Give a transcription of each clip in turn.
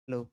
Hello.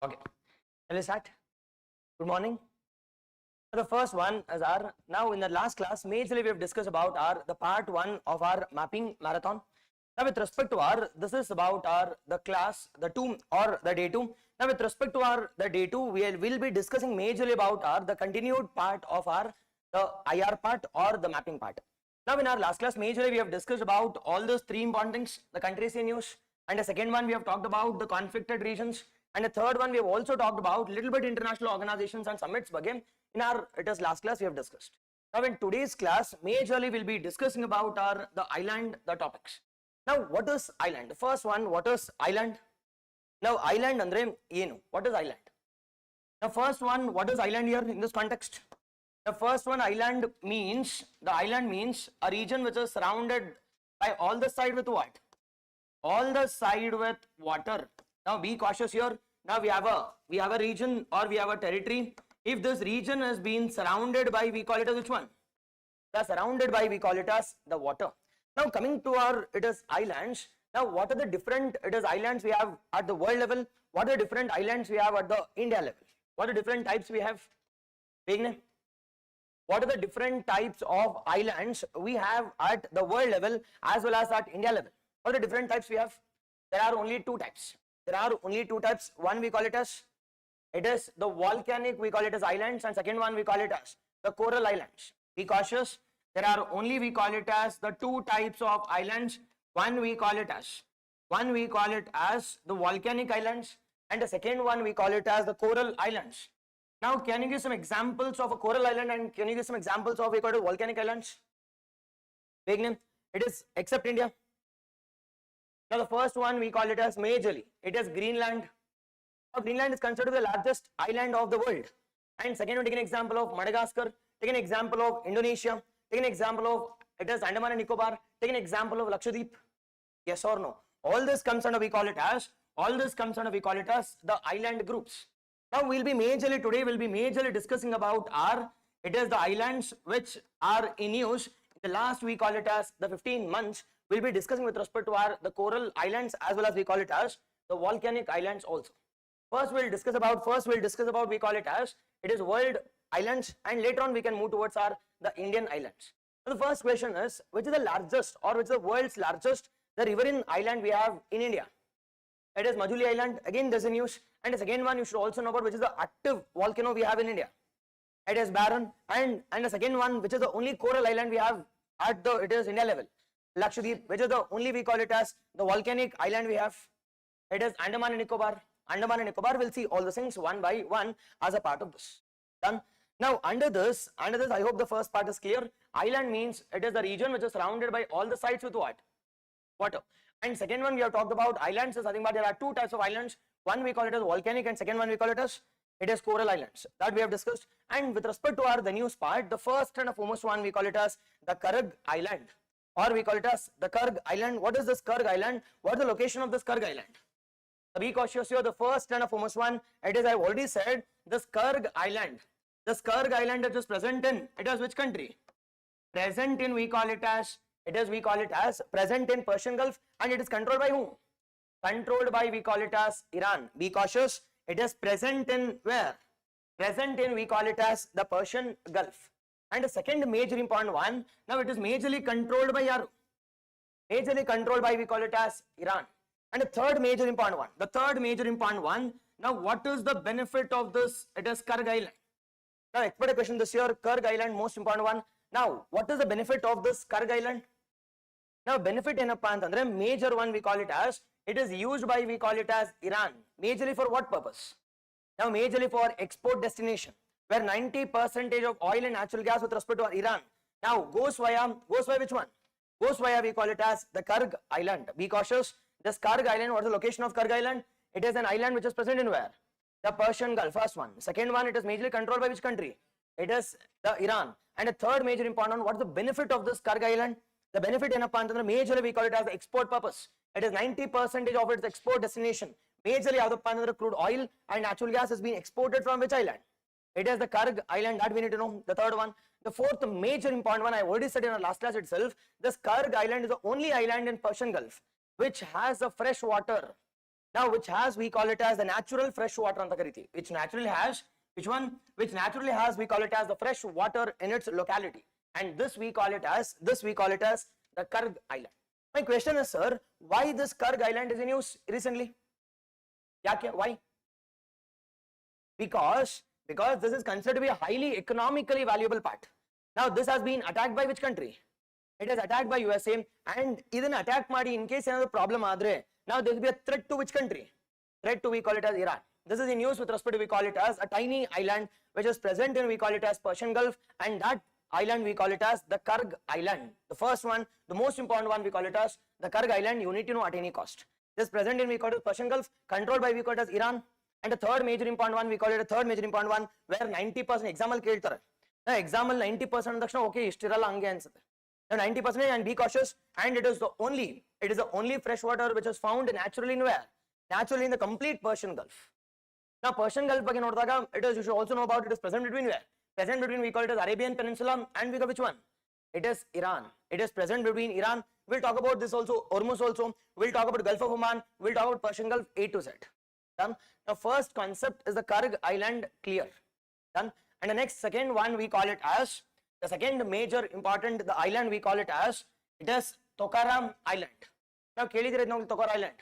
Okay, let's start. Good morning. The first one is our, now in the last class, majorly we have discussed about the part 1 of our mapping marathon. Now with respect to our, this is about the class, the 2 or the day 2. Now with respect to the day 2, we will be discussing majorly about the continued part of the IR part or the mapping part. Now in our last class, majorly we have discussed about all those 3 important things, the countries in use, and the second one we have talked about the conflicted regions, and the third one we have also talked about little bit international organizations and summits. Again, in our last class we have discussed. Now in today's class, majorly we'll be discussing about the island, the topics. Now what is island? The first one, what is island? Now island andre enu? What is island? The first one, what is island here in this context? The first one, island means a region which is surrounded by all the side with what? All the side with water. Now be cautious here. Now we have a region or we have a territory. If this region has been surrounded by, we call it as which one? The surrounded by, we call it as the water. Now coming to it is islands. Now what are the different islands we have at the world level? What are the different islands we have at the India level? What are the different types we have? What are the different types of islands we have at the world level as well as at India level? What are the different types we have? There are only 2 types. One we call it as, it is the volcanic, we call it as islands, and second one we call it as the coral islands. Be cautious. There are only, we call it as the 2 types of islands. One we call it as the volcanic islands, and the second one we call it as the coral islands. Now can you give some examples of a coral island and can you give some examples of, we call it volcanic islands? Big name. It is except India. Now the first one we call it as majorly, it is Greenland. Now Greenland is considered the largest island of the world. And second one, take an example of Madagascar, take an example of Indonesia, take an example of, it is Andaman and Nicobar, take an example of Lakshadweep. Yes or no? All this comes under, we call it as the island groups. Now we'll be majorly discussing about the islands which are in use. In the last we call it as the 15 months. We'll be discussing with respect to the coral islands as well as we call it as the volcanic islands also. First we'll discuss about we call it as it is world islands, and later on we can move towards the Indian islands. So the first question is, which is the largest or which is the world's largest the riverine island we have in India? It is Majuli Island. Again there's a news. And the second one you should also know about, which is the active volcano we have in India. It is Barren. And the second one, which is the only coral island we have at it is India level, Lakshadweep, which is the only, we call it as the volcanic island we have. It is Andaman and Nicobar. Andaman and Nicobar, we'll see all the things one by one as a part of this. Done. Now under this, I hope the first part is clear. Island means it is the region which is surrounded by all the sides with what? Water. And second one we have talked about islands is nothing but there are 2 types of islands. One we call it as volcanic and second one we call it as coral islands. That we have discussed. And with respect to the news part, the first and foremost one we call it as the Kharg island, or we call it as the Kharg island. What is this Kharg island? What is the location of this Kharg island? Be cautious here. The first and foremost one, it is, I have already said, this Kharg island. This Kharg island that is present in, it is which country? Present in, we call it as present in Persian Gulf, and it is controlled by whom? Controlled by, we call it as Iran. Be cautious. It is present in where? Present in, we call it as the Persian Gulf. And the second major important one, now it is majorly controlled by we call it as Iran. And the third major important one, now what is the benefit of this? It is Kharg island. Now expect a question this year, Kharg island, most important one. Now what is the benefit of this Kharg island? Now benefit in a major one we call it as, it is used by, we call it as Iran. Majorly for what purpose? Now majorly for export destination, where 90% of oil and natural gas with respect to Iran now goes via which one? Goes via, we call it as the Kharg island. Be cautious. This Kharg island, what is the location of Kharg island? It is an island which is present in where? The Persian Gulf, first one. Second one, it is majorly controlled by which country? It is the Iran. And the third major important one, what is the benefit of this Kharg island? The benefit in a majorly we call it as the export purpose. It is 90% of its export destination. Majorly out of the crude oil and natural gas has been exported from which island? It is the Kharg island, that we need to know. The third one. The fourth major important one, I already said in our last class itself, this Kharg island is the only island in Persian Gulf which has a fresh water Now which has, we call it as the natural fresh water anta kariti, which naturally has, which one? Which naturally has, we call it as the fresh water in its locality, and this we call it as the Kharg Island. My question is, sir, why this Kharg Island is in use recently? Why? Because this is considered to be a highly economically valuable part. Now this has been attacked by which country? It is attacked by USA, and even attack madi in case another problem adre. Now there will be a threat to which country? Threat to, we call it as Iran. This is in use with respect to, we call it as a tiny island which is present in, we call it as Persian Gulf, and that island we call it as the Kharg Island. The first one, the most important one, we call it as the Kharg Island. You need to know at any cost. This is present in, we call it Persian Gulf, controlled by, we call it as Iran. And the third major important one, we call it a third major important one, where 90% example keltare. Now example 90% andakshana okay ishtiralla hange ansute. Now 90%, and be cautious, and it is the only freshwater which is found naturally in where? Naturally in the complete Persian Gulf. Now Persian Gulf ಬಗ್ಗೆ ನೋಡಿದಾಗ it is, you should also know about, it is present between where? Present between, we call it as Arabian Peninsula, and we got which one? It is Iran. It is present between Iran. We'll talk about this also, Hormuz also. We'll talk about Gulf of Oman. We'll talk about Persian Gulf A to Z. Done. Now first concept is the Kharg Island, clear. Done. And the next second one we call it as, the second major important, the island we call it as, it is Tokara Island. Now kelidire idna Tokara Island.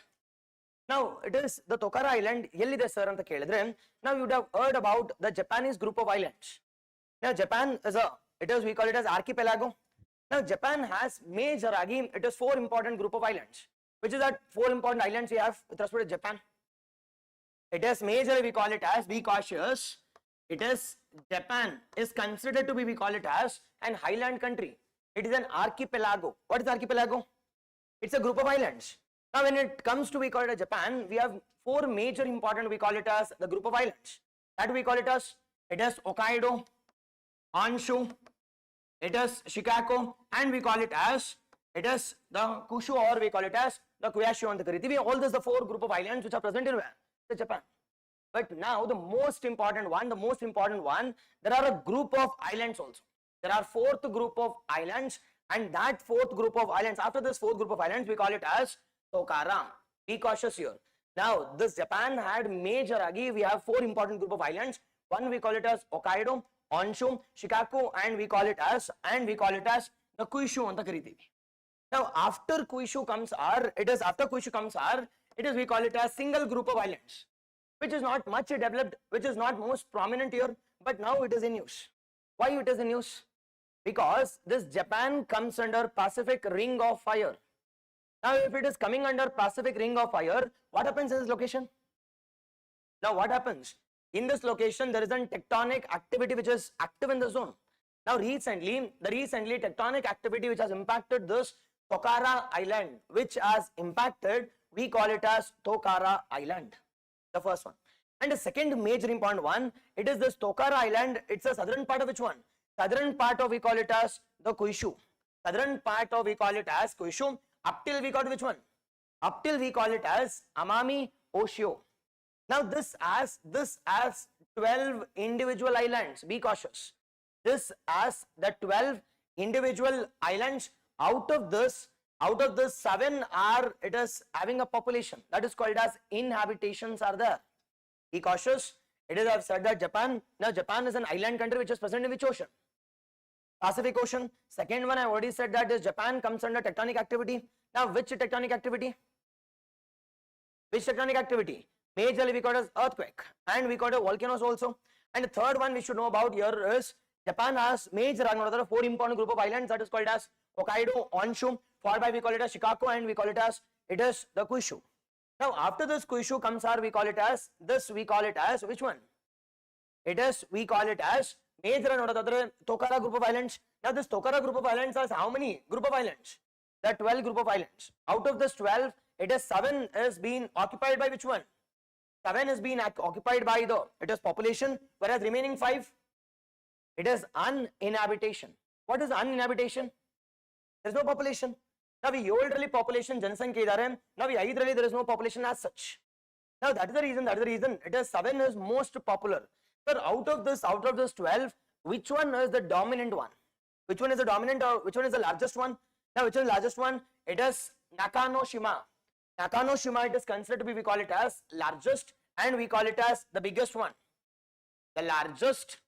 Now it is the Tokara Island, ellide sir anta kelidre. Now you would have heard about the Japanese group of islands. Now Japan is we call it as archipelago. Now Japan has major agi, it is 4 important group of islands. Which is that 4 important islands we have with respect to Japan? It is majorly, we call it as, be cautious, it is, Japan is considered to be, we call it as an highland country. It is an archipelago. What is archipelago? It's a group of islands. Now when it comes to, we call it as Japan, we have 4 major important, we call it as the group of islands. That we call it as, it is Hokkaido, Honshu, it is Shikoku, and we call it as, it is the Kyushu, or we call it as the Kyushu and the Kariti. All this the 4 group of islands which are present in where? The Japan. But now the most important one, there are a group of islands also. There are 4th group of islands, and that 4th group of islands, after this 4th group of islands, we call it as Tokara. Be cautious here. Now this Japan had major agi, we have 4 important group of islands. One we call it as Hokkaido, Honshu, Shikoku, and we call it as the Kyushu and the Kariti. Now after Kyushu comes we call it as single group of islands, which is not much developed, which is not most prominent here, but now it is in use. Why it is in use? Because this Japan comes under Pacific Ring of Fire. Now if it is coming under Pacific Ring of Fire, what happens in this location? Now what happens? In this location there is a tectonic activity which is active in the zone. Now recently tectonic activity which has impacted this Tokara Island, which has impacted, we call it as Tokara Island, the first one. And the second major important one, it is this Tokara Island. It's the southern part of which one? Southern part of, we call it as the Kyushu. Southern part of, we call it as Kyushu. Up till we got which one? Up till we call it as Amami Oshio. Now this as 12 individual islands. Be cautious. This as the 12 individual islands. Out of this 7 are, it is having a population, that is called as inhabitations are there. Be cautious. It is, I have said that Japan, now Japan is an island country which is present in which ocean? Pacific Ocean. Second one I already said that is Japan comes under tectonic activity. Now which tectonic activity? Which tectonic activity? Majorly we got as earthquake, and we got a volcanoes also. And the third one we should know about here is Japan has major, another 4 important group of islands, that is called as Hokkaido, Honshu, followed by we call it as Shikoku, and we call it as, it is the Kyushu. Now after this Kyushu comes our, we call it as which one? It is, we call it as major another Tokara group of islands. Now this Tokara group of islands has how many group of islands? There are 12 group of islands. Out of this 12, it is 7 is being occupied by which one? 7 is being occupied by it is population, whereas remaining 5, it is uninhabitation. What is uninhabitation? There is no population. Now we 7 population Jansankhya idare. Now we 5 there is no population as such. Now that is the reason it is 7 is most popular. So out of this 12, which one is the dominant one? Which one is the dominant, or which one is the largest one? Now which is the largest one? It is Nakanoshima. Nakanoshima, it is considered to be, we call it as largest, and we call it as the biggest one. The largest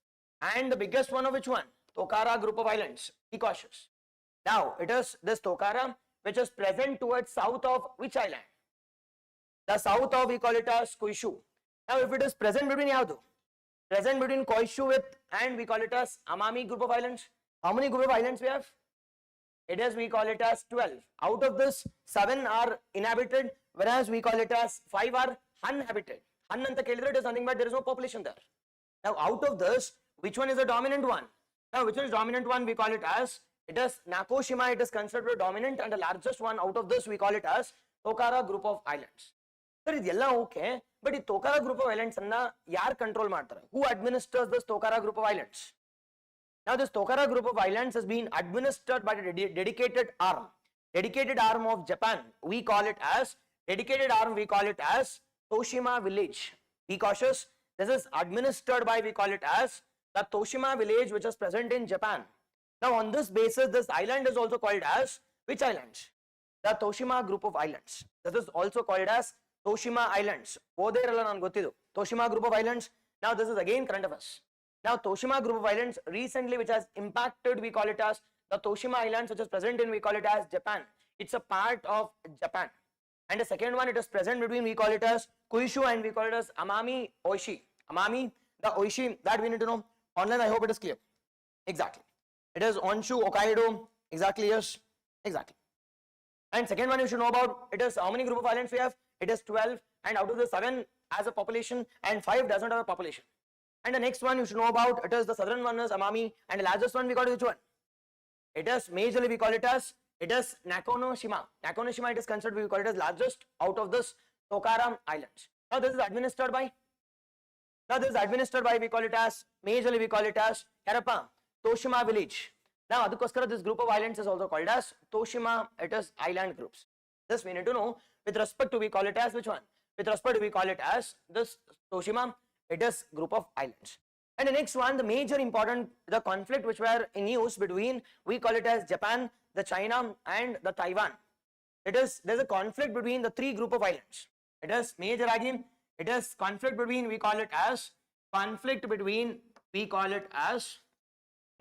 and the biggest one of which one? Tokara group of islands. Be cautious. Now, it is this Tokara which is present towards south of which island? The south of, we call it as Kyushu. Now, if it is present between Yadu, present between Kyushu with, and we call it as Amami group of islands. How many group of islands we have? It is, we call it as 12. Out of this, 7 are inhabited, whereas we call it as 5 are uninhabited. Anta kelidre, it is nothing but there is no population there. Now, out of this, which one is the dominant one? Now, which one is dominant one? We call it as, it is Nakoshima, it is considered dominant, and the largest one out of this, we call it as Tokara group of islands. Sir, idella okay, but this Tokara group of islands anna yaar control ಮಾಡ್ತಾರೆ? Who administers this Tokara group of islands? Now, this Tokara group of islands has been administered by the dedicated arm of Japan. We call it as dedicated arm. We call it as Toshima village. Be cautious. This is administered by, we call it as the Toshima village, which is present in Japan. Now, on this basis, this island is also called as which islands? The Toshima group of islands. This is also called as Toshima Islands. Toshima group of islands. Now, this is again current affairs. Now, Toshima group of islands recently, which has impacted, we call it as the Toshima Islands, which is present in, we call it as Japan. It's a part of Japan. And the second one, it is present between, we call it as Kyushu, and we call it as Amami Oishi. Amami, the Oishi, that we need to know. Online, I hope it is clear. Exactly. It is Honshu, Hokkaido. Exactly, yes. Exactly. And second one you should know about, it is how many group of islands we have? It is 12, and out of the 7 has a population and 5 does not have a population. And the next one you should know about, it is the southern one is Amami, and the largest one we call it which one? It is majorly we call it as, it is Nakanoshima. Nakanoshima, it is considered, we call it as largest out of this Tokara Islands. Now this is administered by, we call it as, majorly we call it as Harappa, Toshima village. Now adukoskara this group of islands is also called as Toshima, it is island groups. This we need to know with respect to, we call it as which one? With respect to, we call it as this Toshima, it is group of islands. And the next one, the major important, the conflict which were in use between, we call it as Japan, the China and the Taiwan. There's a conflict between the 3 group of islands. It is major again, it is conflict between, we call it as,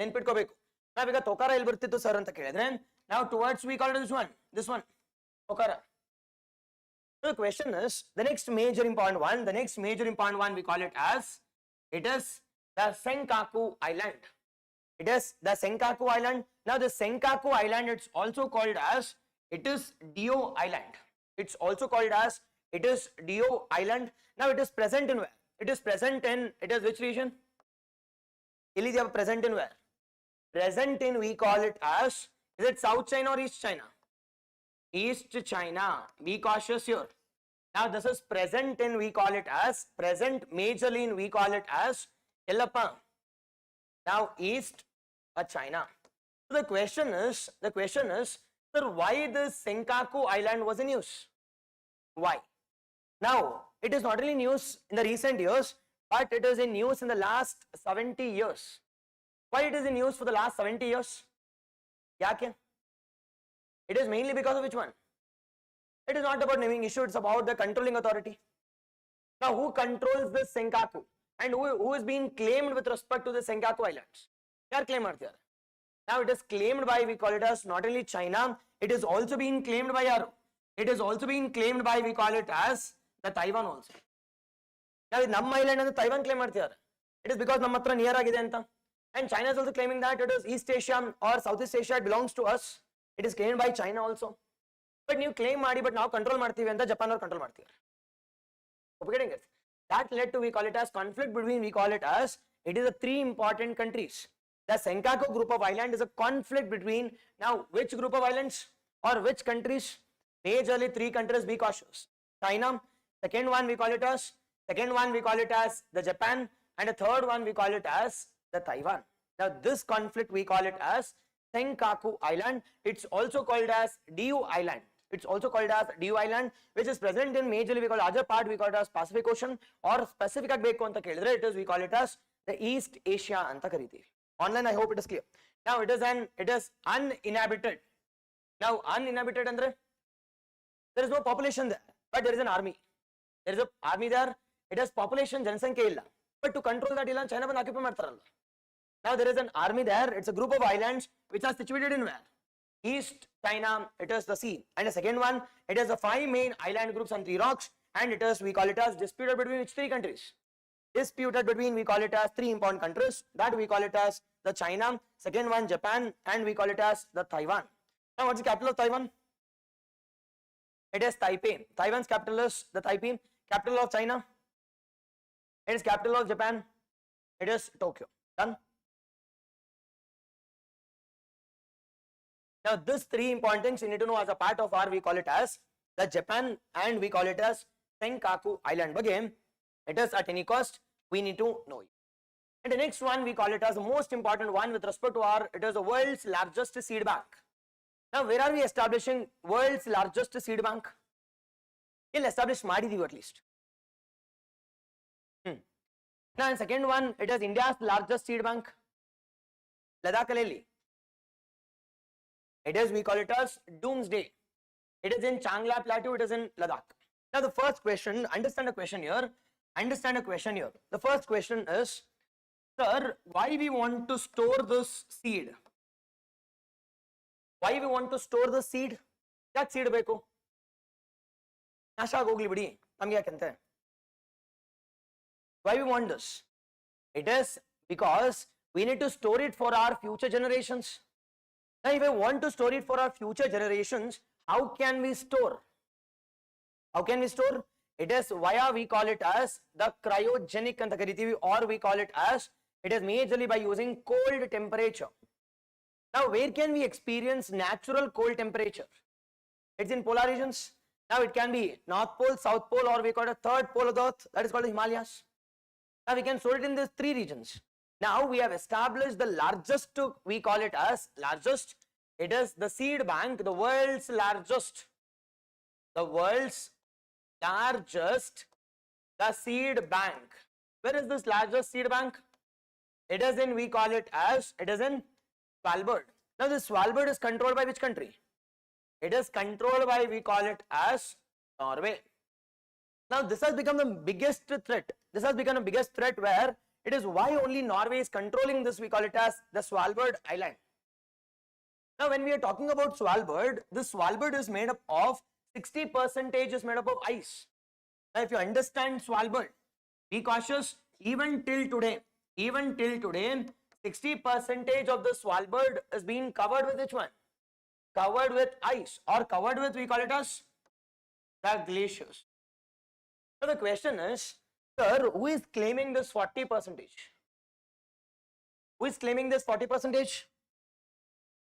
ನೆನ್ಪಿಟ್ಕೋಬೇಕು. ನಾವೀಗ ತೊಕಾರ ಎಲ್ಲಿ ಬರ್ತಿತ್ತು sir ಅಂತ ಕೇಳಿದ್ರೆ, now towards we call it this one, Tokara. So the question is, the next major important one, we call it as, it is the Senkaku Island. It is the Senkaku Island. Now the Senkaku Island, it's also called as, it is Dio Island. It's also called as, it is Dio Island. Now it is present in where? It is present in, it is which region? Ilya present in where? Present in, we call it as, is it South China or East China? East China. Be cautious here. Now this is present in, we call it as, present majorly in, we call it as Yellappa. Now East China. So the question is, sir, why this Senkaku Island was in use? Why? Now it is not really in use in the recent years, but it is in use in the last 70 years. Why it is in use for the last 70 years? Yake? It is mainly because of which one? It is not about naming issue, it's about the controlling authority. Now who controls this Senkaku? And who is being claimed with respect to the Senkaku Islands? They are claimed here. Now it is claimed by, we call it as not only China, it is also being claimed by our, it is also being claimed by, we call it as the Taiwan also. Now with Nam Island and the Taiwan claim here. It is because Namatra near agide anta. And China is also claiming that it is East Asia or Southeast Asia, it belongs to us. It is claimed by China also. But you claim ಮಾಡಿ, but now control ಮಾಡ್ತೀವಿ ಅಂತ Japan ಅವರು control ಮಾಡ್ತೀವಿ. Getting it? That led to, we call it as conflict between, we call it as, it is the 3 important countries. The Senkaku group of island is a conflict between, now which group of islands or which countries? Majorly 3 countries, be cautious. China, second one we call it as the Japan, and the third one we call it as the Taiwan. Now this conflict we call it as Senkaku Island. It's also called as Diu Island. It's also called as Diu Island, which is present in majorly, we call larger part, we call it as Pacific Ocean, or specific ಬೇಕು ಅಂತ ಕೇಳಿದ್ರೆ, it is, we call it as the East Asia ಅಂತ ಕರಿತೀವಿ. Online, I hope it is clear. Now it is uninhabited. Now uninhabited ಅಂದ್ರೆ, There is no population there, but there is an army. There is an army there. It has population, Jansankhya illa. But to control that illa, China ban occupy ಮಾಡ್ತಾರಲ್ಲ. Now there is an army there. It's a group of islands which are situated in where? East China, it is the sea. And the second one, it is the 5 main island groups and 3 rocks. And it is, we call it as disputed between which 3 countries? Disputed between, we call it as 3 important countries. That we call it as the China. Second one, Japan. And we call it as the Taiwan. Now what's the capital of Taiwan? It is Taipei. Taiwan's capital is the Taipei. Capital of China? It is capital of Japan. It is Tokyo. Done? Now, these 3 important things you need to know as a part of our, we call it as the Japan, and we call it as Senkaku Island. Again, it is at any cost, we need to know it. And the next one, we call it as the most important one with respect to our, it is the world's largest seed bank. Now, where are we establishing world's largest seed bank? We'll establish Madidivu at least. Now, and second one, it is India's largest seed bank. Ladakh Aleli. It is, we call it as Doomsday. It is in Changla Plateau, it is in Ladakh. Now the first question, understand a question here. The first question is, sir, why we want to store this seed? Why we want to store the seed? What seed beko? Nasha gogli bidi. Namya kante. Why we want this? It is because we need to store it for our future generations. Now, if I want to store it for our future generations, how can we store? How can we store? It is via, we call it as the cryogenic anta karitivi, or we call it as, it is majorly by using cold temperature. Now, where can we experience natural cold temperature? It's in polar regions. Now, it can be North Pole, South Pole, or we call it a third pole of the earth, that is called the Himalayas. Now, we can store it in these 3 regions. Now we have established the largest, we call it as largest. It is the seed bank, the world's largest. The world's largest, the seed bank. Where is this largest seed bank? It is in, we call it as, it is in Svalbard. Now this Svalbard is controlled by which country? It is controlled by, we call it as Norway. Now this has become the biggest threat. This has become the biggest threat where it is why only Norway is controlling this, we call it as the Svalbard Island. Now when we are talking about Svalbard, this Svalbard is made up of 60% is made up of ice. Now if you understand Svalbard, be cautious, even till today, 60% of the Svalbard is being covered with which one? Covered with ice, or covered with, we call it as the glaciers. Now the question is, sir, who is claiming this 40%? Who is claiming this 40%?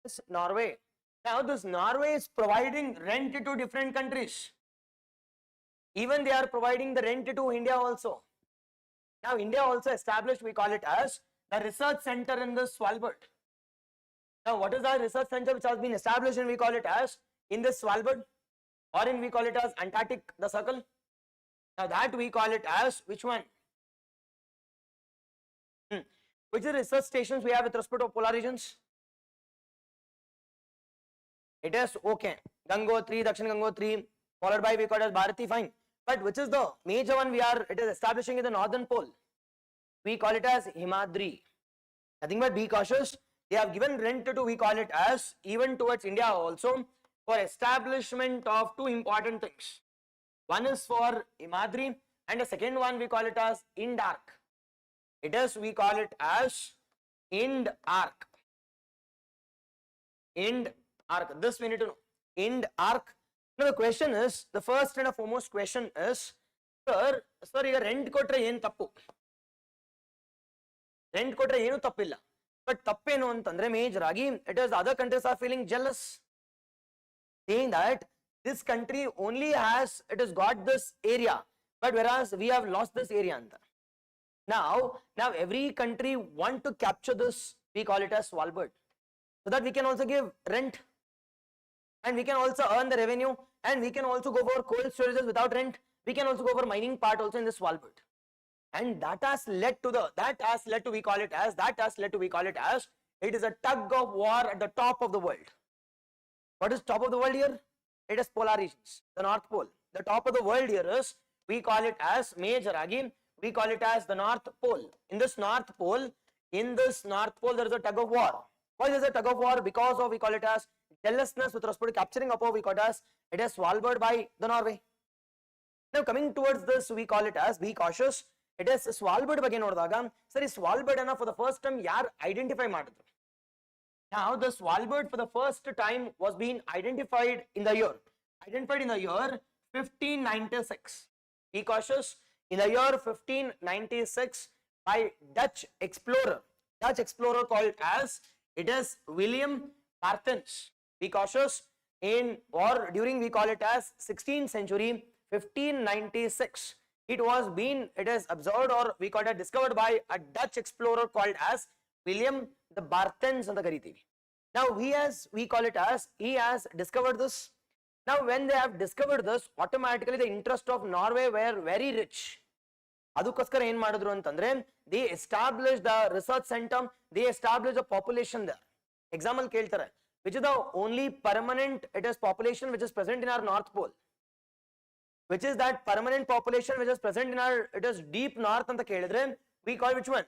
It's Norway. Now this Norway is providing rent to different countries. Even they are providing the rent to India also. Now India also established, we call it as the research center in this Svalbard. Now what is our research center which has been established, and we call it as in this Svalbard, or in we call it as Antarctic, the circle. Now that we call it as which one? Which are the research stations we have with respect to polar regions? It is okay. Gangotri, Dakshin Gangotri, followed by we call it as Bharati, fine. But which is the major one it is establishing in the northern pole? We call it as Himadri. Nothing but be cautious. They have given rent to, we call it as, even towards India also, for establishment of 2 important things. One is for Himadri, and the second one we call it as Indark. It is, we call it as Indark. Indark. This we need to know. Indark. Now the question is, the first and the foremost question is, sir, ಈಗ rent ಕೊಟ್ರೆ ಏನು ತಪ್ಪು? Rent ಕೊಟ್ರೆ ಏನು ತಪ್ಪಿಲ್ಲ. But ತಪ್ಪೇನು ಅಂತಂದ್ರೆ major ಆಗಿ, it is other countries are feeling jealous, saying that this country only has, it has got this area, but whereas we have lost this area. Now every country want to capture this, we call it as Svalbard, so that we can also give rent, and we can also earn the revenue, and we can also go for cold storages without rent. We can also go for mining part also in the Svalbard, and that has led to we call it as it is a tug of war at the top of the world. What is top of the world here? it is polar regions, the North Pole. The top of the world here is, we call it as major again, we call it as the North Pole. In this North Pole, there is a tug of war. Why is a tug of war? Because of, we call it as jealousness with respect to capturing up of, we call it as, it is Svalbard by the Norway. Now coming towards this, we call it as, be cautious. It is Svalbard ಬಗ್ಗೆ ನೋಡಿದಾಗ ಸರಿ Svalbard ಅನ್ನ for the first time ಯಾರು identify ಮಾಡಿದ್ರು? Now the Svalbard for the first time was being identified in the year 1596. Be cautious, in the year 1596 by Dutch explorer called as, it is William Barthens. Be cautious, in or during, we call it as 16th century 1596. It is observed, or we call it discovered by a Dutch explorer called as William the Barthens ಅಂತ ಕರಿತೀವಿ. Now he has discovered this. Now when they have discovered this, automatically the interest of Norway were very rich. ಅದಕ್ಕೋಸ್ಕರ ಏನ್ ಮಾಡಿದ್ರು ಅಂತಂದ್ರೆ, they established the research center, they established a population there. Example ಕೇಳ್ತಾರೆ, which is the only permanent population which is present in our North Pole? Which is that permanent population which is present in our, it is deep north ಅಂತ ಕೇಳಿದ್ರೆ, we call which one?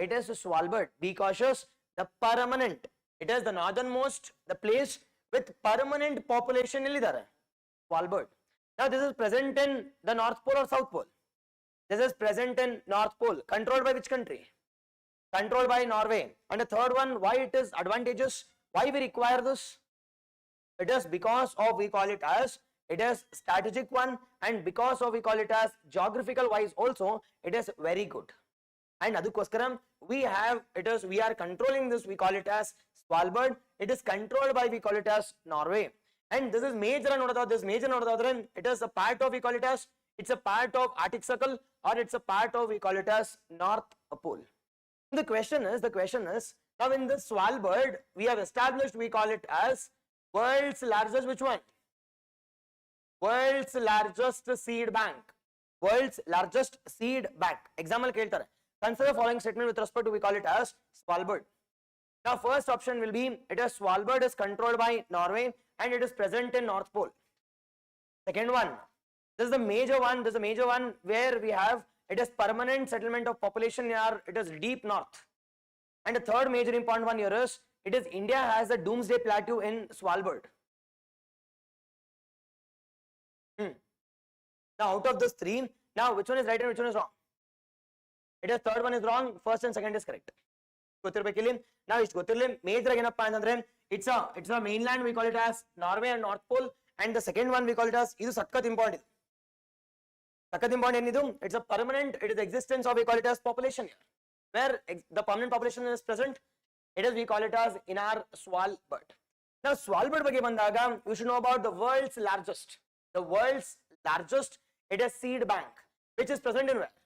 It is Svalbard. Be cautious, the permanent, it is the northernmost, the place with permanent population illidaare, Svalbard. Now this is present in the North Pole or South Pole? This is present in North Pole. Controlled by which country? Controlled by Norway. And the third one, why it is advantageous? Why we require this? It is because of, we call it as, it is strategic one, and because of, we call it as geographical wise also, it is very good. And adukoskaram we are controlling this, we call it as Svalbard. It is controlled by, we call it as Norway. And this is major, it is a part of, we call it as, it's a part of Arctic Circle, or it's a part of, we call it as North Pole. The question is, now in this Svalbard, we have established, we call it as world's largest, which one? World's largest seed bank. World's largest seed bank. Example ಕೇಳ್ತಾರೆ. Consider the following statement with respect to, we call it as Svalbard. Now first option will be, it is Svalbard is controlled by Norway and it is present in North Pole. Second one, this is the major one where we have, it is permanent settlement of population in our, it is deep north. And the third major important one here is, it is India has a doomsday plateau in Svalbard. Now out of this three, now which one is right and which one is wrong? It is third one is wrong, first and second is correct. ಗೊತ್ತಿರಬೇಕಿಲ್ಲಿ. ನಾವು ಇಷ್ಟು ಗೊತ್ತಿರಲಿ. Major ಆಗಿ ಏನಪ್ಪಾ ಅಂತಂದ್ರೆ, it's a mainland, we call it as Norway and North Pole, and the second one we call it as, ಇದು ಸಖತ್ important. ಏನಿದು? It's a permanent, it is the existence of, we call it as population here, where the permanent population is present. It is, we call it as in our Svalbard. Now Svalbard ಬಗ್ಗೆ ಬಂದಾಗ, you should know about the world's largest, it is seed bank, which is present in where?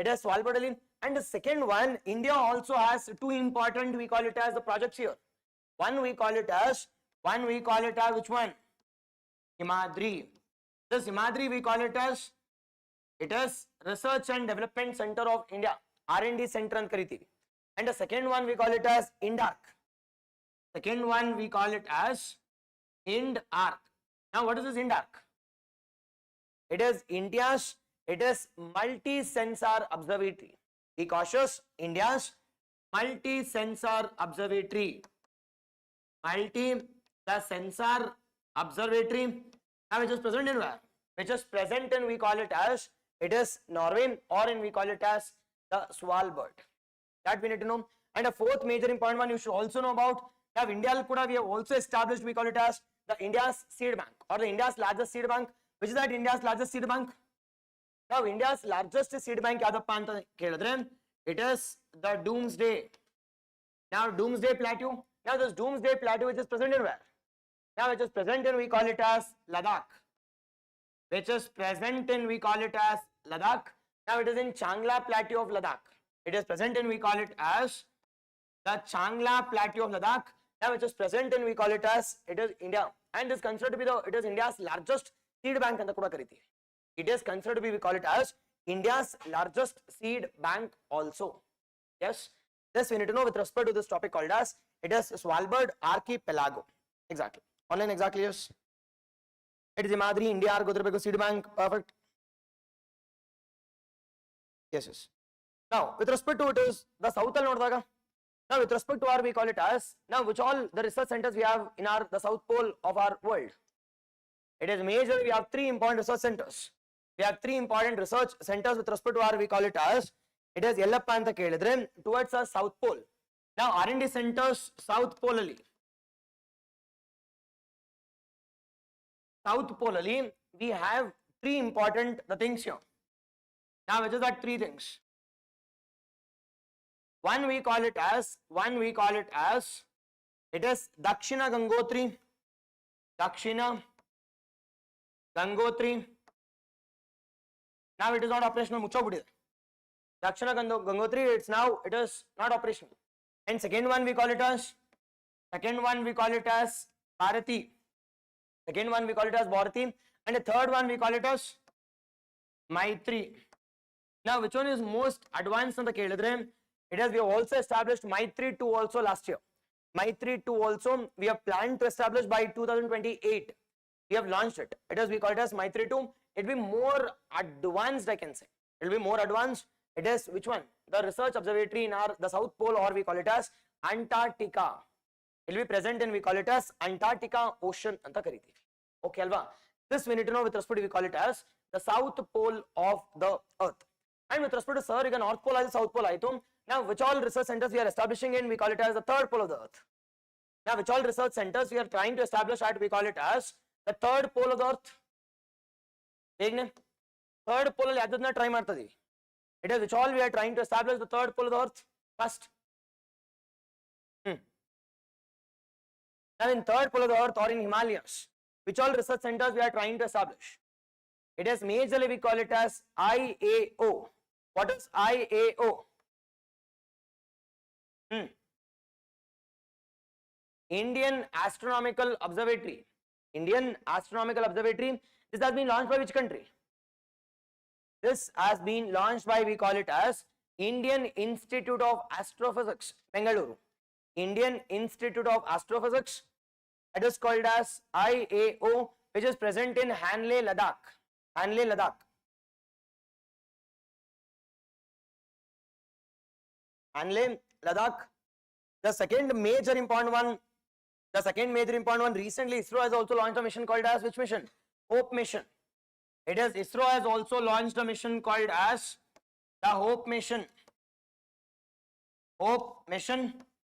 It is Svalbard. And the second one, India also has two important, we call it as the projects here. One we call it as which one? Himadri. This Himadri we call it as, it is Research and Development Center of India, R&D Center and Kariti. And the second one we call it as INDARC. Now what is this INDARC? It is India's, it is multi-sensor observatory. Be cautious, India's multi-sensor observatory. Multi-sensor observatory. Now which is present in where? Which is present in, we call it as, it is Norway, or in, we call it as the Svalbard. That we need to know. And a fourth major important one you should also know about. Now India kuda we have also established, we call it as the India's seed bank, or the India's largest seed bank. Which is that India's largest seed bank? Now India's largest seed bank yadappa anta kelidre, it is the Doomsday. Now Doomsday Plateau. Now this Doomsday Plateau which is present in where? Now which is present in, we call it as Ladakh. Which is present in, we call it as Ladakh. Now it is in Changla Plateau of Ladakh. It is present in, we call it as the Changla Plateau of Ladakh. Now which is present in, we call it as, it is India, and is considered to be the, it is India's largest seed bank ಅಂತ ಕೂಡ ಕರೀತೀವಿ. It is considered to be, we call it as India's largest seed bank also. Yes, this we need to know with respect to this topic called as, it is Svalbard Archipelago. Exactly. Online exactly, yes. It is Himadri, India, Godrapeko Seed Bank, perfect. Yes, yes. Now, with respect to it is the south Nodaga. Now, with respect to our, we call it as, now which all the research centers we have in our the south pole of our world. It is major, we have 3 important research centers. We have 3 important research centers with respect to our, we call it as, it is Yellappa anta kelidre towards our south pole. Now, R&D centers south pole ali. South pole ali, we have 3 important the things here. Now, which is that 3 things? One we call it as, it is Dakshina Gangotri, Dakshina Gangotri. Now it is not operational. Dakshina Gangotri, it's now, it is not operational. And second one we call it as, Bharati. Second one we call it as Bharati. And the third one we call it as Maitri. Now which one is most advanced on the Keladre? It has, we have also established Maitri 2 also last year. Maitri 2 also we have planned to establish by 2028. We have launched it. It is, we call it as Maitri 2. It will be more advanced, I can say. It will be more advanced. It is which one? The research observatory in our the South Pole, or we call it as Antarctica. It will be present in, we call it as Antarctica Ocean. Okay, Alva. This we need to know with respect to, we call it as the South Pole of the Earth. And with respect to sir, you can North Pole as South Pole. Now, which all research centers we are establishing in, we call it as the third pole of the Earth. Now, which all research centers we are trying to establish at, we call it as the third pole of the Earth. Third pole al try martadi. It is which all we are trying to establish the third pole of the Earth first. Now, in third pole of the Earth or in Himalayas, which all research centers we are trying to establish? It is majorly we call it as IAO. What is IAO? Indian Astronomical Observatory. Indian Astronomical Observatory. This has been launched by which country? This has been launched by, we call it as Indian Institute of Astrophysics, Bengaluru. Indian Institute of Astrophysics. It is called as IAO, which is present in Hanle, Ladakh. Hanle, Ladakh. Hanle, Ladakh. The second major important one, recently ISRO has also launched a mission called as which mission? Hope mission. It is ISRO has also launched a mission called as the Hope mission. Hope mission.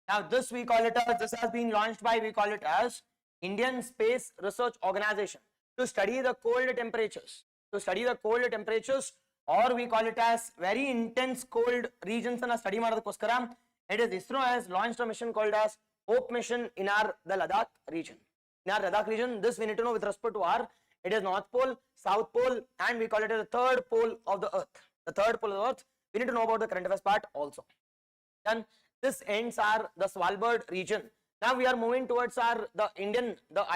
Now this we call it as, this has been launched by, we call it as Indian Space Research Organization to study the cold temperatures. To study the cold temperatures, or we call it as very intense cold regions and study ಮಾಡೋದಕ್ಕೋಸ್ಕರ. It is ISRO has launched a mission called as Hope mission in our the Ladakh region. In our Ladakh region, this we need to know with respect to our, it is North Pole, South Pole, and we call it as the third pole of the Earth. The third pole of the Earth. We need to know about the current affairs part also. Then this ends our the Svalbard region. Now we are moving towards our the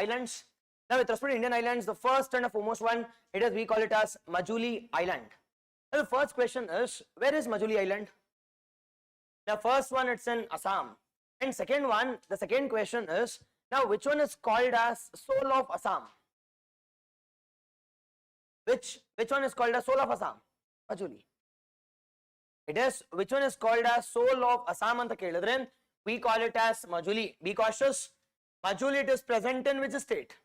islands. Now with respect to Indian islands, the first and the foremost one, it is we call it as Majuli Island. Now the first question is, where is Majuli Island? The first one, it's in Assam. And second one, the second question is, now which one is called as Soul of Assam? Which one is called as Soul of Assam? Majuli. It is, which one is called as Soul of Assam anta kelidre, we call it as Majuli. Be cautious. Majuli, it is present in which state?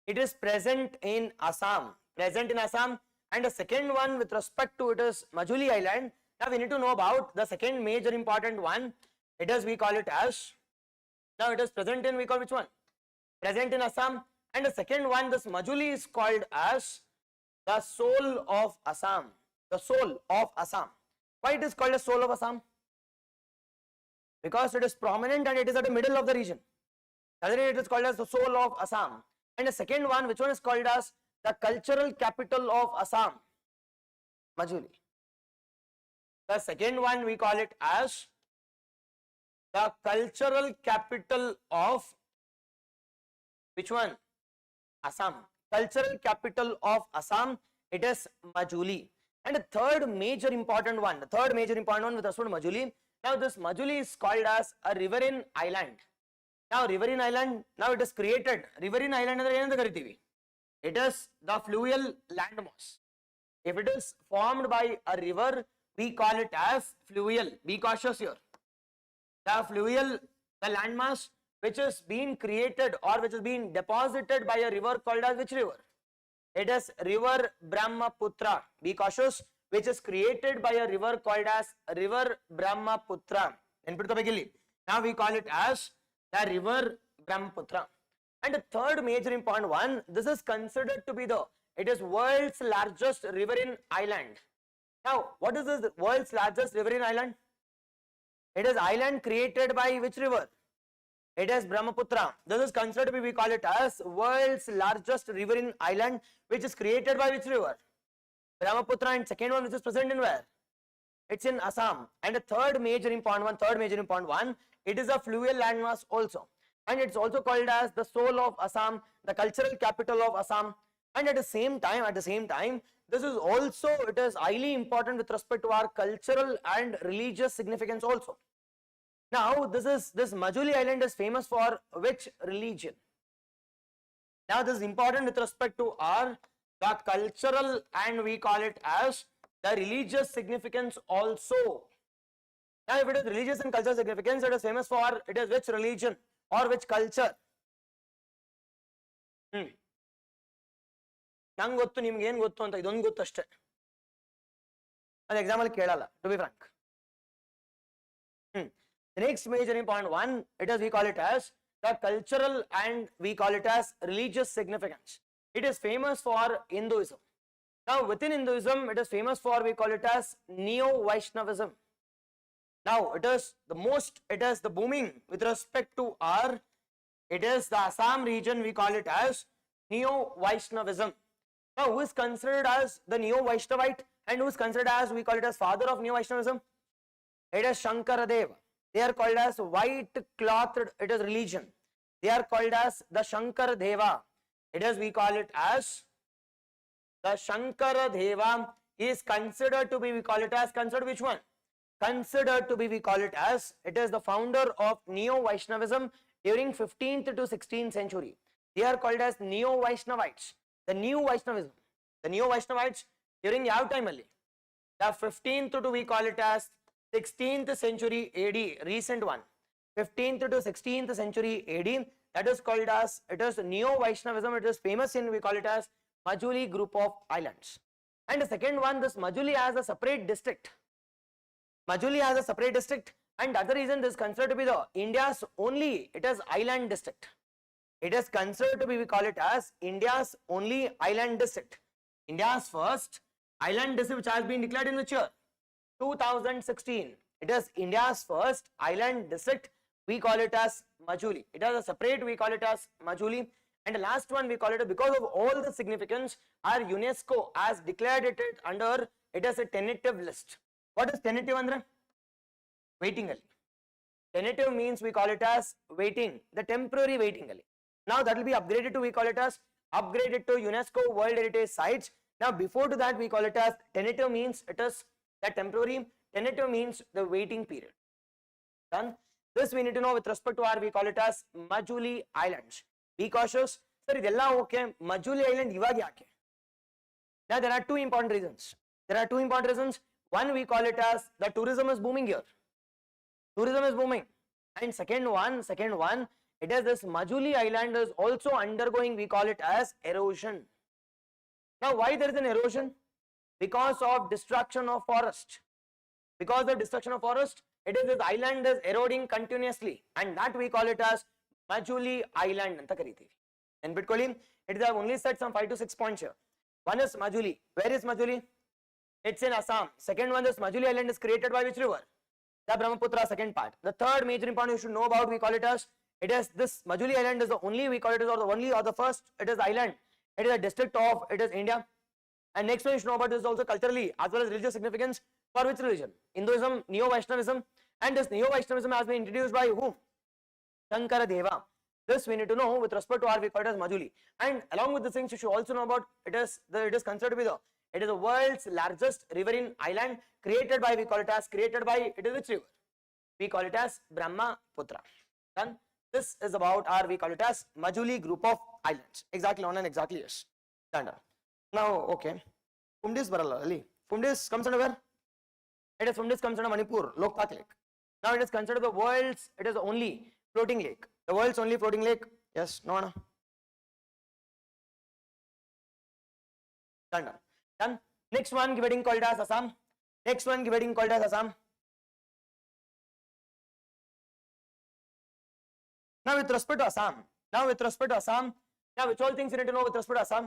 It is present in Assam. Present in Assam. And the second one with respect to it is Majuli Island. Now we need to know about the second major important one. It is, we call it as, now it is present in, we call which one? Present in Assam. And the second one, this Majuli is called as the Soul of Assam. The Soul of Assam. Why it is called as Soul of Assam? Because it is prominent and it is at the middle of the region. Suddenly it is called as the Soul of Assam. And the second one, which one is called as the Cultural Capital of Assam? Majuli. The second one we call it as the Cultural Capital of which one? Assam. Cultural Capital of Assam. It is Majuli. And the third major important one with respect to Majuli. Now this Majuli is called as a riverine island. Now riverine island, now it is created. Riverine island andre enanta karitivi? It is the fluvial landmass. If it is formed by a river, we call it as fluvial. Be cautious here. The fluvial, the landmass which is being created or which is being deposited by a river called as which river? It is river Brahmaputra. Be cautious. Which is created by a river called as river Brahmaputra. Now we call it as the river Brahmaputra. And the third major important one, this is considered to be it is world's largest riverine island. Now, what is this world's largest riverine island? It is island created by which river? It is Brahmaputra. This is considered to be, we call it as world's largest riverine island, which is created by which river? Brahmaputra. And second one, which is present in where? It's in Assam. And the third major important one, it is a fluvial landmass also. And it's also called as the soul of Assam, the cultural capital of Assam. And at the same time, this is also, it is highly important with respect to our cultural and religious significance also. Now, this Majuli island is famous for which religion? Now, this is important with respect to the cultural and we call it as the religious significance also. Now, if it is religious and cultural significance, it is famous for, it is which religion or which culture? ನಂಗೆ ಗೊತ್ತು ನಿಮ್ಗೆ ಏನು ಗೊತ್ತು ಅಂತ ಇದೊಂದು ಗೊತ್ತು ಅಷ್ಟೇ ಅದು ಎಕ್ಸಾಮ್ ಅಲ್ಲಿ ಕೇಳಲ್ಲ to be frank The next major important one, it is we call it as the cultural and we call it as religious significance. It is famous for Hinduism. Now within Hinduism, it is famous for, we call it as Neo-Vaishnavism. Now it is the booming with respect to it is the Assam region, we call it as Neo-Vaishnavism. Now who is considered as the Neo-Vaishnavite and who is considered as, we call it as father of Neo-Vaishnavism? It is Shankaradeva. They are called as white clothed, it is religion. They are called as the Shankaradeva. It is, we call it as the Shankaradeva is considered to be, we call it as, considered which one? Considered to be, we call it as, it is the founder of Neo-Vaishnavism during 15th to 16th century. They are called as Neo-Vaishnavites. The New Vaishnavism. The Neo-Vaishnavites during ಯಾವ time ಅಲ್ಲಿ? The 15th to, we call it as 16th century AD, recent one. 15th to 16th century AD, that is called as, it is Neo-Vaishnavism. It is famous in, we call it as Majuli group of islands. And the second one, this Majuli has a separate district. Majuli has a separate district, and the other reason this is considered to be the India's only, it is island district. It is considered to be, we call it as India's only island district. India's first island district which has been declared in which year? 2016. It is India's first island district. We call it as Majuli. It has a separate, we call it as Majuli. And the last one, we call it, because of all the significance, our UNESCO has declared it under, it as a tentative list. What is tentative andre? Waiting ali. Tentative means we call it as waiting, the temporary waiting ali. Now that will be upgraded to, we call it as upgraded to UNESCO World Heritage Sites. Now before to that, we call it as tentative means it is the temporary, tentative means the waiting period. Done. This we need to know with respect to we call it as Majuli Islands. Be cautious. Sir, idella okay. Majuli Island ivaga yake? Now there are two important reasons. One, we call it as the tourism is booming here. Tourism is booming. And second one, it is this Majuli Island is also undergoing, we call it as erosion. Now why there is an erosion? Because of destruction of forest. Because of destruction of forest, it is this island is eroding continuously, and that we call it as Majuli Island anta karitivi. And bitkolli, it is only set some 5 to 6 points here. One is Majuli. Where is Majuli? It's in Assam. Second one, this Majuli Island is created by which river? The Brahmaputra, second part. The third major important you should know about, we call it as, it is this Majuli Island is the only, we call it as, or the only or the first, it is island. It is a district of, it is India. And next one you should know about this is also culturally as well as religious significance. For which religion? Hinduism, Neo-Vaishnavism. And this Neo-Vaishnavism has been introduced by whom? Shankaradeva. This we need to know with respect to we call it as Majuli. And along with the things you should also know about, it is considered to be it is the world's largest riverine island created by, we call it as, it is which river? We call it as Brahmaputra. Done. This is about our, we call it as Majuli group of islands. Exactly on and exactly yes. Done. Now, okay. Fundis baralla ali. Fundis comes under where? It is Fundis comes under Manipur, Loktak Lake. Now it is considered the world's, it is the only floating lake. The world's only floating lake. Yes, no, no. Done. Done. Next one getting called as Assam. Next one getting called as Assam. Now with respect to Assam, now which all things you need to know with respect to Assam?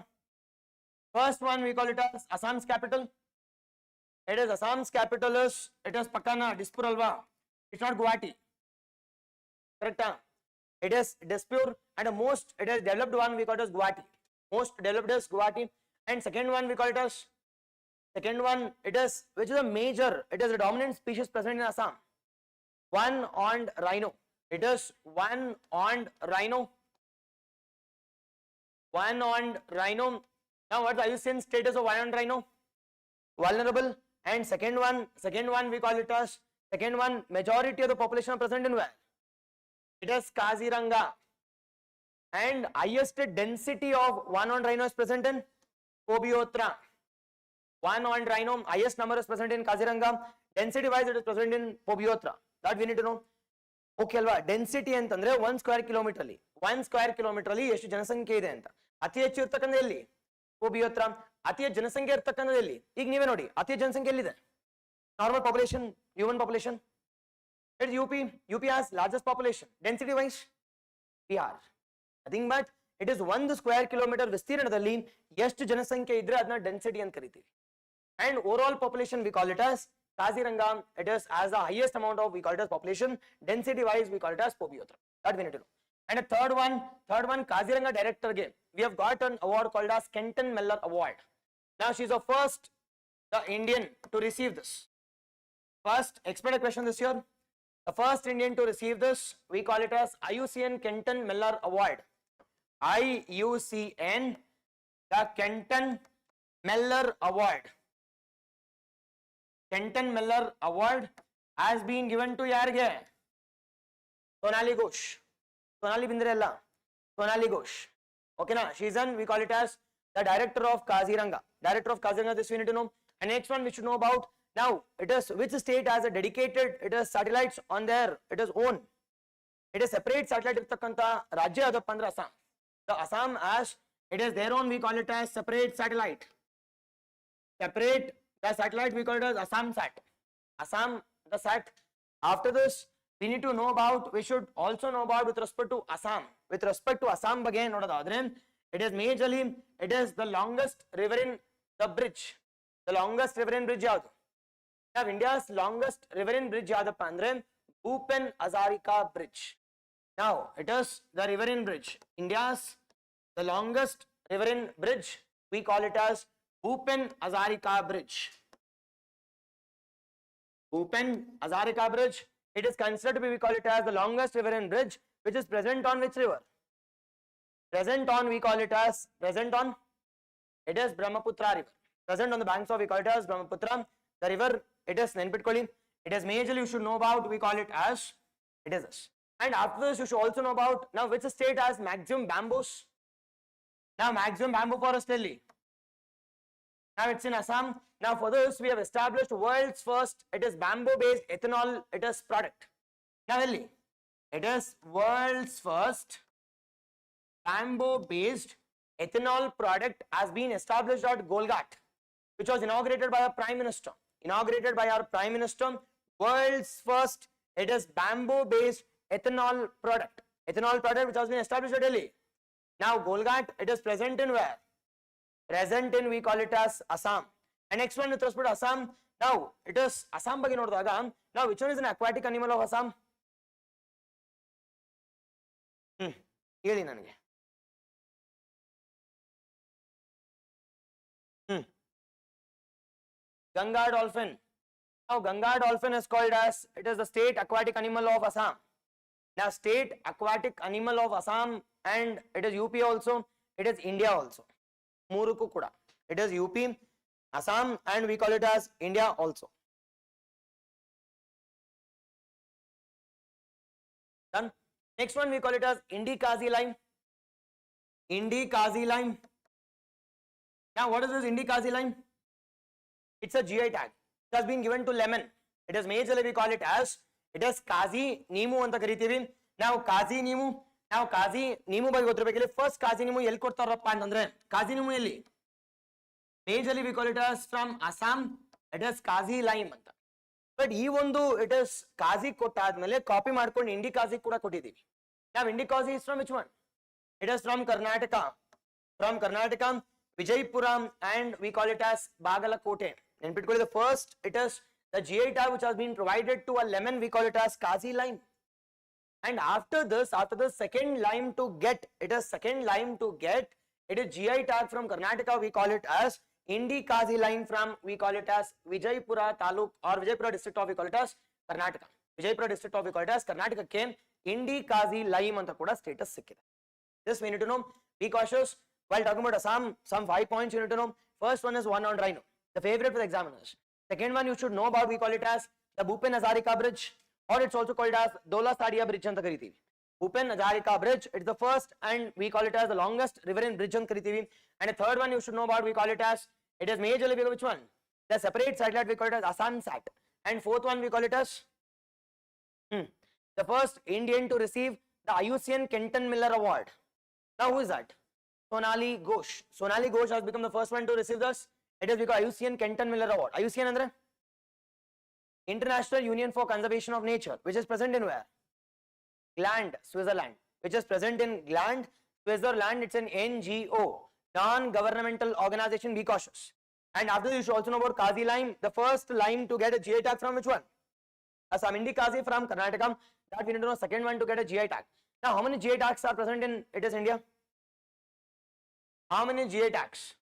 First one we call it as Assam's capital. It is Assam's capital is, it is Pakana, Dispur Alva. It's not Guwahati. Correct? It is Dispur, and the most, it is developed one we call it as Guwahati. Most developed is Guwahati. And second one we call it as, second one it is, which is a major, it is a dominant species present in Assam. One-horned rhino. It is one-horned rhino. One-horned rhino. Now what is the IUCN status of one-horned rhino? Vulnerable. And second one we call it as, second one, majority of the population are present in where? It is Kaziranga. And highest density of one-horned rhino is present in Pobiotra. One-horned rhino, highest number is present in Kaziranga. Density wise it is present in Pobiotra. That we need to know. Okay alva, density ಅಂತಂದ್ರೆ 1 square kilometer ಅಲ್ಲಿ 1 square kilometer ಅಲ್ಲಿ ಎಷ್ಟು ಜನಸಂಖ್ಯೆ ಇದೆ ಅಂತ. ಅತಿ ಹೆಚ್ಚು ಇರತಕ್ಕಂತ ಎಲ್ಲಿ? Pobiotra. ಅತಿ ಹೆಚ್ಚು ಜನಸಂಖ್ಯೆ ಇರತಕ್ಕಂತ ಎಲ್ಲಿ? ಈಗ ನೀವೇ ನೋಡಿ, ಅತಿ ಹೆಚ್ಚು ಜನಸಂಖ್ಯೆ ಎಲ್ಲಿದೆ? Normal population, human population. It's UP. UP has largest population. Density wise, Bihar. Nothing but it is 1 square kilometer ವಿಸ್ತೀರ್ಣದಲ್ಲಿ ಎಷ್ಟು ಜನಸಂಖ್ಯೆ ಇದ್ರೆ ಅದನ್ನ ಡೆನ್ಸಿಟಿ ಅಂತ ಕರಿತೀವಿ. And overall population we call it as Kaziranga. It is as the highest amount of we call it as population. Density wise we call it as Pobiotra. That we need to know. And a third one Kaziranga director game. We have got an award called as Kenton Mellor Award. Now she is the first, the Indian to receive this. First, expect a question this year. The first Indian to receive this, we call it as IUCN Kenton Mellor Award. IUCN, the Kenton Mellor Award. Kenton Mellor Award has been given to ಯಾರಿಗೆ? Sonali Ghosh. Sonali Bindre alla. Sonali Ghosh. Okay na? She is an, we call it as the director of Kaziranga. Director of Kaziranga, this we need to know. And next one we should know about. Now, it is which state has a dedicated, it is satellites on their, it is own. It is separate satellite irtakanta Rajya adappa andre Assam. The Assam as, it is their own, we call it as separate satellite. Separate, the satellite we call it as Assam Sat. Assam, the Sat. After this, we need to know about, we should also know about with respect to Assam. With respect to Assam again, it is majorly, it is the longest riverine, the bridge. The longest riverine bridge yadu. Now, India's longest riverine bridge yadappa andre Bhupen Hazarika Bridge. Now, it is the riverine bridge. India's the longest riverine bridge, we call it as Bhupen Hazarika Bridge. Bhupen Hazarika Bridge. It is considered to be, we call it as the longest riverine bridge, which is present on which river? Present on, we call it as, present on, it is Brahmaputra river. Present on the banks of, we call it as Brahmaputra. The river, it is Nenpitkoli. It is majorly, you should know about, we call it as, it is this. And after this, you should also know about, now which state has maximum bamboos? Now maximum bamboo forest Delhi. Now it's in Assam. Now for this, we have established world's first, it is bamboo-based ethanol, it is product. Now Delhi, it is world's first bamboo-based ethanol product has been established at Golgat, which was inaugurated by our Prime Minister. Inaugurated by our Prime Minister, world's first, it is bamboo-based ethanol product. Ethanol product which has been established at Delhi. Now Golgat, it is present in where? Present in, we call it as Assam. And next one with respect to Assam, now it is Assam ಬಗ್ಗೆ ನೋಡಿದಾಗ, now which one is an aquatic animal of Assam? ಹೇಳಿ ನನಗೆ. Ganga dolphin. Now Ganga dolphin is called as, it is the state aquatic animal of Assam. Now state aquatic animal of Assam, and it is UP also, it is India also. Muruku kuda. It is UP, Assam, and we call it as India also. Done. Next one we call it as Indi-Kazi line. Indi-Kazi line. Now what is this Indi-Kazi line? It's a GI tag. It has been given to lemon. It is majorly we call it as it is Kazi Nimu anta karitivi. Now Kazi Nimu. Now Kazi Nimu ಬಗ್ಗೆ ಗೊತ್ತಿರಬೇಕಿಲ್ಲ. First Kazi Nimu ಎಲ್ಲಿ ಕೊಡ್ತಾರಪ್ಪ ಅಂತಂದ್ರೆ Kazi Nimu ಎಲ್ಲಿ? Majorly we call it as from Assam. It is Kazi lime ಅಂತ. But ಈ ಒಂದು it is Kazi ಕೊಟ್ಟಾದ್ಮೇಲೆ copy ಮಾಡ್ಕೊಂಡು Indi Kazi ಕೂಡ ಕೊಟ್ಟಿದ್ದೀವಿ. Now Indi Kazi is from which one? It is from Karnataka. From Karnataka, Vijaypura, and we call it as Bagalakote. In particular, the first it is the GI tag which has been provided to a lemon. We call it as Kazi lime. And after this second lime to get, it is GI tag from Karnataka. We call it as Indi-Kazi line from, we call it as Vijaypura Taluk or Vijaypura district of, we call it as Karnataka. Vijaypura district of, we call it as Karnataka came Indi-Kazi line anta kuda status sikkide. This we need to know. Be cautious while talking about Assam. Some 5 points you need to know. First one is one on rhino, the favorite for the examiners. Second one you should know about, we call it as the Bhupen Hazarika bridge, or it's also called as Dola Sadia bridge anta karitivi. Bhupen Hazarika bridge, it's the first and we call it as the longest riverine bridge anta karitivi. And the third one you should know about, we call it as, it is majorly which one? The separate satellite we call it as Assam Sat. And fourth one we call it as the first Indian to receive the IUCN Kenton Miller Award. Now who is that? Sonali Ghosh. Sonali Ghosh has become the first one to receive this. It is because IUCN Kenton Miller Award. IUCN andre International Union for Conservation of Nature, which is present in where? Gland, Switzerland. Which is present in Gland, Switzerland. It's an NGO, non-governmental organization. Be cautious. And after this, you should also know about Kazi lime. The first lime to get a GI tag from which one? Assam. Indi-Kazi from Karnataka. That we need to know. Second one to get a GI tag. Now, how many GI tags are present in it is India? How many GI tags?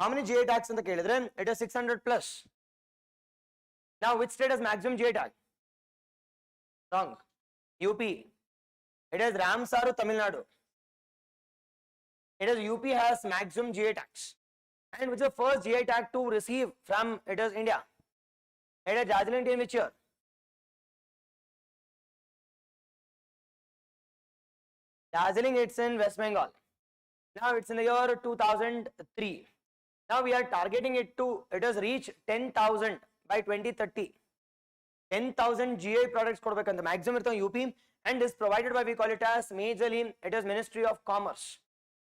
How many GI tags in the Kelidre? It is 600 plus. Now, which state has maximum GI tag? Wrong. UP. It is Ramsar, Tamil Nadu. It is UP has maximum GI tags. And which is the first GI tag to receive from it is India? It is Darjeeling in which year? Darjeeling, it's in West Bengal. Now it's in the year 2003. Now we are targeting it to, it has reached 10,000 by 2030. 10,000 GI products the maximum UP, and is provided by, we call it as majorly, it is Ministry of Commerce.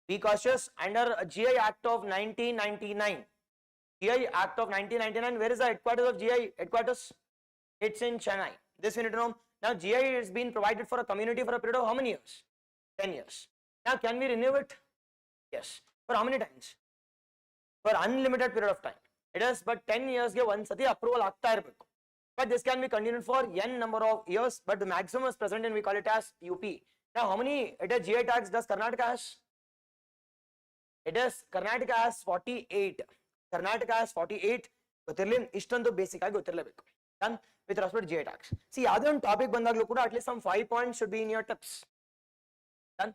Be cautious, under GI Act of 1999. GI Act of 1999, where is the headquarters of GI headquarters? It's in Chennai. This we need to know. Now GI has been provided for a community for a period of how many years? 10 years. Now can we renew it? Yes. For how many times? For unlimited period of time. It is but 10 years ge one sati approval aagta irbeku. But this can be continued for n number of years, but the maximum is present in, we call it as UP. Now how many GI tags does Karnataka has? It is Karnataka has 48. Karnataka has 48. Gothirli ishtandu basic agi gothirlebeku. Done with respect to GI tags. See, yadhe one topic bandaglu kuda at least some 5 points should be in your tips. Done.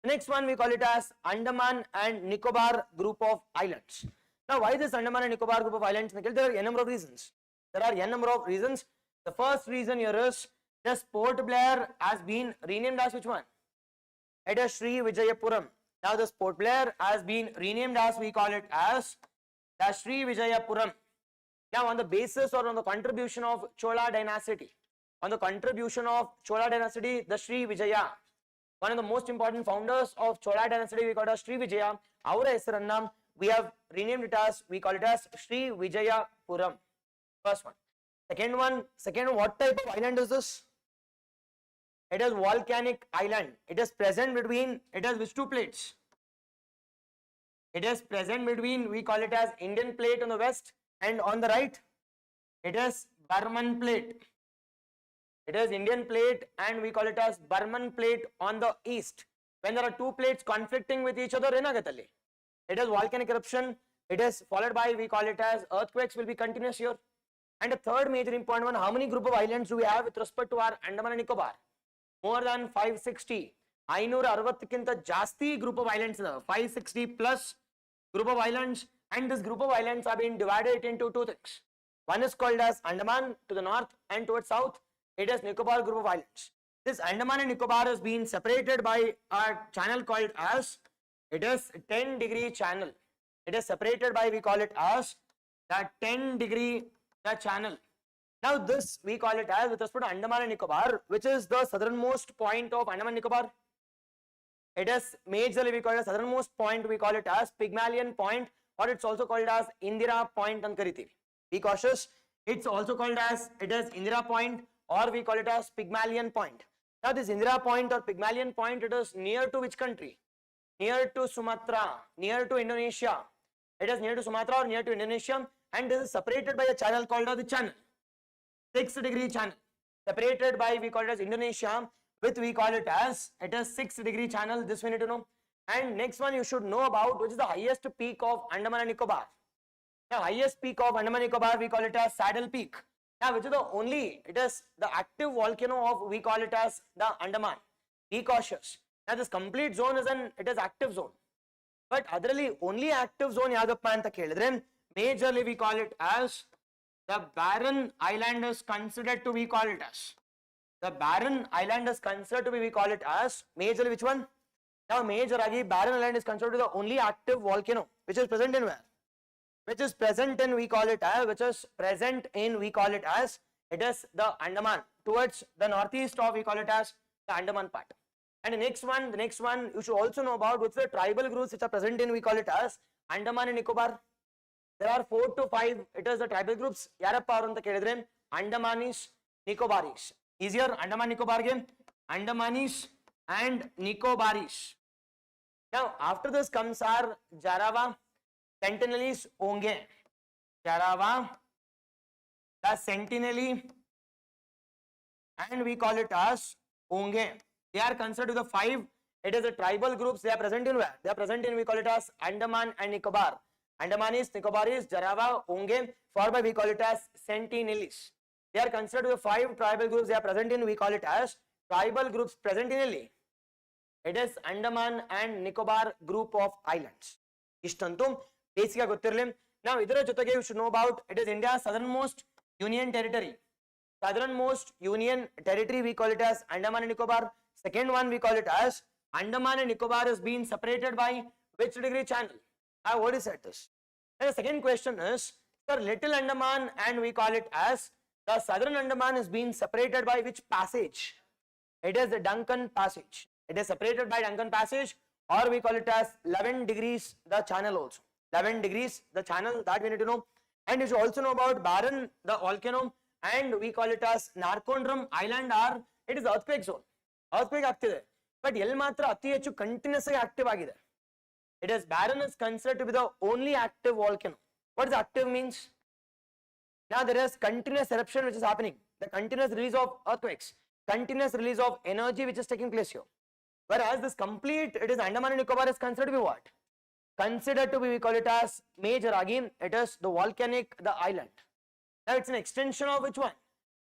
The next one we call it as Andaman and Nicobar group of islands. Now why this Andaman and Nicobar group of islands? There are n number of reasons. There are n number of reasons. The first reason here is this Port Blair has been renamed as which one? It is Sri Vijayapuram. Now this Port Blair has been renamed as, we call it as the Sri Vijayapuram. Now on the basis or on the contribution of Chola dynasty, the Sri Vijaya, one of the most important founders of Chola dynasty, we call it as Sri Vijaya. Our Esarannam, we have renamed it as, we call it as Sri Vijayapuram. First one. Second one, what type of island is this? It is volcanic island. It is present between, it has which two plates? It is present between, we call it as Indian plate on the west, and on the right, it is Burman plate. It is Indian plate and we call it as Burman plate on the east. When there are two plates conflicting with each other, it is volcanic eruption. It is followed by, we call it as earthquakes will be continuous here. And the third major important one, how many group of islands do we have with respect to our Andaman and Nicobar? More than 560. 560 jasti group of islands, 560 plus group of islands, and this group of islands are being divided into two things. One is called as Andaman to the north and towards south, It is Nicobar group of islands. This Andaman and Nicobar has been separated by a channel called as, it is 10-degree channel. It is separated by, we call it as the 10-degree the channel. Now this we call it as with respect to Andaman and Nicobar, which is the southernmost point of Andaman and Nicobar. It is majorly we call it as southernmost point, we call it as Pygmalion Point, or it's also called as Indira Point and Karithi. Be cautious. It's also called as, it is Indira Point, or we call it as Pygmalion Point. Now this Indira Point or Pygmalion Point, it is near to which country? Near to Sumatra, near to Indonesia. It is near to Sumatra or near to Indonesia, and this is separated by a channel called as the channel. 6-degree channel. Separated by, we call it as Indonesia, with we call it as, it is 6-degree channel. This we need to know. And next one you should know about, which is the highest peak of Andaman and Nicobar. Now highest peak of Andaman and Nicobar, we call it as Saddle Peak. Now which is the only, it is the active volcano of, we call it as the Andaman. Be cautious. Now this complete zone is it is active zone. But otherly only active zone yadappa anta kelidre, majorly we call it as the barren island is considered to, we call it as. The barren island is considered to be, we call it as, majorly which one? Now majorly barren island is considered to be the only active volcano, which is present in where? Which is present in, we call it as, which is present in, we call it as, it is the Andaman, towards the northeast of, we call it as the Andaman part. And the next one you should also know about, which is the tribal groups which are present in, we call it as Andaman and Nicobar. There are 4 to 5, it is the tribal groups. Yarappa anta kelidre, Andamanis, Nicobaris. Easier, Andaman Nicobar game, Andamanis and Nicobaris. Now after this comes our Jarawa, Sentinelese, Onge. Jarawa, the Sentinelese, and we call it as Onge. They are considered to the 5, it is the tribal groups. They are present in where? They are present in, we call it as Andaman and Nicobar. Andamanis, Nicobaris, Jarawa, Onge, followed by we call it as Sentinelese. They are considered to the 5 tribal groups. They are present in, we call it as tribal groups present in Italy. It is Andaman and Nicobar group of islands. Ishtantu basic gottirli. Now idara jotage you should know about, it is India's southernmost union territory. Southernmost union territory we call it as Andaman and Nicobar. Second one we call it as Andaman and Nicobar is being separated by which degree channel? I have already said this. And the second question is, sir, Little Andaman and we call it as the southern Andaman is being separated by which passage? It is the Duncan Passage. It is separated by Duncan Passage, or we call it as 11 degrees the channel also. 11 degrees the channel, that we need to know. And you should also know about Barren, the volcano, and we call it as Narcondram Island, or it is earthquake zone. Earthquake active. But Yel matra ati hechu continuously active agide. It is Barren is considered to be the only active volcano. What does active means? Now there is continuous eruption which is happening. The continuous release of earthquakes, continuous release of energy which is taking place here. Whereas this complete, it is Andaman and Nicobar is considered to be what? Considered to be, we call it as major again, it is the volcanic, the island. Now it's an extension of which one?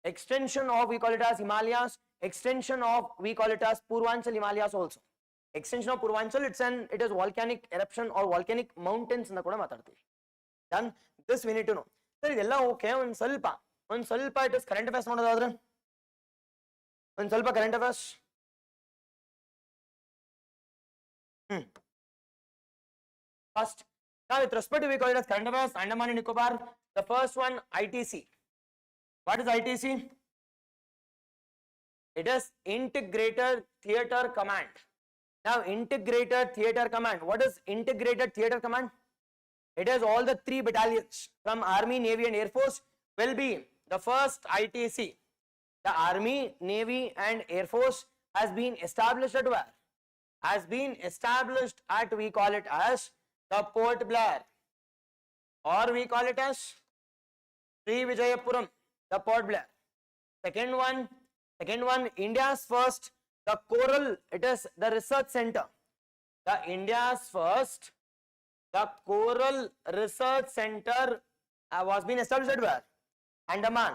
Extension of, we call it as Himalayas, extension of, we call it as Purvanchal Himalayas also. Extension of Purvanchal, it is volcanic eruption or volcanic mountains in the kuda matarthi. Done. This we need to know. Sir, idella okay, one salpa it is current affairs nodadadre. One salpa current affairs. First, now with respect to we call it as current affairs, Andaman and Nicobar, the first one ITC. What is ITC? It is Integrated Theatre Command. Now Integrated Theatre Command, what is Integrated Theatre Command? It is all the 3 battalions from Army, Navy and Air Force will be the first ITC. The Army, Navy and Air Force has been established at where? Has been established at, we call it as the Port Blair, or we call it as Sri Vijayapuram, the Port Blair. Second one, India's first, the Coral, it is the research center. The India's first, the Coral Research Center was being established at where? Andaman.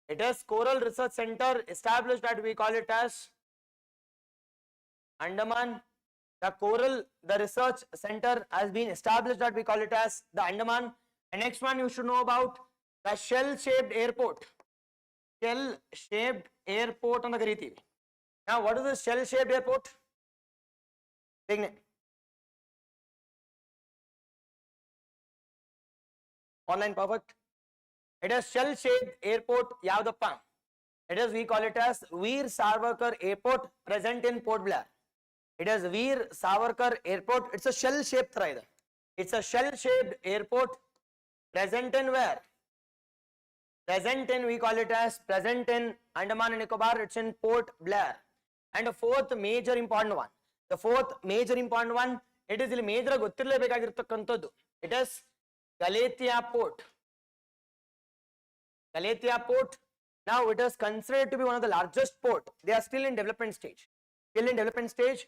It is Coral Research Center established at, we call it as Andaman. The Coral, the research center has been established at, we call it as the Andaman. And next one you should know about the shell-shaped airport. shell shaped airport anta kareeತೀವಿ. Now what is the shell shaped airport? Online perfect. It is shell shaped airport yavadappa. It is, we call it as Veer Savarkar Airport, present in Port Blair. It is Veer Savarkar Airport. It's a shell shaped ತರ ಇದೆ. It's a shell shaped airport present in where? Present in, we call it as present in Andaman and Nicobar. It's in Port Blair. And the fourth major important one. The fourth major important one. It is ಇಲ್ಲಿ major ಗೊತ್ತಿರಲೇಬೇಕಾಗಿರತಕ್ಕಂಥದ್ದು. It is Galatia Port. Galatia Port. Now it is considered to be one of the largest port. They are still in development stage. Still in development stage.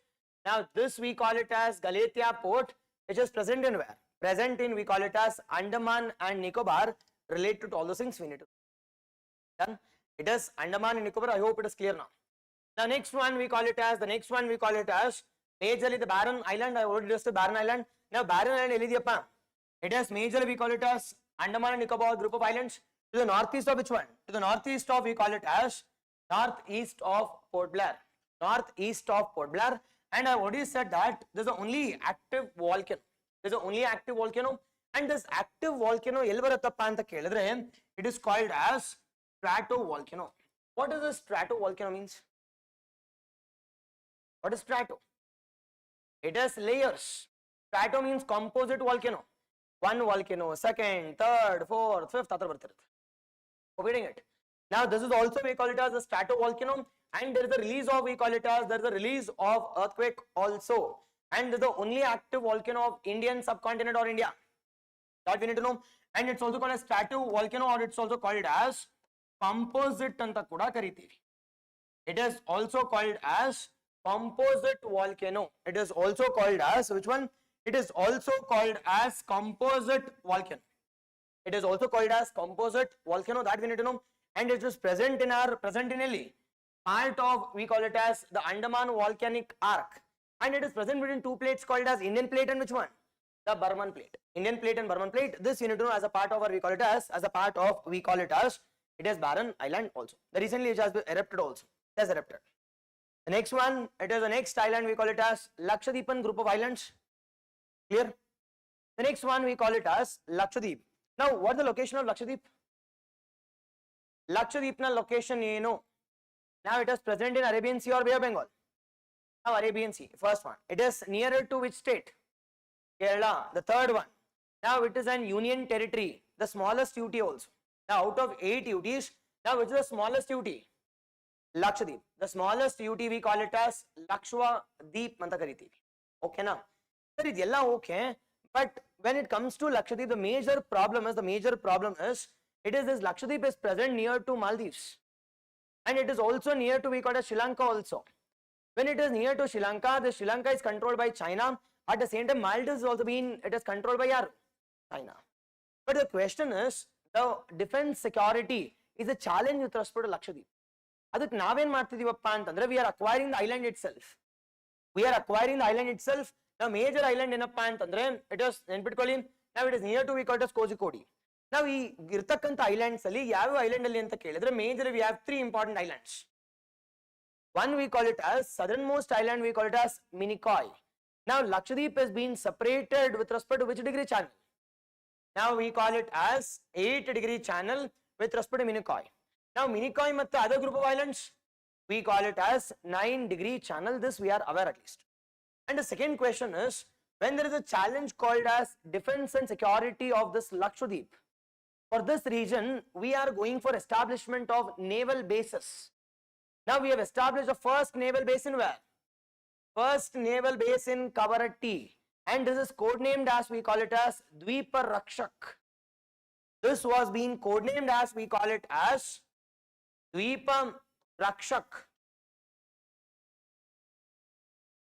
Now this we call it as Galatia Port, which is present in where? Present in, we call it as Andaman and Nicobar. Related to all those things we need to. Done. It is Andaman and Nicobar. I hope it is clear now. The next one we call it as, majorly the Barren Island. I already discussed Barren Island. Now Barren Island elidiyappa. It is majorly we call it as Andaman and Nicobar group of islands. To the northeast of which one? To the northeast of, we call it as northeast of Port Blair. Northeast of Port Blair. And I already said that this is the only active volcano. This is the only active volcano. And this active volcano elli barattappa anta kelidre, it is called as stratovolcano. What does this stratovolcano means? What is strato? It has layers. Strato means composite volcano. One volcano, second, third, fourth, fifth, athar bartirutte. Repeating it. Now this is also, we call it as a stratovolcano, and there is a release of, we call it as, there is a release of earthquake also, and this is the only active volcano of Indian subcontinent or India. That we need to know. And it's also called as stratovolcano, or it's also called as composite anta kuda kareeತೀವಿ. It is also called as composite volcano. It is also called as, which one? It is also called as composite volcano. It is also called as composite volcano, that we need to know. And it is present in our, part of, we call it as the Andaman volcanic arc. And it is present between two plates called as Indian plate and which one? The Burman plate. Indian plate and Burman plate. This you need to know as a part of our, we call it as a part of, we call it as, it is Barren Island also. The recently it has been erupted also. It has erupted. The next one, it is the next island, we call it as Lakshadweep group of islands. Clear? The next one we call it as Lakshadweep. Now what is the location of Lakshadweep? Lakshadweep na location eno. Now it is present in Arabian Sea or Bay of Bengal. Now Arabian Sea, first one. It is nearer to which state? Kerala. The third one. Now it is an union territory, the smallest UT also. Now out of 8 UTs, now which is the smallest UT? Lakshadweep. The smallest UT we call it as Lakshadweep anta kareeತೀವಿ. Okay na? Sir, idella okay, but when it comes to Lakshadweep, the major problem is it is this Lakshadweep is present near to Maldives, and it is also near to, we call it Sri Lanka also. When it is near to Sri Lanka, the Sri Lanka is controlled by China. At the same time, Maldives is also it is controlled by China. But the question is, the defense security is a challenge with respect to Lakshadweep. Adak naven martidivappa antandre, we are acquiring the island itself. Now major island ಏನಪ್ಪಾ ಅಂತಂದ್ರೆ, it is ನೆನ್ಪಿಟ್ಕೊಳ್ಳಿ, now it is near to, we call it as Kozhikode. Now ಈ ಇರ್ತಕ್ಕಂತ islands ಅಲ್ಲಿ ಯಾವ island ಅಲ್ಲಿ ಅಂತ ಕೇಳಿದ್ರೆ, major we have 3 important islands. One we call it as southernmost island, we call it as Minicoy. Now Lakshadweep has been separated with respect to which degree channel? Now we call it as 8-degree channel with respect to Minicoy. Now Minicoy ಮತ್ತೆ other group of islands, we call it as 9-degree channel. This we are aware at least. And the second question is, when there is a challenge called as defense and security of this Lakshadweep, for this region, we are going for establishment of naval bases. Now we have established the first naval base in where? First naval base in Kavaratti, and this is codenamed as, we call it as Dweepa Rakshak. This was being codenamed as, we call it as Dweepa Rakshak.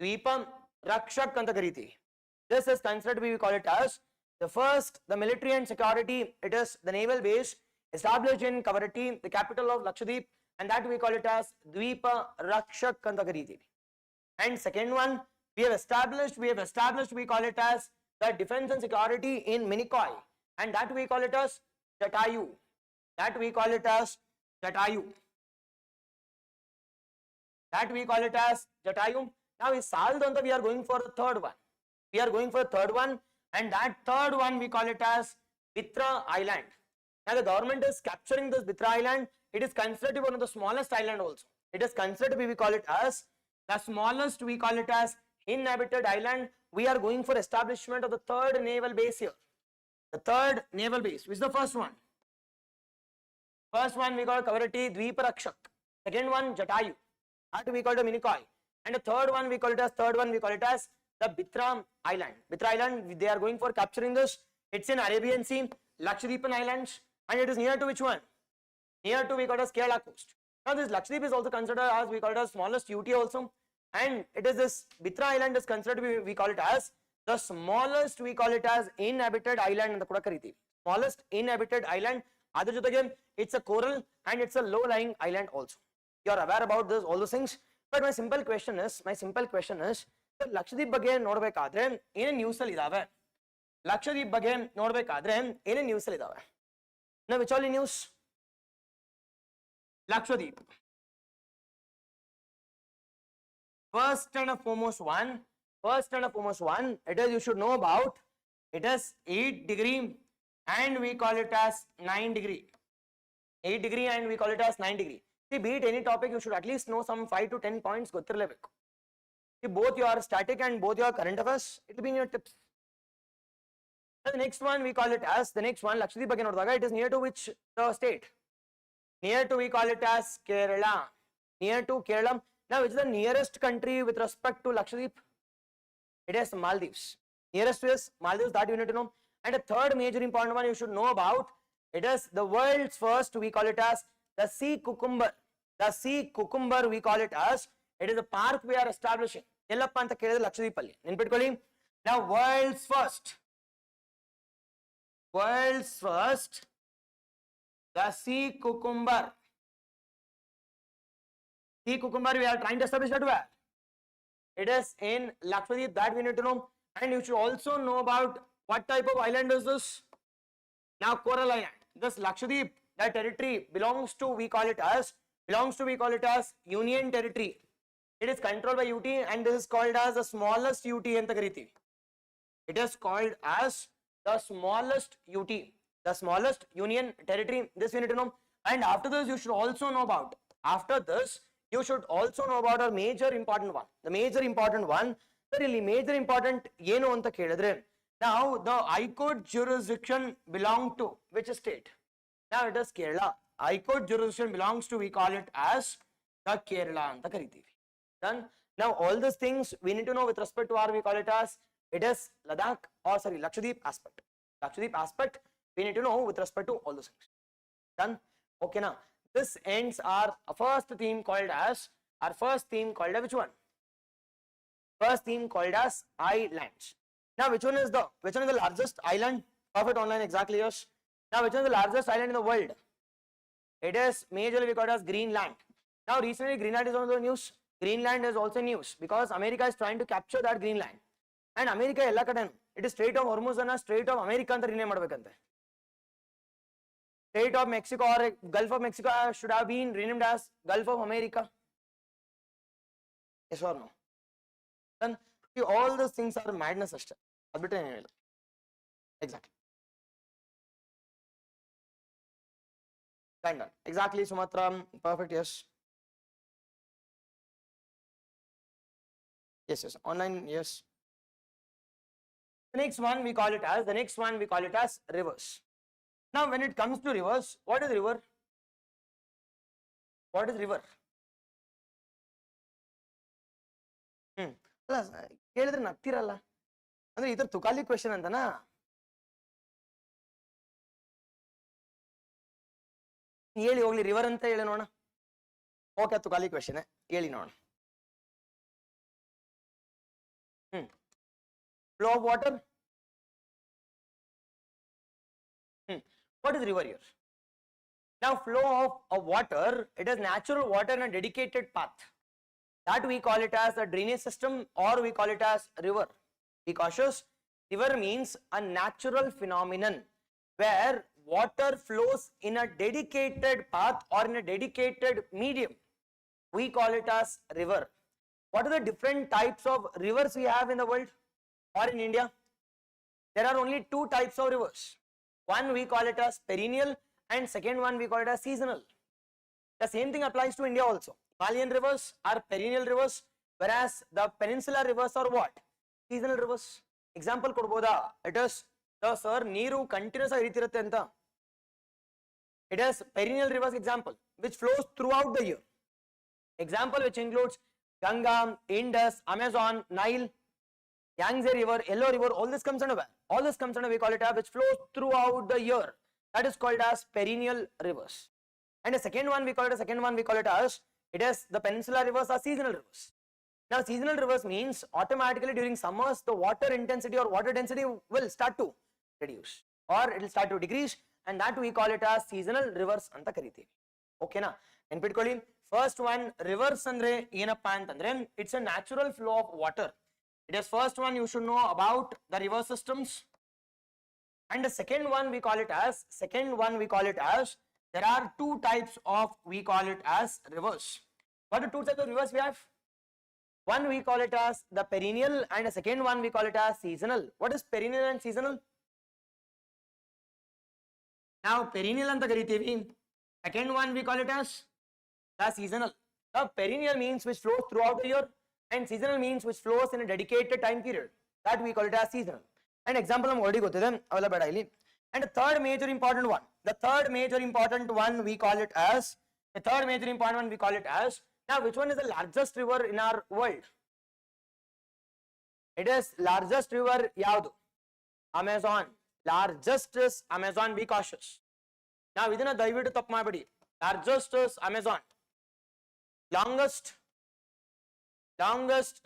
Dweepa Rakshak anta kareeತೀವಿ. This is considered to be, we call it as the first, the military and security, it is the naval base established in Kavaratti, the capital of Lakshadweep, and that we call it as Dweepa Rakshak anta kareeತೀವಿ. And second one, we have established, we call it as the defense and security in Minicoy, and that we call it as Jatayu. That we call it as Jatayu. That we call it as Jatayu. Now we are going for the third one. We are going for the third one, and that third one we call it as Bitra Island. Now the government is capturing this Bitra Island. It is considered to be one of the smallest island also. It is considered to be, we call it as the smallest, we call it as inhabited island. We are going for establishment of the third naval base here. The third naval base. Which is the first one? First one we call Kavarati Dweeparakshak. Second one Jatayu. That we call the Minikoi. And the third one we call it as the Bitra Island. Bitra Island, they are going for capturing this. It's in Arabian Sea, Lakshadweep Islands, and it is near to which one? Near to we call it as Kerala coast. Now this Lakshadweep is also considered as we call it as smallest UT also, and it is this Bitra Island is considered to be, we call it as the smallest, we call it as inhabited island in the Kudakariti. Smallest inhabited island. Other again, it's a coral and it's a low-lying island also. You are aware about this, all those things. But my simple question is, Lakshadweep ಬಗ್ಗೆ ನೋಡಬೇಕಾದ್ರೆ ಏನೇ news ಅಲ್ಲಿ ಇದಾವೆ? Lakshadweep ಬಗ್ಗೆ ನೋಡಬೇಕಾದ್ರೆ ಏನೇ news ಅಲ್ಲಿ ಇದಾವೆ? Now which all news? Lakshadweep. First and foremost one, it is you should know about. It is 8 degree and we call it as 9 degree. 8 degree and we call it as 9 degree. See, be it any topic, you should at least know some 5 to 10 points. See, both your static and both your current affairs, it will be in your tips. The next one we call it as, the next one, Lakshadweep again, it is near to which state? Near to we call it as Kerala. Near to Kerala. Now, which is the nearest country with respect to Lakshadweep? It is Maldives. Nearest is Maldives, that you need to know. And a third major important one you should know about, it is the world's first, we call it as the sea cucumber. The sea cucumber, we call it as, it is a park we are establishing. Yellappa anta kelidre Lakshadweep alli. Nenpitಕೊಳ್ಳಿ. Now, world's first, the sea cucumber. Sea cucumber we are trying to establish that where? It is in Lakshadweep, that we need to know. And you should also know about what type of island is this? Now, coral island. This Lakshadweep, that territory belongs to, we call it as Union territory. It is controlled by UT and this is called as the smallest UT anta kareeತೀವಿ. It is called as the smallest UT, the smallest union territory. This you need to know. And after this, you should also know about. After this, you should also know about a major important one. The major important one. Really major important ಏನು ಅಂತ ಕೇಳಿದ್ರೆ, now the High Court jurisdiction belong to which state? Now it is Kerala. High Court jurisdiction belongs to, we call it as the Kerala anta kareeತೀವಿ. Done. Now all these things we need to know with respect to our, we call it as, it is Ladakh or sorry Lakshadweep aspect. Lakshadweep aspect we need to know with respect to all those things. Done. Okay, now this ends our first theme called as, which one? First theme called as islands. Now which one is the largest island? Perfect online, exactly, yes. Now which one is the largest island in the world? It is majorly we call it as Greenland. Now recently Greenland is on the news. Greenland is also news because America is trying to capture that Greenland. And America ella kade, it is Strait of Hormuz and Strait of America anta rename madbekante. Strait of Mexico or Gulf of Mexico should have been renamed as Gulf of America. Yes or no? Then see, all these things are madness. Exactly. Kind of. Exactly, Sumatra. Perfect, yes. Yes. Online, yes. The next one we call it as rivers. Now, when it comes to rivers, what is river? What is river? ಕೇಳಿದ್ರೆ ನಗ್ತಿರಲ್ಲ ಅಂದ್ರೆ ಇದರ Tukali question ಅಂತನಾ? ಹೇಳಿ ಹೋಗ್ಲಿ, river ಅಂತ ಹೇಳಿ ನೋಡೋಣ. Okay, Tukali question ಹೇಳಿ ನೋಡೋಣ. Flow of water. What is river here? Now, flow of water, it is natural water in a dedicated path. That we call it as a drainage system or we call it as river. Be cautious. River means a natural phenomenon where water flows in a dedicated path or in a dedicated medium, we call it as river. What are the different types of rivers we have in the world or in India? There are only two types of rivers. One we call it as perennial and second one we call it as seasonal. The same thing applies to India also. Himalayan rivers are perennial rivers, whereas the peninsular rivers are what? Seasonal rivers. Example kodboda. It is the sir neeru continuous agiritirutte anta. It is perennial rivers example which flows throughout the year. Example which includes Ganga, Indus, Amazon, Nile, Yangtze River, Yellow River, all this comes under where? All this comes under, we call it as, which flows throughout the year. That is called as perennial rivers. And the second one we call it as, it is the peninsular rivers are seasonal rivers. Now seasonal rivers means automatically during summers the water intensity or water density will start to reduce or it will start to decrease, and that we call it as seasonal rivers anta kariteve. Okay na? Nenpitಕೊಳ್ಳಿ, first one rivers andre ಏನಪ್ಪಾ ಅಂತಂದ್ರೆ it's a natural flow of water. It is first one you should know about the river systems, and the second one we call it as there are two types of we call it as rivers. What are two types of rivers we have? One we call it as the perennial and the second one we call it as seasonal. What is perennial and seasonal? Now perennial anta kariteve, second one we call it as the seasonal. The perennial means which flows throughout the year and seasonal means which flows in a dedicated time period. That we call it as seasonal. And example I'm already gottide avela beda illi. And the third major important one we call it as now which one is the largest river in our world? It is largest river yaudu? Amazon. Largest is Amazon, be cautious. Now within a dayavitu tappu mabadi. Largest is Amazon. Longest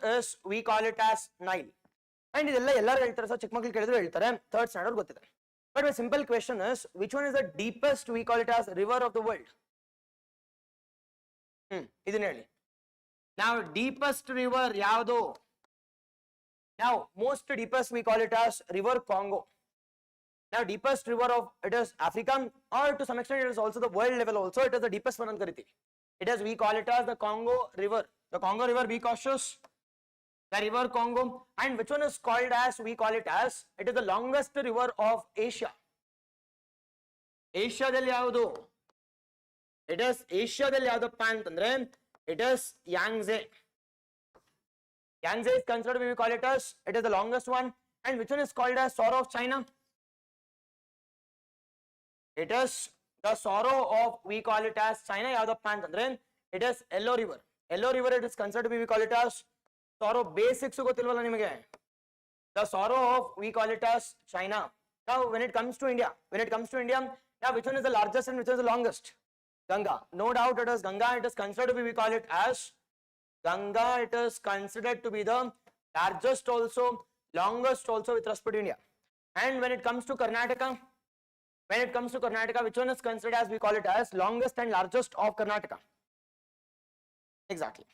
is we call it as Nile. And idella ellaru heltare sir, chiಕ್ಕ ಮಕ್ಕಳು ಕೇಳಿದ್ರು ಹೇಳ್ತಾರೆ, third standard ಗೊತ್ತಿದೆ. But my simple question is, which one is the deepest we call it as river of the world? ಇದನ್ನ ಹೇಳಿ. Now deepest river ಯಾವುದು? Now most deepest we call it as river Congo. Now deepest river of it is Africa, or to some extent it is also the world level also, it is the deepest one ಅಂತ ಕರಿತೀವಿ. It is we call it as the Congo river. The Congo river, be cautious. The river Congo. And which one is called as we call it as it is the longest river of Asia. ಏಷ್ಯಾದಲ್ಲಿ ಯಾವುದು? It is ಏಷ್ಯಾದಲ್ಲಿ ಯಾವ್ದಪ್ಪ ಅಂತಂದ್ರೆ it is Yangtze. Yangtze is considered, we call it as it is the longest one. And which one is called as sorrow of China? It is the sorrow of we call it as China ಯಾವ್ದಪ್ಪ ಅಂತಂದ್ರೆ it is Yellow River. Yellow River it is considered to be we call it as sorrow. Basics ಗೊತ್ತಿಲ್ವಲ್ಲ ನಿಮಗೆ? The sorrow of we call it as China. Now when it comes to India, now which one is the largest and which is the longest? Ganga. No doubt it is Ganga. It is considered to be we call it as Ganga. It is considered to be the largest also, longest also with respect to India. And when it comes to Karnataka, which one is considered as we call it as longest and largest of Karnataka? Exactly.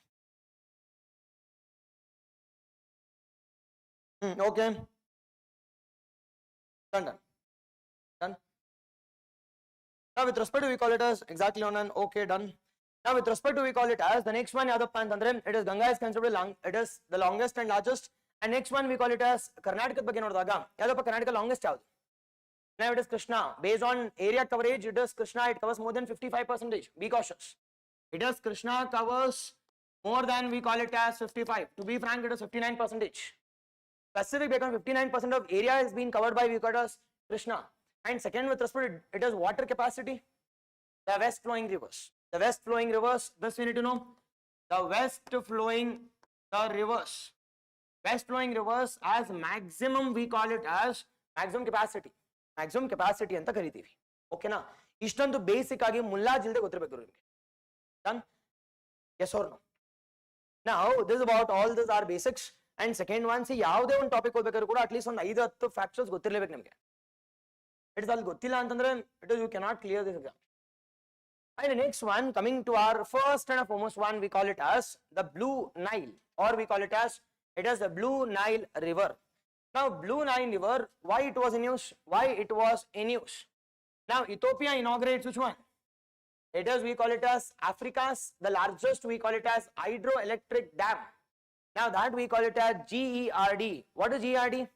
Okay. Done. Now with respect to we call it as exactly on an okay done. Now with respect to we call it as the next one yadappa antandre it is Ganga is considered long, it is the longest and largest, and next one we call it as Karnataka ಬಗ್ಗೆ ನೋಡಿದಾಗ ಯಾದಪ್ಪ Karnataka longest ಯಾವುದು? Now it is Krishna. Based on area coverage it is Krishna, it covers more than 55%. Be cautious. It is Krishna covers more than we call it as 55. To be frank it is 59%. Pacific because 59% of area is being covered by we call it as Krishna. And second with respect it is water capacity. The west flowing rivers, this we need to know. The west flowing rivers as maximum we call it as maximum capacity ಅಂತ ಕರಿತೀವಿ. ಓಕೆನಾ? ಇಷ್ಟೊಂದು basic ಆಗಿ ಮುಲ್ಲಾಜಿಲ್ದೆ ಗೊತ್ತಿರಬೇಕು ನಿಮಗೆ. Done? Yes or no? Now this is about all these are basics. And second one, see ಯಾವುದೇ ಒಂದು topic ಓದಬೇಕಾದ್ರೂ ಕೂಡ ಅಟ್ಲೀಸ್ಟ್ ಒಂದು 5-10 ಫ್ಯಾಕ್ಟರ್ಸ್ ಗೊತ್ತಿರಲೇಬೇಕು ನಿಮಗೆ. It is all ಗೊತ್ತಿಲ್ಲ ಅಂತಂದ್ರೆ it is you cannot clear this exam. And the next one, coming to our first and foremost one, we call it as the Blue Nile, or we call it as it is the Blue Nile River. Now Blue Nile River, why it was in use? Now Ethiopia inaugurates which one? It is, we call it as Africa's the largest, we call it as hydroelectric dam. Now that we call it as GERD. What is GERD?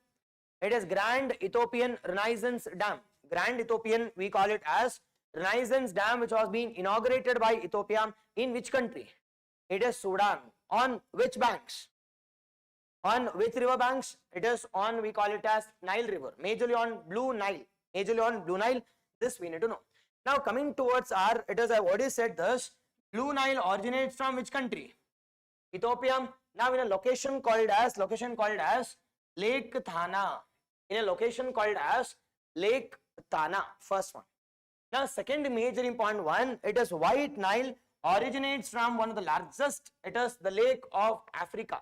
It is Grand Ethiopian Renaissance Dam. Grand Ethiopian, we call it as Renaissance Dam, which was being inaugurated by Ethiopia in which country? It is Sudan. On which banks? On which river banks? It is on, we call it as Nile River. Majorly on Blue Nile. Majorly on Blue Nile. This we need to know. Now coming towards our, it is, I already said this, Blue Nile originates from which country? Ethiopia. Now in a location called as Lake Thana. In a location called as Lake Thana, first one. Now second major important one, it is White Nile originates from one of the largest, it is the lake of Africa.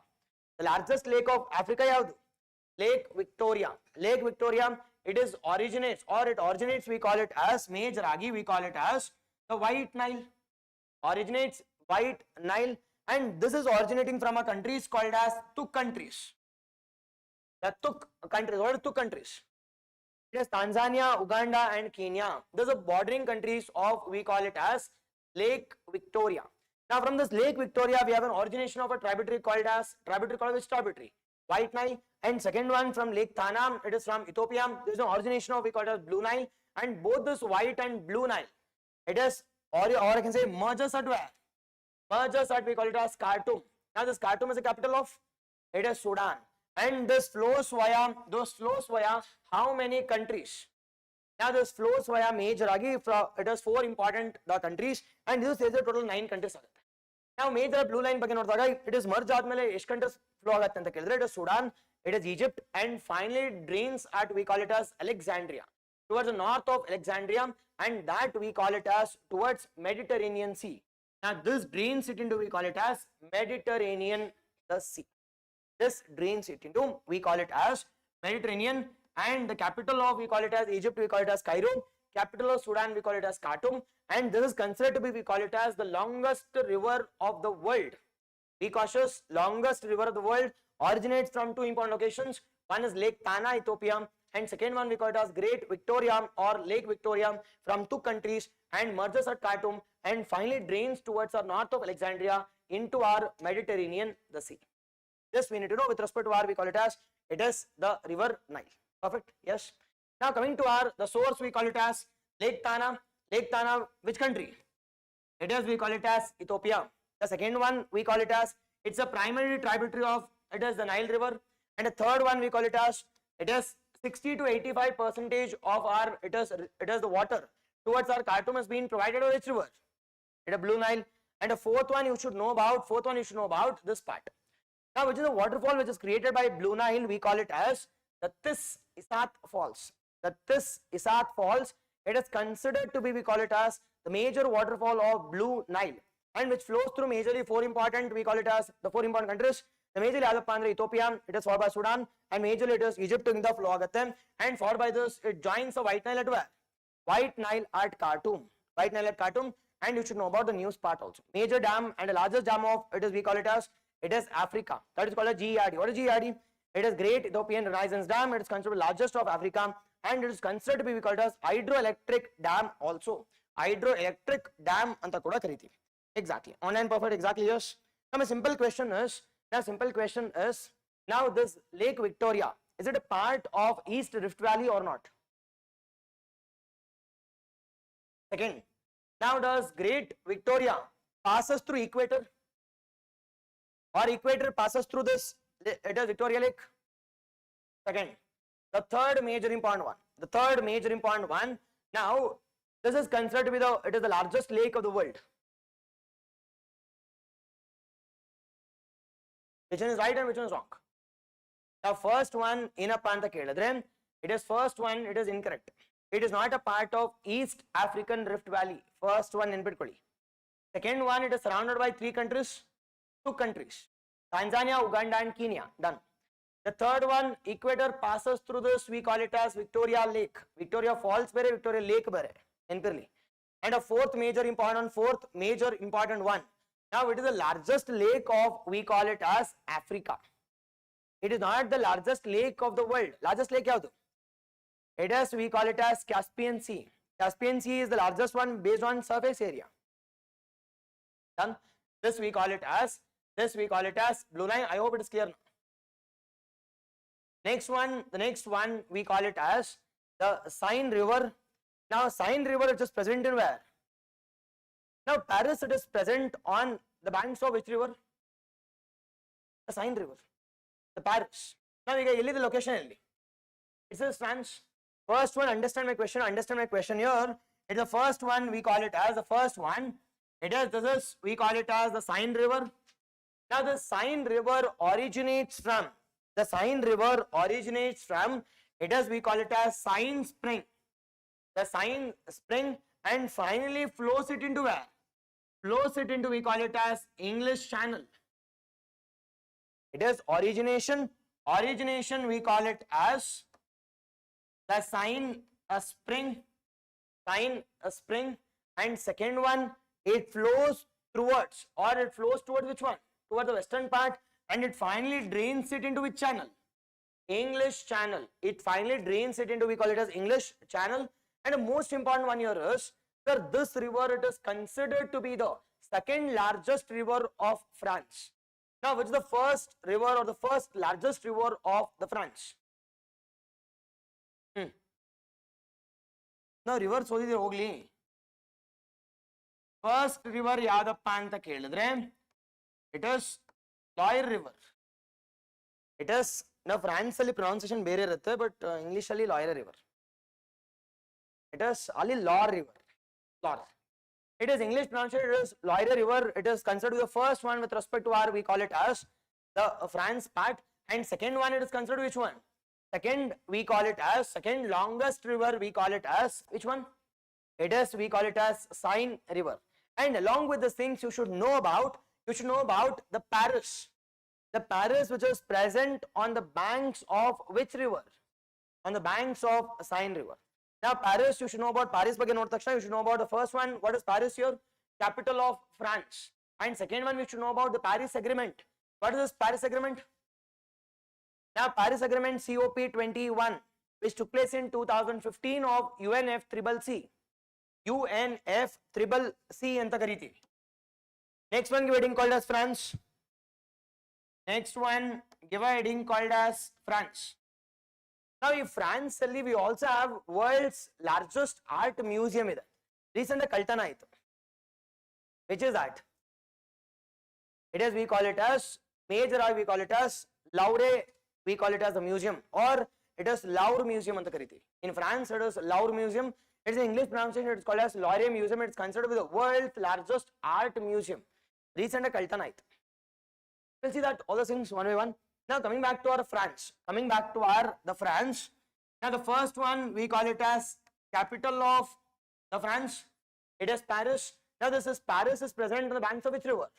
The largest lake of Africa yavadu? Lake Victoria. Lake Victoria, it originates, we call it as majoragi, we call it as the White Nile. Originates White Nile, and this is originating from a countries called as Tuk countries. The Tuk countries. What are Tuk countries? It is Tanzania, Uganda and Kenya. Those are bordering countries of, we call it as Lake Victoria. Now from this Lake Victoria, we have an origination of a tributary called which tributary? White Nile. And second one from Lake Thana, it is from Ethiopia. There is an origination of, we call it as Blue Nile. And both this White and Blue Nile, it is, or I can say merges at where? Merges at, we call it as Khartoum. Now this Khartoum is the capital of, it is Sudan. And this flows via, how many countries? Now this flows via majoragi, it has 4 important countries, and this is a total 9 countries. Now major blue line ಬಗ್ಗೆ ನೋಡಿದಾಗ it is merge ಆದ್ಮೇಲೆ ಎಷ್ಟು countries flow ಆಗುತ್ತೆ ಅಂತ ಕೇಳಿದ್ರೆ it is Sudan, it is Egypt, and finally it drains at, we call it as Alexandria, towards the north of Alexandria, and that we call it as towards Mediterranean Sea. Now this drains it into, we call it as Mediterranean the Sea. This drains it into, we call it as Mediterranean, and the capital of, we call it as Egypt, we call it as Cairo. Capital of Sudan, we call it as Khartoum, and this is considered to be, we call it as the longest river of the world. Be cautious, longest river of the world originates from 2 important locations. One is Lake Tana, Ethiopia, and second one we call it as Great Victoria or Lake Victoria, from 2 countries, and merges at Khartoum, and finally drains towards our north of Alexandria into our Mediterranean the Sea. This we need to know with respect to our, we call it as, it is the river Nile. Perfect, yes. Now coming to our, the source we call it as Lake Tana. Lake Tana, which country? It is, we call it as Ethiopia. The second one we call it as, it's a primary tributary of, it is the Nile River. And the third one we call it as, it is 60 to 85% of our, it is the water towards our Khartoum has been provided by which river? It is Blue Nile. And the fourth one you should know about this part. Now which is the waterfall which is created by Blue Nile, we call it as the Tis Isat Falls. The Tis Isat Falls, it is considered to be, we call it as the major waterfall of Blue Nile, and which flows through majorly 4 important, we call it as the 4 important countries. The majorly Alapandra, Ethiopia, it is followed by Sudan, and majorly it is Egypt in the flow agatem, and followed by this it joins the White Nile at where? White Nile at Khartoum. White Nile at Khartoum, and you should know about the news part also. Major dam and the largest dam of, it is, we call it as, it is Africa. That is called a GERD. What is GERD? It is Great Ethiopian Renaissance Dam. It is considered the largest of Africa, and it is considered to be, we call it as hydroelectric dam also. Hydroelectric dam anta kuda kariti. Exactly. Online perfect. Exactly. Yes. Now my simple question is, now this Lake Victoria, is it a part of East Rift Valley or not? Second, now does Great Victoria passes through equator, or equator passes through this, it is Victoria Lake? Second. The third major important one, now this is considered to be it is the largest lake of the world. Which one is right and which one is wrong? Now first one ಏನಪ್ಪಾ ಅಂತ ಕೇಳಿದ್ರೆ, it is first one, it is incorrect. It is not a part of East African Rift Valley. First one ನೆನ್ಪಿಟ್ಕೊಳ್ಳಿ. Second one, it is surrounded by 3 countries, 2 countries, Tanzania, Uganda and Kenya. Done. The third one, equator passes through this, we call it as Victoria Lake. Victoria Falls bere, Victoria Lake bere, entirely. And a fourth major important one. Now it is the largest lake of, we call it as Africa. It is not the largest lake of the world. Largest lake yavadu? It is, we call it as Caspian Sea. Caspian Sea is the largest one based on surface area. Done. This we call it as blue line. I hope it is clear now. The next one we call it as the Seine River. Now Seine River it is present in where? Now Paris it is present on the banks of which river? The Seine River. The Paris. Now we get the location. It says France. First one, understand my question here. It's the first one, we call it as the first one. We call it as the Seine River. Now the Seine River originates from, we call it as Seine Spring. The Seine Spring, and finally flows it into where? We call it as English Channel. It is origination, we call it as the Seine Spring, and second one, it flows towards which one? Towards the western part, and it finally drains it into which channel? English Channel. It finally drains it into, we call it as English Channel. And the most important one here is, sir, this river it is considered to be the second largest river of France. Now, which is the first river or the first largest river of the France? Now, rivers hogli. First river yadappa anta kelidre, it is Loire River. It is, now France ali pronunciation bere irutte, but English ali Loire River. It is ali Loire River. Loire. It is English pronunciation, it is Loire River. It is considered the first one with respect to our, we call it as the France part. And second one, it is considered which one? Second, we call it as, second longest river, we call it as, which one? It is, we call it as Seine River. And along with the things you should know about the Paris. The Paris which is present on the banks of which river? On the banks of Seine River. Now Paris, you should know about Paris, you should know about the first one. What is Paris here? Capital of France. And second one, we should know about the Paris Agreement. What is this Paris Agreement? Now Paris Agreement COP21, which took place in 2015 of UNFCCC. anta kariti. Next one, give a heading called as France. Next one, give a heading called as France. Now, in France, we also have world's largest art museum. Recently, Kaltana aitu. Which is that? It is, we call it as major, or we call it as Louvre, we call it as the museum, or it is Louvre Museum. In France, it is Louvre Museum. It is in English pronunciation, it is called as Louvre Museum. It is considered to be the world's largest art museum. Recently, Kaltana aitu. We'll see that all the things one by one. Now coming back to our France, the France. Now the first one we call it as capital of the France. It is Paris. Now this is Paris is present on the banks of which river?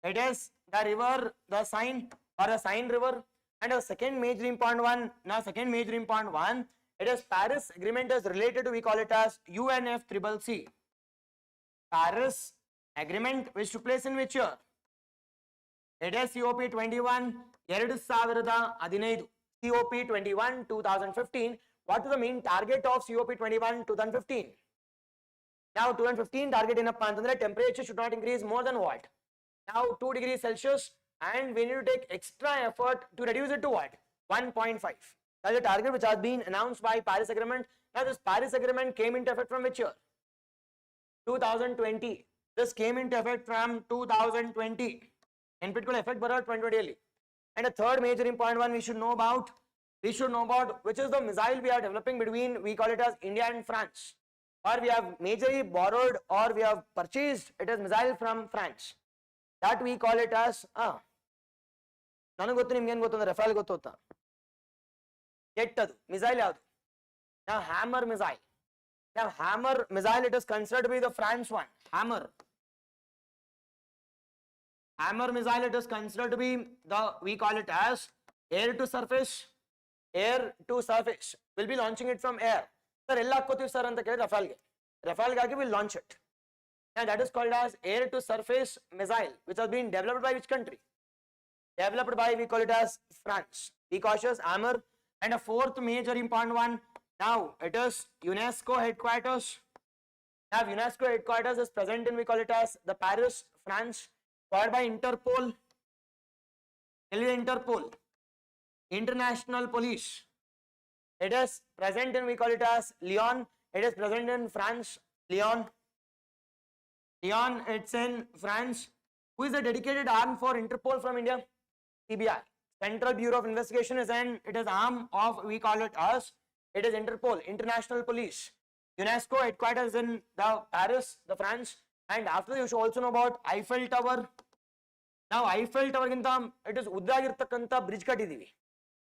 It is the river, the Seine or the Seine River. And the second major important one. Now second major important one. It is Paris Agreement is related to, we call it as UNFCCC. Paris Agreement which took place in which year? It is COP21. 2015. COP21 2015. What is the main target of COP21 2015? Now 2015 target in a temperature should not increase more than what? Now 2 degrees Celsius, and we need to take extra effort to reduce it to what? 1.5. That is the target which has been announced by Paris Agreement. Now this Paris Agreement came into effect from which year? 2020. This came into effect from 2020. In particular effect for 2020. And the third major important one we should know about which is the missile we are developing between, we call it as India and France, or we have majorly borrowed or we have purchased it as missile from France. That we call it as Rafale gottota. Missile yadu. Now Hammer missile. Now Hammer missile, it is considered to be the France one. Hammer missile, it is considered to be the, we call it as air to surface. We'll be launching it from air. Sir, sir, Rafale will launch it. And that is called as air to surface missile, which has been developed by which country? Developed by, we call it as France. Be cautious, Hammer. And a fourth major important one. Now it is UNESCO headquarters. Now UNESCO headquarters is present in, we call it as the Paris, France, followed by Interpol. Interpol, International Police. It is present in, we call it as Lyon. It is present in France, Lyon. Lyon, it's in France. Who is the dedicated arm for Interpol from India? CBI. Central Bureau of Investigation is it is arm of, we call it as, it is Interpol, International Police. UNESCO headquarters in the Paris, the France. And after that, you should also know about Eiffel Tower. Now Eiffel Tower ginta, it is uddagirtakanta bridge kattidivi.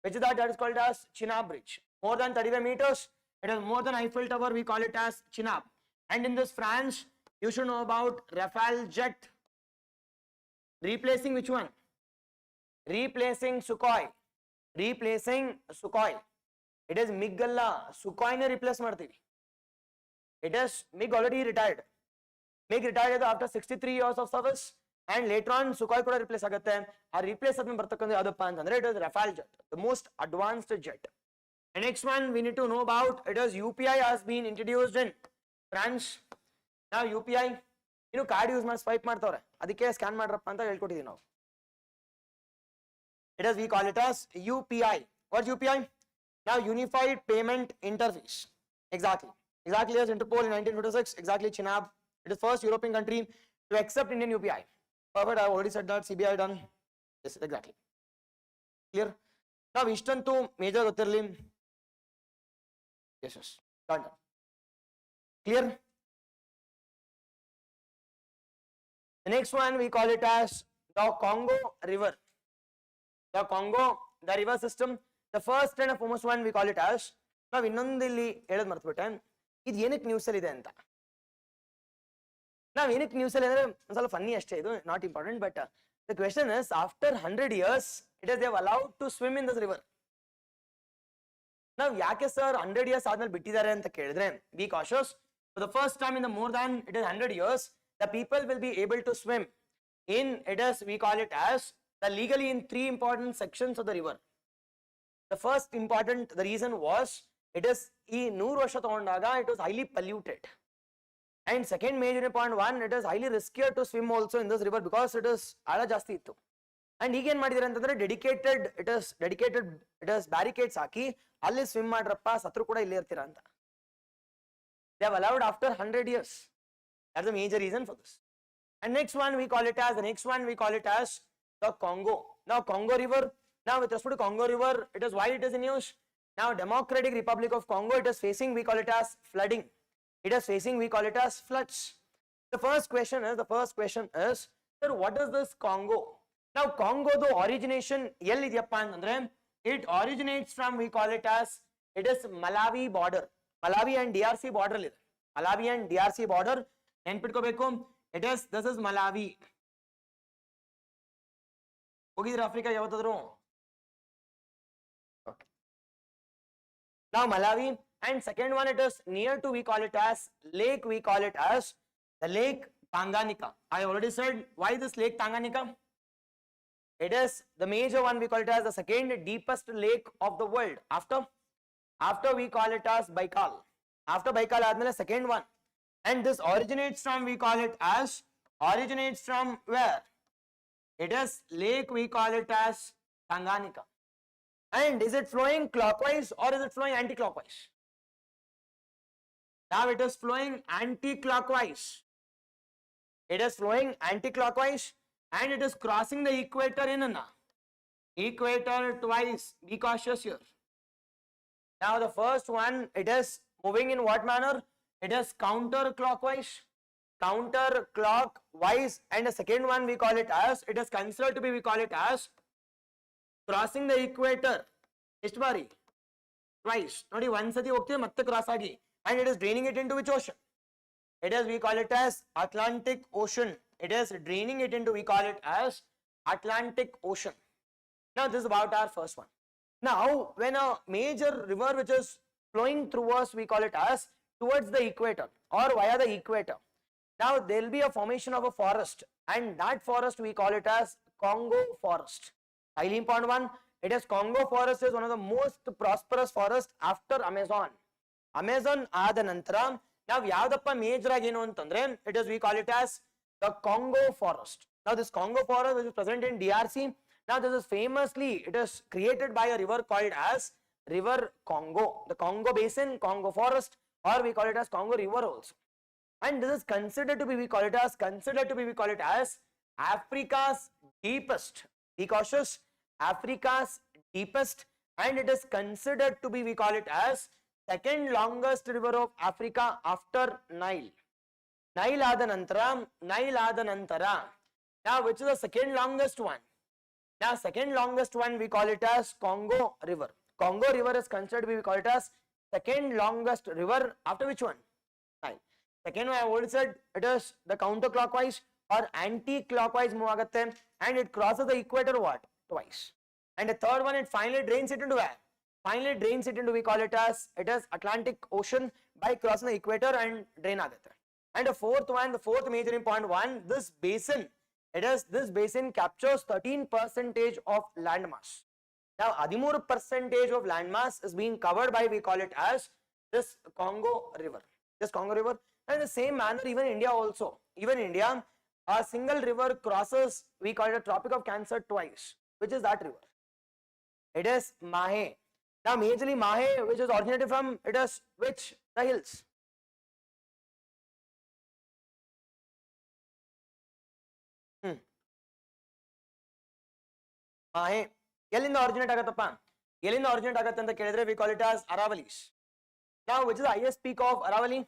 Which is that is called as Chinab Bridge. More than 35 meters. It is more than Eiffel Tower, we call it as Chinab. And in this France, you should know about Rafale jet. Replacing which one? Replacing Sukhoi. Replacing Sukhoi. It is MiG-galla. Sukhoi ne replace martivi. It is MiG already retired. MiG retired after 63 years of service. And later on, Sukhoi kuda replace agatte. Our replace admin bartakande adappa antandre it is Rafale jet, the most advanced jet. And next one we need to know about, it is UPI has been introduced in France. Now UPI, card use ಮಾಡಿ swipe ಮಾಡ್ತವ್ರೆ, ಅದಕ್ಕೆ scan ಮಾಡ್ರಪ್ಪ ಅಂತ ಹೇಳ್ಕೊಟ್ಟಿದ್ದೀವಿ ನಾವು. It is, we call it as UPI. What's UPI? Now Unified Payment Interface. Exactly as Interpol in 1956. Exactly Chinab. It is first European country to accept Indian UPI. Perfect. I have already said that. CBI done. Yes, exactly. Clear. Now ಇಷ್ಟಂತೂ major ಗೊತ್ತಿರಲಿ. Yes. Done. Clear. The next one we call it as the Congo River. The Congo, the river system. The first and foremost one we call it as. ನಾವು ಇನ್ನೊಂದು ಇಲ್ಲಿ ಹೇಳೋದು ಮರ್ತ್ಬಿಟ್ಟೆ, ಇದು ಏನಕ್ಕೆ news ಅಲ್ಲಿ ಇದೆ ಅಂತ. ನಾವು ಏನಕ್ಕೆ ನ್ಯೂಸ್ ಅಲ್ಲಿ ಅಂದ್ರೆ ಒಂದು ಸ್ವಲ್ಪ ಫನ್ನಿ ಅಷ್ಟೇ, ಇದು not important. But the question is, after 100 years it is they allowed to swim in this river. ನಾವು ಯಾಕೆ ಸರ್ 100 years ಆದ್ಮೇಲೆ ಬಿಟ್ಟಿದ್ದಾರೆ ಅಂತ ಕೇಳಿದ್ರೆ, be cautious. For the first time in the more than it is 100 years, the people will be able to swim in, it is, we call it as the legally in 3 important sections of the river. The first important, the reason was, it is ee 100 ವರ್ಷ ತಗೊಂಡಾಗ it was highly polluted. And second major point one, it is highly riskier to swim also in this river because it is ಆಳ ಜಾಸ್ತಿ ಇತ್ತು. And ಈಗ ಏನ್ ಮಾಡಿದಾರೆ ಅಂತಂದ್ರೆ dedicated, it is barricades ಹಾಕಿ ಅಲ್ಲಿ swim ಮಾಡ್ರಪ್ಪ, ಸತ್ರು ಕೂಡ ಇಲ್ಲೇ ಇರ್ತೀರಾ ಅಂತ. They have allowed after 100 years. That's the major reason for this. And next one we call it as the Congo. Now Congo River. Now with respect to Congo River, it is why it is in use. Now Democratic Republic of Congo, it is facing, we call it as flooding. It is facing, we call it as floods. The first question is, sir, what is this Congo? Now Congo, the origination, it originates from, we call it as, it is Malawi border. Malawi and DRC border. Malawi and DRC border. ನೆನ್ಪಿಟ್ಕೋಬೇಕು, it is, this is Malawi. ಹೋಗಿದ್ರ Africa ಯಾವತ್ತಾದ್ರು? Okay. Now Malawi, and second one, it is near to, we call it as lake, we call it as the Lake Tanganyika. I already said why this Lake Tanganyika. It is the major one, we call it as the second deepest lake of the world. After we call it as Baikal. After Baikal admele second one. And this originates from, we call it from where? It is lake, we call it as Tanganyika. And is it flowing clockwise or is it flowing anti-clockwise? Now it is flowing anti-clockwise. It is flowing anti-clockwise and it is crossing the equator in an equator twice. Be cautious here. Now the first one, it is moving in what manner? It is counterclockwise, and the second one we call it as, it is considered to be, we call it as crossing the equator. Ishtbari twice. Nodi one sati hogtide matte cross agi, and it is draining it into which ocean? It is, we call it as Atlantic Ocean. It is draining it into, we call it as Atlantic Ocean. Now this is about our first one. Now when a major river which is flowing through us, we call it as towards the equator or via the equator. Now there will be a formation of a forest, and that forest we call it as Congo forest. Highly important one. It is Congo forest is one of the most prosperous forests after Amazon. Amazon ಆದ ನಂತರ ನಾವು ಯಾವ್ದಪ್ಪ major ಆಗಿ ಏನು ಅಂತಂದ್ರೆ it is we call it as the Congo forest. Now this Congo forest which is present in DRC, now this is famously, it is created by a river called as river Congo, the Congo basin, Congo forest, or we call it as Congo river also. And this is considered to be, we call it as Africa's deepest, be cautious, Africa's deepest, and it is considered to be, we call it as second longest river of Africa after Nile. Nile ಆದ ನಂತರ, now which is the second longest one? Now second longest one we call it as Congo river. Congo river is considered to be, we call it as second longest river after which one? Nile. Second one I already said it is the counterclockwise or anti-clockwise move ಆಗುತ್ತೆ, and it crosses the equator what? Twice. And the third one, it finally drains it into where? Finally drains it into, we call it as, it is Atlantic Ocean by crossing the equator and drain ಆಗುತ್ತೆ. And the fourth one, the fourth major important one, this basin, this basin captures 13% of land mass. Now 13% of land mass is being covered by, we call it as this Congo river. This Congo river. And in the same manner, even India also. Even India, a single river crosses, we call it the Tropic of Cancer twice. Which is that river? It is Mahe. Now majorly Mahe, which is originated from, it is which? The hills. Mahe. ಎಲ್ಲಿಂದ originate ಆಗತ್ತಪ್ಪ? ಎಲ್ಲಿಂದ originate ಆಗತ್ತೆ ಅಂತ ಕೇಳಿದ್ರೆ we call it as Aravallis. Now which is the highest peak of Aravalli?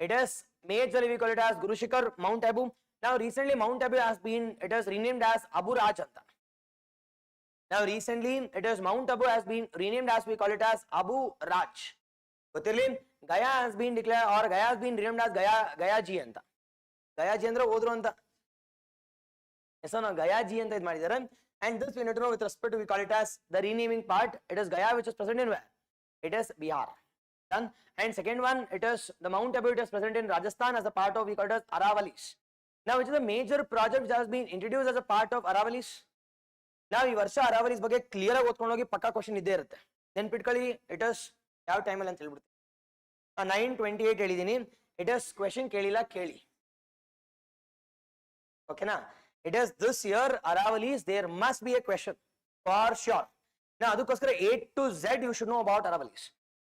It is majorly we call it as Guru Shikhar, Mount Abu. Now recently Mount Abu has been, it is renamed as Abu Raj anta. Now recently it is Mount Abu has been renamed as, we call it as Abu Raj. ಗೊತ್ತಿರಲಿ, Gaya has been declared or Gaya has been renamed as Gaya Ji ಅಂತ. Gaya Ji ಅಂದ್ರೆ ಹೋದ್ರು ಅಂತ. Yes or no? Gaya Ji ಅಂತ ಇದು ಮಾಡಿದ್ದಾರೆ. And this we need to know with respect to, we call it as the renaming part. It is Gaya which is present in where? It is Bihar. Done. And second one, it is the Mount Abu, it is present in Rajasthan as a part of, we call it as Aravallis. Now which is the major project which has been introduced as a part of Aravallis? Now ಈ ವರ್ಷ Aravallis ಬಗ್ಗೆ clear ಆಗಿ ಓದ್ಕೊಂಡು ಹೋಗಿ ಪಕ್ಕಾ question ಇದ್ದೇ ಇರುತ್ತೆ. ನೆನ್ಪಿಟ್ಕೊಳ್ಳಿ, ಇಟ್ ಇಸ್ ಯಾವ ಟೈಮಲ್ಲಿ ಅಂತ ಹೇಳ್ಬಿಡ್ತೀನಿ. 9:28 ಹೇಳಿದೀನಿ. ಇಟ್ ಇಸ್ ಕ್ವೆಶನ್ ಕೇಳಿಲ್ಲ, ಕೇಳಿ. ಓಕೆನಾ? It is this year Aravallis, there must be a question for sure. Now ಅದಕ್ಕೋಸ್ಕರ A to Z you should know about Aravallis.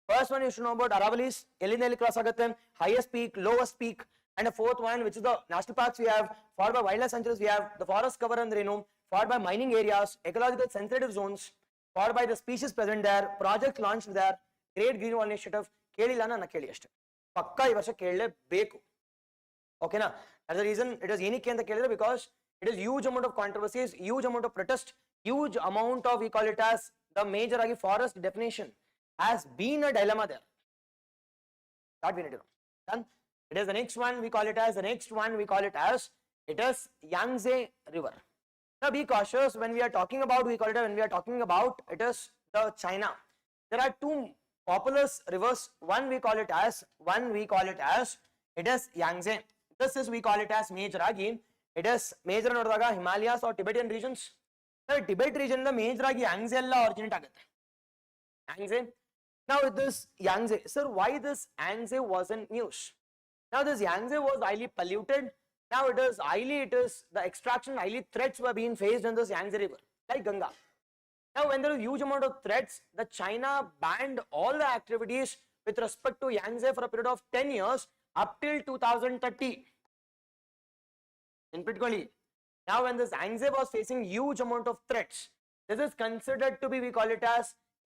First one you should know about Aravallis, ಎಲ್ಲಿಂದ ಎಲ್ಲಿ cross ಆಗುತ್ತೆ, highest peak, lowest peak, and the fourth one which is the national parks we have, followed by wildlife sanctuaries we have, the forest cover and reno, followed by mining areas, ecological sensitive zones, followed by the species present there, projects launched there, great green wall initiative. ಕೇಳಿಲ್ಲ ನಾನು ಕೇಳಿ ಅಷ್ಟೇ, ಪಕ್ಕಾ ಈ ವರ್ಷ ಕೇಳಲೇಬೇಕು. ಓಕೆನಾ? that's the reason it is ಏನಕ್ಕೆ ಅಂತ ಕೇಳಿದ್ರೆ because it is huge amount of controversies, huge amount of protest, huge amount of, we call it as the major agi forest definition has been a dilemma there. That we need to know. Done. It is the next one we call it as, it is Yangtze river. Now be cautious when we are talking about, we call it, when we are talking about, it is the China. There are two populous rivers. One we call it as, it is Yangtze. This is we call it as major agi. It is major ನೋಡಿದಾಗ Himalayas or Tibetan regions. Now Tibet region the major agi Yangtze ಎಲ್ಲ originate ಆಗುತ್ತೆ. Yangtze. Now with this Yangtze, sir, why this Yangtze was in news? Now this Yangtze was highly polluted. Now it is the extraction, highly threats were being faced in this Yangtze river, like Ganga. Now when there is huge amount of threats, the China banned all the activities with respect to Yangtze for a period of 10 years up till 2030. In particular, now when this Yangtze was facing huge amount of threats, this is considered to be, we call it as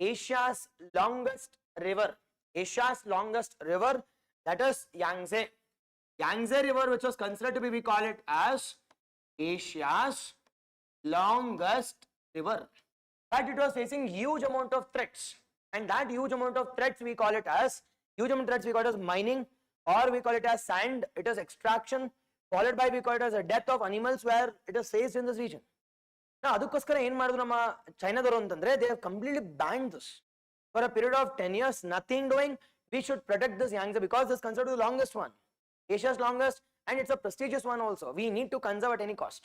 Asia's longest river. Asia's longest river, that is Yangtze. Yangtze river which was considered to be, we call it as Asia's longest river. But it was facing huge amount of threats, and that huge amount of threats we call it as, mining, or we call it as sand, it is extraction, followed by we call it as a death of animals where it is faced in this region. Now ಅದಕ್ಕೋಸ್ಕರ ಏನ್ ಮಾಡಿದ್ರು ನಮ್ಮ ಚೈನಾದವರು ಅಂತಂದ್ರೆ, they have completely banned this for a period of 10 years, nothing doing. We should protect this Yangtze because this is considered the longest one, Asia's longest, and it's a prestigious one also. We need to conserve at any cost.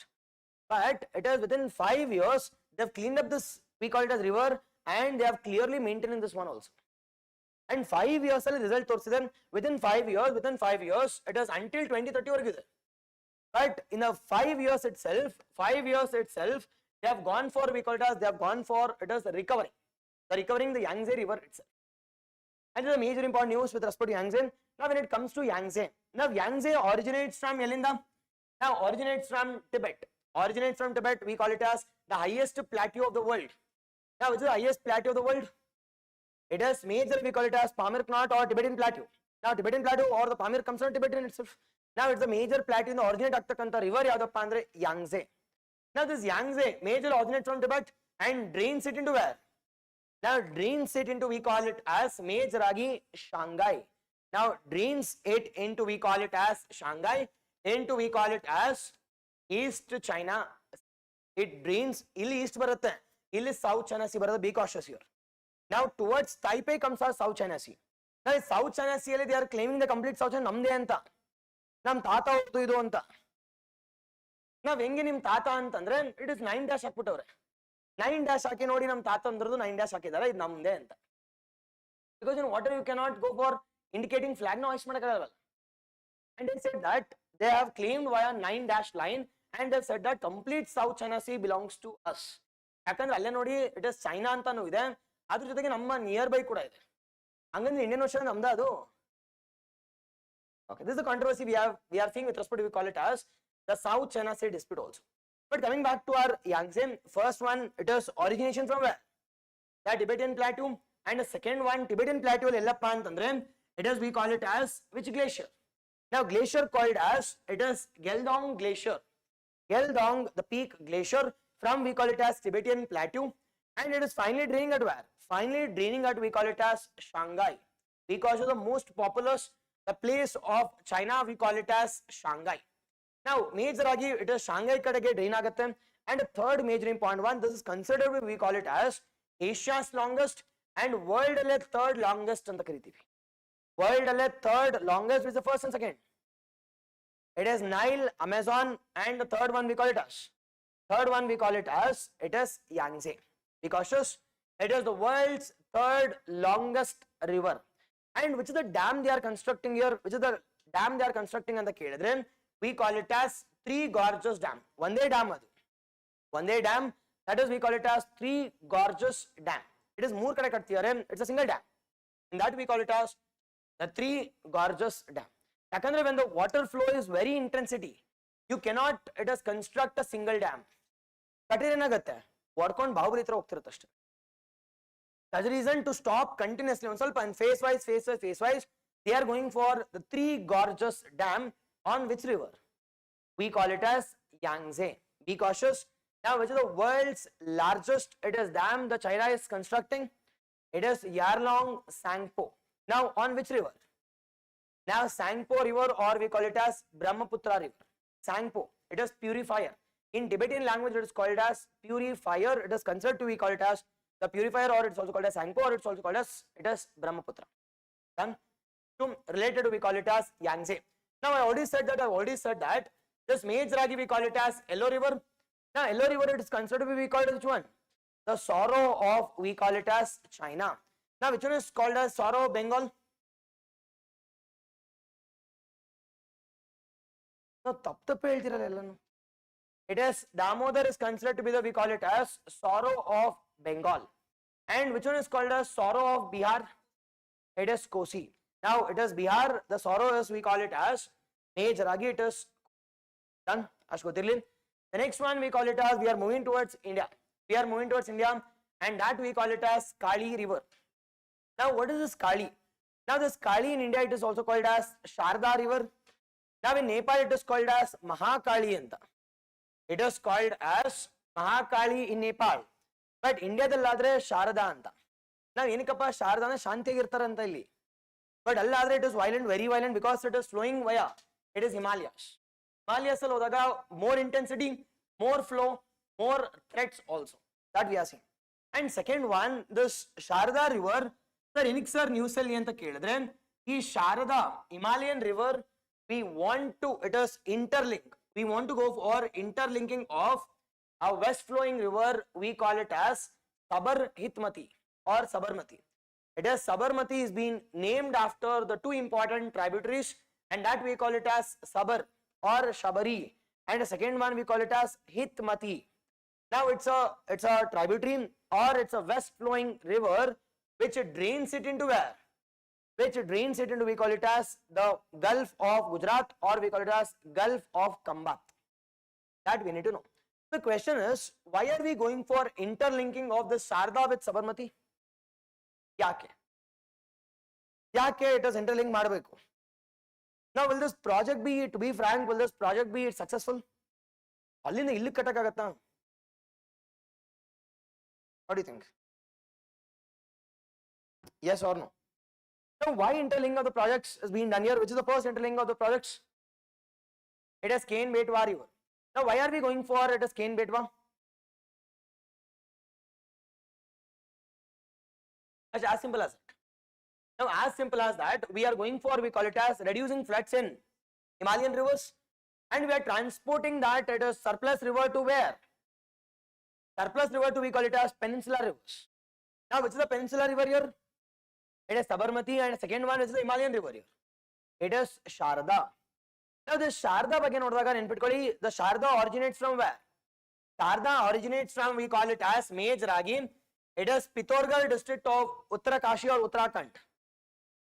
But it is within 5 years they have cleaned up this, we call it as river, and they have clearly maintained this one also. And 5 years ಅಲ್ಲಿ result ತೋರಿಸಿದೆ. Within 5 years, it is until 2030 ವರೆಗಿದೆ. But in the 5 years itself, they have gone for, we call it as, they have gone for, it is recovering the Yangtze river itself. And this is a major important news with respect to Yangtze. Now when it comes to Yangtze, now Yangtze originates from Elinda. Now originates from Tibet. We call it as the highest plateau of the world. Now which is the highest plateau of the world? It is major, we call it as Pamir Knot or Tibetan plateau. Now Tibetan plateau or the Pamir comes from Tibetan itself. Now it's the major plateau in the originate ಆಗ್ತಕ್ಕಂಥ river ಯಾವ್ದಪ್ಪ ಅಂದ್ರೆ Yangtze. Now this Yangtze major originates from Tibet and drains it into where? Now drains it into, we call it as major agi Shanghai. Now drains it into, we call it as Shanghai, into we call it as East China. It drains ಇಲ್ಲಿ east ಬರುತ್ತೆ, ಇಲ್ಲಿ South China Sea ಬರುತ್ತೆ. Be cautious here. Now towards Taipei comes our South China Sea. Now South China Sea ಅಲ್ಲಿ they are claiming the complete South China ನಮ್ದೇ ಅಂತ, ನಮ್ ತಾತ ಹೋಗ್ತು ಇದು ಅಂತ. ನಾವ್ ಹೆಂಗೆ ನಿಮ್ ತಾತ ಅಂತಂದ್ರೆ ಇಟ್ ಇಸ್ 9 ಹಾಕ್ಬಿಟ್ಟವ್ರೆ. 9 ಹಾಕಿ ನೋಡಿ ನಮ್ ತಾತ ಅಂದ್ರದ್ದು 9 ಹಾಕಿದಾರೆ, ಇದು ನಮ್ದೇ ಅಂತ. Because in water you cannot go for indicating flag ನ hoist ಮಾಡಕ್ಕಾಗಲ್ಲ. And they said that they have claimed via 9 line and they said that complete South China Sea belongs to us. ಯಾಕಂದ್ರೆ ಅಲ್ಲೇ ನೋಡಿ ಇಟ್ ಇಸ್ ಚೈನಾ ಅಂತಾನು ಇದೆ, ಅದ್ರ ಜೊತೆಗೆ ನಮ್ಮ ನಿಯರ್ ಬೈ ಕೂಡ ಇದೆ. ಹಂಗಂದ್ರೆ ಇಂಡಿಯನ್ ಓಷನ್ ನಮ್ದ ಅದು. Okay, this is the controversy we are seeing with respect to, we call it as the South China Sea dispute also. But coming back to our Yangtze, first one, it is origination from where? The Tibetan plateau. And the second one, Tibetan plateau ellappa antandre, it is, we call it as which glacier? Now glacier called as, it is Geldong glacier. Geldong, the peak glacier from, we call it as Tibetan plateau, and it is finally draining at where? Finally draining at, we call it as Shanghai, because of the most populous, the place of China, we call it as Shanghai. Now major agi it is Shanghai kadege drain agutte. And the third major important one, this is considered, we call it as Asia's longest and world alle third longest anta karitivi. World alle third longest is the first and second. It is Nile, Amazon, and the third one we call it as, it is Yangtze, because it is the world's third longest river. And which is the dam they are constructing here? Which is the dam they are constructing ಅಂತ ಕೇಳಿದ್ರೆ, we call it as Three Gorges Dam. ಒಂದೇ dam ಅದು, ಒಂದೇ dam. That is, we call it as Three Gorges Dam. It is ಮೂರ್ ಕಡೆ ಕಟ್ತಿದ್ದಾರೆ, it's a single dam. And that we call it as the Three Gorges Dam. ಯಾಕಂದ್ರೆ when the water flow is very intensity, you cannot, it is construct a single dam. ಕಟ್ಟಿದ್ರೆ ಏನಾಗುತ್ತೆ, ಹೊಡ್ಕೊಂಡು ಬಾಹುಬಲಿ ಹತ್ರ ಹೋಗ್ತಿರುತ್ತೆ ಅಷ್ಟೇ. That's the reason to stop continuously on ಸ್ವಲ್ಪ and phase wise, they are going for the Three Gorges Dam on which river? We call it as Yangtze. Be cautious. Now which is the world's largest, it is dam the China is constructing? It is Yarlong Sangpo. Now on which river? Now Sangpo river, or we call it as Brahmaputra river. Sangpo, it is purifier. In Tibetan language it is called as purifier. It is considered to, we call it as the purifier, or it's also called as Sangpo, or it's also called as, it is Brahmaputra. Then to related to, we call it as Yangtze. Now I already said that this major agi we call it as Yellow River. Now Yellow River, it is considered to be, we call it which one? The sorrow of, we call it as China. Now which one is called as sorrow of Bengal? No, ತಪ್ಪು ಹೇಳ್ತಿರಲ್ಲ ಎಲ್ಲಾನು. It is Damodar is considered to be the, we call it as sorrow of Bengal. And which one is called as sorrow of Bihar? It is Kosi. Now it is Bihar, the sorrow is, we call it as major agi, it is done. Ashkotirlin. The next one we call it as, we are moving towards India. And that we call it as Kali river. Now what is this Kali? Now this Kali in India, it is also called as Sharda river. Now in Nepal it is called as Mahakali anta. It is called as Mahakali in Nepal. But India dalladre Sharada anta. Now ಏನಕ್ಕಪ್ಪ ಶಾರದಾ ಅಂದ್ರೆ ಶಾಂತಿಯಾಗಿರ್ತಾರೆ ಅಂತ ಇಲ್ಲಿ. But alladre it is violent, very violent, because it is flowing via, it is Himalayas. Himalayas ಅಲ್ಲಿ ಹೋದಾಗ more intensity, more flow, more threats also. That we are seeing. And second one, this Sharda river, sir ಏನಕ್ಕೆ sir news ಅಲ್ಲಿ ಅಂತ ಕೇಳಿದ್ರೆ, ಈ Sharada Himalayan river, we want to, it is interlink. We want to go for interlinking of a west flowing river, we call it as Sabarhitmati or Sabarmati. It is Sabarmati is being named after the two important tributaries, and that we call it as Sabar or Shabari, and the second one we call it as Hitmati. Now it's a tributary or it's a west flowing river which drains it into where? Which drains it into, we call it as the Gulf of Gujarat, or we call it as Gulf of Kambat. That we need to know. The question is, why are we going for interlinking of the Sharda with Sabarmati? Yake it is interlink ಮಾಡಬೇಕು. Now will this project be, to be frank, will this project be successful? ಅಲ್ಲಿಂದ ಇಲ್ಲಿ ಕಟ್ಟಕ್ಕಾಗತ್ತಾ? What do you think? Yes or no? Now why interlink of the projects is being done here? Which is the first interlink of the projects? It is Ken Betwa river. Now why are we going for it as Ken Betwa? It's as simple as that. Now as simple as that, we are going for, we call it as reducing floods in Himalayan rivers, and we are transporting that at a surplus river to where? Surplus river to, we call it as peninsular rivers. Now which is the peninsular river here? It is Sabarmati, and the second one is the Himalayan river here. It is Sharda. Now this Sharda ಬಗ್ಗೆ ನೋಡಿದಾಗ ನೆನಪಿಟ್ಕೊಳ್ಳಿ, the Sharda originates from where? Sharda originates from, we call it as majorly, it is Pithoragarh district of Uttarakashi or Uttarakhand.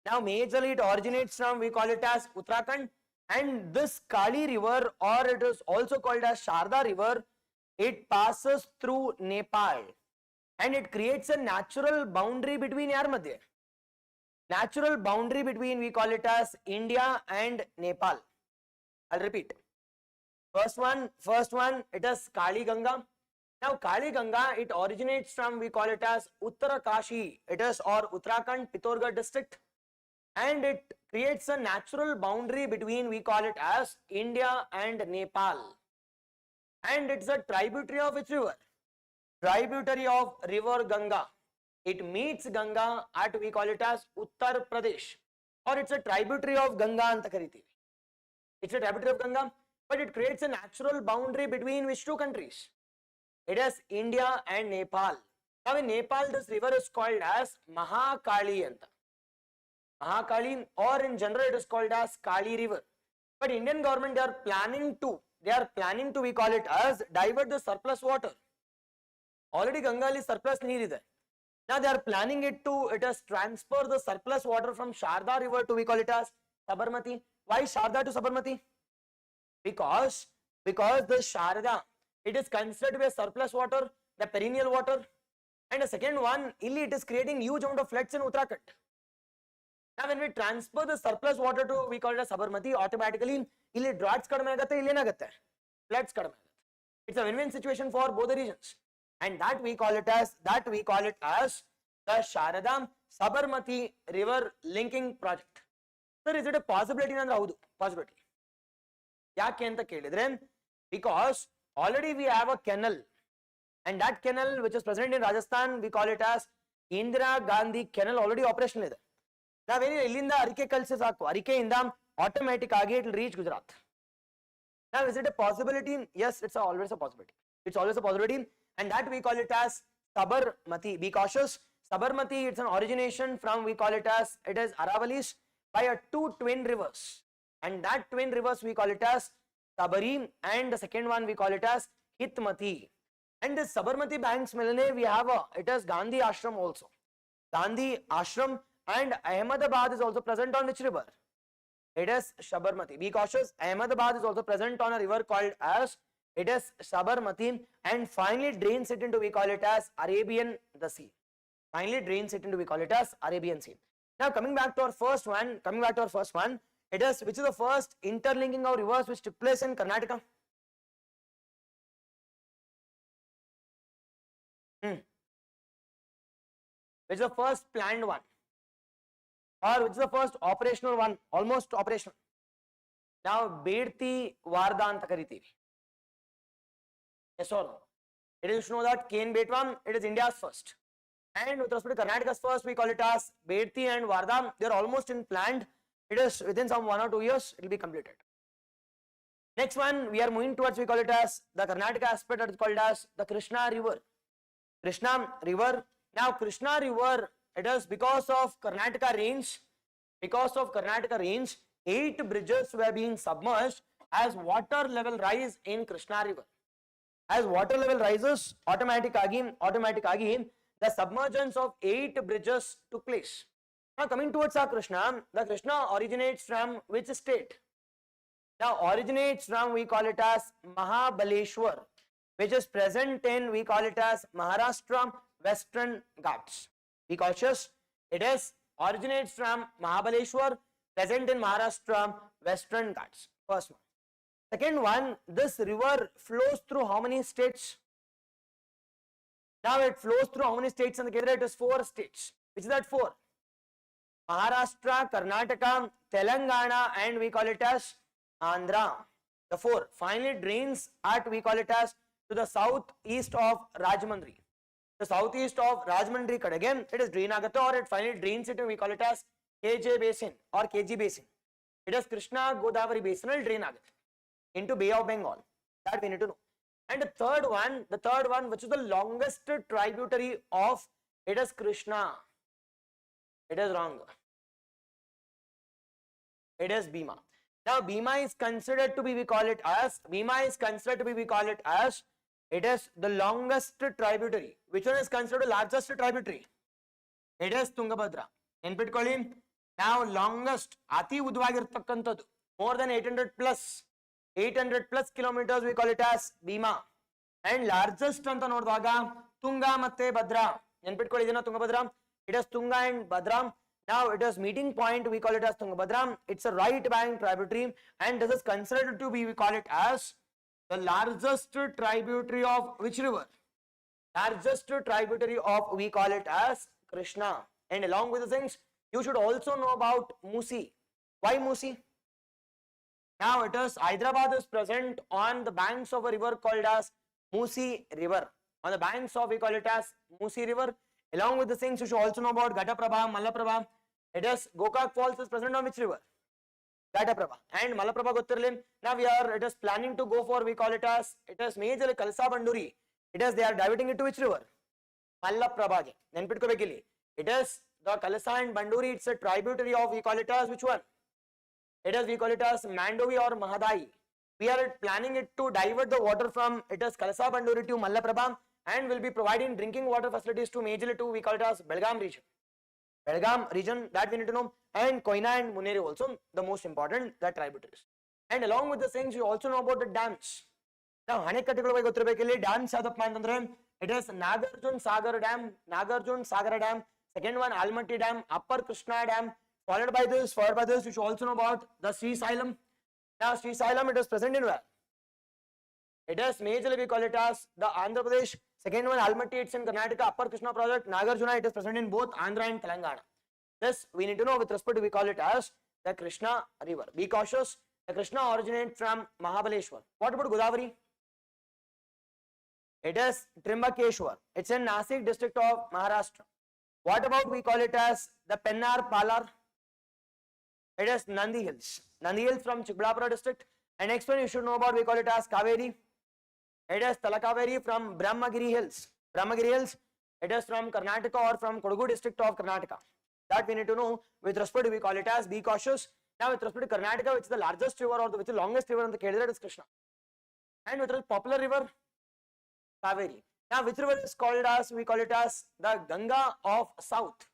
Now majorly it originates from, we call it as Uttarakhand, and this Kali river, or it is also called as Sharda river, it passes through Nepal, and it creates a natural boundary between yaar madhye? Natural boundary between, we call it as India and Nepal. I'll repeat. First one, it is Kali Ganga. Now Kali Ganga, it originates from, we call it as Uttarakashi, it is, or Uttarakhand Pithoragarh district, and it creates a natural boundary between, we call it as India and Nepal. And it's a tributary of which river? Tributary of river Ganga. It meets Ganga at, we call it as Uttar Pradesh, or it's a tributary of Ganga anta kariತೀವಿ. It's a tributary of Ganga, but it creates a natural boundary between which two countries? It is India and Nepal. Now in Nepal, this river is called as Mahakali anta. Mahakali, or in general it is called as Kali river. But Indian government, they are planning to, we call it as, divert the surplus water. Already Ganga is surplus neer ide. Now they are planning it to, it is transfer the surplus water from Sharda river to, we call it as Sabarmati. Why Sharda to Sabarmati? Because the Sharda, it is considered to be a surplus water, the perennial water, and the second one, illi it is creating huge amount of floods in Uttarakhand. Now when we transfer the surplus water to, we call it as Sabarmati, automatically illi droughts kadme agate, illi énagutte? Floods kadme agate. It's a win-win situation for both the regions, and that we call it as the Sharada Sabarmati river linking project. Sir, is it a possibility? Possibility. Yake anta kelidre, because already we have a canal, and that canal which is present in Rajasthan, we call it as Indira Gandhi canal, already operational ide. Now when illinda Arike kalse saku, Arikeಯಿಂದ automatic agi it will reach Gujarat. Now is it a possibility? Yes, it's always a possibility. It's always a possibility, and that we call it as Sabarmati. Be cautious. Sabarmati, it's an origination from, we call it as, it is Aravalis by two twin rivers, and that twin rivers we call it as Sabari, and the second one we call it as Hitmati. And this Sabarmati banks milne we have it is Gandhi Ashram also. Gandhi Ashram, and Ahmedabad is also present on which river? It is Sabarmati. Be cautious. Ahmedabad is also present on a river called as, it is Sabarmati, and finally drains it into, we call it as Arabian the Sea. Finally drains it into, we call it as Arabian Sea. Now coming back to our first one, it is, which is the first interlinking of rivers which took place in Karnataka? Which is the first planned one? Or which is the first operational one? Almost operational. Now Bedti Varda anta kariತೀವಿ. Yes or no? It is, you should know that Ken Betwa, it is India's first. And with respect to Karnataka's first, we call it as Bedti and Varda. They are almost in planned. It is within some 1 or 2 years, it will be completed. Next one, we are moving towards, we call it as the Karnataka aspect, that is called as the Krishna river. Krishna river. Now Krishna river it is because of Karnataka range. Because of Karnataka range, 8 bridges were being submerged as water level rise in Krishna river. As water level rises, automatically, the submergence of 8 bridges took place. Now coming towards our Krishna, the Krishna originates from which state? Now originates from, we call it as Mahabaleshwar, which is present in, we call it as Maharashtra Western Ghats. Be cautious, it is originates from Mahabaleshwar, present in Maharashtra Western Ghats. First one. Second one, this river flows through how many states? Now it flows through how many states in the Kerala? It is 4 states. Which is that 4? Maharashtra, Karnataka, Telangana, and we call it as Andhra. The 4. Finally drains at, we call it as, to the southeast of Rajahmundry. The southeast of Rajahmundry cut again, it is drain agata, or it finally drains it and we call it as KJ basin or KG basin. It is Krishna Godavari basinal drain agata into Bay of Bengal. That we need to know. And the third one, which is the longest tributary of, it is Krishna. It is wrong. It is Bhima. Now Bhima is considered to be, we call it as, it is the longest tributary. Which one is considered the largest tributary? It is Tungabhadra. Input now longest, ati udvagirtakkantadu, more than 800 plus kilometers, we call it as Bhima. And largest anta nodidaga Tunga matte Bhadra. Input Tungabhadra. It is Tunga and Bhadra. Now it is meeting point, we call it as Tungabhadra. It's a right bank tributary and this is considered to be, we call it as the largest tributary of which river? Largest tributary of, we call it as Krishna. And along with the things, you should also know about Musi. Why Musi? Now it is, Hyderabad is present on the banks of a river called as Musi river. On the banks of, we call it as Musi river. Along with the things, you should also know about Ghataprabha, Malaprabha. It is Gokak Falls is present on which river? Ghataprabha. And Malaprabha Gottirlim. Now it is planning to go for, we call it as, it is major Kalsa Banduri. It is, they are diverting it to which river? Malaprabha. It is the Kalsa and Banduri, it's a tributary of, we call it as which one? It is, we call it as Mandovi or Mahadai. We are planning it to divert the water from, it is Kalsa Banduri to Malaprabha, and will be providing drinking water facilities to majorly to, we call it as Belgaum region. Belgaum region, that we need to know, and Koina and Muneri also, the most important, the tributaries. And along with the things, you also know about the dams. Now, dams it is Nagarjun Sagar Dam, second one Almaty Dam, Upper Krishna Dam, followed by this, you should also know about the Srisailam. Now, Srisailam, it is present in where? It is majorly, we call it as the Andhra Pradesh. Second one, Almaty, it's in Karnataka, Upper Krishna project. Nagarjuna, it is present in both Andhra and Telangana. This we need to know with respect to, we call it as the Krishna river. Be cautious. The Krishna originates from Mahabaleshwar. What about Godavari? It is Trimbakeshwar. It's in Nasik district of Maharashtra. What about, we call it as the Pennar Palar? It is Nandi Hills. Nandi Hills from Chikballapura district. And next one you should know about, we call it as Kaveri. It is Talakaveri from Brahmagiri Hills. Brahmagiri Hills, it is from Karnataka or from Kodagu district of Karnataka. That we need to know with respect to, we call it as, be cautious. Now with respect to Karnataka, which is the largest river or which is the longest river in the Kerala, that is Krishna. And with respect to popular river, Kaveri. Now which river is called as, we call it as the Ganga of South.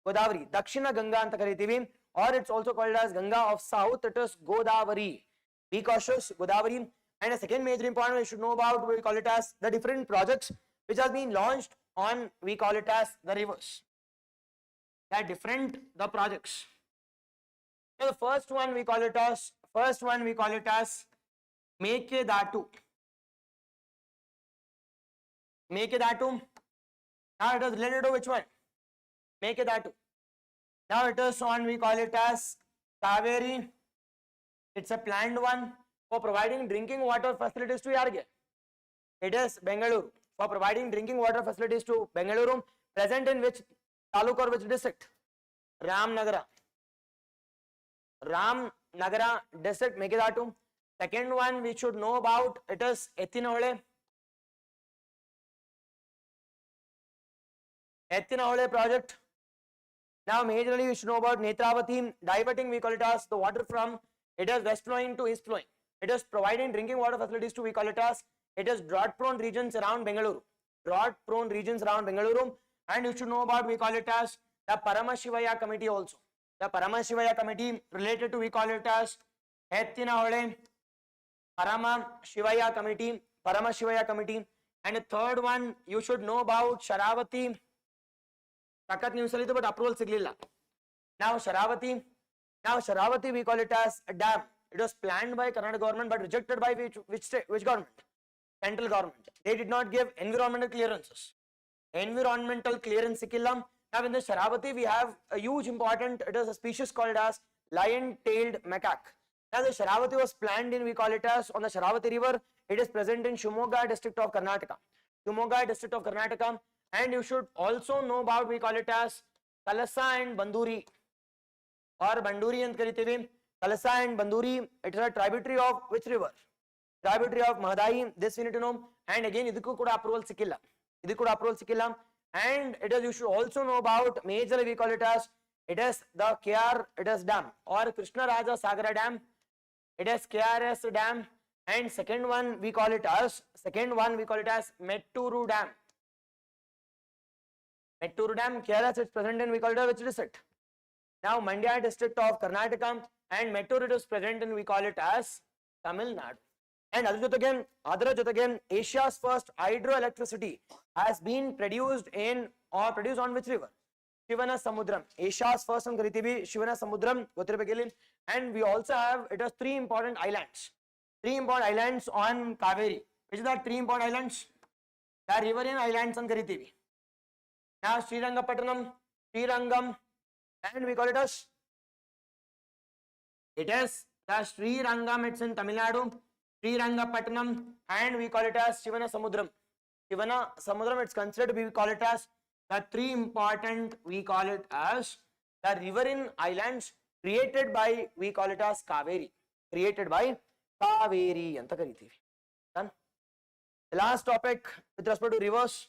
Godavari, Dakshina Ganga anta karitivi, or it's also called as Ganga of South, it is Godavari. Be cautious, Godavari. And a second major important we should know about, we call it as the different projects which have been launched on, we call it as the rivers. They are different, the projects. So the first one we call it as Mekedatu. Mekedatu. Now it is related to which one? Mekedatu. Now it is on, we call it as Kaveri. It's a planned one for providing drinking water facilities to Yarge. It is Bengaluru. For providing drinking water facilities to Bengaluru, present in which taluk or which district? Ramnagara. Ramnagara district, Mekedatu. Second one we should know about, it is Ettinahole. Ettinahole project. Now majorly you should know about Netravati. Diverting we call it as the water from, it is west flowing to east flowing. It is providing drinking water facilities to, we call it as, it is drought prone regions around Bengaluru. Drought prone regions around Bengaluru. And you should know about, we call it as the Paramashivaya committee also. The Paramashivaya committee related to, we call it as Hettinahole Paramashivaya committee. Paramashivaya committee. And the third one you should know about Sharavati. Takat news alito but approval siglilla. Now Sharavati we call it as a dam. It was planned by Karnataka government but rejected by which government? Central government. They did not give environmental clearances. Environmental clearance sikilla. Now in the Sharavati we have a huge important, it is a species called as lion-tailed macaque. Now the Sharavati was planned in, we call it as, on the Sharavati river. It is present in Shimoga district of Karnataka. Shimoga district of Karnataka. And you should also know about, we call it as Kalasa and Banduri or Banduri and Karitivi. Kalasa and Banduri, it is a tributary of which river? Tributary of Mahadai. This we need to know. And again, idikku kuda approval sikilla. Idikku kuda approval sikilla. And it is, you should also know about, majorly we call it as, it is the KR, it is dam or Krishna Raja Sagara dam. It is KRS dam. And second one we call it as Metturu dam. Metturu dam, KRS is present in, we call it as which district? Now Mandya district of Karnataka, and Metturu is present in, we call it as Tamil Nadu. And adara jotagem, Asia's first hydroelectricity has been produced on which river? Shivana Samudram. Asia's first one Karitibi, Shivana Samudram, Gotribagili. And we also have, it has three important islands. Three important islands on Kaveri. Which is that three important islands? The riverine islands on Karitibi. Now Srirangapatnam, Srirangam, and we call it as, it is the Srirangam, it's in Tamil Nadu, Srirangapatnam, and we call it as Shivana Samudram. Shivana Samudram, it's considered to be, we call it as the three important, we call it as the riverine islands created by, we call it as Kaveri. Created by Kaveri. Done. The last topic with respect to rivers.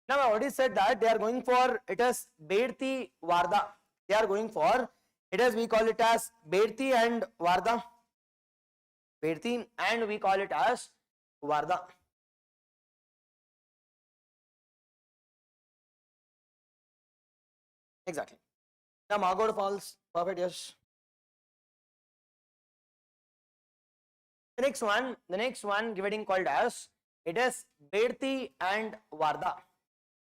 Now I already said that they are going for, it is Bedti Varda. They are going for, it is, we call it as Bedti and Varda. Bedti and we call it as Varda. Exactly. Now Magod Falls, perfect, yes. The next one given called as, it is Bedti and Varda.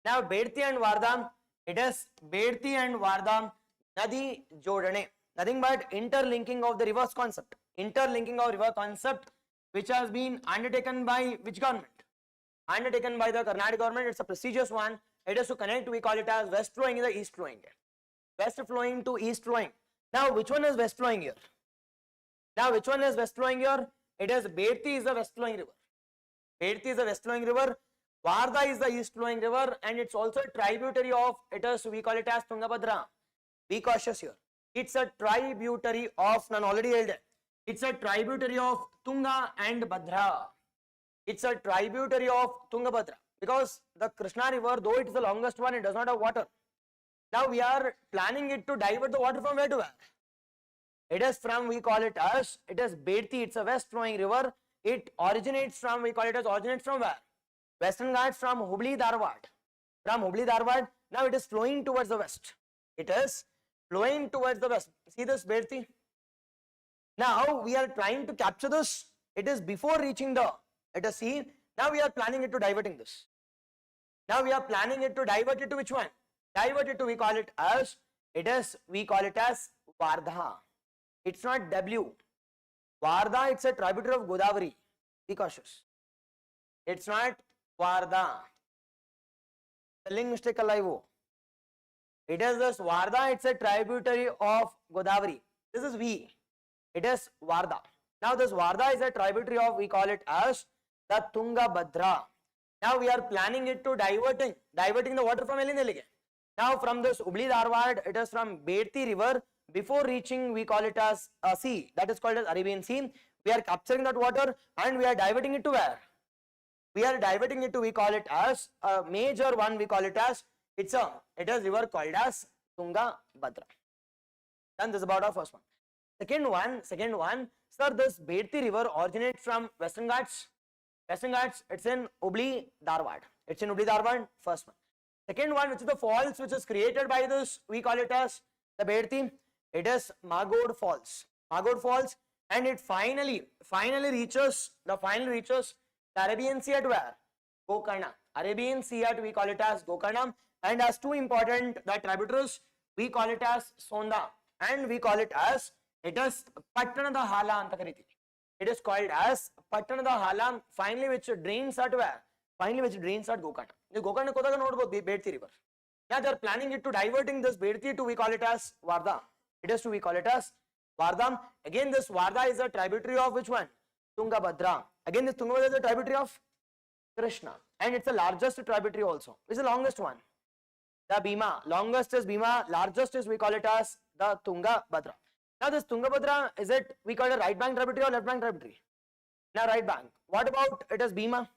Now Bedti and Varda, it is Bedti and Varda Nadi Jodane. Nothing but interlinking of the rivers concept. Interlinking of river concept which has been undertaken by which government? Undertaken by the Karnataka government. It's a prestigious one. It is to connect, we call it as west flowing in the east flowing. West flowing to east flowing. Now which one is west flowing here? Now which one is west flowing here? It is Bedti is the west flowing river. Bedti is the west flowing river. Varda is the east flowing river, and it's also a tributary of, it is, we call it as Tungabhadra. Be cautious here. It's a tributary of, none already held it. It's a tributary of Tunga and Bhadra. It's a tributary of Tungabhadra because the Krishna river, though it is the longest one, it does not have water. Now we are planning it to divert the water from where to where? It is from, we call it as, it is Bedti, it's a west flowing river. It originates from, we call it as, originates from where? Western Ghats from Hubli Dharwad. From Hubli Dharwad, now it is flowing towards the west. It is flowing towards the west. See this Bedti? Now we are trying to capture this. It is before reaching the, let us see. Now we are planning it to diverting this. Now we are planning it to divert it to which one? Divert it to, we call it as, it is, we call it as Vardha. It's not W. Vardha, it's a tributary of Godavari. Be cautious. It's not Vardha. Spelling mistake alive. It is this Vardha, it's a tributary of Godavari. This is V. It is Vardha. Now this Vardha is a tributary of, we call it as the Tungabhadra. Now we are planning it to diverting the water from Elindelige. Now from this Hubli Dharwad, it is from Bedti river. Before reaching, we call it as a sea, that is called as Arabian Sea. We are capturing that water and we are diverting it to where? We are diverting it to, we call it as a major one, we call it as it is river called as Tungabhadra. And this is about our first one. Second one, sir, this Bheti river originates from Western Ghats. Western Ghats, it's in Hubli, Dharwad. It's in Hubli, Dharwad, first one. Second one, which is the falls which is created by this, we call it as the Bheti. It is Magod Falls. Magod Falls, and it finally reaches the Arabian Sea at where? Gokarna. Arabian Sea at we call it as Gokarna, and as two important the tributaries, we call it as Sonda, and we call it as it is Pattanada Hala anta kariti. It is called as Pattanada Hala, finally which drains at where? Finally which drains at Gokarna. The Gokarna kodaga nodಬಹುದು Bheti river. Yeah, they are planning it to diverting this Bheti to we call it as Wardha. It is to we call it as Wardha. Again, this Wardha is a tributary of which one? Tungabhadra. Again, this Tungabhadra is a tributary of Krishna, and it's the largest tributary also. Which is the longest one? The Bhima. Longest is Bhima, largest is we call it as the Tungabhadra. Now this Tungabhadra, is it we call it a right bank tributary or left bank tributary? Now right bank. What about it is Bhima?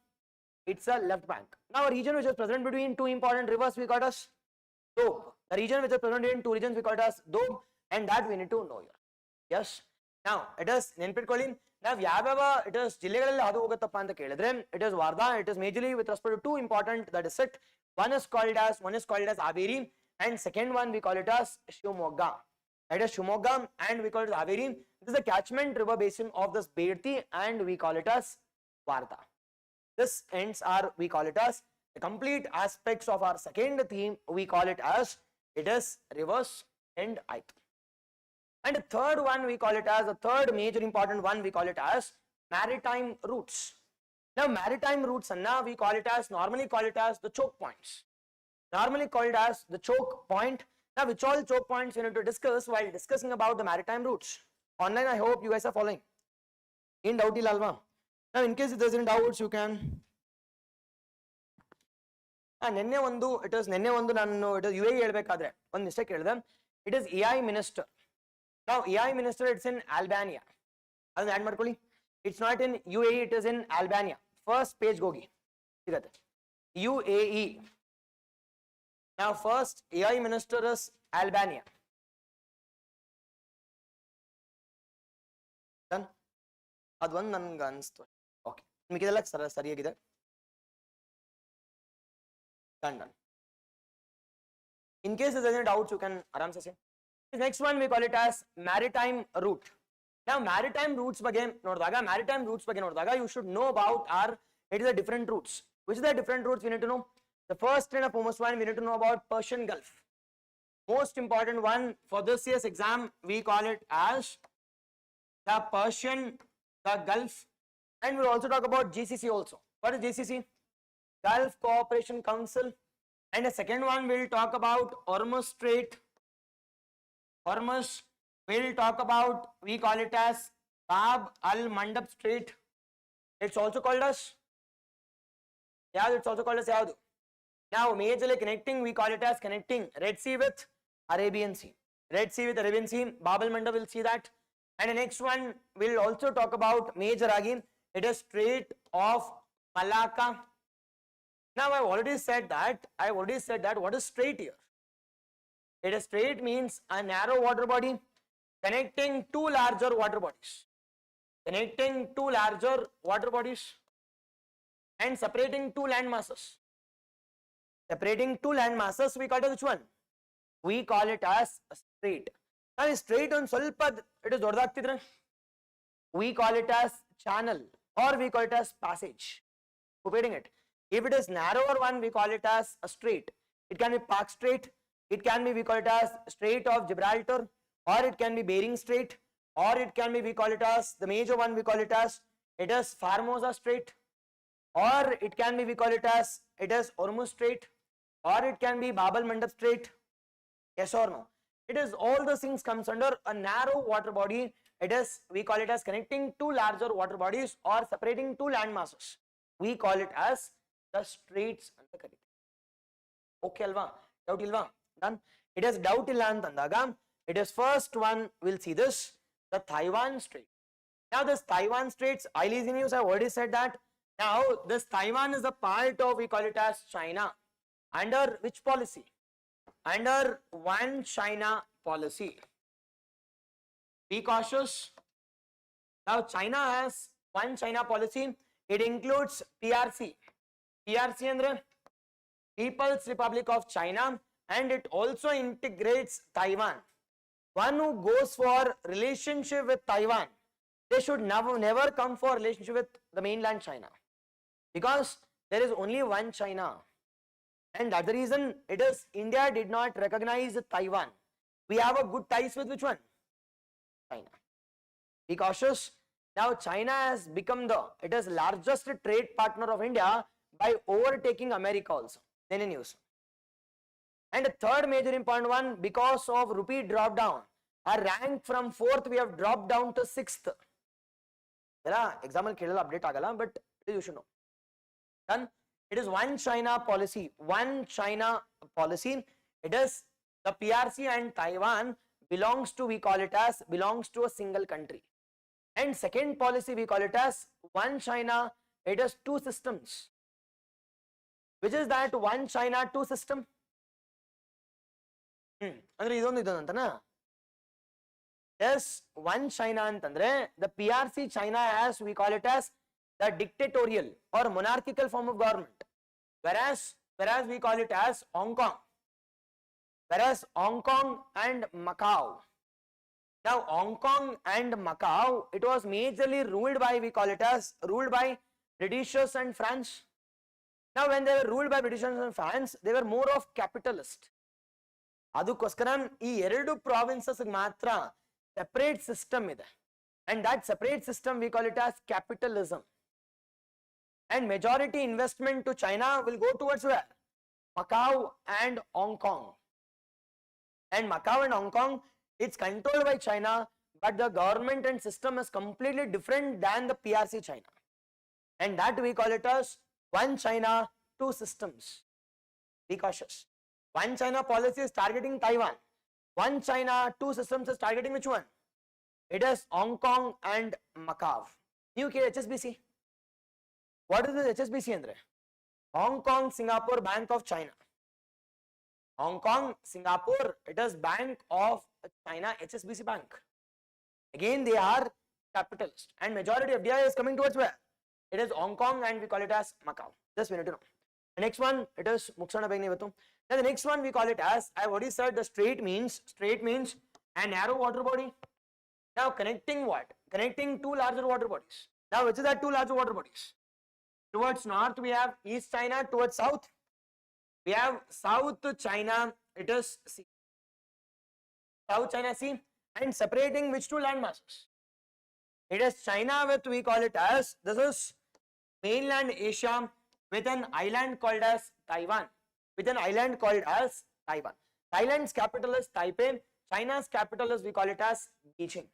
It's a left bank. Now a region which is present between two important rivers we call it as Doab. The region which is present in two regions we call it as Doab, and that we need to know here. Yes. Now it is Nenpitkolin. Now Yavava, it is Jillegalli hadu hoguttappa anta kelidre, it is Wardha, it is majorly with respect to two important the district. One is called as Haveri, and second one we call it as Shivamogga. That is Shivamogga, and we call it Haveri. This is the catchment river basin of this Bheti, and we call it as Wardha. This ends our we call it as the complete aspects of our second theme. We call it as it is rivers and Ith. And the third one we call it as the third major important one we call it as maritime routes. Now maritime routes Anna we call it as normally call it as the choke points. Normally called as the choke point. Now which all choke points we need to discuss while discussing about the maritime routes. Online I hope you guys are following. In doubt Alva. Now in case if there is any doubts you can. Nenne ondu it is UAE helbekadre one mistake helidam. It is AI minister. Now AI minister it's in Albania. Adana add ಮಾಡ್ಕೊಳ್ಳಿ. It's not in UAE, it is in Albania. First page ಹೋಗಿ ಸಿಗತ್ತೆ. UAE. Now first AI minister is Albania. Done? ಅದು ಒಂದು ನನಗೆ ಅನಿಸ್ತು. Okay ನಿಮಗೆಲ್ಲ ಸರಿಯಾಗಿದೆ. Done. In case there is any doubts, you can aram se say. The next one we call it as maritime route. Now maritime routes again nodaga you should know about it is a different routes. Which are the different routes we need to know? The first and foremost one we need to know about Persian Gulf. Most important one for this year's exam we call it as the Gulf, and we'll also talk about GCC also. What is GCC? Gulf Cooperation Council. And the second one we'll talk about Hormuz Strait. Hormuz, we'll talk about, we call it as Bab al-Mandab Strait. It's also called as Yadu. Now majorly connecting, we call it as connecting Red Sea with Arabian Sea. Red Sea with Arabian Sea, Bab al-Mandab, we'll see that. And the next one we'll also talk about major again, it is Strait of Malacca. Now I've already said that what is strait here? It is strait means a narrow water body connecting two larger water bodies. And separating two land masses. We call it which one? We call it as a strait. Now strait on ಸ್ವಲ್ಪ it is ದೊಡ್ಡದಾಗ್ತಿದ್ರೆ we call it as channel or we call it as passage. Repeating it. If it is narrower one, we call it as a strait. It can be Park Strait, it can be we call it as Strait of Gibraltar, or it can be Bering Strait, or it can be we call it as the major one we call it as it is Formosa Strait, or it can be we call it as it is Hormuz Strait, or it can be Bab al-Mandab Strait. Yes or no? It is all the things comes under a narrow water body. It is we call it as connecting two larger water bodies or separating two land masses. We call it as the straits anta karite. Okay alva? Doubt ilva? Done. It is doubt illa antandaga it is first one we'll see this, the Taiwan Strait. Now this Taiwan Straits, I lazy news, I already said that. Now this Taiwan is a part of we call it as China. Under which policy? Under one China policy. Be cautious. Now China has one China policy. It includes PRC. PRC andre People's Republic of China, and it also integrates Taiwan. One who goes for relationship with Taiwan, they should never come for relationship with the mainland China, because there is only one China, and that's the reason it is India did not recognize Taiwan. We have a good ties with which one? China. Be cautious. Now China has become it is largest trade partner of India by overtaking America also. Then in news. And the third major important one, because of rupee drop down, our rank from 4th we have dropped down to 6th. Example update agala, but you should know. Done. It is one China policy. One China policy. It is the PRC and Taiwan belongs to, we call it as, belongs to a single country. And second policy we call it as one China. It is two systems. Which is that one China, two system? Yes, one China antandre, the PRC China has, we call it as the dictatorial or monarchical form of government. Whereas we call it as Hong Kong. Whereas Hong Kong and Macau. Now Hong Kong and Macau, it was majorly ruled by, we call it as, ruled by Britishers and France. Now when they were ruled by Britishers and France, they were more of capitalist. Adukoskaram ee eradu provinces matra separate system ide, and that separate system we call it as capitalism. And majority investment to China will go towards where? Macau and Hong Kong. And Macau and Hong Kong, it's controlled by China, but the government and system is completely different than the PRC China. And that we call it as one China, two systems. Be cautious. One China policy is targeting Taiwan. One China, two systems is targeting which one? It is Hong Kong and Macau. New HSBC. What is this HSBC, Andre? Hong Kong, Singapore, Bank of China. Hong Kong, Singapore, it is Bank of China, HSBC Bank. Again, they are capitalist, and majority of FDI is coming towards where? It is Hong Kong, and we call it as Macau. Just we need to know. The next one, it is Muksana Begni Vatum. Then the next one we call it as, I have already said the strait means a narrow water body. Now connecting what? Connecting two larger water bodies. Now which is that two larger water bodies? Towards north we have East China, towards south we have South China, it is sea. South China Sea, and separating which two land masses? It is China with, we call it as, this is mainland Asia with an island called as Taiwan. With an island called as Taiwan. Thailand's capital is Taipei. China's capital is, we call it as Beijing.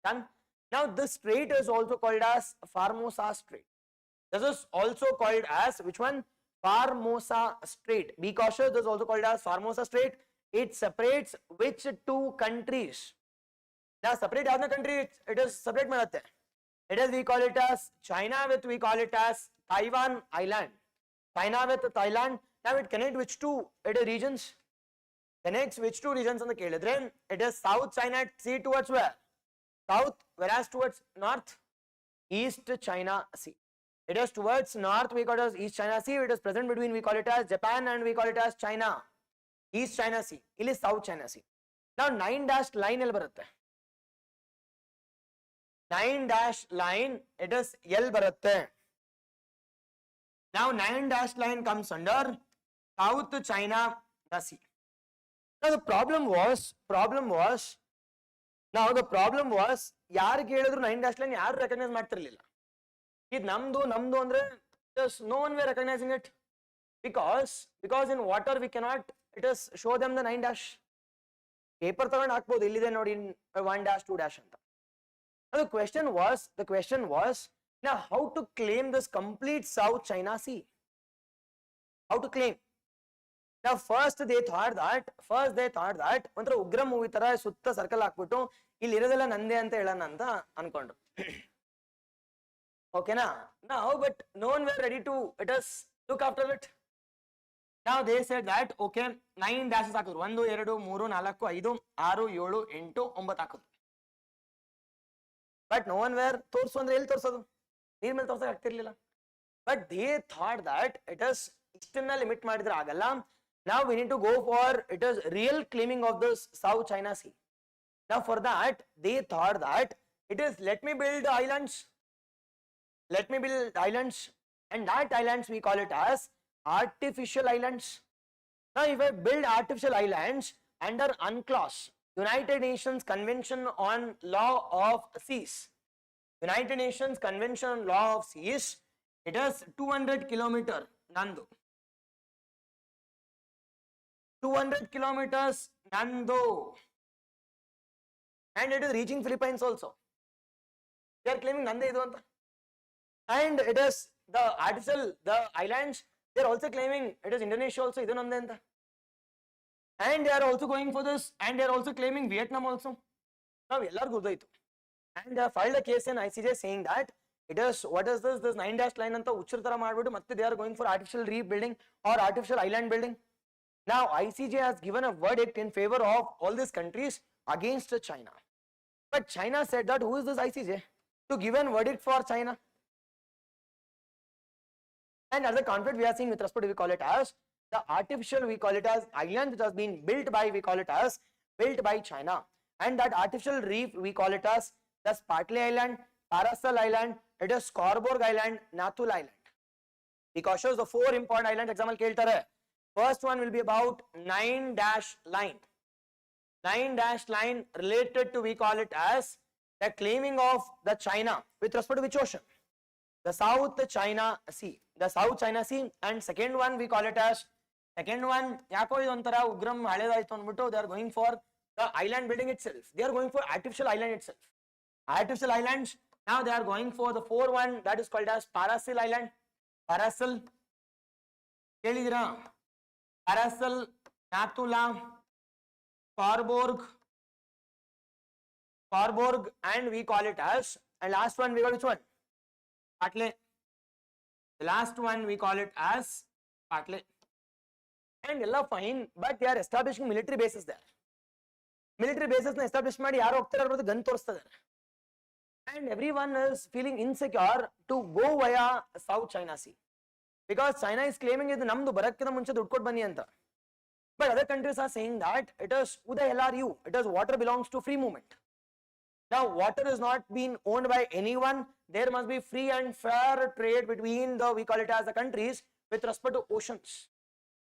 Done. Now this strait is also called as Formosa Strait. This is also called as which one? Formosa Strait. Be cautious. This is also called as Formosa Strait. It separates which two countries? Now separate other country. It is separate. It is, we call it as China with, we call it as Taiwan Island. China with Thailand. Now it connects which two regions? Connects which two regions on the Keledren? It is South China Sea towards where? South, whereas towards north, East China Sea. It is towards north, we call it as East China Sea. It is present between, we call it as Japan, and we call it as China. East China Sea. It is South China Sea. Now 9-dashed line el baratte. 9-dashed line, it is L baratte. Now 9-dashed line comes under South China Sea. Now the problem was, yaar ಕೇಳಿದ್ರು 9-dash line ಯಾರು recognize ಮಾಡ್ತಿರ್ಲಿಲ್ಲ. ಇದು ನಮ್ದು ಅಂದ್ರೆ just no one were recognizing it, because in water we cannot, it is show them the 9-dash. Paper ತಗೊಂಡು ಹಾಕ್ಬೋದು, ಇಲ್ಲಿದೆ ನೋಡಿ 1-dash 2-dash ಅಂತ. Now the question was now how to claim this complete South China Sea? How to claim? Now first they thought that ಒಂಥರ ಉಗ್ರ movie ತರ ಸುತ್ತ circle ಹಾಕ್ಬಿಟ್ಟು ಇಲ್ಲಿ ಇರೋದೆಲ್ಲ ನಂದೇ ಅಂತ ಹೇಳೋಣ ಅಂತ ಅನ್ಕೊಂಡ್ರು. ಓಕೆನಾ? Now but no one were ready to look after it. Now they said that okay 9 dashes ಹಾಕಿದ್ರು 1 2 3 4 5 6 7 8 9 ಹಾಕಿದ್ರು. But no one were ತೋರ್ಸು ಅಂದ್ರೆ ಎಲ್ಲಿ ತೋರ್ಸೋದು, ನೀರ್ ಮೇಲೆ ತೋರ್ಸಕ್ ಆಗ್ತಿರ್ಲಿಲ್ಲ. But they thought that it is ಇಷ್ಟನ್ನ ಲಿಮಿಟ್ ಮಾಡಿದ್ರೆ ಆಗಲ್ಲ. Now we need to go for it is real claiming of the South China Sea. Now for that they thought that it is let me build islands, and that islands we call it as artificial islands. Now if I build artificial islands under UNCLOS, United Nations Convention on Law of Seas, United Nations Convention on Law of Seas, it is 200 kilometer nandu, 200 kilometers nandu, and it is reaching Philippines also. They are claiming nande idu anta, and it is the artificial the islands, they are also claiming it is Indonesia also idu nande anta, and they are also going for this, and they are also claiming Vietnam also. Now ellar gurdaitu, and they have filed a case in ICJ saying that it is what is this 9 dash line anta uchirtara ಮಾಡ್ಬಿಟ್ಟು ಮತ್ತೆ they are going for artificial reef building or artificial island building. Now ICJ has given a verdict in favor of all these countries against China. But China said that who is this ICJ to give a verdict for China? And as a conflict we are seeing with respect to, we call it as the artificial, we call it as island which has been built by, we call it as built by China, and that artificial reef we call it as the Spratly Island, Paracel Island, it is Scorborg Island, Nathul Island. Because shows the 4 important islands example keltare. First one will be about 9 dash line. 9 dash line related to, we call it as the claiming of the China with respect to which ocean? The South China Sea. The South China Sea. And second one we call it as, second one yako idontara ugram haledaitu anbittu they are going for the island building itself. They are going for artificial island itself. Artificial islands. Now they are going for the 4th one that is called as Paracel Island. Paracel. Kelidira. Paracel, Nathula, Scorborg, and we call it as, and last one we got which one? Patle. The last one we call it as Patle. And all fine, but they are establishing military bases there. Military bases na establish ಮಾಡಿ ಯಾರು ಹೋಗ್ತಾರೆ ಅನ್ನೋದು gun ತೋರಿಸ್ತಾರೆ. And everyone is feeling insecure to go via South China Sea. Because China is claiming ಇದು ನಮ್ದು ಬರಕ್ಕಿಂತ ಮುಂಚೆ ದುಡ್ಡು ಕೊಟ್ಟು ಬನ್ನಿ ಅಂತ. But other countries are saying that it is who the hell are you? It is water belongs to free movement. Now water is not being owned by anyone. There must be free and fair trade between the, we call it as the countries with respect to oceans.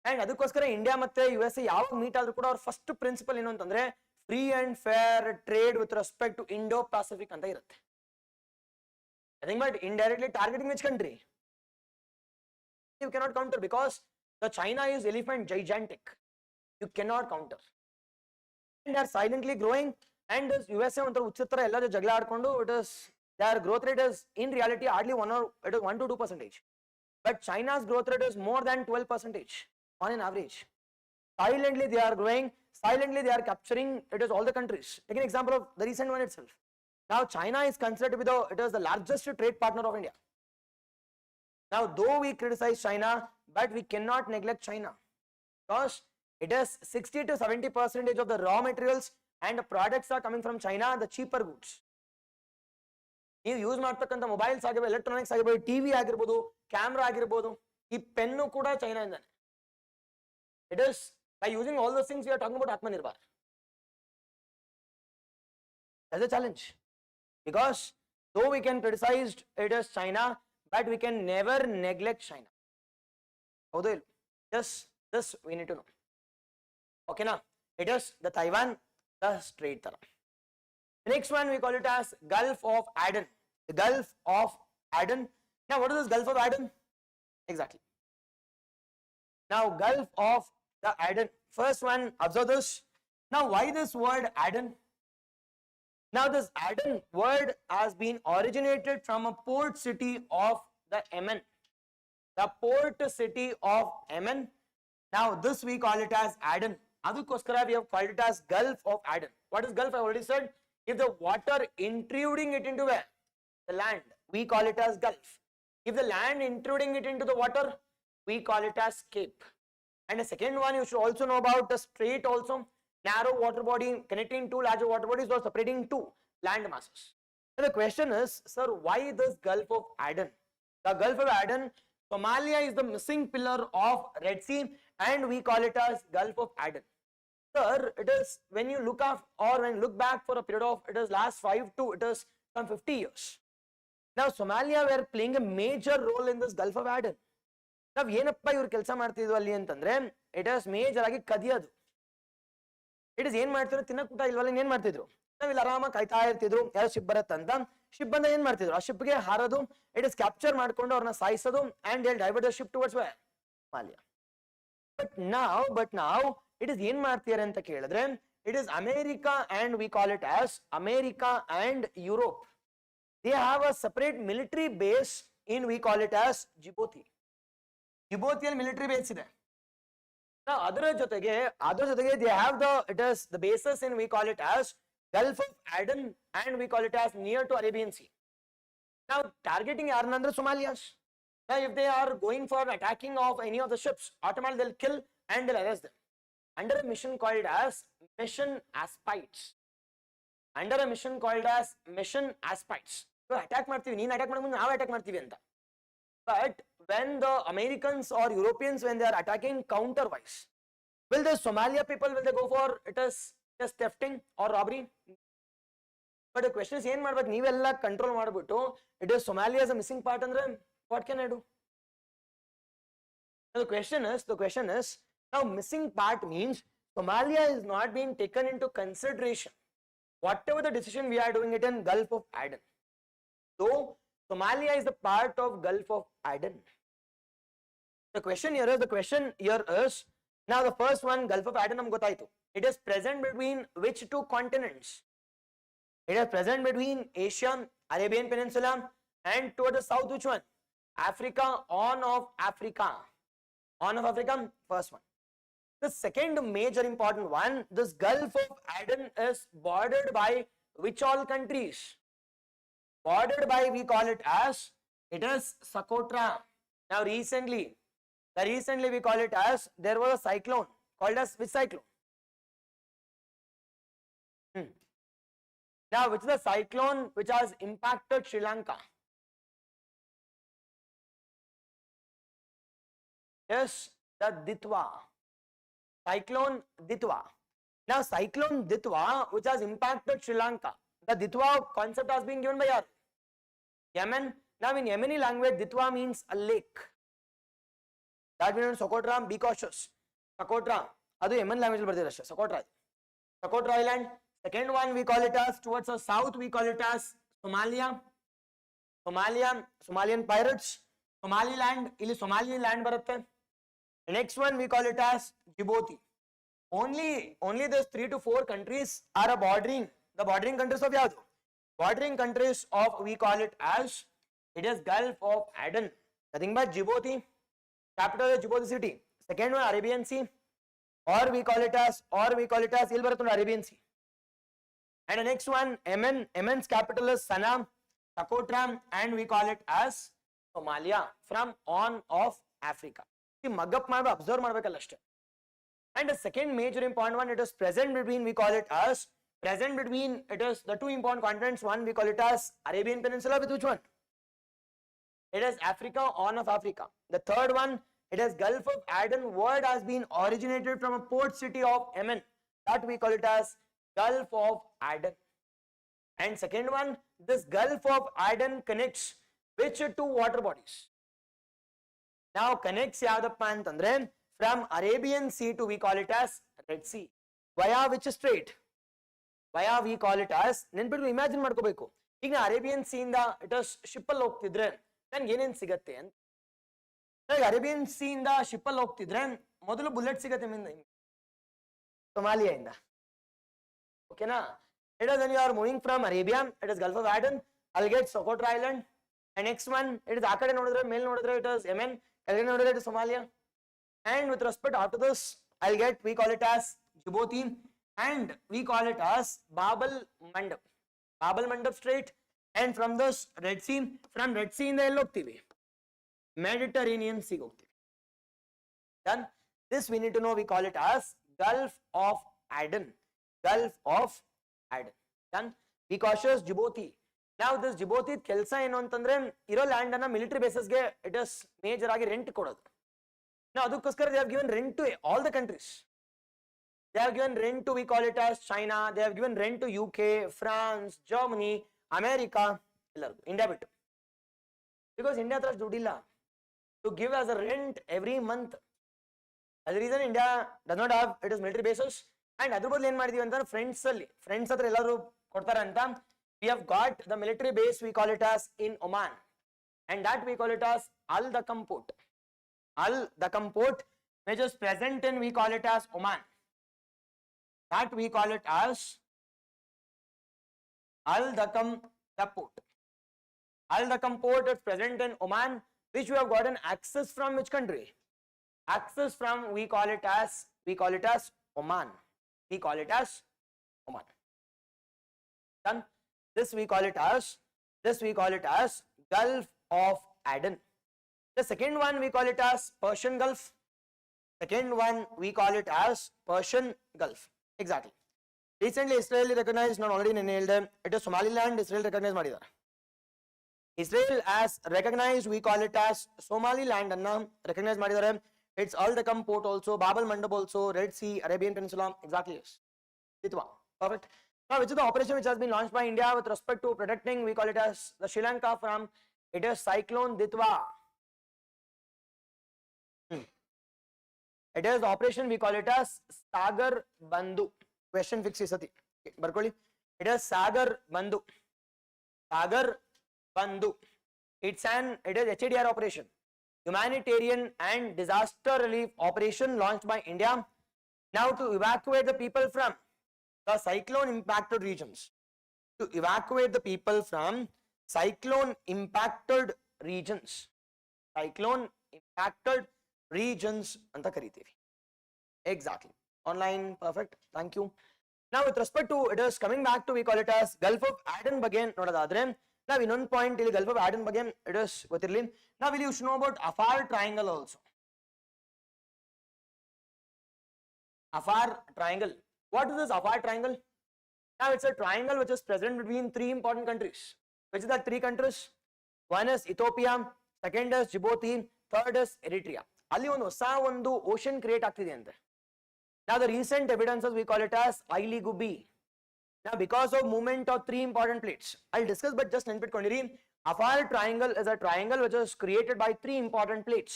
And ಅದಕ್ಕೋಸ್ಕರ India ಮತ್ತೆ USA ಯಾವ meet ಆದ್ರೂ ಕೂಡ ಅವ್ರ first principle ಏನು ಅಂತಂದ್ರೆ free and fair trade with respect to Indo Pacific ಅಂತ ಇರುತ್ತೆ. I think but indirectly targeting which country? You cannot counter because the China is elephant gigantic. You cannot counter. And they are silently growing, and this USA onthara uchitara ella jagla aadkondo, it is their growth rate is in reality hardly 1 to 2%. But China's growth rate is more than 12% on an average. Silently they are growing, silently they are capturing, it is all the countries. Take an example of the recent one itself. Now China is considered to be it is the largest trade partner of India. Now though we criticize China, but we cannot neglect China because it is 60 to 70% of the raw materials and the products are coming from China, the cheaper goods. ನೀವು use ಮಾಡ್ತಕ್ಕಂಥ mobiles ಆಗಿರ್ಬೋದು, electronics ಆಗಿರ್ಬೋದು, TV ಆಗಿರ್ಬೋದು, camera ಆಗಿರ್ಬೋದು, ಈ pen ಕೂಡ China ಇಂದಾನೆ. It is by using all those things we are talking about Atmanirbhar. That's a challenge because though we can criticize it as China, but we can never neglect China. ಹೌದು ಇಲ್ಲ? This we need to know. Okay na? It is the Taiwan, the Strait ತರ. The next one we call it as Gulf of Aden. The Gulf of Aden. Now what is this Gulf of Aden? Exactly. Now Gulf of the Aden. First one, observe this. Now why this word Aden? Now this Aden word has been originated from a port city of the Yemen. The port city of Yemen. Now this we call it as Aden. Adukoskara we have called it as Gulf of Aden. What is Gulf? I already said. If the water intruding it into where? The land, we call it as Gulf. If the land intruding it into the water, we call it as Cape. And the second one, you should also know about the strait also, narrow water body connecting two larger water bodies or separating two land masses. And the question is, sir, why this Gulf of Aden? The Gulf of Aden, Somalia is the missing pillar of Red Sea and we call it as Gulf of Aden. Sir, it is when you look up or when you look back for a period of it is last 5 to it is some 50 years. Now Somalia were playing a major role in this Gulf of Aden. Now ಏನಪ್ಪ ಇವರು ಕೆಲಸ ಮಾಡ್ತಿದ್ವು ಅಲ್ಲಿ ಅಂತಂದ್ರೆ it is major ಆಗಿ ಕದಿಯೋದು. It is ಏನ್ ಮಾಡ್ತಿದ್ರು ತಿನ್ನಕ್ ಊಟ ಇಲ್ವಲ್ಲ ಏನ್ ಮಾಡ್ತಿದ್ರು ನಾವಿಲ್ಲಿ ಆರಾಮಾಗಿ ಕಾಯ್ತಾ ಇರ್ತಿದ್ರು ಯಾರೋ ಶಿಪ್ ಬರತ್ತಂತ ಶಿಪ್ ಬಂದ ಏನ್ ಮಾಡ್ತಿದ್ರು ಆ ಶಿಪ್ಗೆ ಹಾರೋದು ಇಟ್ ಇಸ್ ಕ್ಯಾಪ್ಚರ್ ಮಾಡ್ಕೊಂಡು ಅವ್ರನ್ನ ಸಾಯಿಸೋದು ಅಂಡ್ ಎಲ್ ಡೈವರ್ಟ್ ದ ಶಿಪ್ ಟುವರ್ಡ್ಸ್ ಮಾಲಿಯಾ. ಬಟ್ ನಾವ್ ಇಟ್ ಇಸ್ ಏನ್ ಮಾಡ್ತಿದ್ದಾರೆ ಅಂತ ಕೇಳಿದ್ರೆ it is America and we call it as America and Europe. They have a separate military base in we call it as Djibouti. ಜಿಬೋತಿಯಲ್ಲಿ military base ಇದೆ. ಅದರ ಜೊತೆಗೆ they have the it is the bases in we call it as Gulf of Aden and we call it as near to Arabian Sea. Now targeting yarnandra Somalians. Now if they are going for attacking of any of the ships, automatically they'll kill and they'll arrest them. Under a mission called as Mission Aspites. Under a mission called as Mission Aspites. So attack ಮಾಡ್ತೀವಿ ನೀನು attack ಮಾಡೋದು ನಾವು attack ಮಾಡ್ತೀವಿ ಅಂತ. But when the Americans or Europeans when they are attacking counterwise, will the Somalia people will they go for it is just thefting or robbery? But the question is ಏನ್ ಮಾಡ್ಬೇಕು ನೀವೆಲ್ಲ control ಮಾಡ್ಬಿಟ್ಟು it is Somalia as a missing part ಅಂದ್ರೆ what can I do? The question is now missing part means Somalia is not being taken into consideration whatever the decision we are doing it in Gulf of Aden. So Somalia is the part of Gulf of Aden. The question here is now the first one Gulf of Aden ನಮ್ಗೆ ಗೊತ್ತಾಯ್ತು. It is present between which two continents? It is present between Asia, Arabian Peninsula and toward the south which one? Africa, Horn of Africa. Horn of Africa, first one. The second major important one, this Gulf of Aden is bordered by which all countries? Bordered by we call it as it is Socotra. Now recently we call it as there was a cyclone called as which cyclone? Now, which is the cyclone which has impacted Sri Lanka? Yes, the Ditwa. Cyclone Ditwa. Now, cyclone Ditwa which has impacted Sri Lanka. The Ditwa concept has been given by Yemen. Now, in Yemeni language, Ditwa means a lake. That means Socotra, be cautious. Socotra. Adu Yemen language bardire ashte. Socotra. Socotra Island. Second one we call it as towards the south we call it as Somalia. Somalian pirates. Somaliland. Illi Somaliland barutte. The next one we call it as Djibouti. Only those 3 to 4 countries are a bordering. The bordering countries of yadu. Bordering countries of we call it as it is Gulf of Aden. Nothing but Djibouti. Capital is Djibouti city. Second one Arabian Sea. Or we call it as il barutte Arabian Sea. And the next one, Yemen's capital is Sana'a, Socotra, and we call it as Somalia from Horn of Africa. See, Magap Marba observe Marbekal ashte. And the second major important one, it is present between, we call it as, it is the two important continents. One, we call it as Arabian Peninsula with which one? It is Africa, Horn of Africa. The third one, it is Gulf of Aden. Word has been originated from a port city of Yemen. That we call it as Gulf of Aden. And second one, this Gulf of Aden connects which two water bodies? Now connects yadappa antandre from Arabian Sea to we call it as Red Sea. Via which strait? Via we call it as ನೆನ್ಬಿಟ್ಟು imagine ಮಾಡ್ಕೋಬೇಕು. ಈಗ Arabian sea ಇಂದ it is ship ಅಲ್ಲಿ ಹೋಗ್ತಿದ್ರೆ ನನ್ಗೆ ಏನೇನ್ ಸಿಗತ್ತೆ ಅಂತ. Arabian sea ಇಂದ ship ಅಲ್ಲಿ ಹೋಗ್ತಿದ್ರೆ ಮೊದಲು ಬುಲೆಟ್ ಸಿಗತ್ತೆ ಸೊಮಾಲಿಯಾ ಇಂದ. Okay na? It is when you are moving from Arabia, it is Gulf of Aden, I'll get Socotra Island, and next one, it is Akade nodidre, male nodidre, it is Yemen, Kalgan nodidre, it is Somalia, and with respect after this, I'll get, we call it as Djibouti, and we call it as Babel Mandab Strait, and from this Red Sea, from Red Sea in the Mediterranean Sea. Done? This we need to know, we call it as Gulf of Aden. Gulf of Aden. Done. Be cautious, Djibouti. Now this Djibouti ಕೆಲಸ ಏನು ಅಂತಂದ್ರೆ ಇರೋ land ಅನ್ನ military basis ಗೆ it is major ಆಗಿ rent ಕೊಡೋದು. Now ಅದಕ್ಕೋಸ್ಕರ they have given rent to all the countries. They have given rent to, we call it as China. They have given rent to UK, France, Germany, America, ಎಲ್ಲರಿಗೂ India ಬಿಟ್ಟು. Because India ಹತ್ರ ದುಡ್ಡಿಲ್ಲ to give as a rent every month. As a reason India does not have it is military bases. And ಅದ್ರ ಬದಲು ಏನ್ ಮಾಡಿದೀವಿ ಅಂತ friends ಹತ್ರ ಎಲ್ಲರೂ ಕೊಡ್ತಾರೆ ಅಂತ we have got the military base, we call it as in Oman, and that we call it as Al-Dakam Port. Al-Dakam Port, which is present in, we call it as Oman. That we call it as Al-Dakam Port. Al-Dakam Port is present in Oman, which we have gotten access from which country? Access from, we call it as Oman. We call it as Oman. Done. This we call it as Gulf of Aden. The second one we call it as Persian Gulf. Second one we call it as Persian Gulf. Exactly. Recently Israel recognized, not already nailed, it is Somaliland. Israel recognized madidare. Israel as recognized, we call it as Somaliland anna recognized madidare. It's Al-Dakam Port also, Bab al-Mandab also, Red Sea, Arabian Peninsula. Exactly, yes. Ditwa. Perfect. Now, which is the operation which has been launched by India with respect to protecting, we call it as the Sri Lanka from, it is Cyclone Ditwa. It is the operation, we call it as Sagar Bandhu. Question fix is Barkoli. It is Sagar Bandhu. Sagar Bandhu. It is HADR operation. Humanitarian and disaster relief operation launched by India. Now to evacuate the people from the cyclone impacted regions. To evacuate the people from cyclone impacted regions. Cyclone impacted regions anta karitivi. Exactly. Online, perfect. Thank you. Now with respect to, it is coming back to, we call it as Gulf of Aden again. Nodadadre. Now in one point till Gulf of Aden again, it is gothirli. Now will you should know about Afar Triangle also. Afar Triangle. What is this Afar Triangle? Now it's a triangle which is present between three important countries. Which is the three countries? One is Ethiopia, second is Djibouti, third is Eritrea. Ali ಒಂದು ocean create ಆಗ್ತಿದೆ ಅಂತೆ. Now the recent evidences we call it as Aili Gubi. Now because of movement of three important plates, I'll discuss but just ನೆನಪಿಟ್ಕೊಂಡಿರಿ. Afar Triangle is a triangle which is created by three important plates.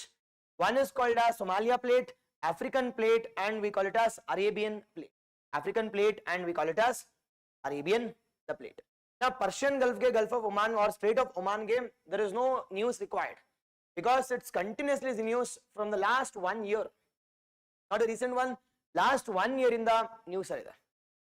One is called as Somalia plate, African plate, and we call it as Arabian plate. African plate and we call it as Arabian the plate. Now Persian Gulf ke Gulf of Oman or Strait of Oman game, there is no news required because it's continuously in news from the last 1 year. Not a recent one, last 1 year in the news.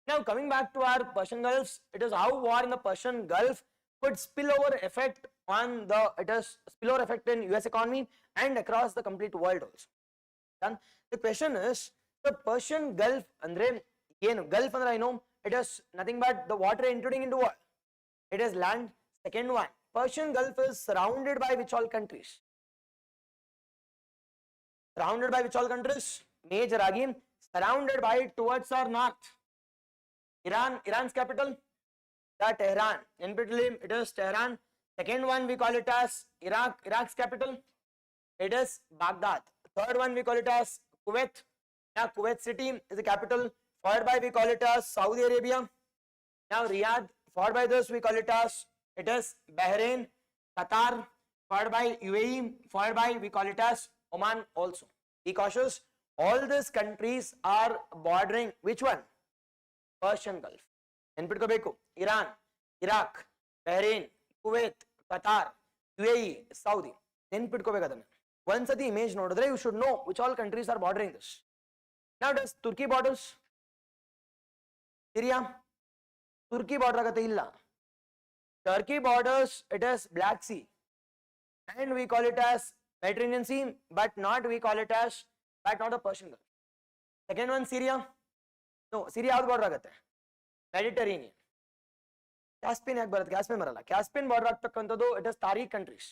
Now coming back to our Persian Gulfs, it is how war in the Persian Gulf could spillover effect on the, it is spillover effect in US economy and across the complete world also. Then the question is, the Persian Gulf andre ಏನು Gulf andre I know it is nothing but the water intruding into what? It is land. Second one, Persian Gulf is surrounded by which all countries? Surrounded by which all countries? Major again, surrounded by towards our north. Iran's capital? The Tehran. In between it is Tehran. Second one we call it as Iraq's capital. It is Baghdad. Third one we call it as Kuwait. Now Kuwait city is the capital. Followed by we call it as Saudi Arabia. Now Riyadh. Followed by this we call it as, it is Bahrain, Qatar. Followed by UAE. Followed by we call it as Oman also. Be cautious. All these countries are bordering which one? Persian Gulf. ನೆನ್ಪಿಟ್ಕೋಬೇಕು. Iran, Iraq, Bahrain, Kuwait, Qatar, UAE, Saudi. ನೆನ್ಪಿಟ್ಕೋಬೇಕು ಅದನ್ನ. ಒಂದ್ಸತಿ image ನೋಡಿದ್ರೆ you should know which all countries are bordering this. Now does Turkey borders? Syria? Turkey border ಆಗತ್ತೆ ಇಲ್ಲ. Turkey borders, it is Black Sea. And we call it as Mediterranean Sea, but not we call it as, but not the Persian Gulf. Second one Syria. No, Syria ಯಾವ್ದು border ಆಗತ್ತೆ? Mediterranean. Caspian ಯಾಕೆ ಬರುತ್ತೆ? Caspian ಬರಲ್ಲ. Caspian border ಆಗ್ತಕ್ಕಂಥದ್ದು it is Tariq countries.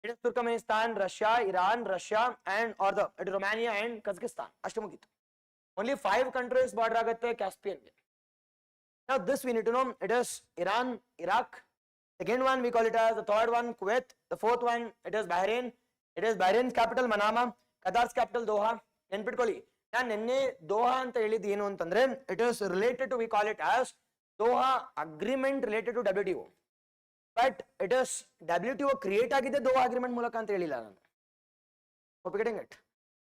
It is Turkmenistan, Russia, Iran, Russia, and or the it is Romania and Kazakhstan. Ashtamukit. Only 5 countries border agate Caspian. Now this we need to know. It is Iran, Iraq. Second one we call it as the third one Kuwait. The fourth one it is Bahrain. It is Bahrain's capital Manama. Qatar's capital Doha. Nenpitಕೊಳ್ಳಿ. ನಾನು ನಿನ್ನೆ Doha ಅಂತ ಹೇಳಿದ್ದು ಏನು ಅಂತಂದ್ರೆ it is related to we call it as Doha agreement related to WTO. But it is WTO create ಆಗಿದೆ Doha agreement ಮೂಲಕ ಅಂತ ಹೇಳಿಲ್ಲ ನಾನು. Hope you getting it.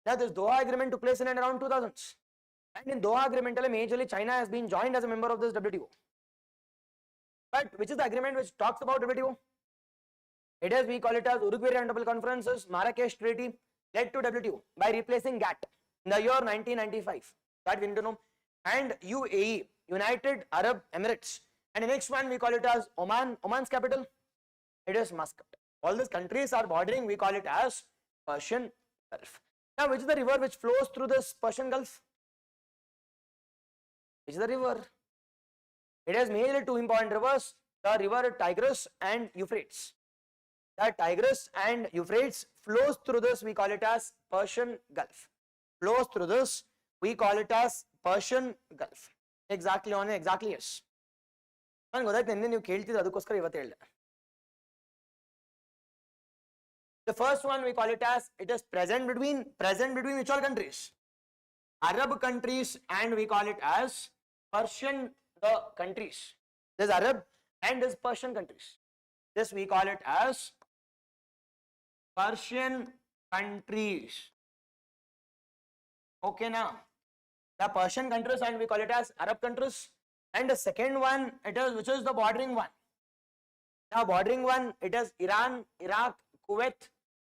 That this Doha agreement took place in and around 2000s. And in Doha agreement majorly China has been joined as a member of this WTO. But which is the agreement which talks about WTO? It is we call it as Uruguay Roundtable Conferences Marrakesh Treaty led to WTO by replacing GATT in the year 1995. That we need to know. And UAE, United Arab Emirates. And the next one we call it as Oman. Oman's capital, it is Muscat. All these countries are bordering, we call it as Persian Gulf. Now which is the river which flows through this Persian Gulf? Which is the river? It has mainly 2 important rivers, the river Tigris and Euphrates. The Tigris and Euphrates flows through this, we call it as Persian Gulf. Flows through this, we call it as Persian Gulf. Exactly on exactly yes. ನನಗೆ ಗೊತ್ತಾಯ್ತು ನಿನ್ನೆ ನೀವು ಕೇಳ್ತಿದ್ದು ಅದಕ್ಕೋಸ್ಕರ ಇವತ್ತು ಹೇಳಿದೆ. The first one we call it as it is present between which all countries? Arab countries, and we call it as Persian the countries. This Arab and this Persian countries. This we call it as Persian countries. Okay now. The Persian countries and we call it as Arab countries. And the second one it is which is the bordering one. Now bordering one it is Iran, Iraq, Kuwait,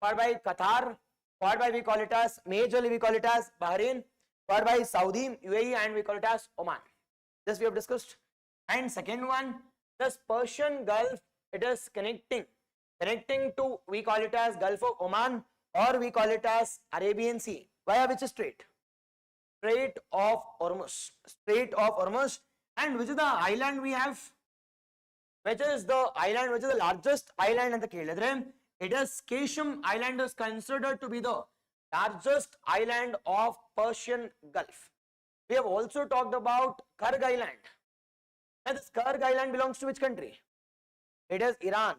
followed by Qatar, followed by we call it as majorly we call it as Bahrain, followed by Saudi, UAE, and we call it as Oman. This we have discussed. And second one, this Persian Gulf, it is connecting to we call it as Gulf of Oman or we call it as Arabian Sea. Via which strait? Strait of Hormuz. Strait of Hormuz. And which is the island we have? Which is the island which is the largest island in the Kerala? It is Keshem Island is considered to be the largest island of Persian Gulf. We have also talked about Kharg Island. Now this Kharg Island belongs to which country? It is Iran.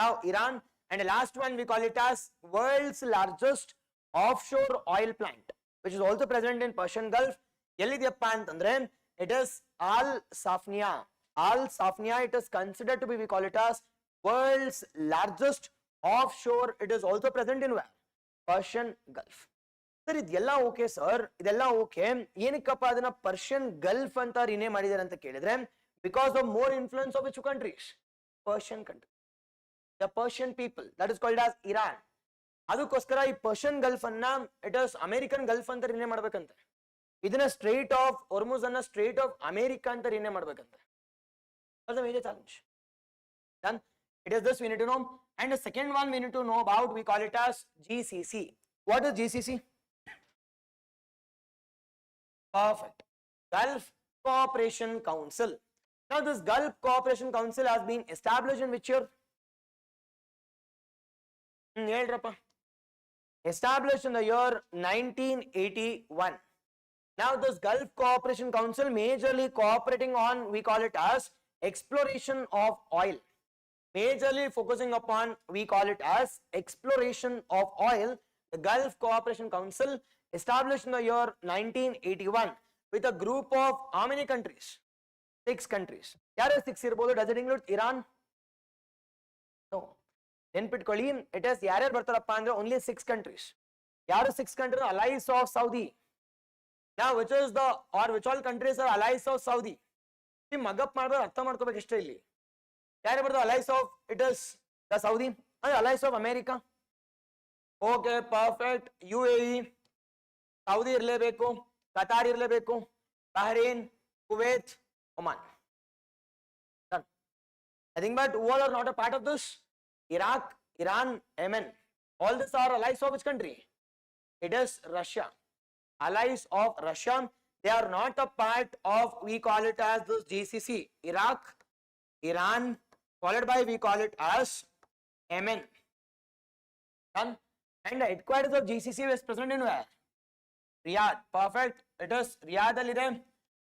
Now Iran, and the last one we call it as world's largest offshore oil plant, which is also present in Persian Gulf. Yellidiyappa antandre it is Al Safnia. Al Safnia it is considered to be we call it as world's largest offshore. It is also present in where? Persian Gulf. Sir, idella okay sir, idella okay. Yenikappa adana Persian Gulf anta rename madidare anta kelidre because of more influence of which countries? Persian country. The Persian people, that is called as Iran. Adukoskara ee Persian Gulf anna it is American Gulf anta rename madbekante. Idina Strait of Hormuz anna Strait of America anta rename madbekante. That's a major challenge. Then it is this we need to know. And the second one we need to know about, we call it as GCC. What is GCC? Perfect. Gulf Cooperation Council. Now this Gulf Cooperation Council has been established in which year? Established in the year 1981. Now this Gulf Cooperation Council majorly cooperating on, we call it as exploration of oil. Majorly focusing upon, we call it as exploration of oil. The Gulf Cooperation Council established in the year 1981 with a group of how many countries? 6 countries. Yare 6 irbodu. Does it include Iran? No. Nenpitkolli it is yare bartarappa andre only 6 countries. Yaru 6 countries allies of Saudi. Now which is the or which all countries are allies of Saudi? See magap madbare artha madkobeku ishte illi. Yare bardu allies of it is the Saudi and allies of America. Okay, perfect. UAE, Saudi irlebeku, Qatar irlebeku, Bahrain, Kuwait, Oman. Done. I think but who all are not a part of this? Iraq, Iran, Yemen. All these are allies of which country? It is Russia. Allies of Russia. They are not a part of, we call it as this GCC. Iraq, Iran, followed by we call it as Yemen. Done. And the headquarters of GCC is present in where? Riyadh. Perfect. It is Riyadh alide.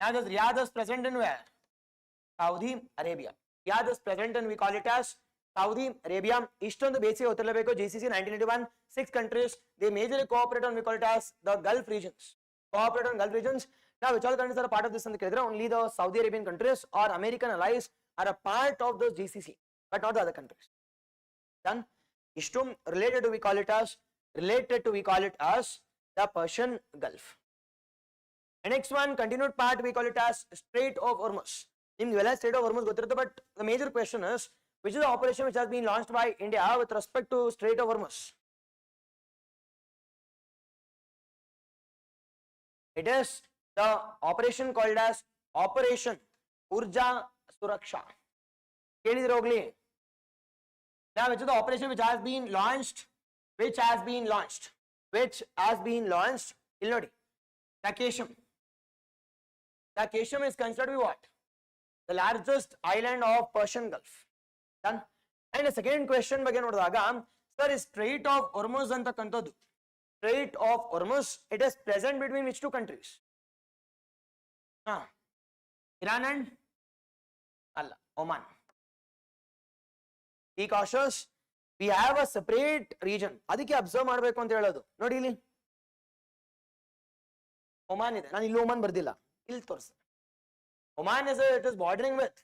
Now this Riyadh is present in where? Saudi Arabia. Riyadh is present and we call it as Saudi Arabia. Eastern the basic Uttarbeko GCC 1981. 6 countries. They majorly cooperate on, we call it as the Gulf regions. Cooperate on Gulf regions. Now which all countries are a part of this? Only the Saudi Arabian countries or American allies are a part of those GCC, but not the other countries. Done. Ishtum related to we call it as the Persian Gulf. And next one, continued part, we call it as Strait of Hormuz. In the Strait of Hormuz, but the major question is, which is the operation which has been launched by India with respect to Strait of Hormuz? It is the operation called as Operation Urja Suraksha. Now, which is the operation which has been launched? Which has been launched? Illodi. The Kesham. The Kesham is considered to be what? The largest island of Persian Gulf. Done. And the second question again, sir, is Strait of Hormuz anta kantadu. Strait of Hormuz, it is present between which two countries? Iran and Oman. Be cautious. We have a separate region. Adike observe ಮಾಡಬೇಕು ಅಂತ ಹೇಳೋದು. ನೋಡಿ ಇಲ್ಲಿ. Oman ಇದೆ. ನಾನು ಇಲ್ಲಿ Oman ಬರ್ದಿಲ್ಲ. ಇಲ್ಲಿ ತೋರಿಸಿ. Oman it is bordering with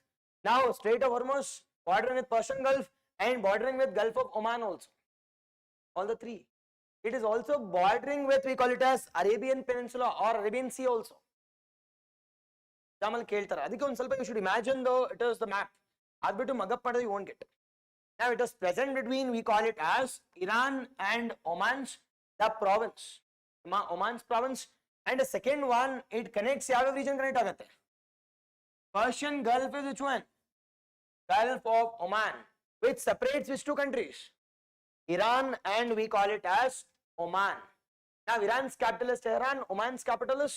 now Strait of Hormuz, bordering with Persian Gulf and bordering with Gulf of Oman also. All the three. It is also bordering with, we call it as Arabian Peninsula or Arabian Sea also. Jamal ಕೇಳ್ತಾರೆ. ಅದಕ್ಕೆ ಒಂದು ಸ್ವಲ್ಪ you should imagine though it is the map. ಅದ್ಬಿಟ್ಟು ಮಗಪ್ ಮಾಡಿದ್ರೆ you won't get. Now it is present between, we call it as Iran and Oman's the province. Oman's province. And the second one, it connects ಯಾವ region connect ಆಗುತ್ತೆ? Persian Gulf is which one? Gulf of Oman, which separates which two countries? Iran and we call it as Oman. Now Iran's capital is Tehran, Oman's capital is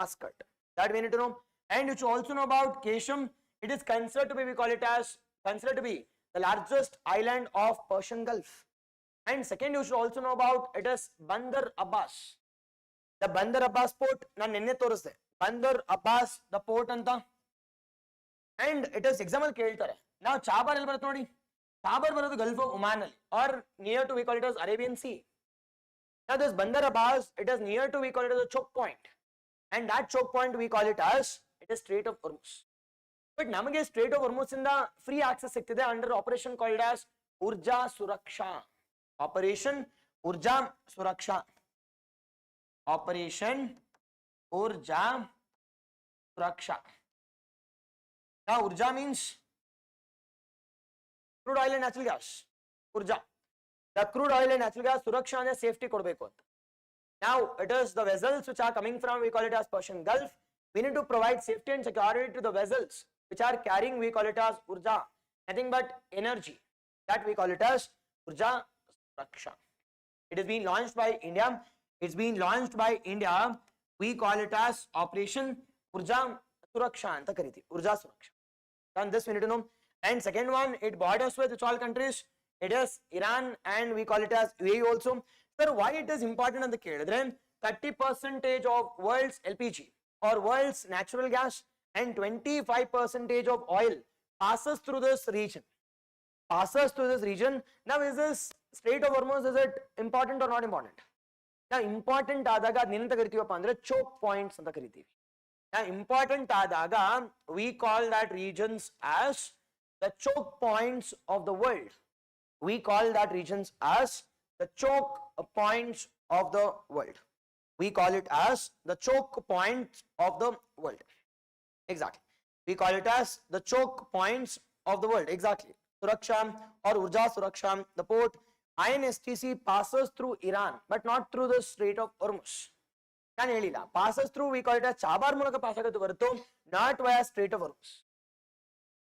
Muscat. That we need to know. And you should also know about Kesham. It is considered to be, we call it as, considered to be the largest island of Persian Gulf. And second, you should also know about, it is Bandar Abbas. The Bandar Abbas port, ನಾನು ನಿನ್ನೆ ತೋರಿಸಿದೆ. Bandar Abbas, the port anta. And it is example ಕೇಳ್ತಾರೆ. Now Chabar ಎಲ್ಲಿ ಬರುತ್ತೆ ನೋಡಿ. Chabar ಬರೋದು Gulf of Oman ಅಲ್ಲಿ, or near to, we call it as Arabian Sea. Now this Bandar Abbas, it is near to, we call it as a choke point. And that choke point we call it as, it is Strait of Hormuz. But ನಮಗೆ Strait of Hormuz ಇಂದ free access ಸಿಗ್ತಿದೆ under operation called as Urja Suraksha. Operation Urja Suraksha. Operation Urja Suraksha. Now Urja means crude oil and natural gas. Urja. The crude oil and natural gas Suraksha and safety kodbeku anta. Now it is the vessels which are coming from, we call it as Persian Gulf. We need to provide safety and security to the vessels which are carrying, we call it as Urja. Nothing but energy. That we call it as Urja Suraksha. It is being launched by India. It's been launched by India. We call it as Operation Urja Suraksha anta kariti. Urja Suraksha. And this we need to know. And second one, it borders with which all countries? It is Iran and we call it as UAE also. Sir, why it is important ಅಂತ ಕೇಳಿದ್ರೆ 30% of world's LPG or world's natural gas and 25% of oil passes through this region. Now is this Strait of Hormuz, is it important or not important? Now important ಆದಾಗ ನಿನ್ನಂತ ಕರಿತೀವಪ್ಪ ಅಂದ್ರೆ choke points ಅಂತ ಕರಿತೀವಿ. Now important ಆದಾಗ we call that regions as the choke points of the world. We call that regions as the choke points of the world. We call it as the choke points of the world. Exactly. We call it as the choke points of the world. Exactly. Suraksha or Urja Suraksha, the port INSTC passes through Iran, but not through the Strait of Hormuz. Passes through, we call it as Chabar Mulaka Pasaka, not via Strait of Hormuz.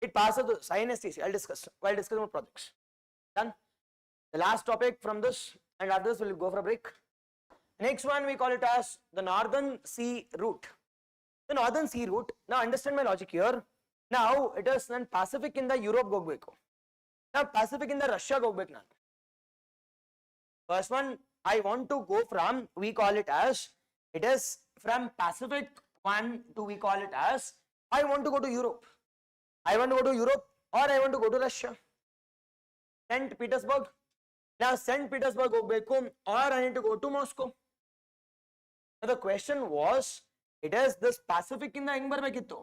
It passes through INSTC. I'll discuss while discussing more projects. Done. The last topic from this, and after this we'll go for a break. Next one we call it as the Northern Sea Route. The Northern Sea Route. Now understand my logic here. Now it is then Pacific in the Europe go. Now Pacific in the Russia go back now. First one, I want to go from, we call it as, it is from Pacific one to, we call it as, I want to go to Europe. I want to go to Europe or I want to go to Russia. St. Petersburg. Now St. Petersburg or I need to go to Moscow. Now the question was, it is this Pacific in the ಹೆಂಗ್ ಬರಬೇಕಿತ್ತು?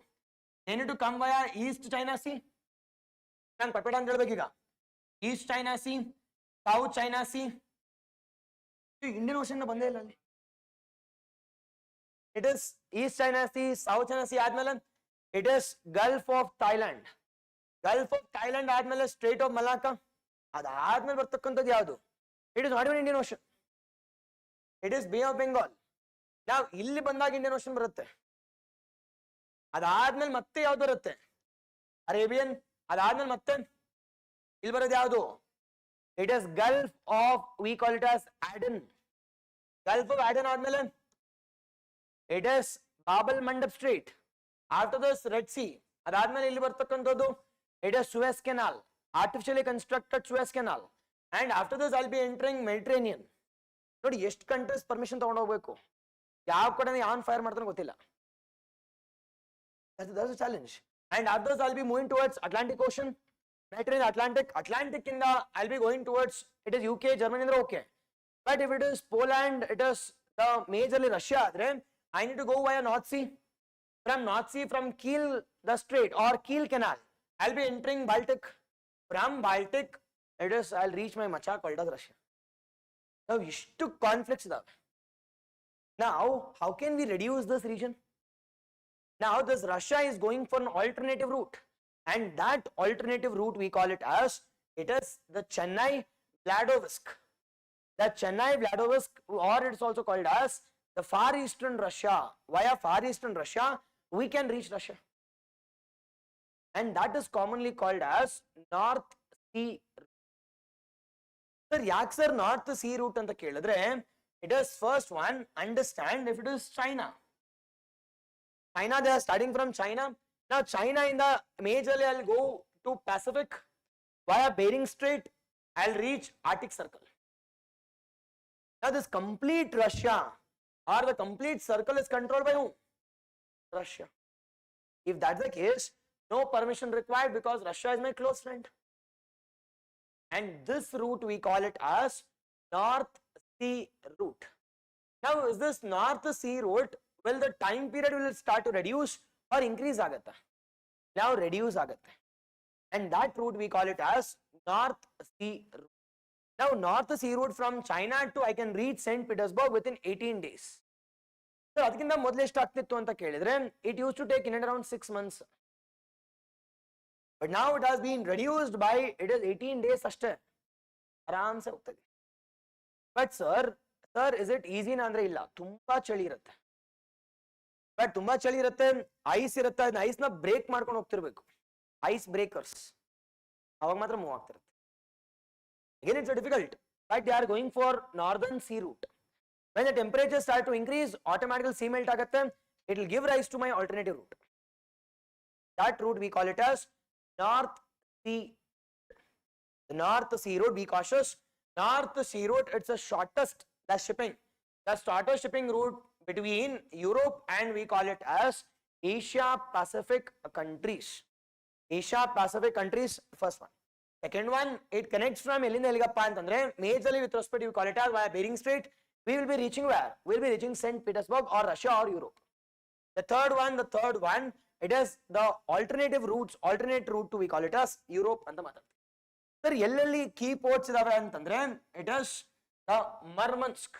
They need to come via East China Sea. ನಾನು ಪಟಪಟ ಅಂತ ಹೇಳ್ಬೇಕೀಗ. East China Sea, South China Sea. Indian ocean ಬಂದೇ ಇಲ್ಲ ಅಲ್ಲಿ. It is East China Sea, South China Sea ಆದ್ಮೇಲೆ it is Gulf of Thailand. Gulf of Thailand ಆದ್ಮೇಲೆ Strait of Malacca. ಅದಾದ್ಮೇಲೆ ಬರ್ತಕ್ಕಂಥದ್ದು ಯಾವುದು? It is not even Indian Ocean. It is Bay of Bengal. ನಾವು ಇಲ್ಲಿ ಬಂದಾಗ ಇಂಡಿಯನ್ ಓಷನ್ ಬರುತ್ತೆ. ಅದಾದ್ಮೇಲೆ ಮತ್ತೆ ಯಾವ್ದು ಬರುತ್ತೆ? ಅರೇಬಿಯನ್. ಅದಾದ್ಮೇಲೆ ಮತ್ತೆ ಇಲ್ಲಿ ಬರೋದು ಯಾವುದು? It is Gulf of, we call it as Aden. Gulf of Aden ಆದ್ಮೇಲೆ it is Bab el Mandab Strait. After this Red Sea. ಅದಾದ್ಮೇಲೆ ಇಲ್ಲಿ ಬರ್ತಕ್ಕಂಥದ್ದು it is Suez Canal, artificially constructed Suez Canal. And after this I'll be entering Mediterranean. ನೋಡಿ ಎಷ್ಟು countries permission ತಗೊಂಡು ಹೋಗ್ಬೇಕು, ಯಾವ ಕಡೆ ಯಾವನ್ ಫೈರ್ ಮಾಡ್ತಾನೆ ಗೊತ್ತಿಲ್ಲ. That's a challenge. And after this I'll be moving towards Atlantic Ocean, Mediterranean, Atlantic in the I'll be going towards, it is UK, Germany ಅಂದ್ರೆ okay. But if it is Poland, it is the majorly Russia, then I need to go via North Sea. From North Sea, from Kiel the Strait or Kiel Canal, I'll be entering Baltic. From Baltic, it is I'll reach my macha called as Russia. Now ishtu conflicts idave. Now how can we reduce this region? Now this Russia is going for an alternative route, and that alternative route we call it as, it is the Chennai Vladovisk. The Chennai Vladovisk, or it's also called as the Far Eastern Russia. Via Far Eastern Russia we can reach Russia, and that is commonly called as North Sea. Sir, ಯಾಕೆ sir north C root ಅಂತ ಕೇಳಿದ್ರೆ, it is first one, understand if it is China. China, they are starting from China. Now China in the majorly I'll go to Pacific via Bering Strait, I'll reach Arctic Circle. Now this complete Russia or the complete circle is controlled by whom? Russia. If that's the case, no permission required because Russia is my close friend. And this route we call it as North Sea route. Now is this North Sea route, will the time period will start to reduce or increase agata? Now reduce agata. And that route we call it as North Sea route. Now North Sea route from China to I can reach St. Petersburg within 18 days. So ಅದಕ್ಕಿಂತ ಮೊದಲು ಎಷ್ಟು ಆಗ್ತಿತ್ತು ಅಂತ ಕೇಳಿದ್ರೆ, it used to take in and around 6 months. But now it has been reduced by, it is 18 days ಅಷ್ಟೇ, ಆರಾಮ್ಸೆ ಹೋಗ್ತದೆ. But sir, is it easy ಅಂದ್ರೆ ಇಲ್ಲ, ತುಂಬಾ ಚಳಿ ಇರುತ್ತೆ. ಬಟ್ ತುಂಬಾ ಚಳಿ ಇರುತ್ತೆ, ಐಸ್ ಇರುತ್ತೆ, ಐಸ್ ನ ಬ್ರೇಕ್ ಮಾಡ್ಕೊಂಡು ಹೋಗ್ತಿರ್ಬೇಕು, ಐಸ್ ಬ್ರೇಕರ್ಸ್, ಅವಾಗ ಮಾತ್ರ ಮೂವ್ ಆಗ್ತಿರುತ್ತೆ. Again it's difficult, but they are going for northern sea route. When the temperatures start to increase, automatically sea melt ಆಗುತ್ತೆ, it will give rise to my alternative route. That route we call it as North Sea. The North Sea route, be cautious. North Sea route, it's the shortest, the shortest shipping route between Europe and we call it as Asia Pacific countries. Asia Pacific countries, first one. Second one, it connects from ಎಲ್ಲಿಂದ ಎಲ್ಲಿಗಪ್ಪ ಅಂತಂದ್ರೆ, majorly with respect we call it as via Bering Strait. We will be reaching where? We will be reaching St. Petersburg or Russia or Europe. The third one, it is the alternate route to we call it as Europe ಅಂತ ಮಾತಾಡ್ತೀವಿ. Sir, ಎಲ್ಲೆಲ್ಲಿ key ports ಇದಾವೆ ಅಂತಂದ್ರೆ, it is the Murmansk.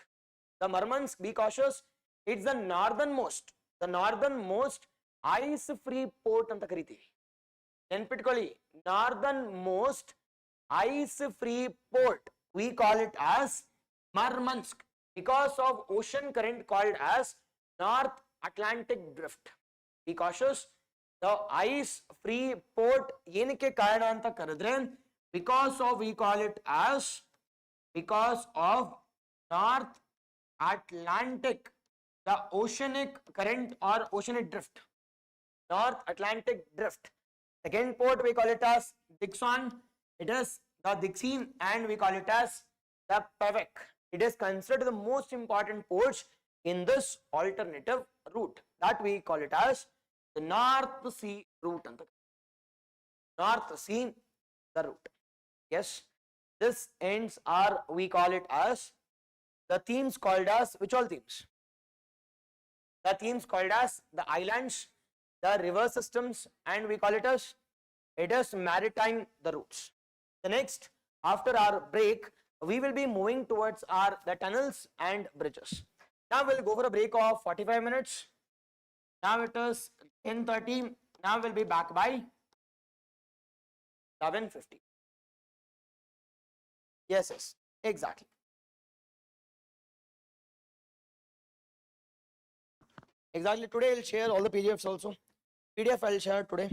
The Murmansk, be cautious, it's the northernmost ice free port ಅಂತ ಕರಿತೀವಿ. ನೆನ್ಪಿಟ್ಕೊಳ್ಳಿ, northernmost ice free port, we call it as Murmansk because of ocean current called as North Atlantic Drift. Be cautious, the ice free port ಏನಕ್ಕೆ ಕಾರಣ ಅಂತ ಕರೆದ್ರೆ, because of we call it as, because of North Atlantic, the oceanic current or oceanic drift, North Atlantic Drift. Second port we call it as Dixon, it is the Dixine, and we call it as the PAVEC. It is considered the most important ports in this alternative route. That we call it as the North Sea route. North Sea, the route. Yes, this ends are, we call it as the themes called as, which all themes? The themes called as the islands, the river systems, and we call it as, it is maritime, the routes. The next, after our break, we will be moving towards our the tunnels and bridges. Now we'll go for a break of 45 minutes. Now it is 10:30. Now we'll be back by 11:50. Yes, exactly. Exactly. Today I'll share all the PDFs also. PDF I'll share today.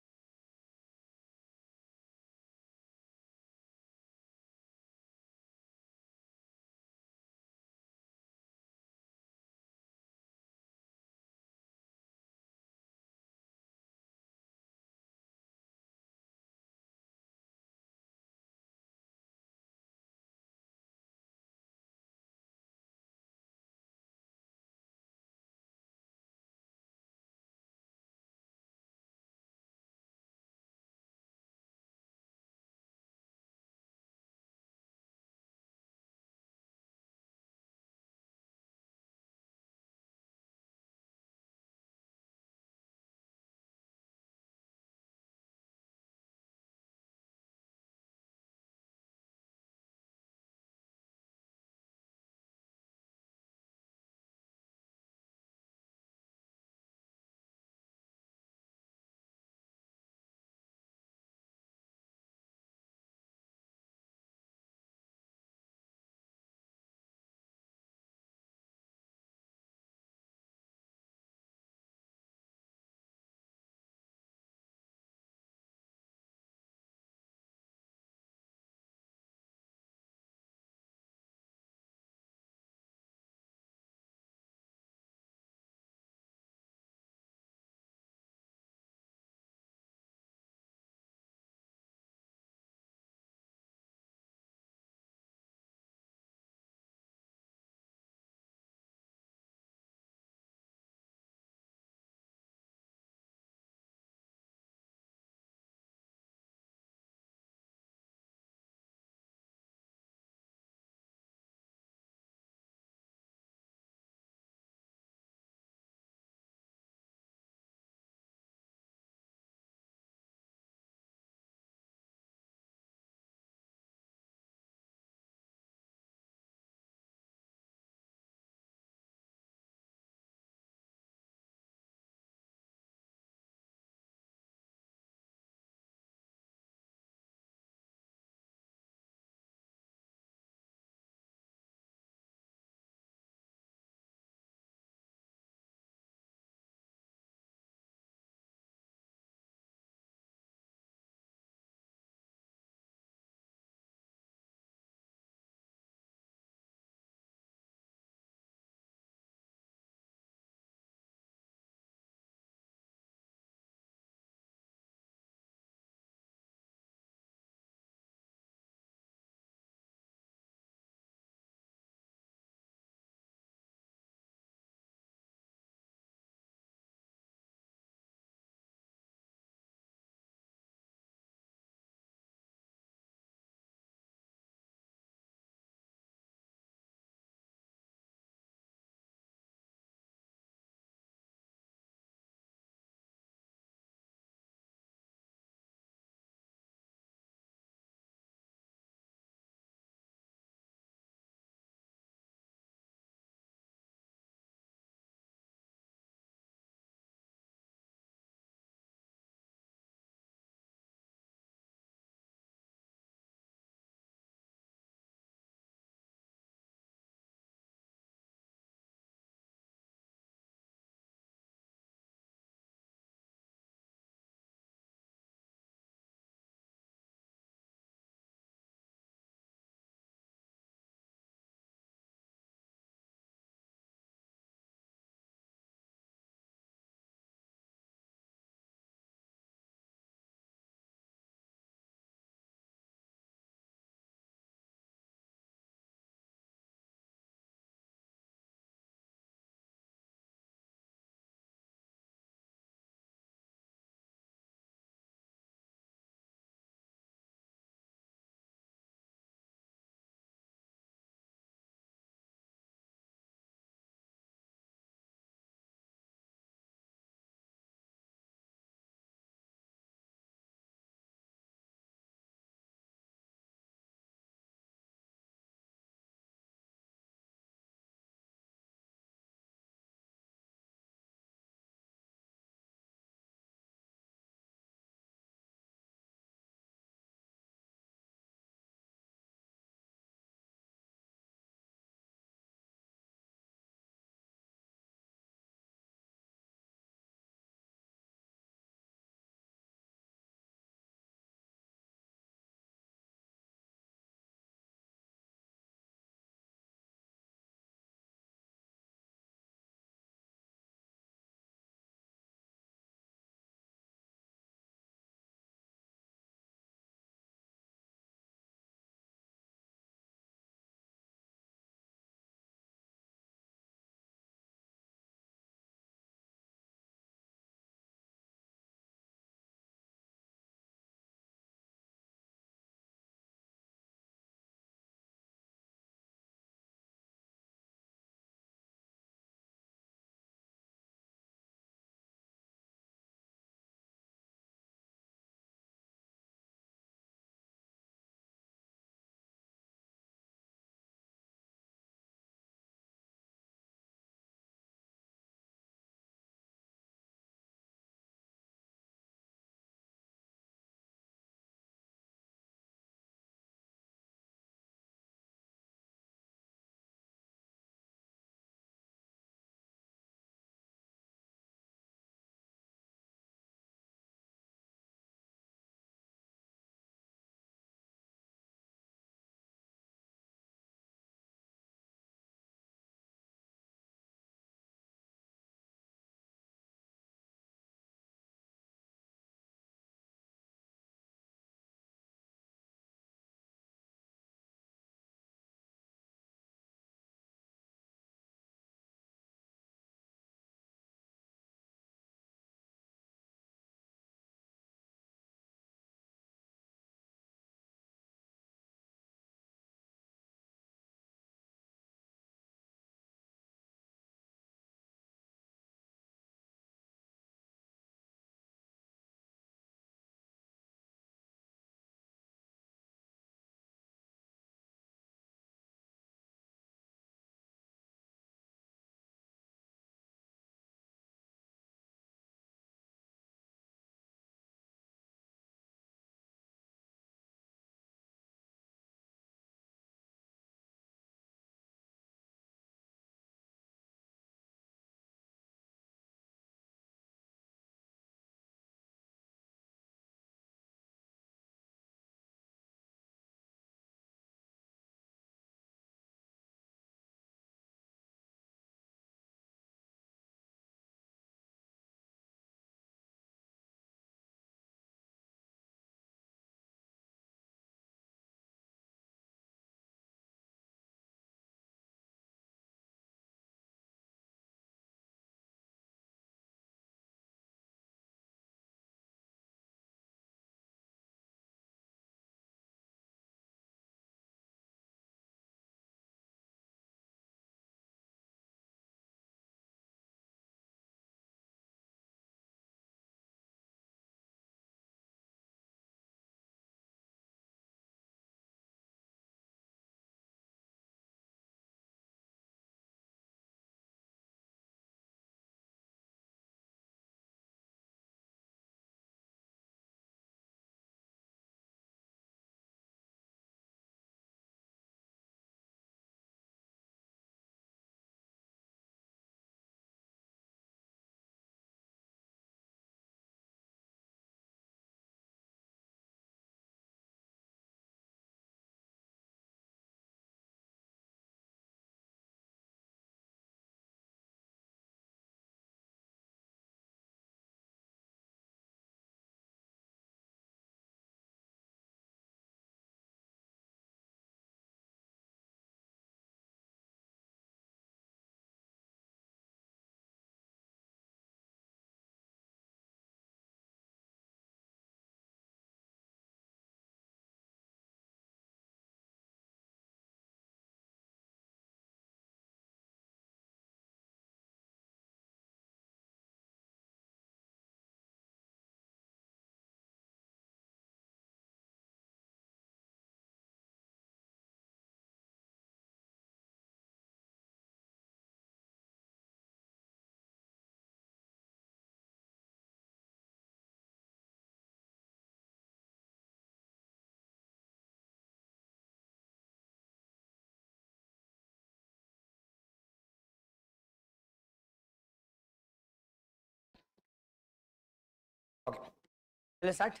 Will I start?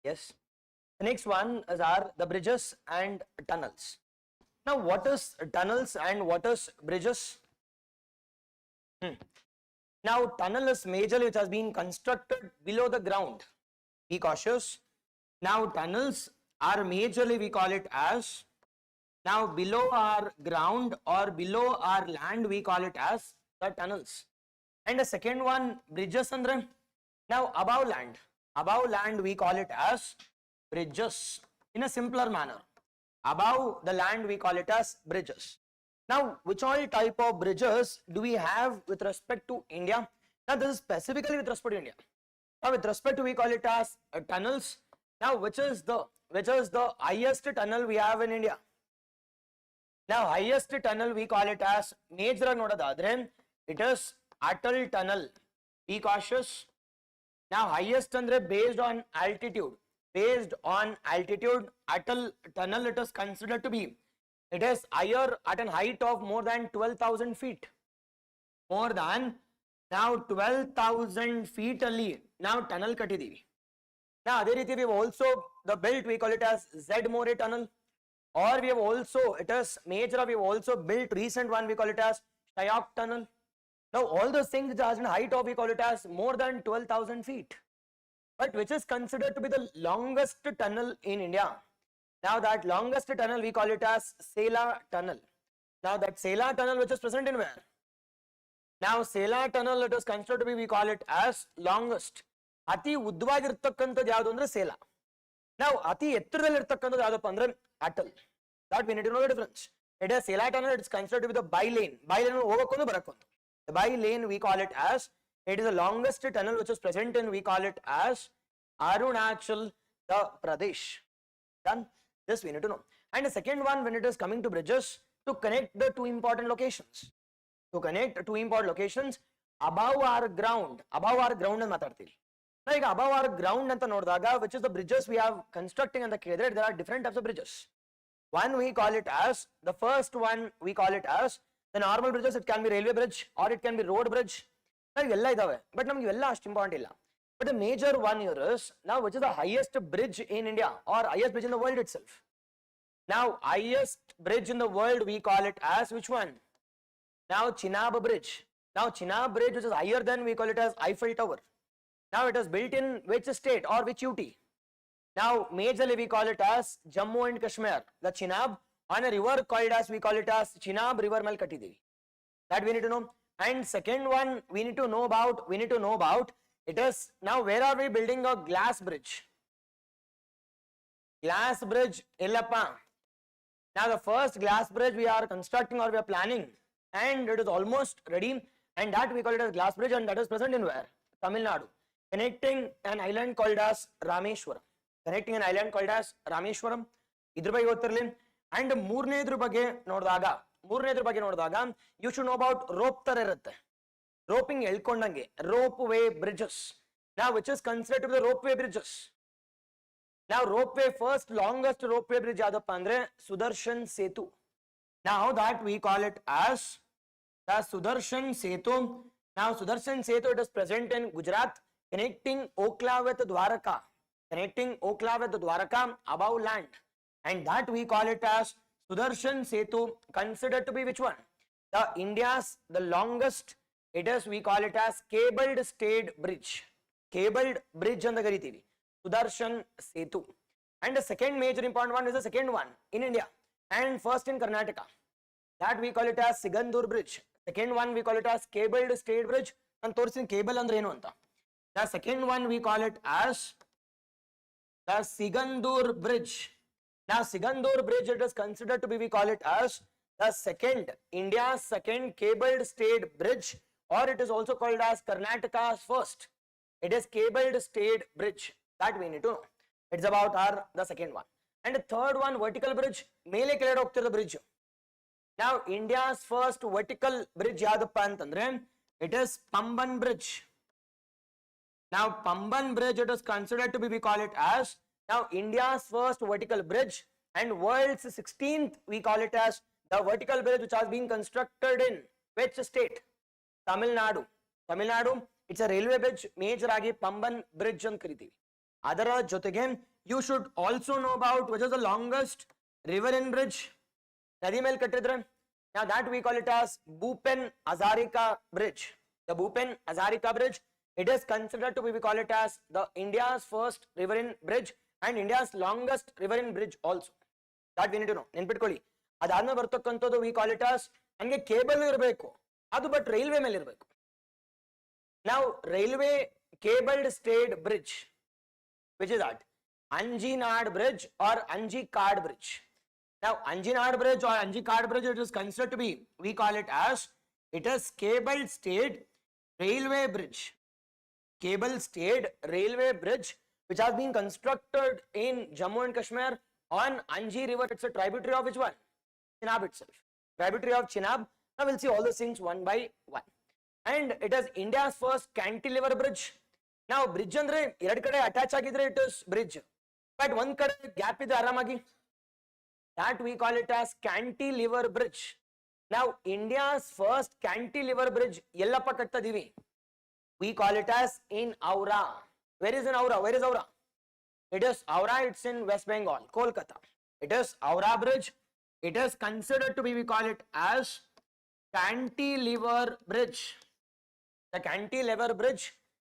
Yes. The next one are the bridges and tunnels. Now, what is tunnels and what is bridges? Now, tunnel is majorly which has been constructed below the ground. Be cautious. Now, tunnels are majorly we call it as, now below our ground or below our land we call it as the tunnels. And the second one, bridges andre. Now, above land we call it as bridges in a simpler manner. Above the land we call it as bridges. Now, which all type of bridges do we have with respect to India? Now, this is specifically with respect to India. Now, with respect to we call it as tunnels. Now, which is the highest tunnel we have in India? Now, highest tunnel we call it as major nodadadre, it is Atal tunnel. Be cautious. Now, highest andre based on altitude. Based on altitude, Atal tunnel it is considered to be. It is higher at a height of more than 12,000 feet. More than now 12,000 feet only. Now tunnel katidivi. Now other riti we have also the built we call it as Z-More tunnel, or we have also it is major we have also built recent one we call it as Shayok tunnel. Now all those things which has a height of we call it as more than 12,000 feet. But which is considered to be the longest tunnel in India? Now that longest tunnel we call it as Sela tunnel. Now that Sela tunnel which is present in where? Now Sela tunnel it is considered to be we call it as longest. Ati ಉದ್ದವಾಗಿರತಕ್ಕಂತದ್ದು ಯಾವುದು ಅಂದ್ರೆ Sela. Now ಅತಿ ಎತ್ತರದಲ್ಲಿ ಇರತಕ್ಕಂತದ್ದು ಯಾವ್ದಪ್ಪ ಅಂದ್ರೆ Atal. That we need to know the difference. It is Sela tunnel, it is considered to be the bi-lane. Bi-lane ಹೋಗಕ್ಕೊಂದು ಬರಕ್ಕೊಂದು. The bi-lane we call it as, it is the longest tunnel which is present in we call it as Arunachal Pradesh. Done? This we need to know. And the second one, when it is coming to bridges, to connect the two important locations. To connect two important locations above our ground and matartiri. Now, above our ground anta nodaga, which is the bridges we have constructing and the kedre, there are different types of bridges. One we call it as, the first one we call it as the normal bridges. It can be railway bridge or it can be road bridge. Now, ella idave, but namage ella ashtu important illa. But the major one here is, now which is the highest bridge in India or highest bridge in the world itself. Now, highest bridge in the world we call it as which one? Now, Chenab bridge. Now, Chenab bridge which is higher than we call it as Eiffel Tower. Now, it is built in which state or which UT? Now, majorly we call it as Jammu and Kashmir. The Chenab on a river called as we call it as Chenab River Mal Katidevi. That we need to know. And second one we need to know about. It is, now where are we building a glass bridge? Glass bridge illappa. Now the first glass bridge we are constructing or we are planning and it is almost ready, and that we call it as glass bridge, and that is present in where? Tamil Nadu. Connecting an island called as Rameshwaram. Connecting an island called as Rameshwaram. Idru ಬಗ್ಗೆ ಗೊತ್ತಿರಲಿ. And ಮೂರನೇದ್ರ ಬಗ್ಗೆ ನೋಡಿದಾಗ you should know about rope ತರ ಇರುತ್ತೆ. Roping ಎಳ್ಕೊಂಡಂಗೆ, rope way bridges. Now which is considered to be the rope way bridges. Now rope way, first longest rope way bridge ಯಾವ್ದಪ್ಪ ಅಂದ್ರೆ Sudarshan Setu. Now that we call it as the Sudarshan Setu. Now Sudarshan Setu, it is present in Gujarat, connecting Okla with Dwaraka. Connecting Okla with Dwaraka above land. And that we call it as Sudarshan Setu, considered to be which one? The India's, the longest, it is, we call it as cabled stayed bridge. Cabled bridge and the Garitivi. Sudarshan Setu. And the second major important one is the second one in India and first in Karnataka. That we call it as Sigandur Bridge. Second one we call it as cabled stayed bridge. And torsin cable andre enu anta. The second one we call it as the Sigandur Bridge. Now Sigandur Bridge, it is considered to be, we call it as the second, India's second cabled stayed bridge, or it is also called as Karnataka's first. It is cabled stayed bridge. That we need to know. It's about the second one. And the third one, vertical bridge. Mele kelade hogtira bridge. Now India's first vertical bridge yadappa antandre, it is Pamban Bridge. Now Pamban Bridge, it is considered to be, we call it as, now India's first vertical bridge and world's 16th, we call it as the vertical bridge which has been constructed in which state? Tamil Nadu. Tamil Nadu, it's a railway bridge, major agi Pamban Bridge ant karitivi. ಅದರ ಜೊತೆಗೆ you should also know about which is the longest river in bridge. ನದಿ ಮೇಲೆ ಕಟ್ಟಿದ್ರೆ, now that we call it as Bhupen Hazarika bridge. The Bhupen Hazarika bridge, it is considered to be, we call it as the India's first riverine bridge and India's longest riverine bridge also. That we need to know. ನೆನ್ಪಿಟ್ಕೊಳ್ಳಿ. ಅದಾದ್ಮೇಲೆ ಬರ್ತಕ್ಕಂಥದ್ದು we call it as ಹಂಗೆ cable ಇರಬೇಕು, ಅದು but railway ಮೇಲೆ ಇರಬೇಕು. Now railway cabled stayed bridge, which is that Anjinad bridge or Anjikad bridge. Now Anjinad bridge or Anjikad bridge, it is considered to be, we call it as, it is cable stayed railway bridge. Cable stayed railway bridge which has been constructed in Jammu and Kashmir on Anji river. It's a tributary of which one? Chenab itself. Tributary of Chenab. Now we'll see all those things one by one. And it is India's first cantilever bridge. Now bridge andre ಎರಡು ಕಡೆ attach ಆಗಿದ್ರೆ it is bridge. But ಒಂದ್ ಕಡೆ gap ಇದೆ ಆರಾಮಾಗಿ. That we call it as cantilever bridge. Now India's first cantilever bridge ಎಲ್ಲಪ್ಪ ಕಟ್ತಾ ಇದೀವಿ? We call it as in Aura. Where is in Aura? Where is Aura? It is Aura, it's in West Bengal, Kolkata. It is Aura bridge. It is considered to be, we call it as cantilever bridge. The cantilever bridge,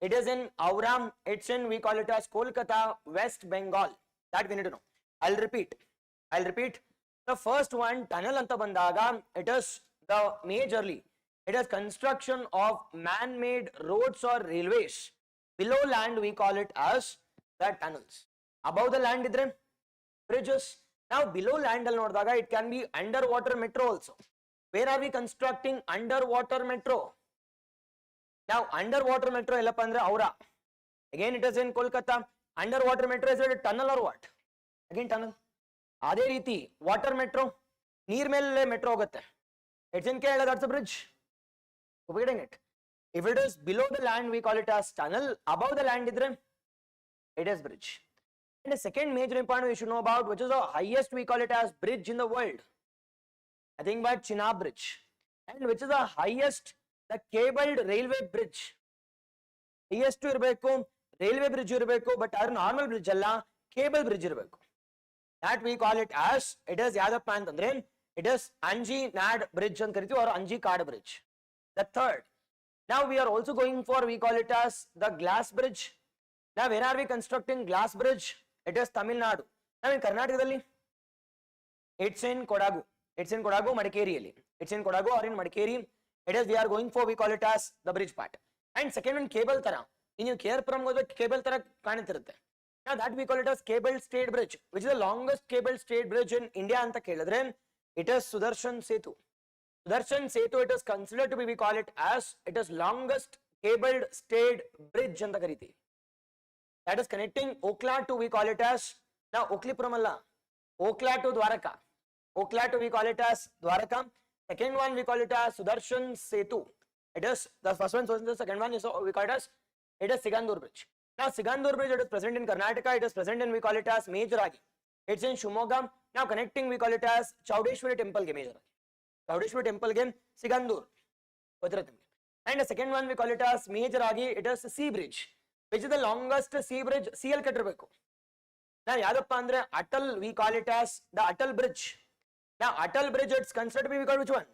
it is in Aura, it's in, we call it as Kolkata, West Bengal. That we need to know. I'll repeat. The first one, tunnel anta bandaga, it is the majorly, it is construction of man-made roads or railways. Below land we call it as the tunnels. Above the land idre bridges. Now below land al nodidaga it can be underwater metro also. Where are we constructing underwater metro? Now underwater metro ellappa andre Aura. Again it is in Kolkata. Underwater metro is it a tunnel or what? Again tunnel. ಅದೇ ರೀತಿ water metro, ನೀರ್ ಮೇಲೆ metro ಹೋಗುತ್ತೆ. It's in Kerala, that's a bridge. We're getting it. If it is below the land, we call it as tunnel. Above the land idre, it is bridge. And the second major important we should know about, which is the highest, we call it as bridge in the world. I think by Chenab bridge. And which is the highest, the cabled railway bridge. Highest irbeku, railway bridge irbeku, but our normal bridge alla, cable bridge irbeku. That we call it as, it is yadappa antandre, it is Anjinad bridge anta kariti or Anjikad bridge. The third, now we are also going for, we call it as the glass bridge. Now where are we constructing glass bridge? It is Tamil Nadu. Now in Karnataka, it's in Kodagu. It's in Kodagu, Madikeri. It's in Kodagu or in Madikeri. It is, we are going for, we call it as the bridge part. And second one, cable tara. In your care from cable tara kanitirutte. Now that we call it as cable stayed bridge, which is the longest cable stayed bridge in India anta kelidre, it is Sudarshan Setu. Sudarshan Setu, it is considered to be, we call it as, it is longest cabled stayed bridge anta kariti. That is connecting Okla to, we call it as, now Oklipuram alla, Okla to Dwaraka. Okla to, we call it as Dwaraka. Second one we call it as Sudarshan Setu. It is, the first one, the second one is, we call it as, it is Sigandur bridge. Now Sigandur bridge, it is present in Karnataka, it is present in, we call it as Majoragi. It's in Shumoga. Now connecting, we call it as Chaudeshwari temple ke Majoragi. Chaudeshwari temple ke Sigandur. And the second one we call it as Majoragi, it is sea bridge, which is the longest sea bridge, CL Katrabeko. Now yadappa andre Atal, we call it as the Atal bridge. Now Atal bridge, it's considered to be, we call which one?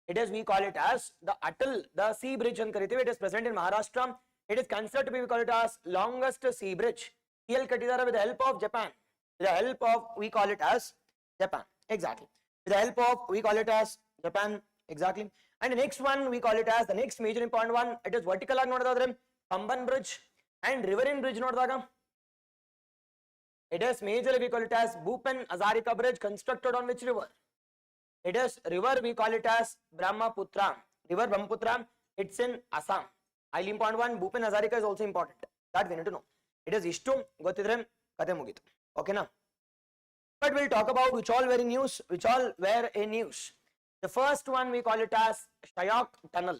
It is, we call it as the Atal, the sea bridge and Kariti. It is present in Maharashtra. It is considered to be, we call it as longest sea bridge. CL Katidara with the help of Japan. With the help of, we call it as Japan. Exactly. With the help of, we call it as Japan. Exactly. And the next one, we call it as, the next major important one, it is vertical ag nodadadre Pamban bridge and riverine bridge nodadaga. It is majorly, we call it as Bhupen Hazarika bridge, constructed on which river? It is river, we call it as Brahmaputra. River Brahmaputra, it's in Assam. Highly important one, Bhupen Hazarika is also important. That we need to know. It is ishtu, gotidre, kate mugitu. Okay na? But we'll talk about which all were in news, which all were in news. The first one we call it as Shayok tunnel.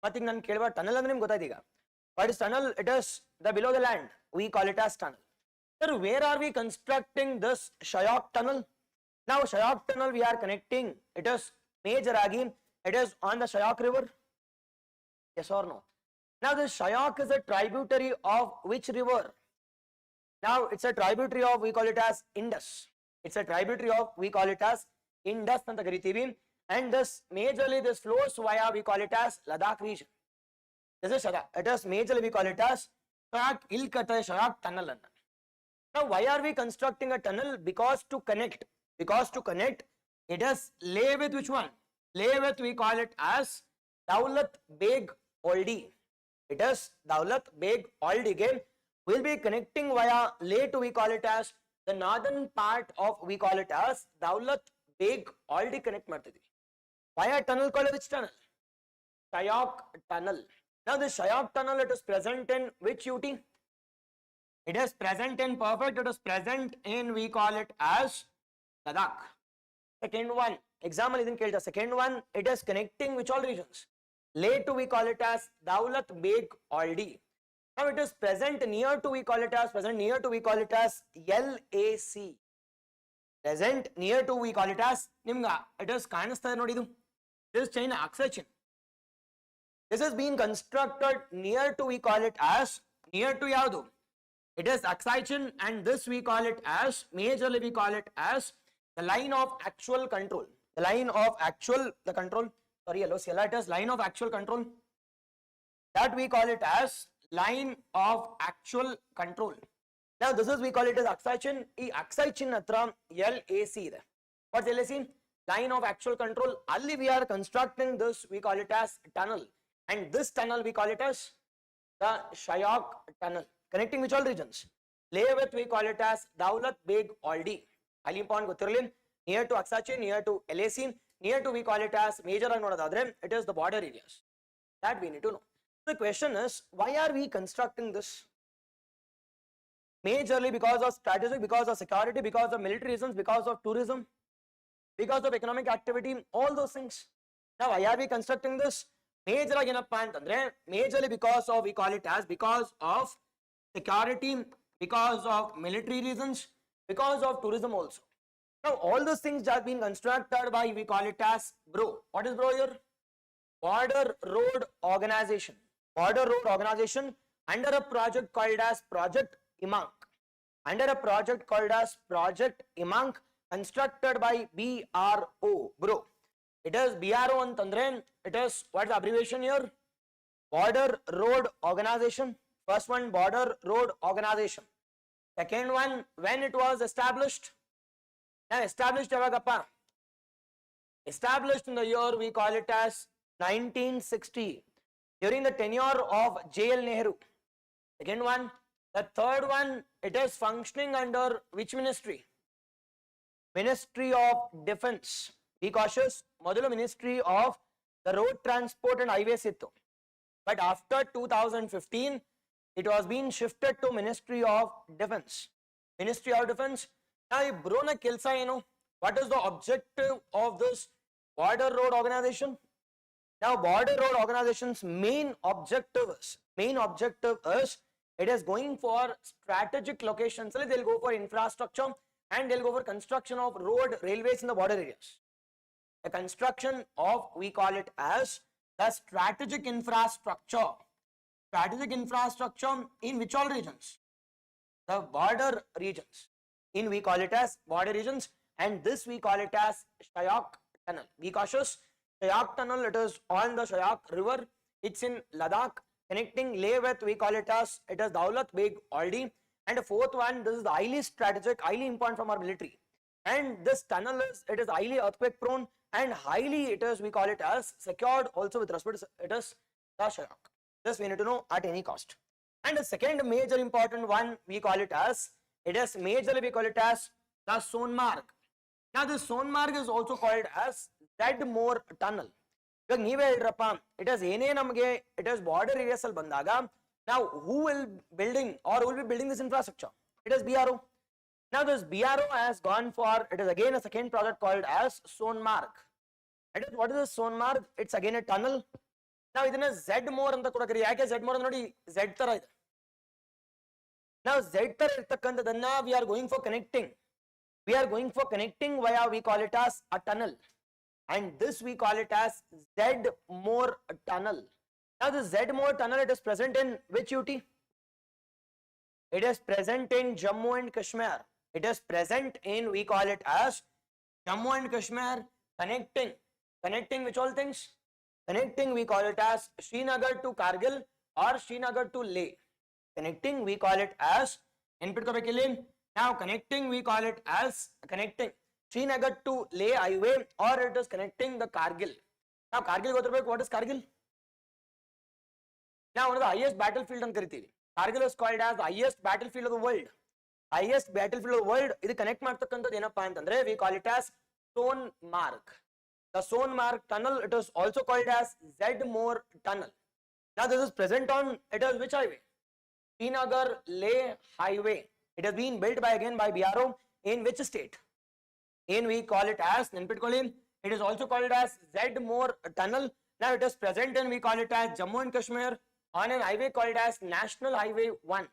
Nothing nan kelva tunnel andre nimge gottaidi ಈಗ. What is tunnel? It is the below the land. We call it as tunnel. Sir, where are we constructing this Shayok tunnel? Now Shayok tunnel we are connecting. It is Majoragi. It is on the Shayok river. Yes or no? Now this Shayok is a tributary of which river? Now it's a tributary of, we call it as Indus. It's a tributary of, we call it as Indus anta karitivi, and this majorly this flows via, we call it as Ladakh region. This is Shadak. It is majorly we call it as Shadak tunnel. Now why are we constructing a tunnel? Because to connect, it is lay with which one? Lay with, we call it as Daulat Beg Oldie. It is Daulat Beg Oldie. Again, we'll be connecting via lay to, we call it as the northern part of, we call it as Daulat Beg Oldie connect ಮಾಡ್ತಿದ್ವಿ. Via tunnel called which tunnel? Shayak tunnel. Now this Shayak tunnel, it is present in which UT? It is present in perfect. It is present in, we call it as Ladakh. Second one, example is in second one, it is connecting which all regions? Lay to, we call it as Daulat Beg Oldie. Now it is present near to, we call it as LAC. Present near to, we call it as Nimga. It is Kanastha Nodidu. This chain Aksachin. This has been constructed near to, we call it as near to Yaudu. It is Aksachin, and this we call it as majorly we call it as the line of actual control. The line of actual control. Sorry, hello, it is line of actual control. That we call it as line of actual control. Now this is we call it as Aksachin. E Aksachin atra LAC. What's LAC? Line of actual control. Only we are constructing this, we call it as tunnel, and this tunnel we call it as the Shayak tunnel, connecting which all regions? Lay with, we call it as Daulat Beg Oldie. Highly important Gothirlin, near to Aksachin, near to LAC, near to we call it as major and one, it is the border areas. That we need to know. The question is, why are we constructing this? Majorly because of strategic, because of security, because of military reasons, because of tourism, because of economic activity, all those things. Now why are we constructing this? Majorly because of, we call it as because of security, because of military reasons, because of tourism also. Now all those things have been constructed by, we call it as BRO. What is BRO here? Border Road Organization. Border Road Organization under a project called as Project Imank. Under a project called as Project Imank, constructed by BRO. It is BRO antandre. It is, what is the abbreviation here? Border Road Organization. First one, Border Road Organization. Second one, when it was established. Now established yavagappa? Established in the year, we call it as 1960, during the tenure of J.L. Nehru. Second one. The third one, it is functioning under which ministry? Ministry of Defense. Be cautious. Modulu Ministry of the Road Transport and Highways ittu. But after 2015, it was being shifted to Ministry of Defense. Ministry of Defense. Now, Brona Kilsa, what is the objective of this Border Road Organization? Now, Border Road Organization's main objective is it is going for strategic locations. So they'll go for infrastructure and they'll go for construction of road, railways in the border areas. The construction of, we call it as the strategic infrastructure. Strategic infrastructure in which all regions? The border regions. In we call it as border regions, and this we call it as Shayak tunnel. Be cautious. Shayak tunnel, it is on the Shayak river. It's in Ladakh, connecting Leh with, we call it as, it is Daulat Beg Oldie. And the fourth one, this is the highly strategic, highly important from our military. And this tunnel is, it is highly earthquake prone and highly, it is, we call it as secured also with respect to, it is the Shayak. This we need to know at any cost. And the second major important one, we call it as, it is majorly we call it as the Sonmarg. Now this Sonmarg is also called as Zedmore tunnel. It is it is border areas bandaga. Now who will building or who will be building this infrastructure? It is BRO. Now this BRO has gone for, it is again a second project called as Sonmarg. What is this Sonmarg? It's again a tunnel. Now idina Zedmore anta kuda kari. Yake Zedmore nodi Z tara ide. Now Z tara irtakantadanna we are going for connecting. We are going for connecting via, we call it as a tunnel. And this we call it as Zedmore tunnel. Now this Zedmore tunnel, it is present in which UT? It is present in Jammu and Kashmir. It is present in, we call it as Jammu and Kashmir, connecting which all things? Connecting, we call it as Srinagar to Kargil or Srinagar to Leh. Connecting, we call it as input ko bekili. Now connecting, we call it as connecting Srinagar to Leh highway, or it is connecting the Kargil. Now Kargil gotrabek, what is Kargil? Now one of the highest battlefield on Kariti. Kargil is called as the highest battlefield of the world. Highest battlefield of the world. This connect ಮಾಡ್ತಕ್ಕಂಥದ್ದು ಏನಪ್ಪಾ ಅಂತಂದ್ರೆ we call it as Sonmarg. The Sonmarg tunnel, it is also called as Zedmore tunnel. Now this is present on, it is which highway? Srinagar Leh highway. It has been built by BRO in which state? In, we call it as it is also called as Zedmore tunnel. Now it is present in, we call it as Jammu and Kashmir on an highway called as National Highway 1,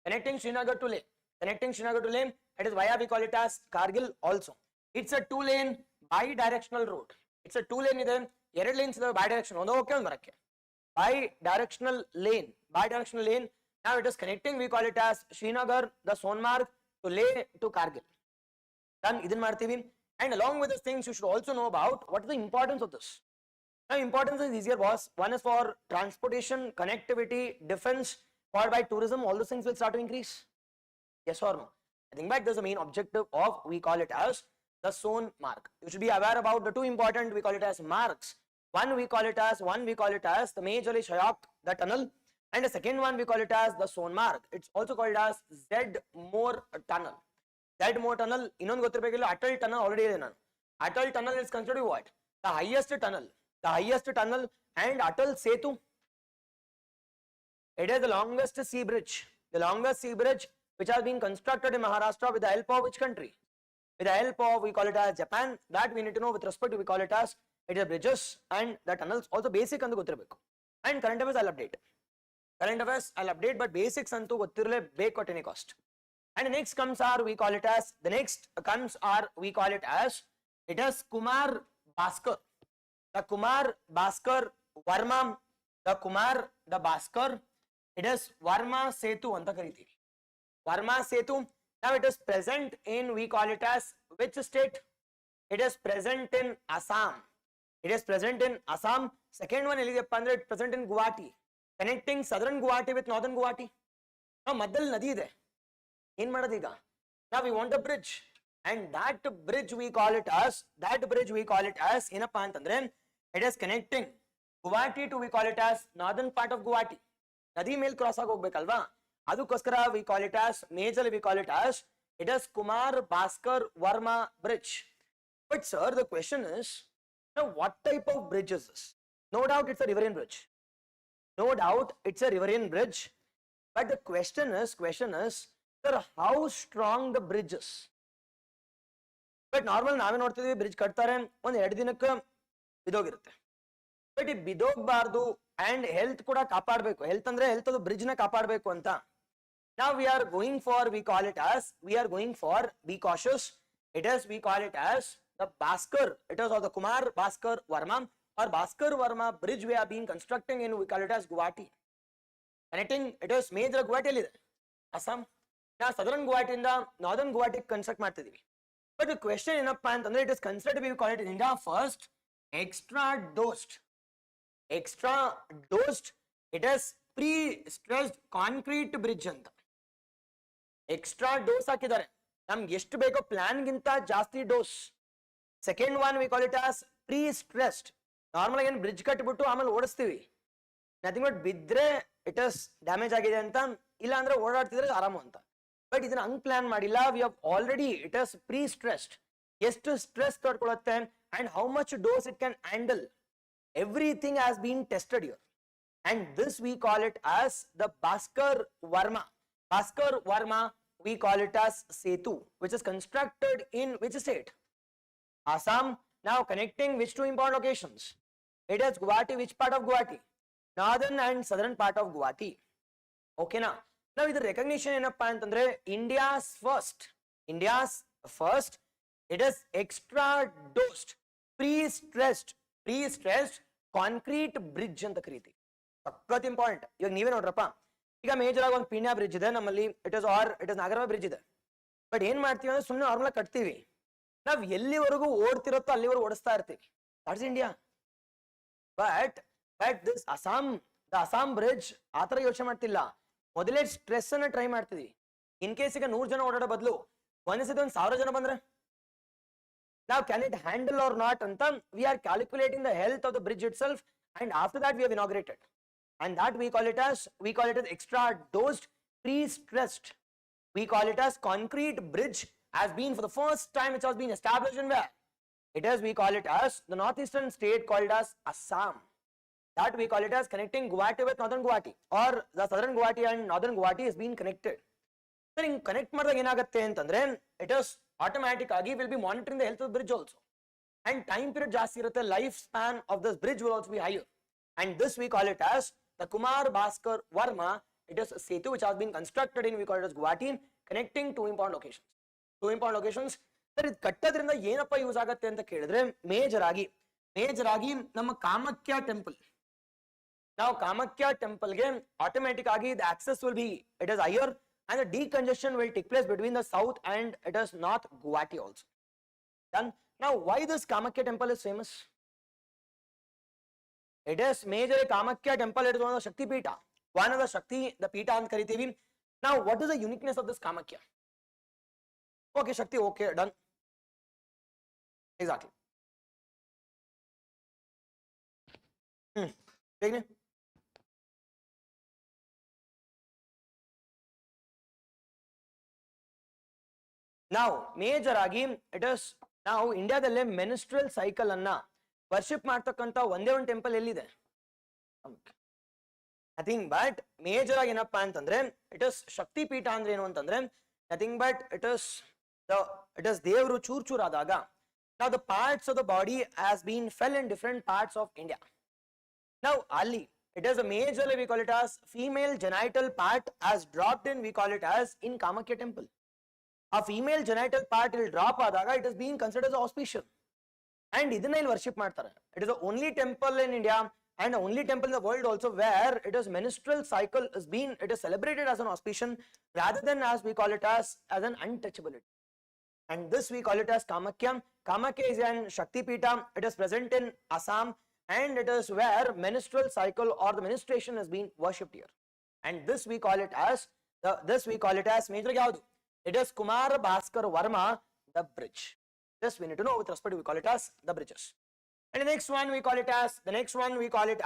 connecting Srinagar to Leh. Connecting Srinagar to Leh, it is via, we call it as Kargil also. It's a 2-lane bi-directional road. It's a 2-lane ide, 2 lanes ಇದೆ bi-directional. ಒಂದು okay ಒಂದು ಬರಕ್ಕೆ. Bi-directional lane. Now it is connecting, we call it as Srinagar, the Sonmarg to Leh to Kargil. Done, idin ಮಾಡ್ತೀವಿ. And along with these things, you should also know about what is the importance of this. Now, importance is easier, boss. One is for transportation, connectivity, defense, followed by tourism. All those things will start to increase. Yes or no? I think that is the main objective of, we call it as the Sonmarg. You should be aware about the two important, we call it as marks. One we call it as the Majuli Shayok, the tunnel, and the second one we call it as the Sonmarg. It's also called as Zedmore tunnel. Zedmore tunnel, ಇನ್ನೊಂದು ಗೊತ್ತಿರಬೇಕಿಲ್ಲ, Atal tunnel already ಇದೆ ನಾನು. Atal tunnel is considered what? The highest tunnel, and Atal Setu. It is the longest sea bridge. The longest sea bridge which has been constructed in Maharashtra with the help of which country? With the help of, we call it as Japan. That we need to know with respect to, we call it as, it is bridges and the tunnels. Also basic andu ಗೊತ್ತಿರಬೇಕು. And current affairs I'll update. But basics antu ಗೊತ್ತಿರಲೇಬೇಕು at any cost. And the next comes are, we call it as, it is Kumar Bhaskar. The Kumar Bhaskar Varma, the Bhaskar, it is Varma Setu anta ಕರಿತೀವಿ. Varma Setu. Now it is present in, we call it as which state? It is present in Assam. Second one, it is present in Guwahati, connecting southern Guwahati with northern Guwahati. Now Madal Nadi ide. In Madadiga. Now we want a bridge. And that bridge we call it as, in a pantandre, it is connecting Guwahati to, we call it as northern part of Guwahati. Nadi mail cross agogbekalva. Adukoskara we call it as, majorly we call it as, it is Kumar Bhaskar Varma bridge. But sir, the question is, now what type of bridge is this? No doubt it's a riverine bridge. But the question is, sir, how strong the bridge is? But normal ನಾವೇ ನೋಡ್ತಿದ್ವಿ bridge ಕಟ್ತಾರೆ ಒಂದು 2 ದಿನಕ್ಕೆ ಬಿದೋಗಿರುತ್ತೆ. But ಈ ಬಿದೋಗಬಾರದು and health ಕೂಡ ಕಾಪಾಡಬೇಕು. Health ಅಂದ್ರೆ health ಅದು bridge ನ ಕಾಪಾಡಬೇಕು ಅಂತ. Now we are going for, be cautious. It is, we call it as the Bhaskar. It is of the Kumar Bhaskar Varma or Bhaskar Varma bridge we are being constructing in, we call it as Guwahati. Connecting, it is major Guwahati, Assam. Now southern Guwahati and the northern Guwahati construct ಮಾಡ್ತಿದೀವಿ. But the question in a pan, it is considered to be, we call it in India first extra dosed. It is pre-stressed concrete bridge ಅಂತ. Extra dose ಹಾಕಿದ್ದಾರೆ. ನಮ್ಗೆ ಎಷ್ಟು ಬೇಕೋ plan ಗಿಂತ ಜಾಸ್ತಿ dose. Second one we call it as pre-stressed. Normal ಆಗಿ bridge ಕಟ್ಟಿಬಿಟ್ಟು ಆಮೇಲೆ ಓಡಿಸ್ತೀವಿ. Nothing but ಬಿದ್ರೆ ಇಟ್ ಇಸ್ ಡ್ಯಾಮೇಜ್ ಆಗಿದೆ ಅಂತ, ಇಲ್ಲ ಅಂದ್ರೆ ಓಡಾಡ್ತಿದ್ರೆ ಆರಾಮು ಅಂತ. ಬಟ್ ಇದನ್ನ ಹಂಗ್ ಪ್ಲಾನ್ ಮಾಡಿಲ್ಲ. We have already, it is pre-stressed. ಎಷ್ಟು stress ತಡ್ಕೊಳ್ಳುತ್ತೆ and how much dose it can handle. Everything has been tested here. And this we call it as the Bhaskar Varma. We call it as Setu, which is constructed in which state? Assam. Now connecting which two important locations? It is Guwahati. Which part of Guwahati? Northern and southern part of Guwahati. Okay now. Now with the recognition ಏನಪ್ಪಾ ಅಂತಂದ್ರೆ India's first, it is extra dosed, pre-stressed concrete bridge ಅಂತ ಕರೀತೀವಿ. ಸಖತ್ important. ಇವಾಗ ನೀವೇ ನೋಡ್ರಪ್ಪ, ಈಗ major ಆಗಿ ಒಂದು ಪೀಣ್ಯ ಬ್ರಿಡ್ಜ್ ಇದೆ ನಮ್ಮಲ್ಲಿ, ಇಟ್ ಇಸ್ ನಾಗರವ ಬ್ರಿಡ್ಜ್ ಇದೆ. ಬಟ್ ಏನ್ ಮಾಡ್ತೀವಿ ಅಂದ್ರೆ ಸುಮ್ಮನೆ ನಾರ್ಮಲ್ ಆಗಿ ಕಟ್ತೀವಿ, ನಾವ್ ಎಲ್ಲಿವರೆಗೂ ಓಡ್ತಿರತ್ತೋ ಅಲ್ಲಿವರೆಗೂ ಓಡಿಸ್ತಾ ಇರ್ತೀವಿ. That's India. But this Assam bridge ಆತರ ಯೋಚನೆ ಮಾಡ್ತಿಲ್ಲ. ಮೊದಲೇ ಸ್ಟ್ರೆಸ್ ಅನ್ನ ಟ್ರೈ ಮಾಡ್ತಿದ್ವಿ. ಇನ್ ಕೇಸ್ ಈಗ 100 ಜನ ಓಡಾಡೋ ಬದಲು ಒಂದ್ಸತಿ 1000 ಜನ ಬಂದ್ರೆ now can it handle or not anta we are calculating the health of the bridge itself, and after that we have inaugurated, and that we call it as extra dosed pre-stressed. We call it as concrete bridge has been for the first time which has been established in where it is, we call it as the northeastern state called as Assam. That we call it as connecting Guwahati with northern Guwahati, or the southern Guwahati and northern Guwahati is being connected. So in connect ಮಾಡಿದಾಗ ಏನಾಗುತ್ತೆ ಅಂತಂದ್ರೆ it is automatic agi will be monitoring the health of the bridge also, and time period ಜಾಸ್ತಿ ಇರುತ್ತೆ, life span of this bridge will also be higher, and this we call it as the Kumar Bhaskar Varma. It is a setu which has been constructed in, we call it as Guwahati, connecting two important locations. Sir ಇದು ಕಟ್ಟೋದ್ರಿಂದ ಏನಪ್ಪ use ಆಗುತ್ತೆ ಅಂತ ಕೇಳಿದ್ರೆ major ಆಗಿ ನಮ್ಮ Kamakhya temple, ನಾವು ಕಾಮಾಖ್ಯ ಟೆಂಪಲ್ಗೆ ಆಟೋಮೆಟಿಕ್ ಆಗಿ the access will be, it is higher, and the decongestion will take place between the south and it is north Guwahati also. Done. Now why this Kamakhya temple is famous? It is major Kamakhya temple, it is one of the Shakti Pita, one of the Shakti, the Pita ant karitivi. Now what is the uniqueness of this Kamakhya? Okay, Shakti, okay, done. Exactly. Take it. Now major ಆಗಿ it is ನಾವು ಇಂಡಿಯಾದಲ್ಲೇ menstrual cycle ಅನ್ನ worship ಮಾಡ್ತಕ್ಕಂತ ಒಂದೇ ಒಂದು temple ಎಲ್ಲಿದೆ? Nothing but major ಆಗಿ ಏನಪ್ಪಾ ಅಂತಂದ್ರೆ it is ಶಕ್ತಿ ಪೀಠ ಅಂದ್ರೆ ಏನು ಅಂತಂದ್ರೆ ನಥಿಂಗ್ ಬಟ್ ಇಟ್ ಇಸ್ ದೇವರು ಚೂರ್ ಆದಾಗ now the parts of the body has been fell in different parts of India. Now ali it is a majorly we call it as female genital part as dropped in, we call it as in Kamakhya temple. A female genital part will drop adaga it is being considered as auspicious, and idನ್ನ ಇಲ್ಲಿ worship ಮಾಡ್ತಾರೆ. It is the only temple in India and the only temple in the world also where it is menstrual cycle is being, it is celebrated as an auspicious rather than as we call it as an untouchability, and this we call it as Kamakhya. Kamakhya is an Shakti Pita, it is present in Assam, and it is where menstrual cycle or the menstruation is being worshipped here, and this we call it as major yaudu. It is Kumar Bhaskar Varma, the bridge. This we need to know with respect to, we call it as the bridges. And the next one we call it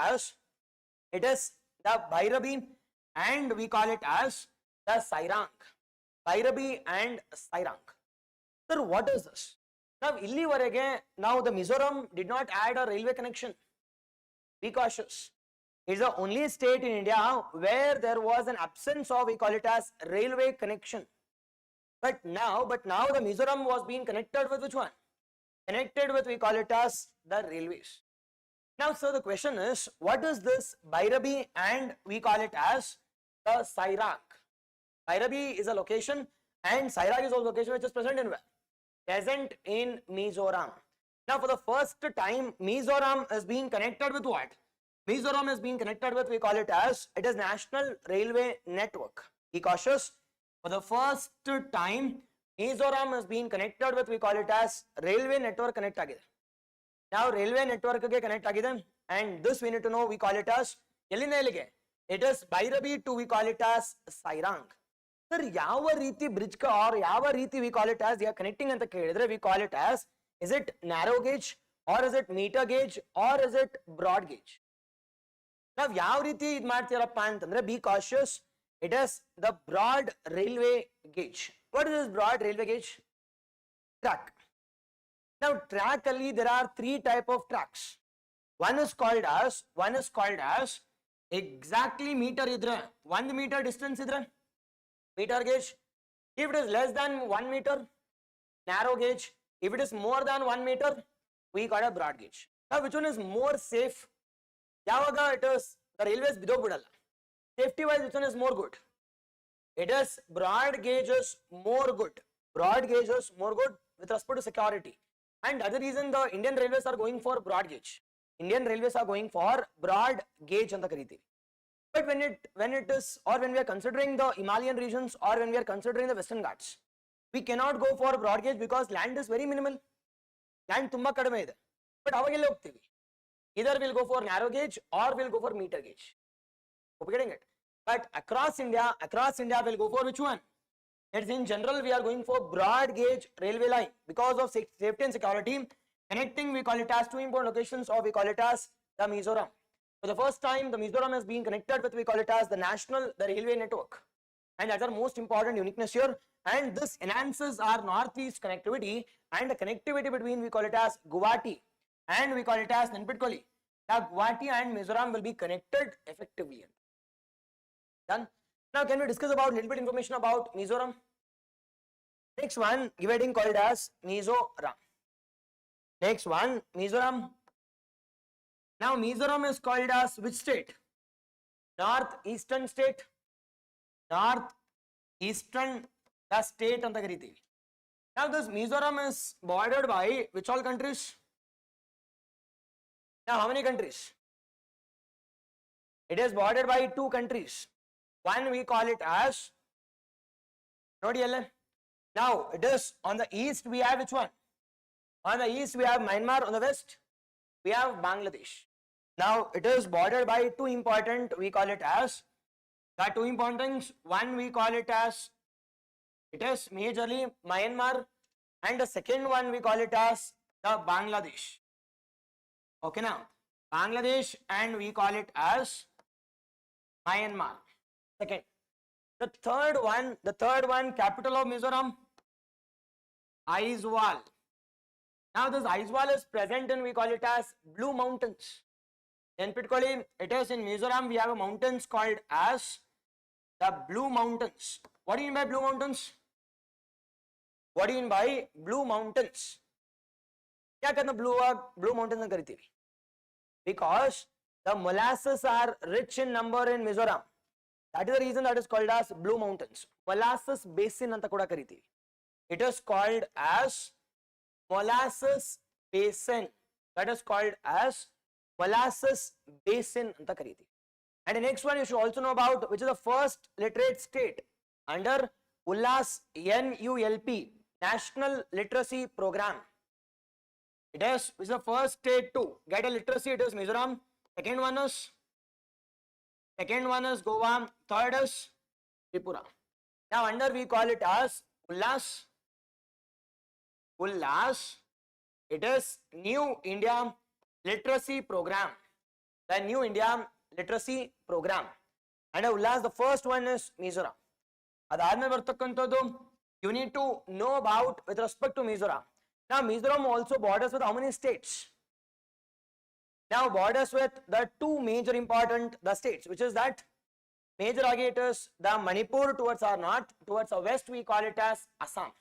as it is the Bhairabi, and we call it as the Sairang. Bhairabi and Sairang. Sir, what is this? Now illivarege now the Mizoram did not add a railway connection. Be cautious. It is the only state in India where there was an absence of, we call it as railway connection. But now the Mizoram was being connected with which one? Connected with, we call it as the railways. Now, so the question is, what is this Bhairabi and we call it as the Sairang? Bhairabi is a location and Sairang is a location which is present in where? Present in Mizoram. Now, for the first time, Mizoram is being connected with what? Mizoram is being connected with, we call it as, it is National Railway Network. Be cautious. For the first time, Mizoram is being connected with, we call it as railway network connect agide. Now railway network ge connect agide, and this we need to know, we call it as elinda elige. It is Bhairabi to, we call it as Sairang. Sir, yava reeti bridge ka or yava reeti we call it as they are connecting anta kelidre, we call it as, is it narrow gauge or is it meter gauge or is it broad gauge? Now yav reeti id ಮಾಡ್ತೀರಪ್ಪ ಅಂತಂದ್ರೆ be cautious. It is the broad railway gauge. What is this broad railway gauge? Track. Now track alli there are three type of tracks. One is called as exactly meter idre 1 meter distance idre meter gauge. If it is less than 1 meter, narrow gauge. If it is more than 1 meter, we call a broad gauge. Now which one is more safe? Yavaga it is the railways bidogudalla. Safety wise, which one is more good? It is broad gauge is more good. Broad gauge is more good with respect to security. And other reason the Indian railways are going for broad gauge. Indian railways are going for broad gauge anta kariti. But when it is, or when we are considering the Himalayan regions, or when we are considering the Western Ghats, we cannot go for broad gauge because land is very minimal. Land tumba kadame ide. But avagelle hogtivi. Either we'll go for narrow gauge or we'll go for meter gauge. Hope you're getting it. But across India we'll go for which one? It's in general we are going for broad gauge railway line because of safety and security. Connecting, we call it as two important locations, or we call it as the Mizoram. For the first time, the Mizoram has been connected with, we call it as the railway network. And that's our most important uniqueness here. And this enhances our northeast connectivity, and the connectivity between, we call it as Guwahati and we call it as Nanpitkoli. Now Guwahati and Mizoram will be connected effectively. Done. Now can we discuss about little bit information about Mizoram? Next one, dividing called as Mizoram. Next one, Mizoram. Now Mizoram is called as which state? Northeastern state. Northeastern the state anta karitivi. Now this Mizoram is bordered by which all countries? Now how many countries? It is bordered by two countries. One we call it as Now it is on the east we have which one? On the east we have Myanmar, on the west we have Bangladesh. Now it is bordered by two important, we call it as, the two important things. One we call it as, it is majorly Myanmar, and the second one we call it as the Bangladesh. Okay, now Bangladesh and we call it as Myanmar. Second. The third one, capital of Mizoram, Aizawl. Now this Aizawl is present in, we call it as Blue Mountains. Then particularly it is in Mizoram, we have a mountains called as the Blue Mountains. What do you mean by Blue Mountains? What do you mean by Blue Mountains? क्या करना Blue Mountains में करती थी? Because the molasses are rich in number in Mizoram. That is the reason that is called as Blue Mountains. Molasses basin anta kuda kariti. It is called as molasses basin. That is called as molasses basin anta kariti. And the next one you should also know about, which is the first literate state under ULAS NULP, National Literacy Program. It is the first state to get a literacy. It is Mizoram. Second one is Goa. Third is Tripura. Now under we call it as ULAS. It is New India Literacy Program. The New India Literacy Program. And ULAS, the first one is Mizoram. You need to know about with respect to Mizoram. Now Mizoram also borders with how many states? Now borders with the two major important states, which is that major aggregators, the Manipur towards our north, towards our west we call it as Assam,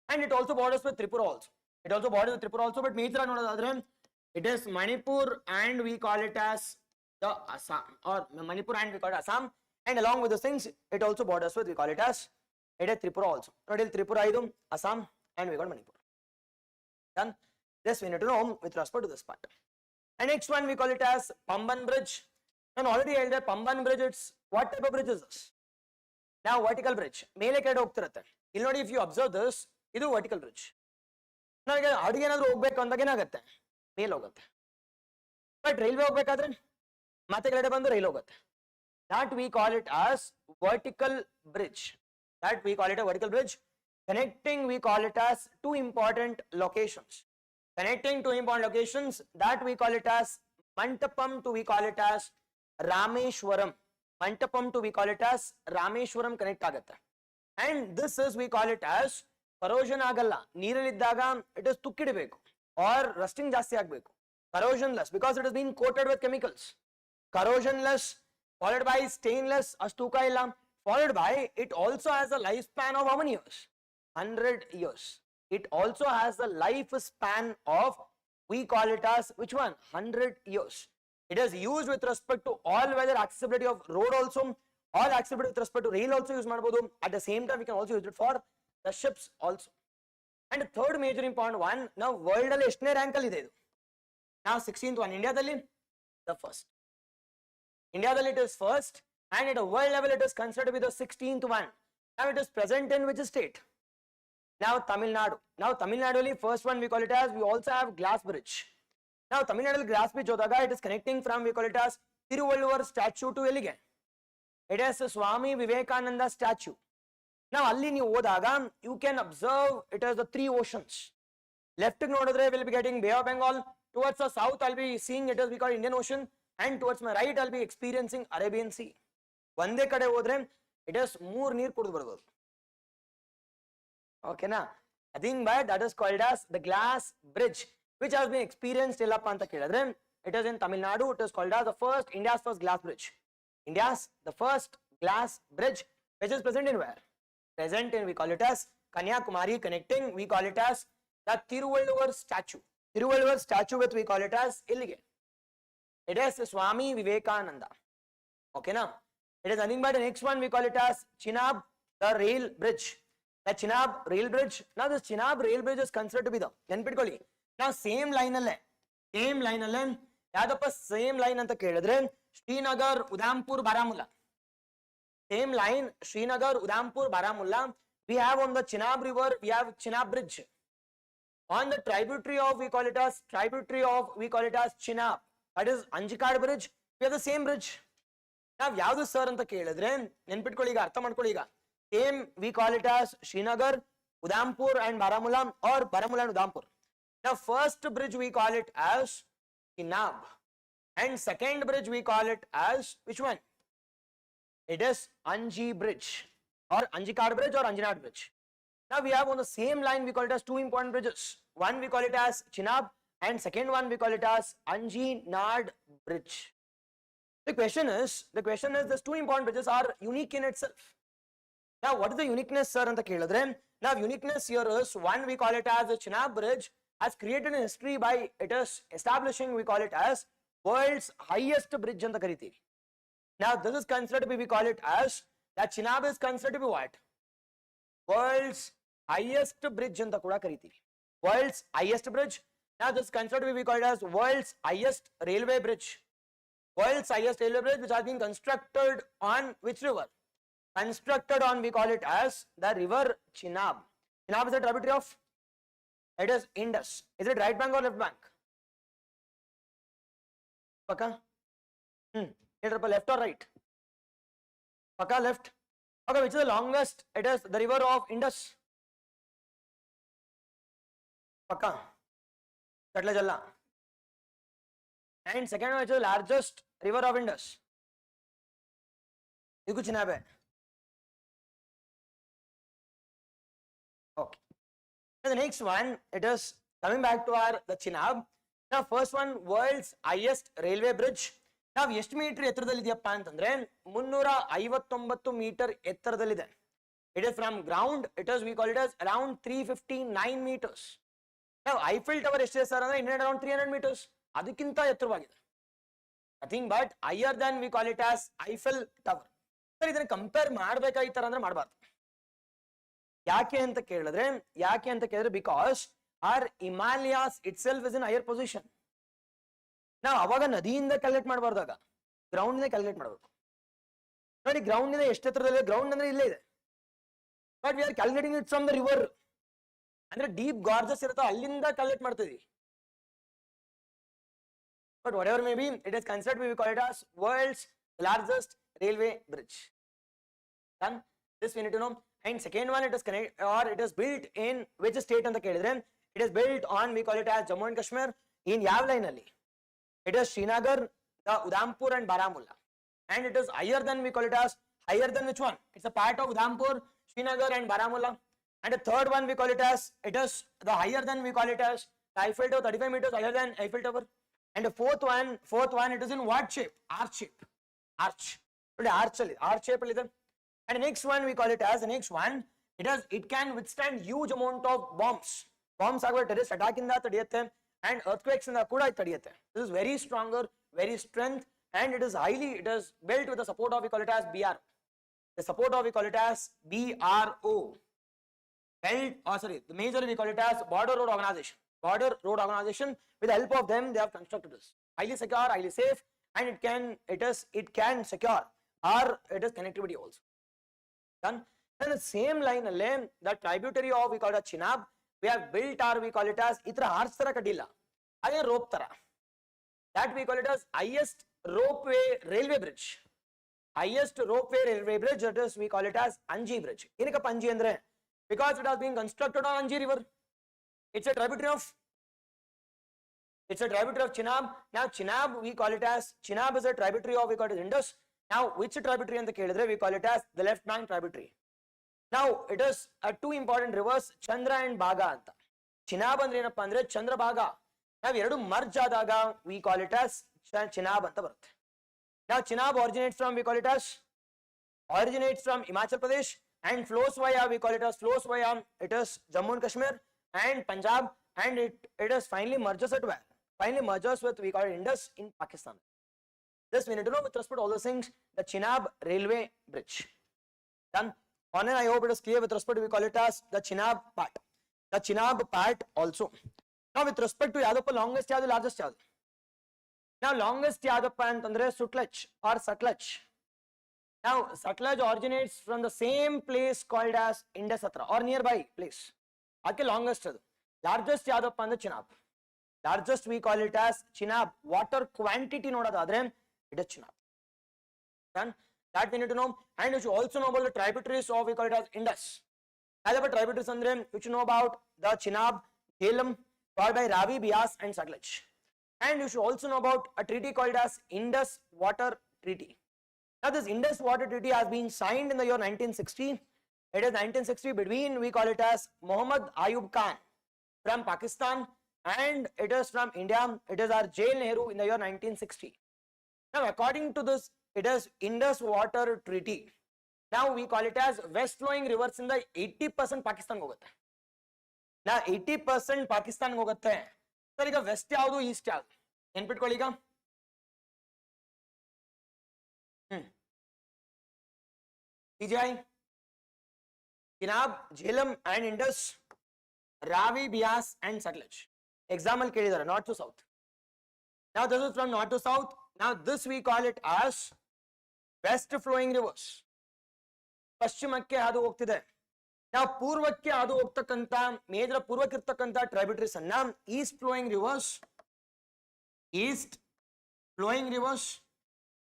and it also borders with Tripura also. But major are not the other. It is Manipur and we call it as the Assam, or Manipur and we call it Assam, and along with those things it also borders with, we call it as, it is Tripura also. Total Tripura idum, Assam, and we got Manipur. Done. This we need to know with respect to this part. And next one we call it as Pamban Bridge. And already held a Pamban Bridge, it's what type of bridge is this? Now vertical bridge. Mele kade hogtirate. If you observe this, idu vertical bridge. Now adige enadru hogbeku anದಾಗ ಏನಾಗುತ್ತೆ? ಮೇಲ್ ಹೋಗುತ್ತೆ. But railway ಹೋಗಬೇಕಾದ್ರೆ ಮತ್ತೆ ಕೆಳಗಡೆ ಬಂದು rail ಹೋಗುತ್ತೆ. That we call it as vertical bridge. That we call it a vertical bridge. Connecting, we call it as two important locations. Connecting two important locations, that we call it as Mantapam to we call it as Rameshwaram. Mantapam to we call it as Rameshwaram connect agata. And this is we call it as corrosion agalla. Neeraliddaga it is tukkidibeku or rusting jasti agbeku. Corrosionless because it has been coated with chemicals. Corrosionless followed by stainless astuka illa, followed by it also has a lifespan of how many years? 100 years. It also has the lifespan of, we call it as which one? 100 years. It is used with respect to all weather accessibility of road also, all accessibility with respect to rail also use ಮಾಡಬಹುದು. At the same time we can also use it for the ships also. And the third major important one, now world alli ಎಷ್ಟನೇ rank ಅಲ್ಲಿ ಇದೆ ಇದು? Now 16th one. India dalli the first. India dalli it is first, and at a world level it is considered to be the 16th one. Now it is present in which state? Now Tamil Nadu. Now Tamil Nadu only first one we call it as, we also have glass bridge. Now Tamil Nadu glass bridge hodaga, it is connecting from, we call it as Tiruvalluvar statue to Elige. It is Swami Vivekananda statue. Now alli ನೀವು ಹೋದಾಗ you can observe it as the three oceans. Left nodadre will be getting Bay of Bengal. Towards the south I'll be seeing it as we call Indian Ocean, and towards my right I'll be experiencing Arabian Sea. ಒಂದೇ ಕಡೆ ಹೋದ್ರೆ it is ಮೂರ್ ನೀರು ಕುಡಿದು ಬರ್ಬೋದು. Okay na? I think but that is called as the glass bridge, which has been experienced illappa anta kelidre. It is in Tamil Nadu. It is called as the first, India's first glass bridge. India's the first glass bridge, which is present in where? Present in, we call it as Kanyakumari, connecting, we call it as the Tiruvalluvar statue. Tiruvalluvar statue with we call it as Illige. It is Swami Vivekananda. Okay na? It is nothing but the next one we call it as Chenab, the rail bridge. The Chenab rail bridge. Now this Chenab rail bridge is considered to be the, ನೆನ್ಪಿಟ್ಕೊಳ್ಳಿ, now same line ಅಲ್ಲೇ ಯಾವ್ದಪ್ಪ same line ಅಂತ ಕೇಳಿದ್ರೆ Srinagar Udhampur Baramulla. Same line, Srinagar, Udhampur, Baramulla. We have on the Chenab river, we have Chenab bridge. On the tributary of, we call it as Chenab. That is Anjikad bridge. We have the same bridge. Now, ಯಾವುದು sir ಅಂತ ಕೇಳಿದ್ರೆ ನೆನ್ಪಿಟ್ಕೊಳ್ಳಿ, ಈಗ ಅರ್ಥ ಮಾಡ್ಕೊಳ್ಳಿ. ಈಗ same we call it as Srinagar, Udhampur and Baramulla, or Baramulla and Udhampur. Now, first bridge we call it as Chenab, and second bridge we call it as which one? It is Anji bridge, or Anjikad bridge, or Anjinad bridge. Now we have on the same line we call it as two important bridges. One we call it as Chenab, and second one we call it as Anjinad bridge. The question is these two important bridges are unique in itself. Now what is the uniqueness, sir? Anta kelidre, now uniqueness here is one we call it as the Chenab bridge as created in history by it is establishing, we call it as world's highest bridge anta kariತೀವಿ. Now this is considered to be, we call it as, that Chenab is considered to be what? World's highest bridge anta kuda kariತೀವಿ. World's highest bridge. Now this is considered to be, we call it as world's highest railway bridge. World's highest railway bridge, which has been constructed on which river? Constructed on, we call it as the river Chenab. Chenab is a tributary of, it is Indus. Is it right bank or left bank? Paka? Left or right? Paka left. Okay, which is the longest? It is the river of Indus. Paka. Chatla Jalla. And second one, which is the largest river of Indus? Iku Chenab hai. Okay. And the next one, it is coming back to our the Chenab. Now first one, world's highest railway bridge. ನಾವು ಎಷ್ಟು metre ಎತ್ತರದಲ್ಲಿದೆಯಪ್ಪ ಅಂತಂದ್ರೆ 359 metre ಎತ್ತರದಲ್ಲಿದೆ. It is from ground, it is we call it as around 359 meters. ನಾವು Eiffel tower ಎಷ್ಟಿದೆ sir ಅಂದ್ರೆ ಇನ್ನೇನು around 300 meters, ಅದಕ್ಕಿಂತ ಎತ್ತರವಾಗಿದೆ. Nothing but higher than we call it as Eiffel Tower. Sir ಇದನ್ನ compare ಮಾಡ್ಬೇಕಾಗಿತ್ತರ ಅಂದ್ರೆ ಮಾಡಬಾರ್ದು. ಯಾಕೆ ಅಂತ ಕೇಳಿದ್ರೆ because our Himalayas itself is in higher position. ನಾವು ಅವಾಗ ನದಿಯಿಂದ ಕ್ಯಾಲ್ಕುಲೇಟ್ ಮಾಡಬಾರ್ದಾಗ ಗ್ರೌಂಡ್ ಇಂದ ಕ್ಯಾಲ್ಕುಲೇಟ್ ಮಾಡಬೇಕು. ನೋಡಿ ಗ್ರೌಂಡ್ ಇಂದ ಎಷ್ಟು ಎತ್ತರದಲ್ಲಿ, ಗ್ರೌಂಡ್ ಅಂದ್ರೆ ಇಲ್ಲೇ ಇದೆ, but we are calculating it from the river. ಅಂದ್ರೆ ಡೀಪ್ ಗಾರ್ಜಸ್ ಇರುತ್ತೋ ಅಲ್ಲಿಂದ ಕ್ಯಾಲ್ಕುಲೇಟ್ ಮಾಡ್ತಿದ್ವಿ. But whatever may be, it is considered, we call it as world's largest railway bridge. Done. This we need to know. And second one, it is connected or it is built in which state anta kelidre, it is built on, we call it as Jammu and Kashmir. In yav line alli? It is Srinagar, the Udhampur and Baramulla. And it is higher than, we call it as higher than which one? It's a part of Udhampur, Srinagar and Baramulla. And the third one we call it as, it is the higher than, we call it as the Eiffel Tower, 35 meters higher than Eiffel Tower. And the fourth one, it is in what shape? Arch shape. Arch. Arch shape. And the next one we call it as, the next one, it can withstand huge amount of bombs. Bombs are terrorist attack in that and earthquakes in the kuda tadiyate. This is very stronger, very strength, and it is built with the support of, we call it as BRO. The support of, we call it as BRO. The major we call it as Border Road Organization. Border Road Organization, with the help of them, they have constructed this. Highly secure, highly safe, and it can secure or it is connectivity also. Done. Then the same line alle, the tributary of we call it Chenab, we have built or we call it as itra horse tara kadilla. Again rope tara. That we call it as highest ropeway railway bridge. Highest ropeway railway bridge, that is we call it as Anji bridge. Inaka Panji andre, because it has been constructed on Anji river. It's a tributary of Chenab. Now Chenab we call it as Chenab is a tributary of we call it Indus. Now which tributary ante kelidre we call it as the left bank tributary. Now it is two important rivers Chandra and Bhaga anta. Chenab andre enappa andre Chandra Bhaga. Now ಎರಡು merge ಆದಾಗ we call it as Chenab anta barutte. Now Chenab originates from Himachal Pradesh and flows via it is Jammu and Kashmir and Punjab, and it is finally merges at where? Finally merges with we call it Indus in Pakistan. This we need to know with respect to all those things. The Chenab railway bridge. Done. On I hope it is clear with respect to we call it as the Chenab part. The Chenab part also. Now with respect to Yadappa, longest yadu, largest yadu. Now longest yadappa antandre Sutlej or Sutlej. Now Sutlej originates from the same place called as Indus Hatra or nearby place. Ake longest adu. Largest yadappa and the Chenab. Largest we call it as Chenab. Water quantity nodadadre it is Chenab. Done. That we need to know, and you should also know about the tributaries of we call it as Indus. As about tributaries andre, you should know about the Chenab, Jhelum, followed by Ravi, Beas and Sutlej. And you should also know about a treaty called as Indus Water Treaty. Now this Indus Water Treaty has been signed in the year 1960. It is 1960 between we call it as Muhammad Ayub Khan from Pakistan, and it is from India. It is our Jail Nehru in the year 1960. Now according to this, it is Indus Water Treaty. Now we call it as west flowing rivers in the 80% Pakistan hogutte. Now 80% Pakistan hogutte. Sir, ಈಗ West ಯಾವುದು East ಯಾವುದು ನೆನ್ಪಿಟ್ಕೊಳ್ಳಿ. ಈಗ TGI, Chenab, Jhelum and Indus, Ravi, Beas and Sutlej. Exam al ಕೇಳಿದಾರೆ north to south. Now this is from north to south. Now this we call it as west flowing rivers. ಪಶ್ಚಿಮಕ್ಕೆ ಹಾದು ಹೋಗ್ತಿದೆ. ನಾವು ಪೂರ್ವಕ್ಕೆ ಹಾದು ಹೋಗ್ತಕ್ಕಂತ major ಪೂರ್ವಕ್ಕೆ ಇರ್ತಕ್ಕಂತ ಟ್ರೈಬ್ಯೂಟರೀಸ್ ಅನ್ನ East flowing rivers.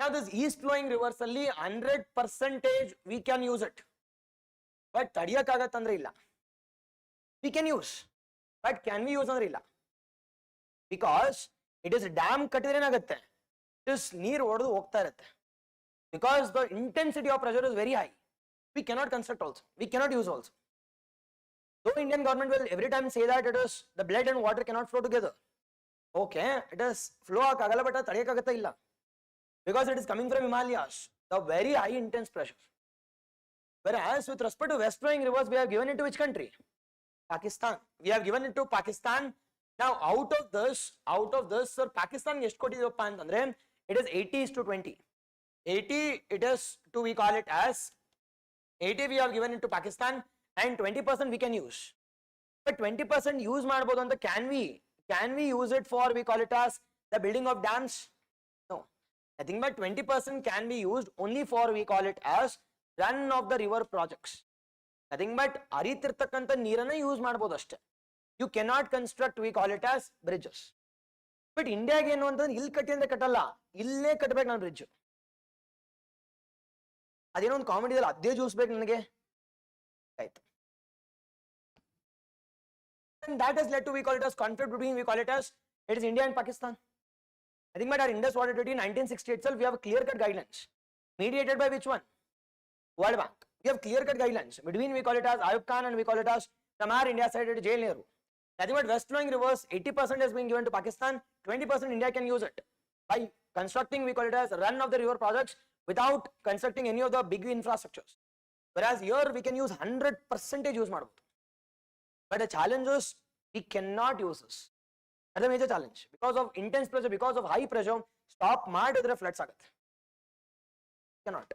Now this east flowing rivers ಅಲ್ಲಿ 100% we can use it, but ತಡಿಯಕ್ಕಾಗತ್ತಂದ್ರೆ ಇಲ್ಲ. We can use, but can we use ಅಂದ್ರೆ ಇಲ್ಲ, because it is ಡ್ಯಾಮ್ ಕಟ್ಟಿದ್ರೆ ಏನಾಗುತ್ತೆ, it is ನೀರು ಹೊಡೆದು ಹೋಗ್ತಾ ಇರುತ್ತೆ, because the intensity of pressure is very high. We cannot construct also, we cannot use also. Though Indian government will every time say that it is the blood and water cannot flow together. Okay, it is flow ಆಗಲ್ಲ, but ತಡಿಯಕ್ಕಾಗತ್ತಾ ಇಲ್ಲ, because it is coming from Himalayas, the very high intense pressure. Whereas with respect to west flowing rivers, we have given it to which country? Pakistan. We have given it to Pakistan. Now out of this sir, Pakistan ಎಷ್ಟು ಕೊಟ್ಟಿದೀವಪ್ಪ ಅಂತಂದ್ರೆ it is 80:20. 80 it is to we call it as 80 we have given it to Pakistan, and 20% we can use. But 20% use ಮಾಡಬಹುದು ಅಂತ can we use it for we call it as the building of dams? No. I think but 20% can be used only for we call it as run of the river projects. Nothing but ಹರಿತಿರ್ತಕ್ಕಂತ ನೀರನ್ನ use ಮಾಡಬಹುದು ಅಷ್ಟೇ. You cannot construct we call it as bridges. But ಇಂಡಿಯಾಗೆ ಏನು ಅಂತಂದ್ರೆ ಇಲ್ಲಿ ಕಟ್ಟಿ ಅಂದ್ರೆ ಕಟ್ಟಲ್ಲ, ಇಲ್ಲೇ ಕಟ್ಟಬೇಕು ನಾನು ಬ್ರಿಡ್ಜ್. ಅದೇನೋ ಒಂದು ಕಾಮಿಡಿ ಇದಲ್ಲ, ಅದೇ ಜೂಸ್ಬೇಕು ನನಗೆ ಆಯ್ತು. And that has led to we call it as conflict between we call it as it is India and Pakistan. I think by our Indus Water Treaty in 1960 itself, we have clear-cut guidelines mediated by which one? World Bank. We have clear-cut guidelines between we call it as Ayub Khan and we call it as from our India side it is Jail Nehru. I think but west flowing rivers 80% has been given to Pakistan, 20% India can use it by constructing we call it as run of the river projects without constructing any of the big infrastructures. Whereas here we can use 100% use ಮಾಡಬಹುದು. But the challenge is we cannot use this. That's a major challenge. Because of intense pressure, because of high pressure, stop ಮಾಡಿದ್ರೆ floods ಆಗುತ್ತೆ. Cannot.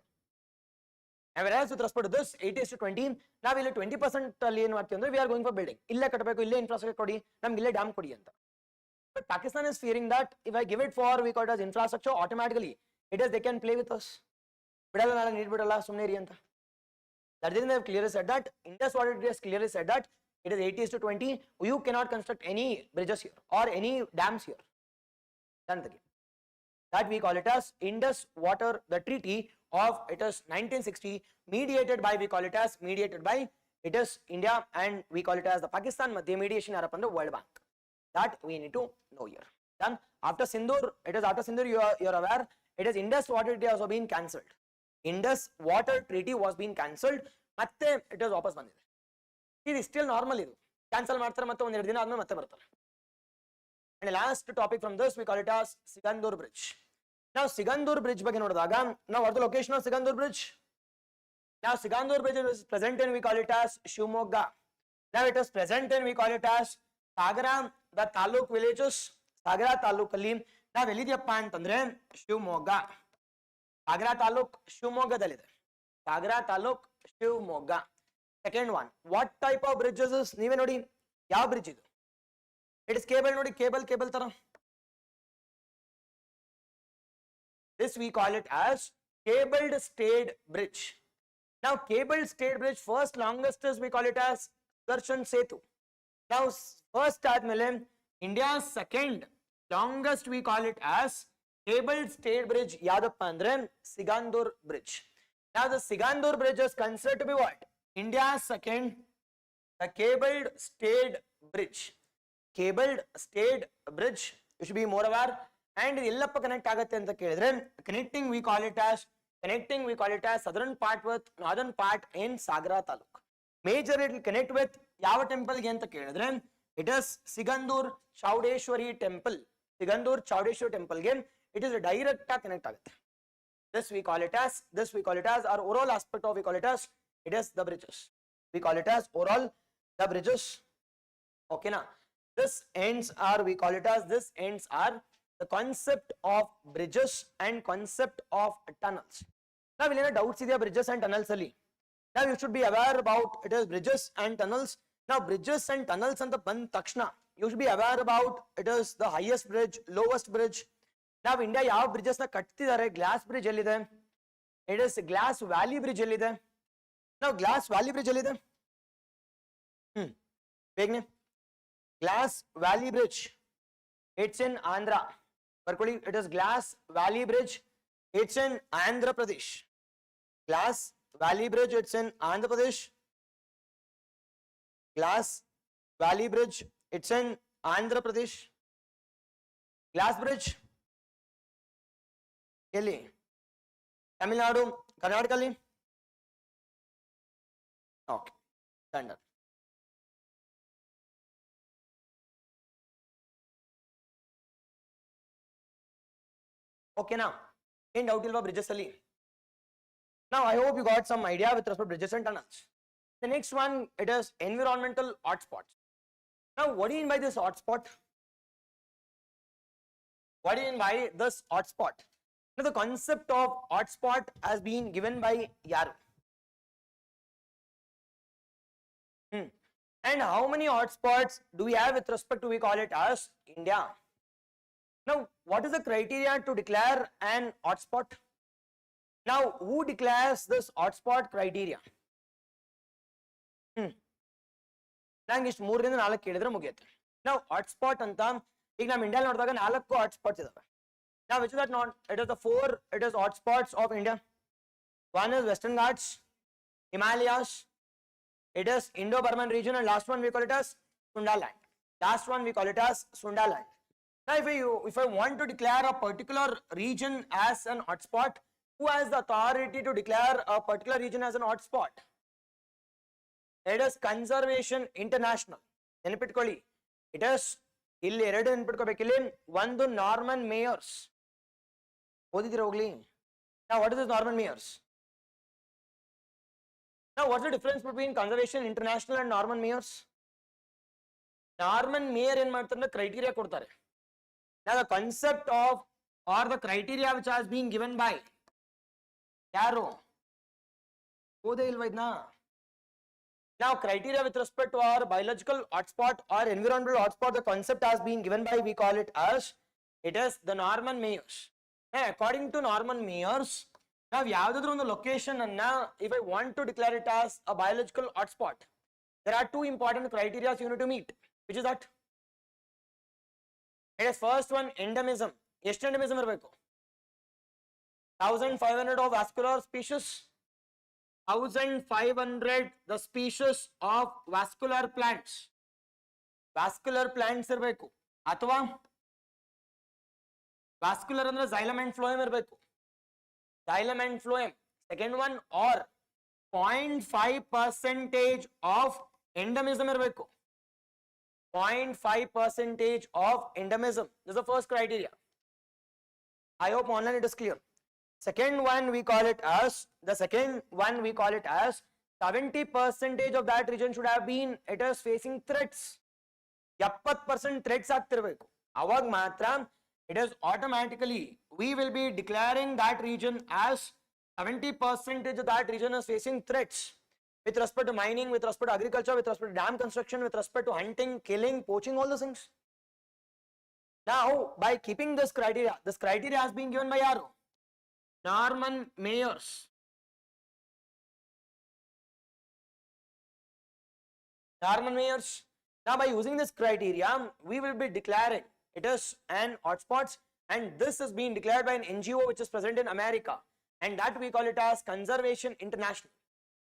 And whereas with respect to this 80:20, ನಾವು ಇಲ್ಲಿ 20% ಅಲ್ಲಿ ಏನು ಮಾಡ್ತೀವಿ ಅಂದ್ರೆ we are going for building. ಇಲ್ಲೇ ಕಟ್ಟಬೇಕು, ಇಲ್ಲೇ infrastructure ಕೊಡಿ, ನಮ್ಗೆ ಇಲ್ಲೇ ಡ್ಯಾಮ್ ಕೊಡಿ ಅಂತ. But Pakistan is fearing that if I give it for we call it as infrastructure, automatically it is they can play with us. ಬಿಡಲ್ಲ ನಾಳೆ ನೀರು ಬಿಡಲ್ಲ ಸುಮ್ಮನೆ ಇರಿ ಅಂತ. That is they have clearly said that Indus water treaty has clearly said that it is 80:20. You cannot construct any bridges here or any dams here. Done again. That we call it as Indus water, the treaty of it is 1960, mediated by it is India and we call it as the Pakistan Madhya mediation upon the World Bank. That we need to know here. Then after Sindoor, you are aware it is Indus water treaty also been cancelled. Indus water treaty was being cancelled. ಮತ್ತೆ it is ವಾಪಸ್ ಬಂದಿದೆ. ಇದು still normal, ಇದು cancel ಮಾಡ್ತಾರೆ ಮತ್ತೆ ಒಂದೆರಡು ದಿನ ಆದ್ಮೇಲೆ ಮತ್ತೆ ಬರ್ತಾರೆ. And last topic from this we call it as Sigandur Bridge. Now Sigandur Bridge ಬಗ್ಗೆ ನೋಡಿದಾಗ, now what is the location of Sigandur Bridge? Now Sigandur Bridge is present in we call it as Shivamogga. Now it is present in we call it as Sagara, the taluk villages. Sagara taluk ಅಲ್ಲಿ ನಾವು ಎಲ್ಲಿದೆಯಪ್ಪ ಅಂತಂದ್ರೆ ಶಿವಮೊಗ್ಗ. ಸಾಗರ ತಾಲೂಕ್ ಶಿವಮೊಗ್ಗದಲ್ಲಿದೆ. Sagara taluk Shivamogga. Second one, what type of bridges is, ನೀವೇ ನೋಡಿ ಯಾವ bridge ಇದು? It is cable, ನೋಡಿ ಕೇಬಲ್ ತರ. This we call it as cabled stayed bridge. Now cabled stayed bridge first longest is we call it as Darshan Setu. Now first ಆದ್ಮೇಲೆ India's second longest we call it as cabled stayed bridge ಯಾವ್ದಪ್ಪ ಅಂದ್ರೆ Sigandur Bridge. Now the Sigandur Bridge is considered to be what? India's second the cabled stayed bridge. Cabled stayed bridge, you should be more aware. And Yellappa connect ಆಗುತ್ತೆ ಅಂತ ಕೇಳಿದ್ರೆ connecting we call it as southern part with northern part in Sagara taluk. Major it will connect with ಯಾವ temple ಗೆ ಅಂತ ಕೇಳಿದ್ರೆ it is Sigandur Chaudeshwari temple. Sigandur Chaudeshwari temple ಗೆ it is a direct connect ಆಗುತ್ತೆ. This we call it as our overall aspect of we call it as it is the bridges. We call it as overall the bridges. Okay na? This ends are we call it as the concept of bridges and concept of tunnels. Now will doubts idea bridges and tunnels ali. Now you should be aware about it is bridges and tunnels. Now bridges and tunnels anta band takshana you should be aware about it is the highest bridge, lowest bridge. Now India ಯಾವ bridges ನ ಕಟ್ತಿದ್ದಾರೆ? Glass bridge ಎಲ್ಲಿದೆ? It is glass valley bridge ಎಲ್ಲಿದೆ? ನಾವು glass valley bridge ಎಲ್ಲಿದೆ? ಬೇಗನೆ glass valley bridge it's in Andhra. ಬರ್ಕೊಳ್ಳಿ, it is glass valley bridge it's in Andhra Pradesh. Glass valley bridge it's in Andhra Pradesh. Glass valley bridge it's in Andhra Pradesh. Glass bridge ಎಲ್ಲಿ? ತಮಿಳುನಾಡು, ಕರ್ನಾಟಕಲ್ಲಿ. Okay, done. ಓಕೆನಾ? ಏನ್ doubt ಇಲ್ವಾ ಬ್ರಿಡ್ಜಸ್ ಅಲ್ಲಿ? Now I hope you got some idea with respect to bridges and tunnels. The next one, it is environmental hotspots. Now what do you mean by this hotspot? What do you mean by this hotspot? Now the concept of hotspot has been given by Yaru. And how many hotspots do we have with respect to we call it as India? Now what is the criteria to declare an hotspot? Now who declares this hotspot criteria? ನಂಗೆ ಇಷ್ಟು 3 ರಿಂದ 4 ಕೇಳಿದ್ರೆ ಮುಗಿಯುತ್ತೆ. ನಾವು hotspot ಅಂತ ಈಗ ನಮ್ಮ India ನೋಡಿದಾಗ 4 ಹಾಟ್ಸ್ಪಾಟ್ಸ್ ಇದಾವೆ. Now which is that not? It is the 4 it is hotspots of India. One is Western Ghats, Himalayas, it is Indo-Burman region, and last one we call it as Sundaland. Now if I want to declare a particular region as an hotspot, who has the authority to declare a particular region as an hotspot? It is Conservation International. ನೆನಪಿಟ್ಕೊಳ್ಳಿ, it is ಇಲ್ಲಿ 2 ನೆನಪಿಟ್ಕೋಬೇಕಿಲ್ಲಿ. ಒಂದು Norman mayors, ಓದಿದಿರ ಹೋಗ್ಲಿ. Now what is this Norman Mayors? Now what's the difference between Conservation International and Norman Mayors? Norman Mayor ಏನ್ ಮಾಡ್ತಾರೆ? Criteria ಕೊಡ್ತಾರೆ. Now the concept of or the criteria which has been given by ಯಾರು? ಓದೇ ಇಲ್ವಾ ಇದನ್ನ? Now criteria with respect to our biological hotspot or environmental hotspot, the concept has been given by we call it as it is the Norman Mayors. According to Norman Mayors, Now, ಯಾವುದಾದ್ರೂ ಒಂದು location ಅನ್ನ if I want to declare it as a biological hotspot, there are two important criteria you need to meet, which is that it is first one endemism. ಎಷ್ಟು endemism ಇರಬೇಕು? 1500 of vascular species, 1500 the species of vascular plants ಇರಬೇಕು, ಅಥವಾ vascular ಅಂದ್ರೆ xylem and phloem ಇರಬೇಕು, xylem and phloem. Second one, or 0.5% of endemism ಇರಬೇಕು, 0.5% of endemism. This is the first criteria. I hope online it is clear. Second one we call it as 70% of that region should have been, it is facing threats. 70% threats ಆಗ್ತಿರಬೇಕು, ಅವಾಗ ಮಾತ್ರ it is automatically we will be declaring that region as 70% of that region is facing threats with respect to mining, with respect to agriculture, with respect to dam construction, with respect to hunting, killing, poaching, all those things. Now, by keeping this criteria has been given by yaru? Norman Mayers. Now, by using this criteria, we will be declaring it is an hotspot, and this is being declared by an NGO which is present in America, and that we call it as Conservation International.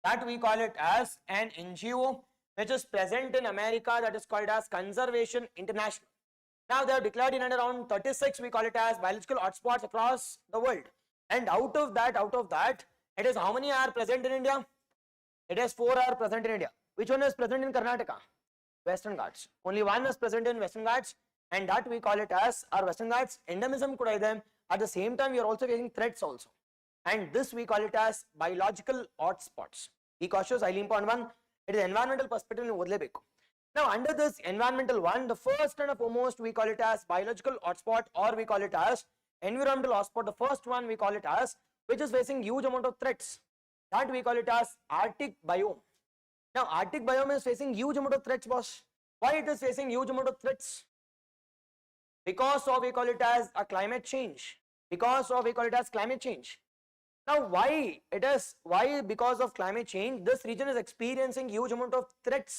That we call it as an NGO which is present in America, that is called as Conservation International. Now, they have declared in and around 36, we call it as biological hotspots across the world. And out of that, it is how many are present in India? It is 4 are present in India. Which one is present in Karnataka? Western Ghats. Only one is present in Western Ghats, and that we call it as our Western Ghats. Endemism kuda ide. At the same time, we are also facing threats also, and this we call it as biological hotspots. Be cautious. I lean upon one. It is environmental perspective in odlebeku. Now, under this environmental one, the first and foremost we call it as biological hotspot, or we call it as environmental hotspot. The first one we call it as, which is facing huge amount of threats, that we call it as Arctic biome. Now, Arctic biome is facing huge amount of threats, boss. Why it is facing huge amount of threats? Because of, we call it as a climate change. Because of, we call it as climate change. Now, why because of climate change this region is experiencing huge amount of threats?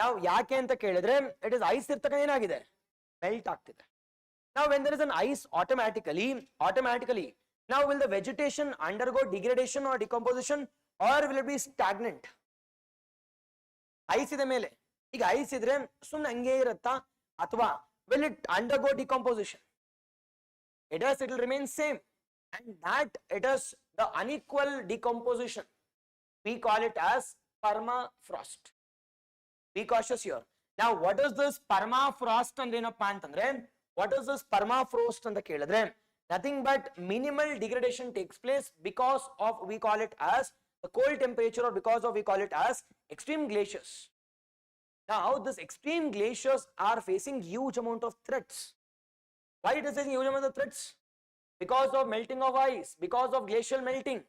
Now, ಯಾಕೆ ಅಂತ ಕೇಳಿದ್ರೆ, it is ice ಇರ್ತಕ್ಕ ಏನಾಗಿದೆ, melt ಆಗ್ತಿದೆ. Now, when there is an ice, automatically, now will the vegetation undergo degradation or decomposition, or will it be stagnant? Ice ide mele, ಈಗ ice ಇದ್ರೆ ಸುಮ್ಮನೆ ಹಂಗೆ ಇರುತ್ತಾ, ಅಥವಾ will it undergo decomposition? It will remain same, and that it is the unequal decomposition. We call it as permafrost. Be cautious here. Now, what is this permafrost and ಏನಪ್ಪಾ ಅಂತಂದ್ರೆ, what is this permafrost ಅಂತ ಕೇಳಿದ್ರೆ, nothing but minimal degradation takes place because of, we call it as the cold temperature, or because of, we call it as extreme glaciers. Now, this extreme glaciers are facing huge amount of threats. Why it is facing huge amount of threats? Because of melting of ice, because of glacial melting.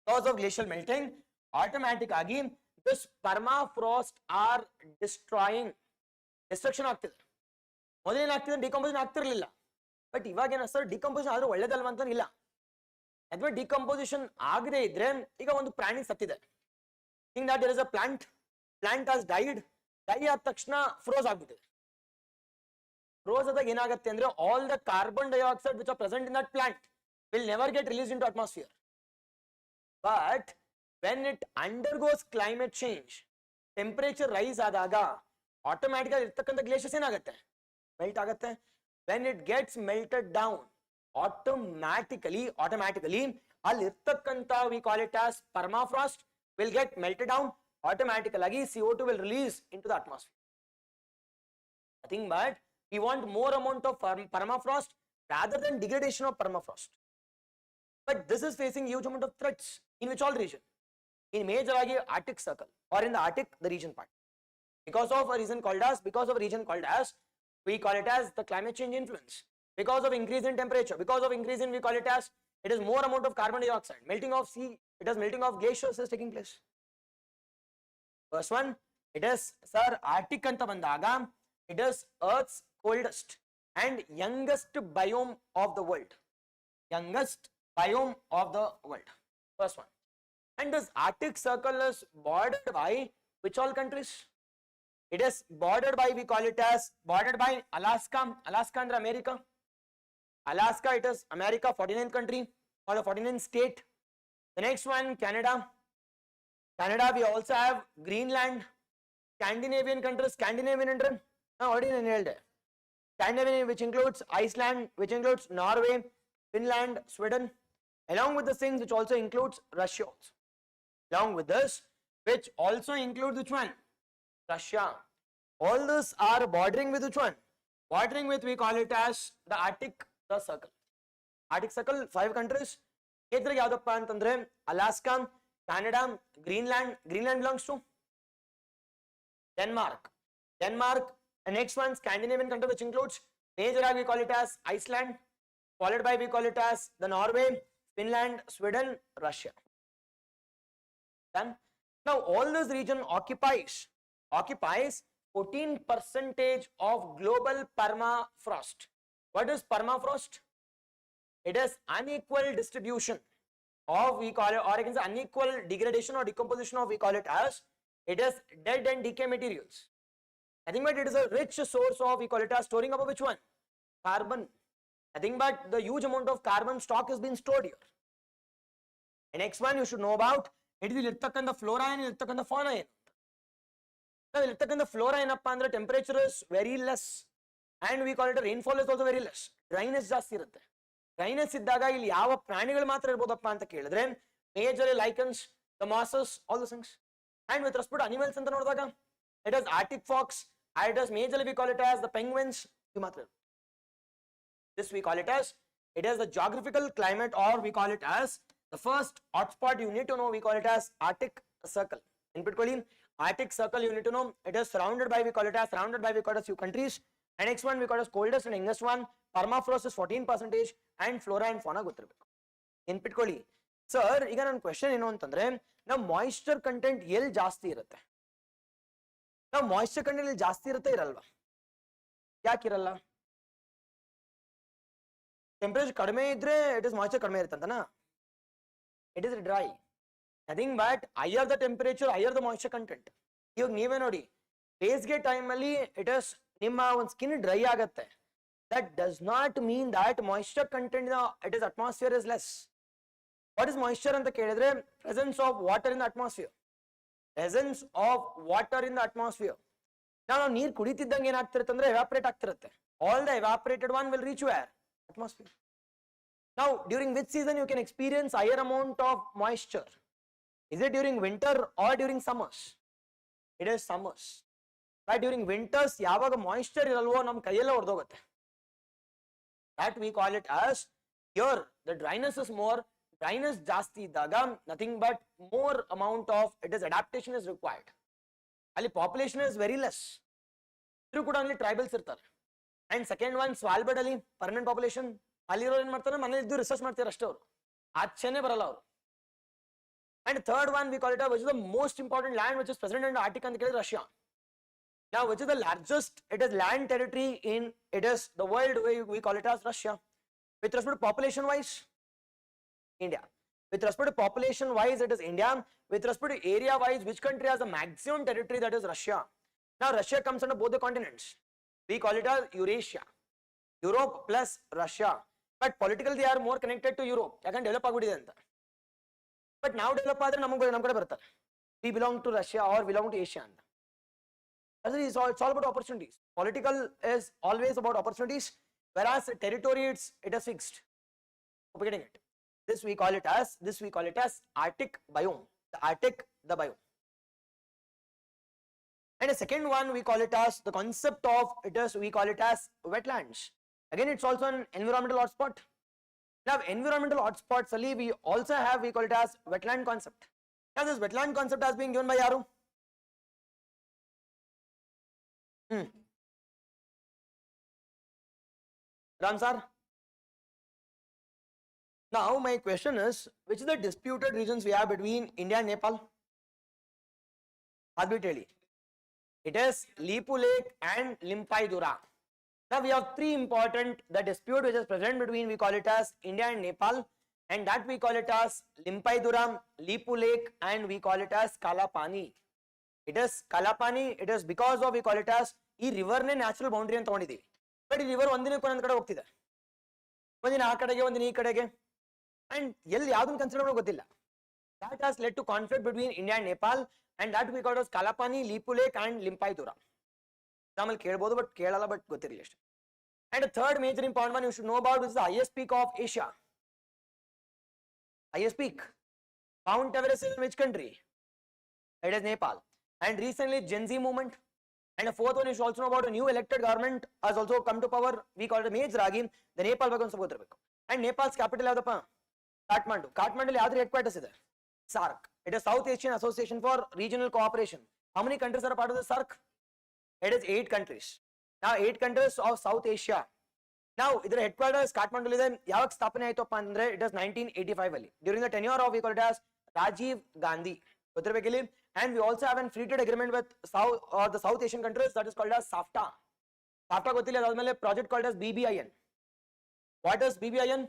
Because of glacial melting, automatically this permafrost are destroying. Destruction ಆಗ್ತಿದೆ. ಮೊದಲೇನಾಗ್ತಿದೆ, decomposition ಆಗ್ತಿರ್ಲಿಲ್ಲ. But ಇವಾಗ ಏನಾಗ್ತದೆ, decomposition ಆದ್ರೂ ಒಳ್ಳೇದಲ್ವ ಅಂತ ಇಲ್ಲ. ಅಥವಾ decomposition ಆಗದೆ ಇದ್ರೆ, ಈಗ ಒಂದು ಪ್ರಾಣಿ ಸತ್ತಿದೆ, think that there is a plant has died, die ಆದ ತಕ್ಷಣ ಫ್ರೋಸ್ ಆಗ್ಬಿಟ್ಟಿದೆ. ಫ್ರೋಸ್ ಆದಾಗ ಏನಾಗುತ್ತೆ ಅಂದ್ರೆ, all the carbon dioxide which are present in that plant will never get released into atmosphere. But when it undergoes climate change, temperature rise ಆದಾಗ automatically ಇರ್ತಕ್ಕಂಥ glaciers ಏನಾಗುತ್ತೆ, melt ಆಗುತ್ತೆ. When it gets melted down, automatically ಅಲ್ಲಿ ಇರ್ತಕ್ಕಂಥ, we call it as permafrost, will get melted down. Automatically CO2 will release into the atmosphere. Nothing but we want more amount of permafrost rather than degradation of permafrost. But this is facing huge amount of threats. In which all region? In major Arctic circle, or in the Arctic, the region part. Because of a reason called as, we call it as the climate change influence. Because of increase in temperature, because of increase in, we call it as, it is more amount of carbon dioxide, melting of sea, it is melting of glaciers is taking place. First one, it is, sir, Arctic anta bandaga, it is Earth's coldest and youngest biome of the world. youngest biome of the world. First one. And this Arctic Circle is bordered by which all countries? It is bordered by, we call it as bordered by Alaska. Alaska under America. Alaska, it is America, 49th country or the 49th state. The next one, Canada. Canada, we also have Greenland. Scandinavian countries, Scandinavian under, already nailed it. Scandinavian, which includes Iceland, which includes Norway, Finland, Sweden, along with the things which also includes Russia also. Along with this, which also includes which one? Russia. All this are bordering with which one? Bordering with, we call it as the Arctic Circle. Arctic Circle, 5 countries. Alaska, Canada, Greenland. Greenland belongs to Denmark. Denmark, and next one, Scandinavian country, which includes major, we call it as Iceland, followed by, we call it as the Norway, Finland, Sweden, Russia. Done. Now, all this region occupies 14% of global permafrost. What is permafrost? It is unequal distribution of, we call it, or I can say unequal degradation or decomposition of, we call it as, it is dead and decay materials. Nothing but it is a rich source of, we call it as storing up of which one? Carbon. Nothing but the huge amount of carbon stock has been stored here. The next one you should know about, it is the flora and the fauna. Now, the flora and temperature is very less, and we call it a rainfall is also very less. Dryness ಜಾಸ್ತಿ ಇರುತ್ತೆ. Dryness ಇದ್ದಾಗ ಇಲ್ಲಿ ಯಾವ ಪ್ರಾಣಿಗಳು ಮಾತ್ರ ಇರಬಹುದಪ್ಪ ಅಂತ ಕೇಳಿದ್ರೆ majorly lichens, the mosses, all those things. And with respect to animals ಅಂತ ನೋಡಿದಾಗ it is Arctic fox, and it is majorly we call it as the penguins. This we call it as, it is the geographical climate, or we call it as the first hotspot you need to know, we call it as Arctic Circle. In particular, Arctic Circle you need to know, it is surrounded by, we call it as few countries. And next one we call it as coldest and youngest one, permafrost is 14%, and flora and fauna ಗೊತ್ತಿರಬೇಕು. In particular, sir, ಈಗ ನನ್ನ question ಏನು ಅಂತಂದ್ರೆ, ನಾವು moisture content ಎಲ್ಲಿ ಜಾಸ್ತಿ ಇರುತ್ತೆ? ನಾವು ಮಾಯಿಶ್ಚರ್ ಕಂಟೆಂಟ್ ಜಾಸ್ತಿ ಇರುತ್ತೆ ಇರಲ್ವಾ? ಯಾಕೆ ಇರಲ್ಲ? ಟೆಂಪರೇಚರ್ ಕಡಿಮೆ ಇದ್ರೆ ಇಟ್ ಇಸ್ ಮಾಯಿಶ್ಚರ್ ಕಡಿಮೆ ಇರುತ್ತೆ ಅಂತನಾ? It is dry. Nothing but higher the temperature, higher the moisture content. ಇವಾಗ ನೀವೇ ನೋಡಿ, ಬೇಸಿಗೆ ಟೈಮ್ ಅಲ್ಲಿ ಇಟ್ ಇಸ್ ನಿಮ್ಮ ಒಂದು ಸ್ಕಿನ್ ಡ್ರೈ ಆಗುತ್ತೆ. That does not mean that moisture content in the atmosphere is less. What is moisture anta kelidre? Presence of water in the atmosphere. Presence of water in the atmosphere. Now neer kuditiddange ಏನು ಆಗ್ತಿರುತ್ತೆ ಅಂದ್ರೆ evaporate ಆಗ್ತಿರುತ್ತೆ. All the evaporated one will reach where? Atmosphere. Now during which season you can experience higher amount of moisture? Is it during winter or during summers? It is summers. But during winters ಯಾವಾಗ moisture ಇರಲ್ವೋ ನಮ್ಮ ಕೈಯೆಲ್ಲ ಹೊರದೋಗುತ್ತೆ. That we call it as, here the dryness is more, dryness ಜಾಸ್ತಿ ಇದ್ದಾಗ nothing but more amount of, it is adaptation is required. ಅಲ್ಲಿ population is very less. ಇದ್ರು ಕೂಡ ಅಲ್ಲಿ tribals ಇರ್ತಾರೆ. And second one, Svalbard ಅಲ್ಲಿ permanent population, ಅಲ್ಲಿರೋ ಏನು ಮಾಡ್ತಾರೆ, ಮನೇಲಿ ಇದ್ದು ರಿಸರ್ಚ್ ಮಾಡ್ತಾರೆ ಅಷ್ಟೇ ಅವರು, ಆಚೆನೆ ಬರಲ್ಲ ಅವರು. And third one we call it, which is the most important land which is present in the Arctic ಅಂತ ಕೇಳಿದ್ರೆ Russia. Now, which is the largest, it is land territory in, it is the world, we call it as Russia. With respect to population wise, India. With respect to population wise, it is India. With respect to area wise, which country has the maximum territory? That is Russia. Now, Russia comes under both the continents. We call it as Eurasia. Europe plus Russia. But politically, they are more connected to Europe. I can develop agudide anta. But now develop adre nam kade bartare. We belong to Russia or belong to Asia anta. It's all about opportunities. Political is always about opportunities, whereas territory it is fixed. We're getting it. This we call it as Arctic biome. The Arctic, the biome. And the second one we call it as the concept of it is, we call it as wetlands. Again, it's also an environmental hotspot. Now, environmental hotspots we also have, we call it as wetland concept. Now, this wetland concept has been given by yaru. Ram sir. Now my question is, which is the disputed regions we have between India and Nepal? Arbitrarily. It is Lipu Lake and Limpai Dura. Now we have three important, the dispute which is present between, we call it as India and Nepal, and that we call it as Limpaiduram, Lipu Lake, and we call it as Kalapani. It is Kalapani, it is because of, we call it as, ಈ river ನೇ natural boundary ಅಂತ ತಗೊಂಡಿದ್ದೀವಿ. But ಈ river ಒಂದಿನಕ್ಕೆ ಒಂದೊಂದು ಕಡೆ ಹೋಗ್ತಿದೆ, ಒಂದಿನ ಆ ಕಡೆಗೆ ಒಂದಿನ ಈ ಕಡೆಗೆ, ಅಂಡ್ ಎಲ್ಲಿ ಯಾವ್ದನ್ನ ಕನ್ಸಿಡರ್ ಮಾಡೋದು ಗೊತ್ತಿಲ್ಲ. That has led to conflict between India and Nepal, and that we call as Kalapani, Lipu Lake, and Limpaiduram. Example ಕೇಳಬಹುದು ಬಟ್ ಕೇಳಲ್ಲ, ಬಟ್ ಗೊತ್ತಿರಲಿ ಅಷ್ಟೇ. And the third major important one you should know about is the highest peak of Asia. Highest peak, Mount Everest, is in which country? It is Nepal. And recently Gen Z movement. And the fourth one you should also know about, a new elected government has also come to power. We call it Major Ragi. The Nepal ಬಗ್ಗೆ ಒಂದು ಸ್ವಲ್ಪ ಗೊತ್ತಿರಬೇಕು. And Nepal's capital ಯಾವ್ದಪ್ಪ? Kathmandu. Kathmandu ಯಾವ್ದ್ರ headquarters ಇದೆ? SAARC. It is South Asian Association for Regional Cooperation. How many countries are a part of the SAARC? It is 8 countries. Now 8 countries of South Asia. Now ಇದರ headquarters Kathmandu ಇದೆ. ಯಾವಾಗ ಸ್ಥಾಪನೆ ಆಯ್ತಪ್ಪ ಅಂದ್ರೆ it is 1985 ಅಲ್ಲಿ, during the tenure of, we call it as, Rajiv Gandhi. ಗೊತ್ತಿರಬೇಕಿಲ್ಲಿ. And we also have a free trade agreement with the South Asian countries, that is called as SAFTA. SAFTA ಗೊತ್ತಿಲ್ಲ, ಅದಾದ್ಮೇಲೆ project called as BBIN. What is BBIN?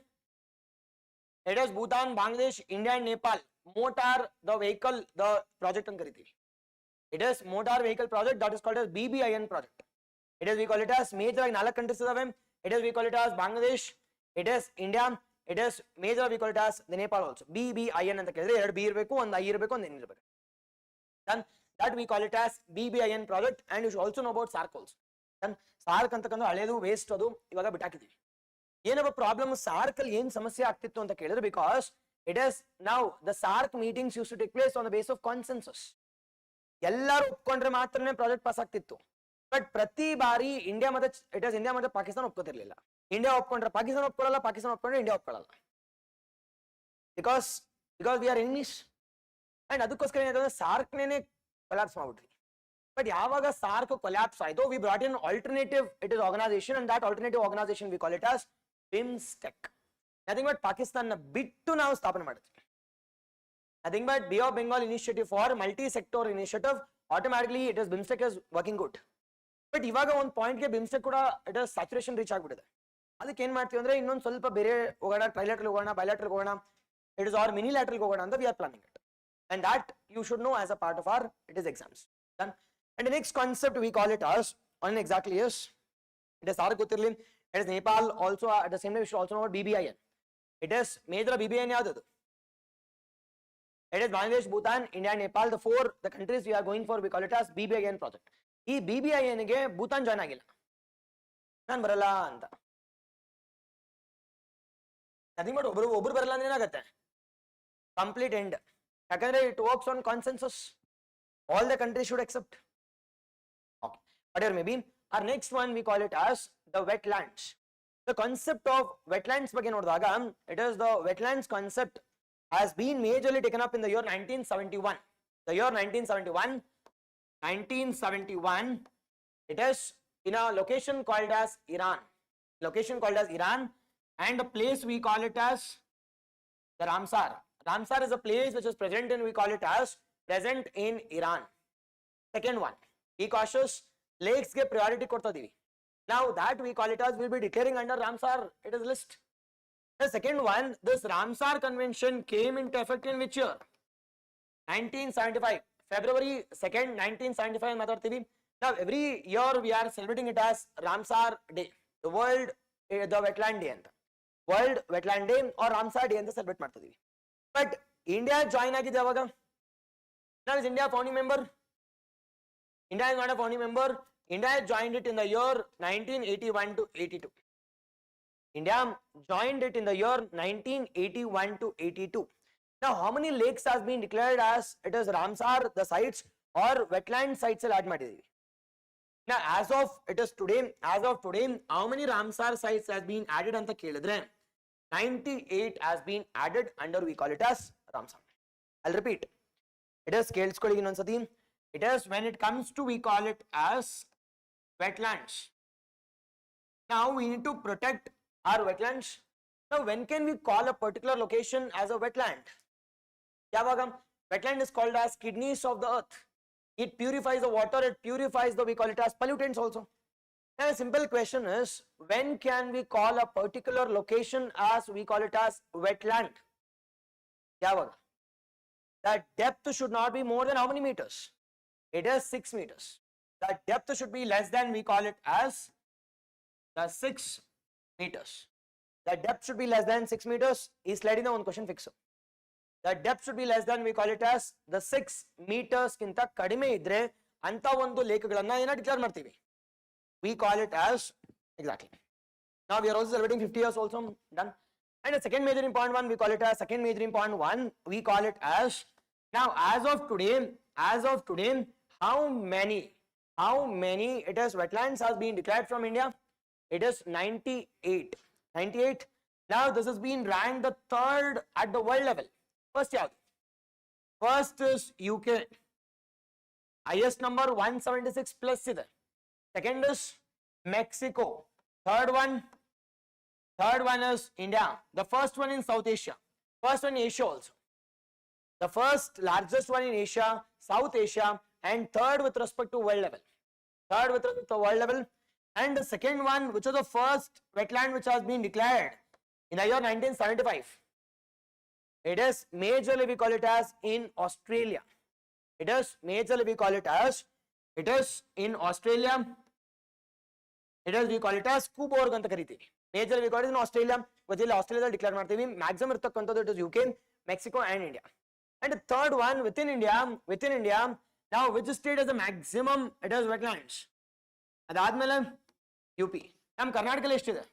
It is Bhutan, Bangladesh, India and Nepal motor the vehicle the project ಅಂತ ಕರಿತೀವಿ. It is motor vehicle project, that is called as BBIN project. It is, we call it as, major ಆಗಿ 4 countries ಇದಾವೆ. It is, we call it as Bangladesh, it is India, it is major, we call it as the Nepal also. BBIN ಅಂತ ಕೇಳಿದ್ರೆ 2 B ಇರಬೇಕು, ಒಂದು I ಇರಬೇಕು, ಒಂದು N ಇರಬೇಕು. Then that we call it as BBIN project. And you should also know about SAARC also. Then SAARC ಅಂತಕ್ಕಂಥ ಹಳೆದು waste, ಅದು ಇವಾಗ ಬಿಟ್ಟಾಕಿದ್ದೀವಿ. ಏನಪ್ಪ ಪ್ರಾಬ್ಲಮ್ SAARC ಅಲ್ಲಿ ಏನು ಸಮಸ್ಯೆ ಆಗ್ತಿತ್ತು ಅಂತ ಕೇಳಿದ್ರೆ, because it is now the SAARC meetings used to take place on the basis of consensus. ಎಲ್ಲರೂ ಒಪ್ಕೊಂಡ್ರೆ ಮಾತ್ರನೇ ಪ್ರಾಜೆಕ್ಟ್ ಪಾಸ್ ಆಗ್ತಿತ್ತು. ಬಟ್ ಪ್ರತಿ ಬಾರಿ ಇಂಡಿಯಾ ಮತ್ತೆ ಪಾಕಿಸ್ತಾನ ಒಪ್ಕೋತಿರ್ಲಿಲ್ಲ. ಇಂಡಿಯಾ ಒಪ್ಕೊಂಡ್ರೆ ಪಾಕಿಸ್ತಾನ ಒಪ್ಕೊಳ್ಳಲ್ಲ, ಪಾಕಿಸ್ತಾನ ಒಪ್ಕೊಂಡ್ರೆ ಇಂಡಿಯಾ ಒಪ್ಕೊಳ್ಳಲ್ಲ, because we are enemies. And ಅದಕ್ಕೋಸ್ಕರ ಏನಾಯ್ತು, ಸಾರ್ಕ್ನೇ ಕೊಲ್ಯಾಪ್ಸ್ ಮಾಡ್ಬಿಟ್ರಿ. ಬಟ್ ಯಾವಾಗ ಸಾರ್ಕ್ ಕೊಲ್ಯಾಪ್ಸ್ ಆಯ್ತು, we brought in alternative, it is organisation, and that alternative organisation we call it as BIMSTEC. Nothing but Pakistan ಬಿಟ್ಟು ನಾವು ಸ್ಥಾಪನೆ ಮಾಡಿದ್ವಿ. Nothing but bay of Bengal initiative for multi sector initiative, automatically it is BIMSTEC is working good. But ಇವಾಗ ಒಂದು ಪಾಯಿಂಟ್ಗೆ BIMSTEC ಕೂಡ it is saturation reach ಆಗ್ಬಿಟ್ಟಿದೆ. ಅದಕ್ಕೆ ಏನ್ ಮಾಡ್ತೀವಿ ಅಂದ್ರೆ, ಇನ್ನೊಂದು ಸ್ವಲ್ಪ ಬೇರೆ ಹೋಗೋಣ, ಟ್ರೈಲ್ಯಾಟ್ರಲ್ ಹೋಗೋಣ, ಬೈಲ್ಯಾಟ್ರಲ್ ಹೋಗೋಣ, ಇಟ್ ಇಸ್ ಆರ್ ಮಿನಿಲ್ಯಾಟ್ರಲ್ ಹೋಗೋಣ ಅಂತ we are planning it. And that you should know as a part of our, it is exams. Done. And the next concept we call it as, on exactly is, it is SAARC ಗೊತ್ತಿರಲಿ, it is Nepal also, at the same time we should also know about BBIN. It is major BBIN ಯಾವ್ದು? It is Bangladesh, Bhutan, India, Nepal, the countries we are going for, we call it as BBIN project. ಈ BBIN ಗೆ Bhutan join ಆಗಿಲ್ಲ, ನಾನು ಬರಲ್ಲ ಅಂತ. Nothing but ಒಬ್ರು ಬರಲ್ಲ ಅಂದ್ರೆ ಏನಾಗುತ್ತೆ, ಕಂಪ್ಲೀಟ್ ಎಂಡ್. ಯಾಕಂದ್ರೆ it works on consensus, all the countries should accept. Okay, whatever may be. Our next one we call it as the wetlands. The concept of wetlands ಬಗ್ಗೆ ನೋಡಿದಾಗ, it is the wetlands concept has been majorly taken up in the year 1971. The year 1971, it is in a location called as Iran. And the place we call it as the Ramsar. Ramsar is a place which is present in, we call it as present in Iran. Second one, be cautious, lakes ge priority korta divi. Now that we call it as, we'll be declaring under Ramsar, it is list. The second one, this Ramsar convention came into effect in which year? 1975, February 2nd, 1975 ಮಾತಾಡ್ತೀವಿ. Now every year we are celebrating it as Ramsar Day, the world, the wetland day ಅಂತ, world wetland day or Ramsar day ಅಂತ celebrate ಮಾಡ್ತಿದೀವಿ. But India join agide avaga. Now is India founding member? India is not a founding member. India joined it in the year 1981 to 82. India joined it in the year 1981 to 82. Now how many lakes has been declared as it is Ramsar the sites or wetland sites add ಮಾಡಿದೀವಿ? Now as of today, how many Ramsar sites has been added ಅಂತ ಕೇಳಿದ್ರೆ 98 has been added under, we call it as Ramsar. I'll repeat. It is ಕೇಳಿಸ್ಕೊಳ್ಳಿ ಇನ್ನೊಂದ್ಸತಿ. It is when it comes to, we call it as wetlands. Now we need to protect our wetlands. Now when can we call a particular location as a wetland? ಯಾವಾಗ? Wetland is called as kidneys of the earth. It purifies the water, it purifies the, we call it as pollutants also. Now, a simple question is, when can we call a particular location as we call it as wetland? क्या होगा? The depth should not be more than how many meters? It is 6 meters. The depth should be less than, we call it as the 6 meters. The depth should be less than 6 meters. Is sliding on question fix. The depth should be less than, we call it as the 6 meters ಕಿಂತ ಕಡಿಮೆ ಇದ್ರೆ ಅಂತ ಒಂದು ಲೇಖಗಳನ್ನ ಏನ declare ಮಾಡ್ತೀವಿ. We call it as exactly. Now we are also celebrating 50 years also done. And the second major important one, we call it as second major important one. We call it as, now as of today, how many it is wetlands has been declared from India? It is 98. 98. Now this has been ranked the third at the world level. First is UK. Highest number 176 plus ಇದೆ. Second is Mexico. Third one is India. The first one in South Asia. First one in Asia also. The first largest one in Asia, South Asia, and third with respect to world level. Third with respect to world level. And the second one, which was the first wetland which has been declared in the year 1975. It is majorly we call it as in Australia. It is majorly we call it as, it is in Australia. It is we call it as Cobourg anta ಕರೀತೀವಿ. Majorly we call it in Australia. Within Australia declare ಮಾಡ್ತೀವಿ. Maximum ಇರತಕ್ಕಂಥದ್ದು it is UK, Mexico and India. And the third one within India, now which state has the maximum it is wetlands? ಅದಾದ್ಮೇಲೆ UP. ನಮ್ಮ ಕರ್ನಾಟಕದಲ್ಲಿ ಎಷ್ಟಿದೆ?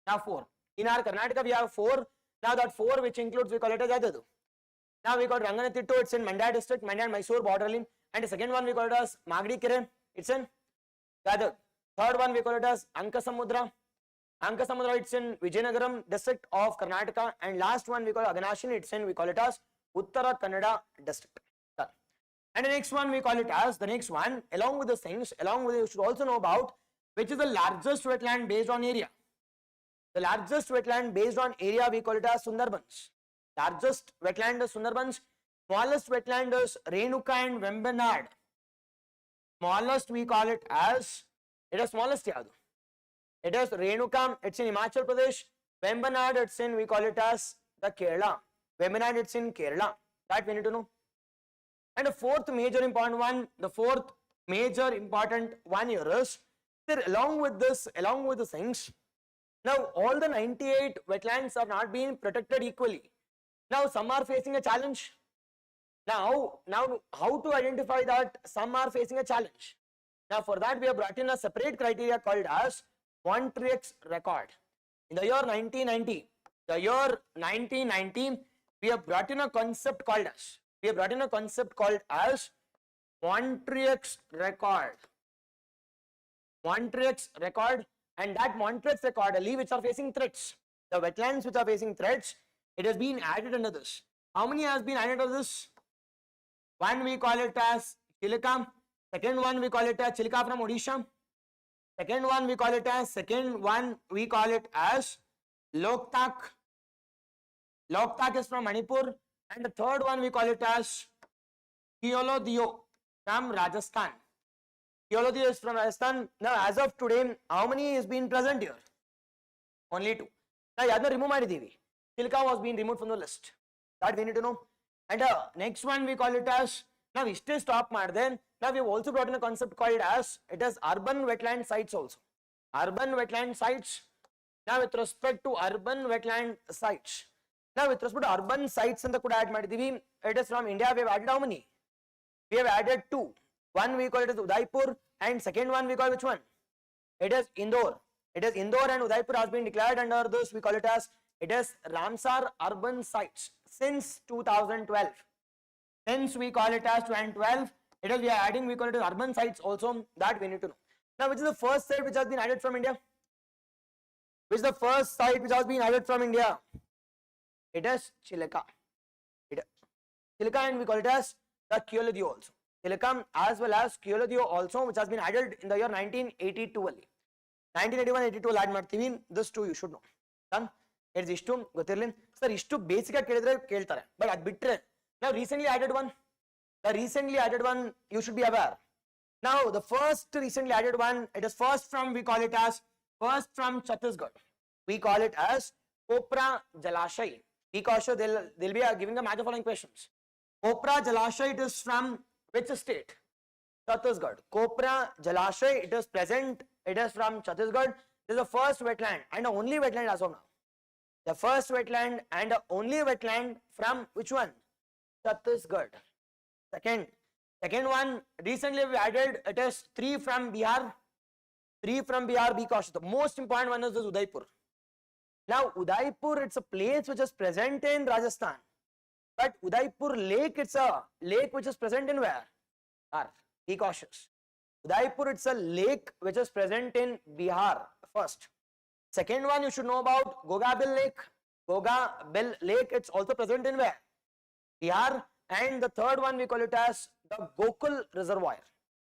Now 4. In our Karnataka we have 4. Now that 4 which includes we call it as adadu. Now we got Ranganatittu, it's in Mandya district, Mandya and Mysore borderline. And the second one we call it as Magadi, it's in Gadag. Third one we call it as Ankasamudra. Ankasamudra, it's in Vijayanagaram district of Karnataka. And last one we call Aganashini, it's in, we call it as Uttara Kannada district. Done. And the next one we call it as, the next one, along with the things, you should also know about which is the largest wetland based on area. The largest wetland based on area we call it as Sundarbans. Largest wetland is Sundarbans. Smallest wetland is Renuka and Vembanad. Smallest we call it as, it is smallest yadu. It is Renuka, it's in Himachal Pradesh. Vembanad, it's in, we call it as the Kerala. Vembanad, it's in Kerala. That we need to know. And the fourth major important one here is, along with the things, now all the 98 wetlands are not being protected equally. Now some are facing a challenge. Now how to identify that some are facing a challenge? Now for that we have brought in a separate criteria called as Montreux record. In the year 1990, we have brought in a concept called as, Montreux record. Montreux record, and that Montreux record, which are facing threats, the wetlands which are facing threats, it has been added under this. How many has been added under this? One we call it as Chilika. Second one we call it as Chilika from Odisha. Second one we call it as Loktak. Loktak is from Manipur. And the third one we call it as Keolodeo from Rajasthan. Keolodeo is from Rajasthan. Now as of today, how many is being present here? Only 2. Now yadna remove ಮಾಡಿದೀವಿ. Chilka was being removed from the list. That we need to know. And next one we call it as, now we still stop ಮಾಡಿದೆ. Now we have also brought in a concept called as, it is urban wetland sites also. Urban wetland sites. Now with respect to urban wetland sites. Now with respect to urban sites and the add ಮಾಡಿದೀವಿ. It is from India. We have added how many? We have added 2. One we call it as Udaipur, and second one we call which one? It is Indore. It is Indore and Udaipur has been declared under this. We call it as, it is Ramsar urban sites since 2012. Since we call it as 2012, it is we are adding, we call it as urban sites also. That we need to know. Now which is the first site which has been added from India? Which is the first site which has been added from India? It is Chilka. Chilka, and we call it as the Keolodeo also. Chilka as well as Keolodeo also, which has been added in the year 1982 only. 1981-82 add ಮಾಡ್ತೀವಿ. This too you should know. Done. It's ಇಷ್ಟು ಗೊತ್ತಿರಲಿ sir. ಇಷ್ಟು basic ಆಗಿ ಕೇಳಿದ್ರೆ ಕೇಳ್ತಾರೆ, but ಅದು ಬಿಟ್ರೆ ನಾವು recently added one. The recently added one you should be aware. Now the first recently added one, it is first from, we call it as first from Chhattisgarh. We call it as Kopra Jalashay. Be cautious, they'll be giving a match of following questions. Kopra Jalashay, it is from which state? Chhattisgarh. Kopra Jalashay, it is present, it is from Chhattisgarh. This is the first wetland and the only wetland as of now. The first wetland and the only wetland from which one? Chhattisgarh. Second one, recently we added, it is 3 from Bihar. 3 from Bihar, be cautious. The most important one is this Udaipur. Now Udaipur, it's a place which is present in Rajasthan. But Udaipur lake, it's a lake which is present in where? Be cautious. Udaipur, it's a lake which is present in Bihar first. Second one, you should know about Gogabil Lake. Gogabil Lake, it's also present in where? Bihar. And the third one, we call it as the Gokul Reservoir.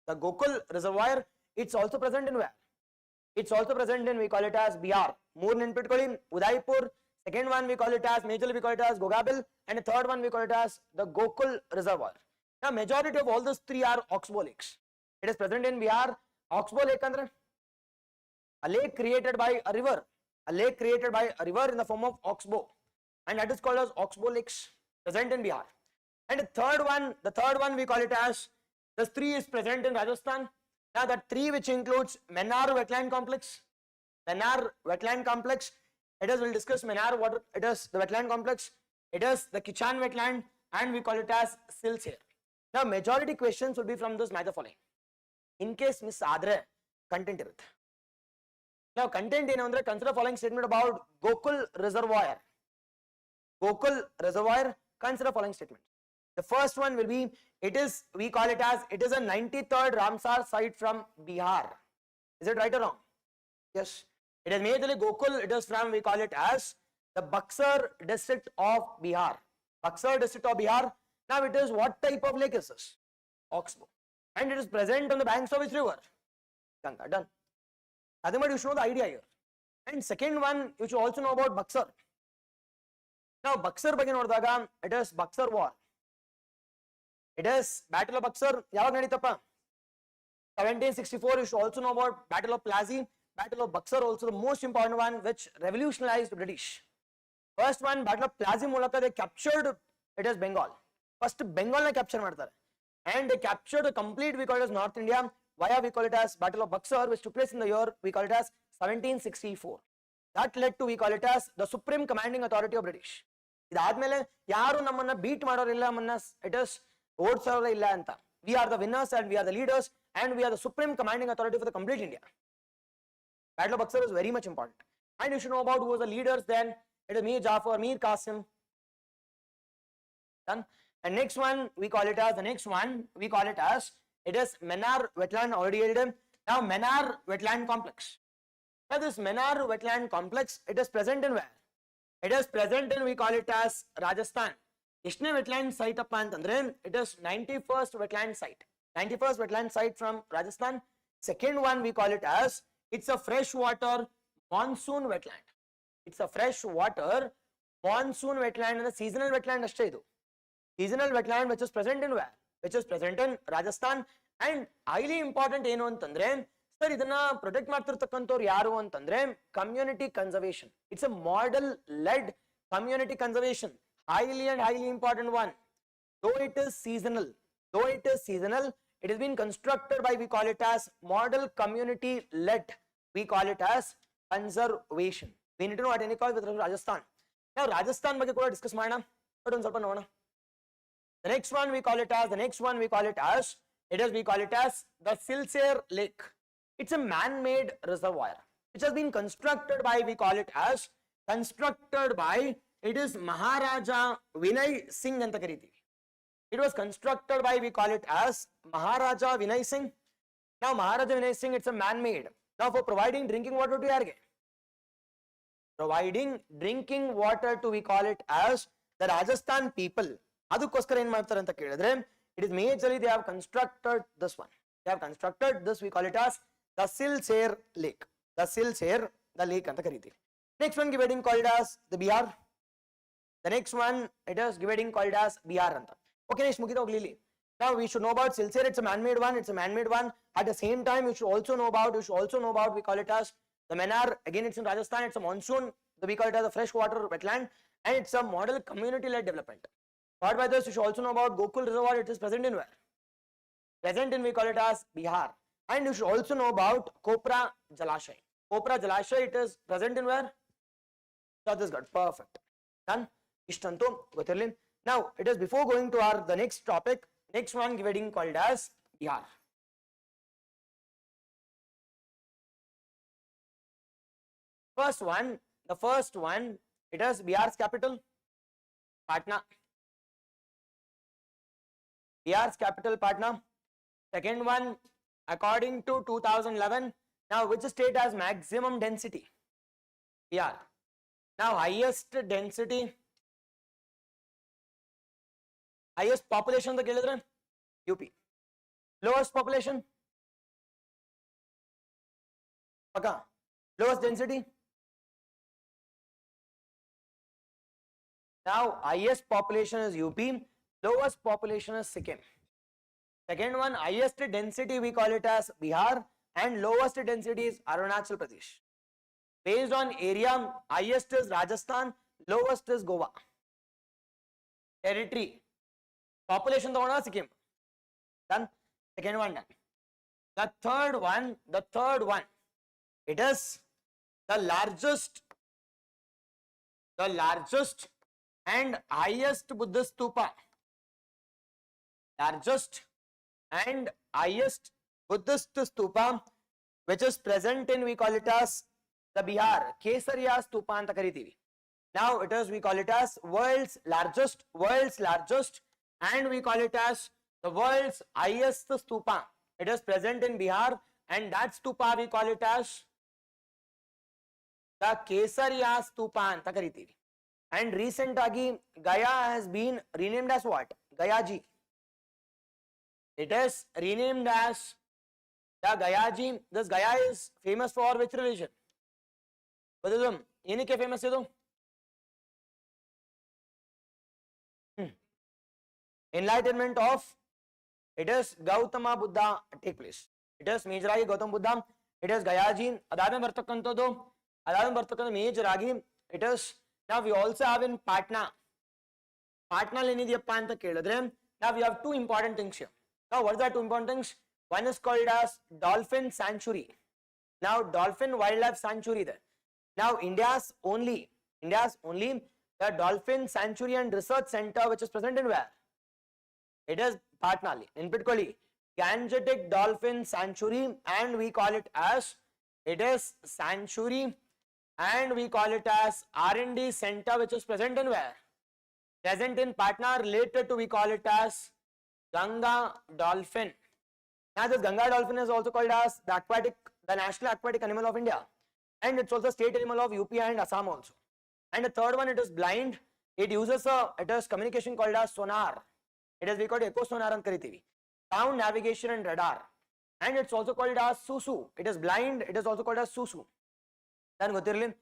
The Gokul Reservoir, it's also present in where? It's also present in, we call it as Bihar. More in Udaipur. Second one, we call it as Majuli, we call it as Gogabil. And the third one, we call it as the Gokul Reservoir. Now, majority of all those three are oxbow lakes. It is present in Bihar. Oxbow lake, a lake created by a river. A lake created by a river in the form of oxbow. And that is called as oxbow lakes, present in Bihar. And the third one we call it as, this 3 is present in Rajasthan. Now that 3 which includes Mennar Wetland Complex. Mennar Wetland Complex. It is, we'll discuss Mennar, what it is, the wetland complex. It is the Kichan Wetland and we call it as Silsir. Now majority questions will be from this matter following. In case miss Adre, content irutte. Now content ಏನಂದ್ರೆ, consider following statement about Gokul Reservoir. Gokul Reservoir, consider following statement. The first one will be, it is, we call it as, it is a 93rd Ramsar site from Bihar. Is it right or wrong? Yes. It is majorly Gokul, it is from, we call it as the Buxar district of Bihar. Buxar district of Bihar. Now it is, what type of lake is this? Oxbow. And it is present on the banks of which river? Ganga. Done. Adamad, you should know the idea here. And second one, you should also know about Buxar. Now Buxar ಬಗ್ಗೆ ನೋಡಿದಾಗ, it is Buxar War. It is Battle of Buxar. ಯಾವಾಗ ನಡೀತಪ್ಪ? 1764. You should also know about Battle of Plassey. Battle of Buxar also the most important one which revolutionized British. First one, Battle of Plassey ಮೂಲಕ they captured, it is Bengal. First Bengal na capture ಮಾಡ್ತಾರೆ. And they captured the complete, we call it as North India, via we call it as Battle of Buxar, which took place in the year, we call it as 1764. That led to, we call it as the Supreme Commanding Authority of British. ಇದಾದ್ಮೇಲೆ ಯಾರು ನಮ್ಮನ್ನ beet ಮಾಡೋರಿಲ್ಲ, ನಮ್ಮನ್ನ it is ಓಡಿಸೋರೇ ಇಲ್ಲ ಅಂತ. We are the winners and we are the leaders and we are the supreme commanding authority for the complete India. Battle of Buxar is very much important. And you should know about who was the leaders then. It is Mir Jafar, Mir Qasim. Done. And next one, we call it as, the next one, we call it as, it is Mennar Wetland, already held. Now Mennar Wetland Complex. Now this Mennar Wetland Complex, it is present in where? It is present in, we call it as Rajasthan. Ishne wetland site appa antandre, it is 91st wetland site. 91st wetland site from Rajasthan. Second one, we call it as, it's a freshwater monsoon wetland. It's a freshwater monsoon wetland and a seasonal wetland ashte idu. Seasonal wetland which is present in where? Which is present in Rajasthan. And highly important ಏನು ಅಂತಂದ್ರೆ, sir ಇದನ್ನ protect ಮಾಡ್ತಿರ್ತಕ್ಕಂಥವ್ರು ಯಾರು ಅಂತಂದ್ರೆ community conservation. It's a model led community conservation. Highly and highly important one. Though it is seasonal, it has been constructed by, we call it as model community led. We call it as conservation. We need to know at any cost with Rajasthan. Now Rajasthan ಬಗ್ಗೆ ಕೂಡ discuss ಮಾಡೋಣ. But ಒಂದು ಸ್ವಲ್ಪ ನೋಡೋಣ. The next one we call it as, it is, we call it as the Silsir Lake. It's a man-made reservoir which has been constructed by, we call it as, it is Maharaja Vinay Singh anta karithivi. It was constructed by, we call it as Maharaja Vinay Singh. Now Maharaja Vinay Singh, it's a man-made. Now for providing drinking water to yarge? Providing drinking water to, we call it as the Rajasthan people. ಅದಕ್ಕೋಸ್ಕರ ಏನು ಮಾಡ್ತಾರೆ ಅಂತ ಕೇಳಿದ್ರೆ, it is majorly they have constructed this one. They have constructed this, we call it as the Silsir Lake. The Silsir, the lake ಅಂತ ಕರೀತೀವಿ. Next one getting called as the Bihar. The next one, it is getting called as Bihar ಅಂತ. Okay, next ಮುಗಿದ ಹೋಗ್ಲಿ ಇಲ್ಲಿ. Now we should know about Silsir. It's a man-made one. It's a man-made one. At the same time, you should also know about. We call it as the Menar. Again, it's in Rajasthan. It's a monsoon. We call it as a freshwater wetland, and it's a model community-led development. Followed by this, you should also know about Gokul Reservoir. It is present in where? Present in, we call it as Bihar. And you should also know about Kopra Jalashay. Kopra Jalashay, it is present in where? Chhattisgarh. Perfect. Done. Ishtanto Gothirlin. Now, it is before going to the next topic. Next one getting called as Bihar. The first one, it is Bihar's capital, Patna. Bihar's capital, Patna. Second one, according to 2011, now which state has maximum density? Bihar. Now highest density, highest population, the UP. Lowest population, Paka. Lowest density. Now highest population is UP, lowest population is Sikkim. Second one, highest density we call it as Bihar, and lowest density is Arunachal Pradesh. Based on area, highest is Rajasthan, lowest is Goa. Territory, population the Sikkim. Done. Second one done. The third one, it is the largest and highest Buddhist stupa. Largest and highest Buddhist stupa, which is present in, we call it as the Bihar, Kesariya stupa anta karitivi. Now it is, we call it as world's largest, and we call it as the world's highest stupa. It is present in Bihar, and that stupa we call it as the Kesariya stupa anta karitivi. And recent agi Gaya has been renamed as what? Gayaji. It is renamed as the Gayaji. This Gaya is famous for which religion? Buddhism. Ini ke famous hai? Enlightenment of, it is Gautama Buddha take place. It is Mejragi Gautam Buddha. It is Gayaji. Adame Bartakanto Mejragi. It is. Now we also have in Patna. Patna leni diappa anta kelidre. Now we have two important things here. Now what are the two important things? One is called as Dolphin Sanctuary. Now Dolphin Wildlife Sanctuary there. Now India's only the Dolphin Sanctuary and Research Center, which is present in where? It is Patna. In Pitkoli, Gangetic Dolphin Sanctuary, and we call it as, it is Sanctuary, and we call it as R&D Center, which is present in where? Present in Patna, related to, we call it as Ganga Dolphin. Now this Ganga Dolphin is also called as the national aquatic animal of India, and it's also state animal of UP and Assam also. And the third one, it is blind. It uses communication called as sonar. It is, we call it echo sonar and karitivi. Sound navigation and radar. And it's also called as Susu. It is blind. It is also called as Susu. Then Gotirlin.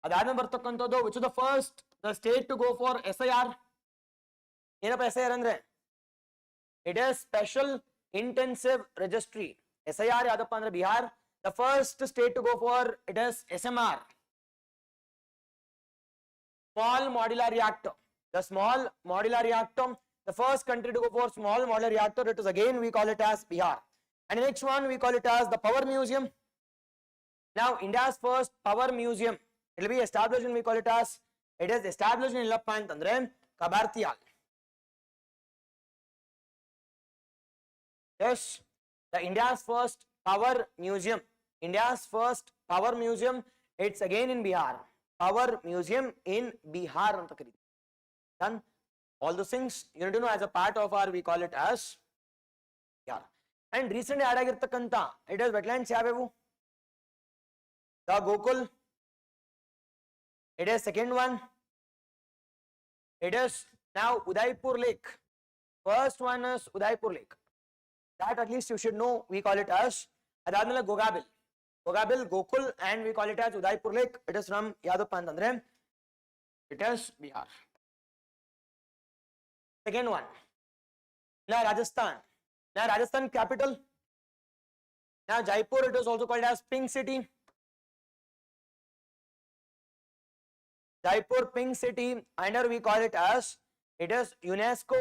Which is the first state to go for SIR? SIR andre? It is Special Intensive Registry. SIR yadappa andre Bihar. The first state to go for it is SMR. Small modular reactor. The small modular reactor. The first country to go for small modular reactor, it is again, we call it as Bihar. And the next one, we call it as the Power Museum. Now, India's first Power Museum, it will be established in, we call it as, it is established in Illappa antandre Kabartiyal. Yes, the India's first Power Museum. India's first Power Museum, it's again in Bihar. Power Museum in Bihar. Done. All those things you need to know as a part of our, we call it as, yeah. And recently add agirtakanta, it is wetlands yavevu. The Gokul, it is second one. It is now Udaipur Lake. First one is Udaipur Lake. That at least you should know, we call it as Adadmala Gogabil. Gogabil, Gokul, and we call it as Udaipur Lake. It is from Yadupandandre. It is Bihar. Second one, Now Rajasthan. Now Rajasthan capital. Now Jaipur, it is also called as Pink City. Jaipur Pink City, and we call it as, it is UNESCO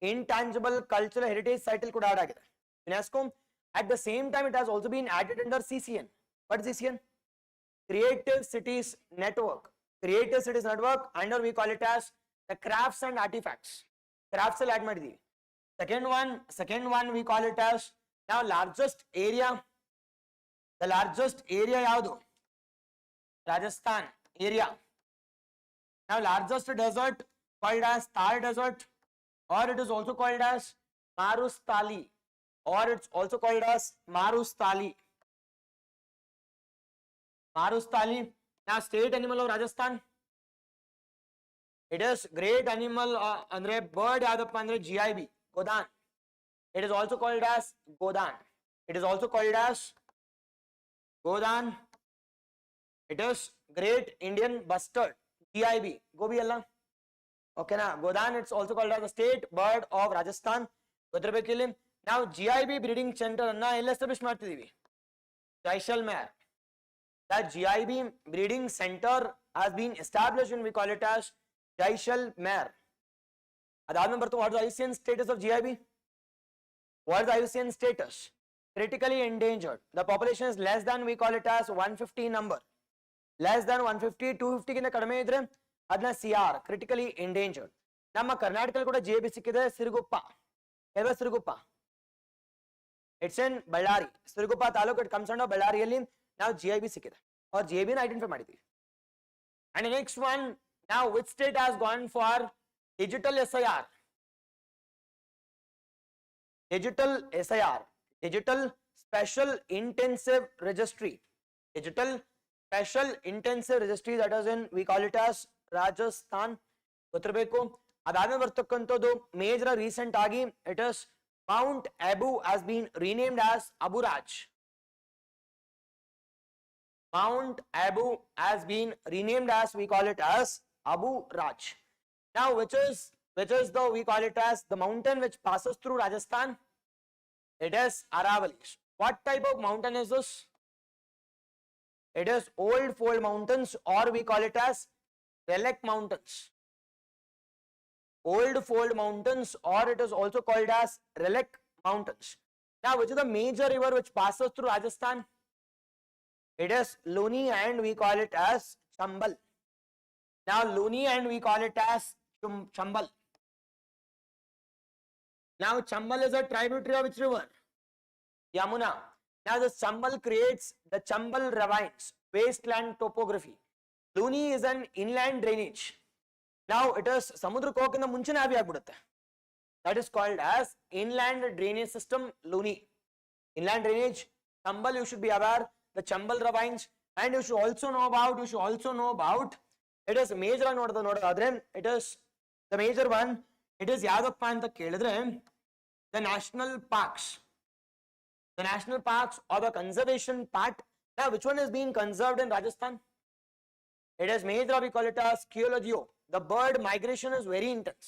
Intangible Cultural Heritage Site kuda add agide. UNESCO. At the same time, it has also been added under CCN. What is CCN? Creative Cities Network. Creative Cities Network, under we call it as the crafts and artifacts. Crafts will add madidi. Second one we call it as, now largest area. The largest area yaudu? Rajasthan area. Now largest desert called as Thar Desert, or it is also called as Marustali, or it's also called as Marustali. Marustali. Now state animal of Rajasthan. It is great animal andre bird yadappa andre GIB, Godan. It is also called as Godan. It is also called as Godan. It is great Indian bustard, GIB, Gobi Allah. Okay na, Godan, it's also called as the state bird of Rajasthan. Now GIB breeding center anna ella establish ಮಾಡ್ತಿದೀವಿ? Jaisalmer. That GIB breeding center has been established and we call it as Jaisalmer. Adadme bartu, what is the IUCN status of GIB? What is the IUCN status? Critically endangered. The population is less than, we call it as 150 number. Less than 150, 250 ಗಿಂತ ಕಡಿಮೆ ಇದ್ರೆ ಅದನ್ನ CR, critically endangered. ನಮ್ಮ ಕರ್ನಾಟಕದಲ್ಲಿ ಕೂಡ GIB ಸಿಕ್ಕಿದೆ, ಸಿರುಗುಪ್ಪ. ಎಲ್ಲಿ Siruguppa? It's in Ballari. Sirigupa taluk, it comes under Ballariಯಲ್ಲಿ ನಾವು GIB ಸಿಕ್ಕಿದೆ, or GIB ನ ಐಡೆಂಟಿಫೈ ಮಾಡಿದ್ದೀವಿ. And the next one, now which state has gone for digital SIR? Digital SIR, Digital Special Intensive Registry. Digital Special Intensive Registry, that is in, we call it as Rajasthan. ಗೊತ್ತಿರಬೇಕು. ಅದಾದ್ಮೇಲೆ ಬರ್ತಕ್ಕಂಥದ್ದು major recent ಆಗಿ, it is Mount Abu has been renamed as Abu Raj. Mount Abu has been renamed as, we call it as Abu Raj. Now which is the, we call it as the mountain which passes through Rajasthan? It is Aravalli. What type of mountain is this? It is Old Fold Mountains, or we call it as Relic Mountains. Old Fold Mountains, or it is also called as Relic Mountains. Now which is the major river which passes through Rajasthan? It is Luni, and we call it as Chambal. Now Luni, and we call it as Chambal. Now Chambal is a tributary of which river? Yamuna. Now the Chambal creates the Chambal ravines, wasteland topography. Luni is an inland drainage. Now it is ಸಮುದ್ರಕ್ಕೆ ಹೋಗಕ್ಕಿಂತ ಮುಂಚೆನೇ ಆವಿ ಆಗ್ಬಿಡುತ್ತೆ. That is called as inland drainage system, Luni. Inland drainage, Chambal, you should be aware, the Chambal ravines, and you should also know about, it is major ನೋಡೋದಾದ್ರೆ, it is the major one, it is ಯಾವ್ದಪ್ಪ ಅಂತ ಕೇಳಿದ್ರೆ, the national parks. The national parks, or the conservation part. Now which one is being conserved in Rajasthan? It is major, we call it as Ecological. The bird migration is very intense.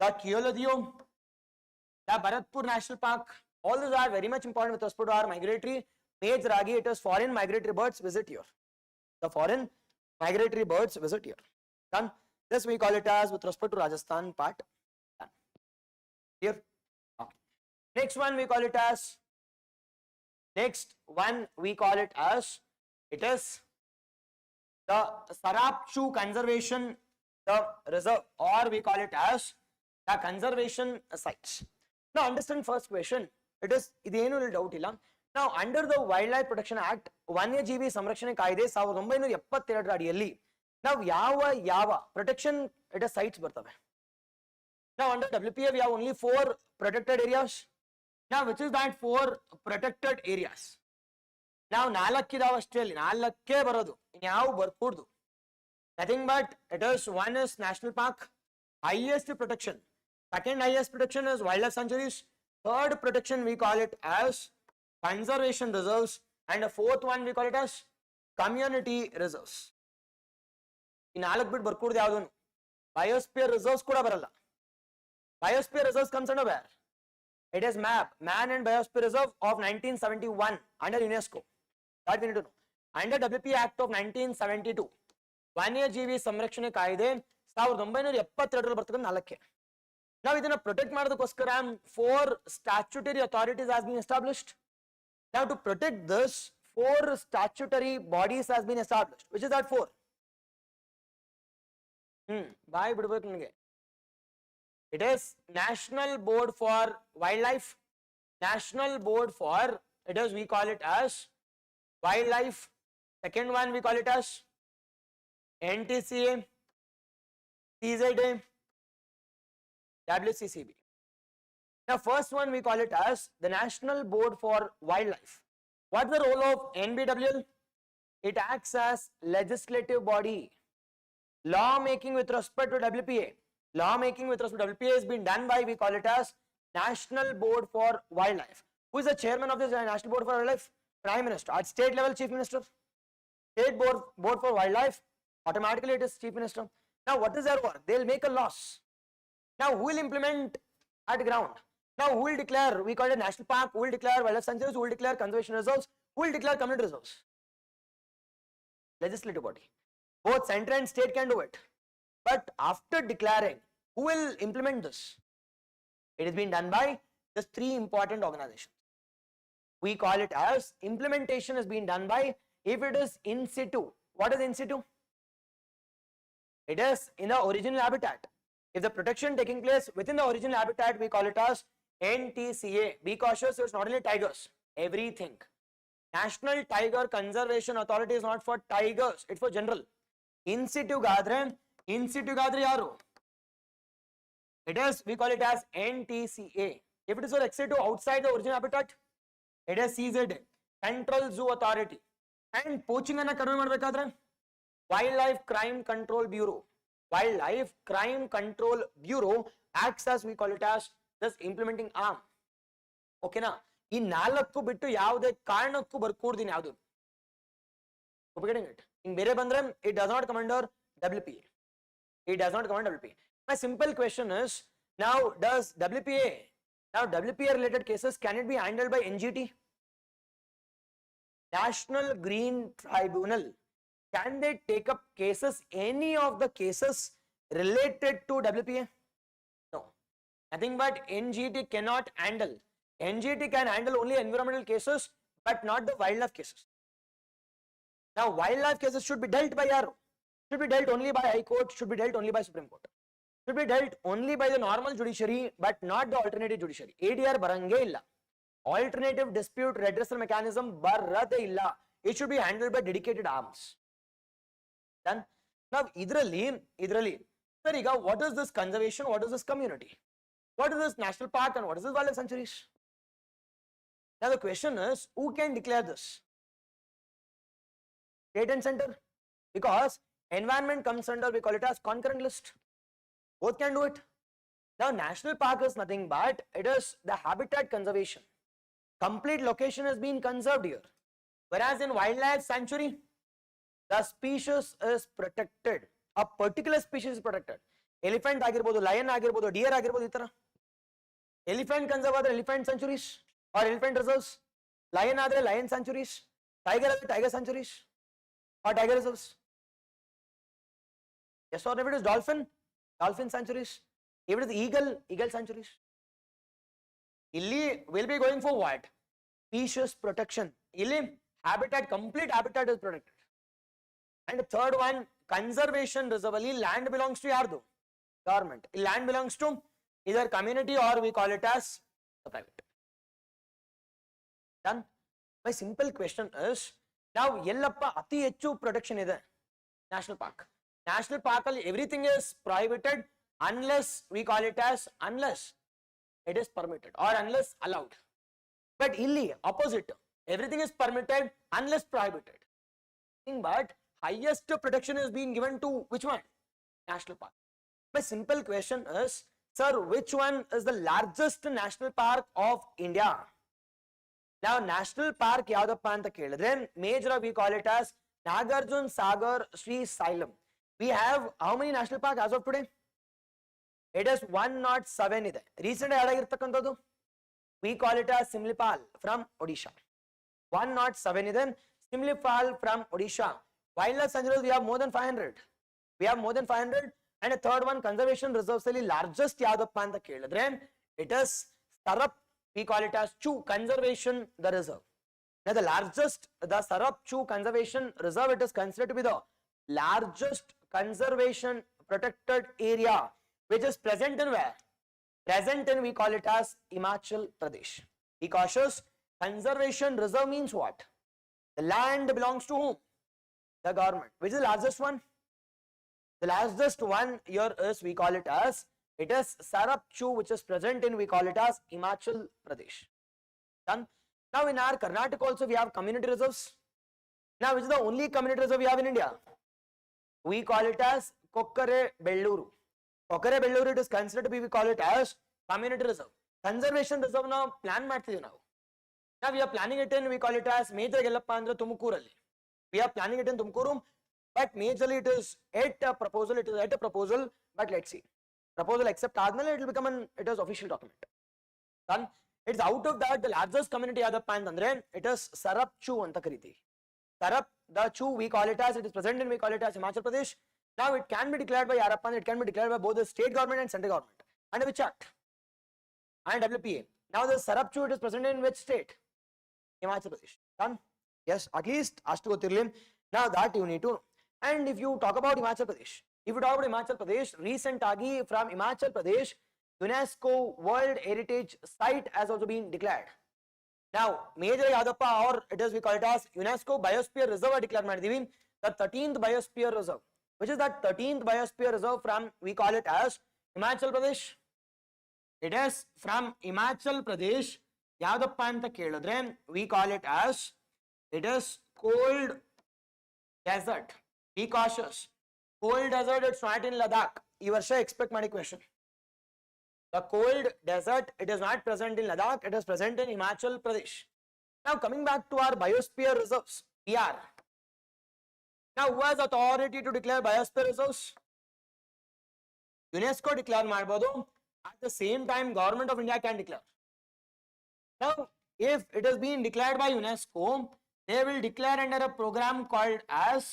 The Ecological, the Bharatpur National Park, all these are very much important with respect to our migratory. Major agi, it is foreign migratory birds visit here. The foreign migratory birds visit here. Done. This we call it as with respect to Rajasthan part. Done. Here. Okay. Next one we call it as, it is the Sarapchu Conservation, the reserve, or we call it as the conservation sites. Now understand first question, it is idenu doubt illa. Now under the Wildlife Protection Act, ವನ್ಯಜೀವಿ ಸಂರಕ್ಷಣೆ ಕಾಯ್ದೆ 1972 ಅಡಿಯಲ್ಲಿ ನಾವು ಯಾವ protection it is sites ಬರ್ತವೆ. Now under WPA we have only 4 protected areas. Now which is that 4 protected areas? Now 4 ಇದಾವೆ ಅಷ್ಟೇ, ಅಲ್ಲಿ 4ಕ್ಕೆ ಬರೋದು, ಇನ್ಯಾವ ಬರ್ಕೂಡ್ದು. Nothing but it is, one is national park, highest protection. Second highest protection is wildlife sanctuaries. Third protection we call it as conservation reserves, and the fourth one we call it as community reserves. In 4 bit ಬರ್ಕೂಡ್ದು ಯಾವ್ದು? Biosphere reserves ಕೂಡ ಬರಲ್ಲ. Biosphere reserves comes under where? It is MAP, Man and Biosphere Reserve of 1971 under UNESCO. That we need to know. Under WP Act of 1972, ವನ್ಯಜೀವಿ ಸಂರಕ್ಷಣೆ ಕಾಯ್ದೆ 1972 ಬರ್ತಕ್ಕಂಥ 4. Now ಇದನ್ನ protect ಮಾಡೋದಕ್ಕೋಸ್ಕರ 4 statutory authorities has been established. Now to protect this, 4 statutory bodies has been established. Which is that 4? ಬಾಯ್ ಬಿಡ್ಬೇಕು ನನಗೆ. It is National Board for Wildlife, National Board for, it is, we call it as Wildlife. Second one we call it as NTCA, CZA, WCCB. Now first one we call it as the National Board for Wildlife. What's the role of NBWL? It acts as legislative body. Law making with respect to WPA. Law making with respect to WPA has been done by, we call it as National Board for Wildlife. Who is the chairman of this National Board for Wildlife? Prime Minister. At state level, Chief Minister. State board for Wildlife, automatically it is Chief Minister. Now what is their work? They will make a laws. Now who will implement at ground? Now who will declare, we call it national park, who will declare wildlife sanctuaries, who will declare conservation reserves, who will declare community reserves? Legislative body. Both center and state can do it. But after declaring, who will implement this? It has been done by just 3 important organizations. We call it as implementation has been done by, if it is in situ. What is in situ? It is in the original habitat. If the protection taking place within the original habitat, we call it as NTCA. Be cautious, it's not only tigers, everything. National Tiger Conservation Authority is not for tigers, it's for general. In situ gadre yaru? It is, we call it as NTCA. If it is for ex situ outside the original habitat, it is CZA, Central Zoo Authority. And poaching anna kadme madbekadre Wildlife Crime Control Bureau. Wildlife Crime Control Bureau acts as, we call it as, this implementing arm. Okay na? ಈ 4 ಬಿಟ್ಟು ಯಾವುದೇ ಕಾರಣಕ್ಕೂ ಬರ್ಕೂಡ್ದಿನ ಯಾವುದು. Getting it? In ಬೇರೆ ಬಂದ್ರೆ it does not come under WPA. It does not come under WPA. My simple question is, now does WPA related cases, can it be handled by NGT? National Green Tribunal. Can they take up cases, any of the cases related to WPA? No. Nothing but NGT cannot handle. NGT can handle only environmental cases, but not the wildlife cases. Now, wildlife cases should be dealt by yaru? Should be dealt only by High Court, should be dealt only by Supreme Court. Should be dealt only by the normal judiciary, but not the alternative judiciary. ADR barange illa. Alternative dispute redressal mechanism barade illa. It should be handled by dedicated arms. Done. Now, idrali, sir, iga, what is this conservation? What is this community? What is this national park and what is this wildlife sanctuaries? Now, the question is, who can declare this? State and center? Because environment comes under, we call it as concurrent list. Both can do it. Now, national park is nothing but it is the habitat conservation. Complete location has been conserved here. Whereas in wildlife sanctuary, the species is protected. A particular species is protected. Elephant agirbodu, lion agirbodu, deer agirbodu itara. Elephant conserve adre elephant sanctuaries or elephant reserves. Lion adre lion sanctuaries. Tiger adre tiger sanctuaries or tiger reserves. Yes or no? If it is dolphin sanctuaries. If it is eagle sanctuaries. Illi will be going for what? Species protection. Illi habitat, complete habitat is protected. And the third one, conservation reserve. Land belongs to yardu? Government. Land belongs to either community or we call it as the private. Done. My simple question is, now yellappa ati ಹೆಚ್ಚು protection ಇದೆ national park. National park ಅಲ್ಲಿ everything is prohibited unless we call it as unless it is permitted or unless allowed. But illi opposite, everything is permitted unless prohibited. But highest protection is being given to which one? National park. My simple question is, sir, which one is the largest national park of India? Now, national park yaudappa anta kelidre major we call it as Nagarjun Sagar Sri Salem. We have how many national park as of today? It is 107 ide. Recent add agirtakkantadu we call it as Simlipal from Odisha. 107 is then Simlipal from Odisha. Wildlife sanctuaries we have more than 500. We have more than 500. And a third one, conservation reserves ಅಲ್ಲಿ largest ಯಾವ್ದಪ್ಪ ಅಂತ ಕೇಳಿದ್ರೆ it is Sarap, we call it as Chu conservation the reserve. Now the largest, the Sarap Chu conservation reserve, it is considered to be the largest conservation protected area which is present in where? Present in, we call it as Himachal Pradesh. Be cautious. Conservation reserve means what? The land belongs to whom? The government. Which is the largest one? The largest one here is, we call it as, it is Sarap Chu, which is present in, we call it as Himachal Pradesh. Done. Now in our Karnataka also we have community reserves. Now which is the only community reserve we have in India? We call it as Kokkare Belluru. Kokkare Belluru, it is considered to be, we call it as community reserve. Conservation reserve now plan ಮಾಡ್ತಿದ್ದೀವಿ ನಾವು. Now we are planning it in, we call it as major ಗೆಲ್ಲಪ್ಪ ಅಂದ್ರೆ ತುಮಕೂರಲ್ಲಿ. We are planning it in Tumkuru, but majorly it is at a proposal, but let's see. Proposal accept ಆದ್ಮೇಲೆ it will become an, it is official document. Done. It's out of that, the largest community ಯಾವ್ದಪ್ಪ ಅಂತಂದ್ರೆ it is Sarap Chu ಅಂತ ಕರಿತೀವಿ. Sarap, the Chu, we call it as, it is present in, we call it as Himachal Pradesh. Now it can be declared by Yarappa, it can be declared by both the state government and central government. Under which act? And WPA. Now the Sarap Chu, it is present in which state? Himachal Pradesh. Done. Yes, at least astu gothirli. Now that you need to know. And if you talk about Himachal Pradesh, recent agi from Himachal Pradesh, UNESCO World Heritage Site has also been declared. Now, major yadappa, or it is, we call it as UNESCO Biosphere Reserve declared ಮಾಡಿದೀವಿ. The 13th Biosphere Reserve. Which is that 13th Biosphere Reserve from, we call it as Himachal Pradesh. It is from Himachal Pradesh. ಯಾವ್ದಪ್ಪ ಅಂತ ಕೇಳಿದ್ರೆ we call it as, it is cold desert. Be cautious. Cold desert, it's not in Ladakh. ಈ ವರ್ಷ expect ಮಾಡಿ question. The cold desert, it is not present in Ladakh, it is present in Himachal Pradesh. Now coming back to our biosphere reserves, PR. Now who has authority to declare biosphere reserves? UNESCO declare ಮಾಡ್ಬೋದು. At the same time, Government of India can declare. Now, if it has been declared by UNESCO, they will declare under a program called as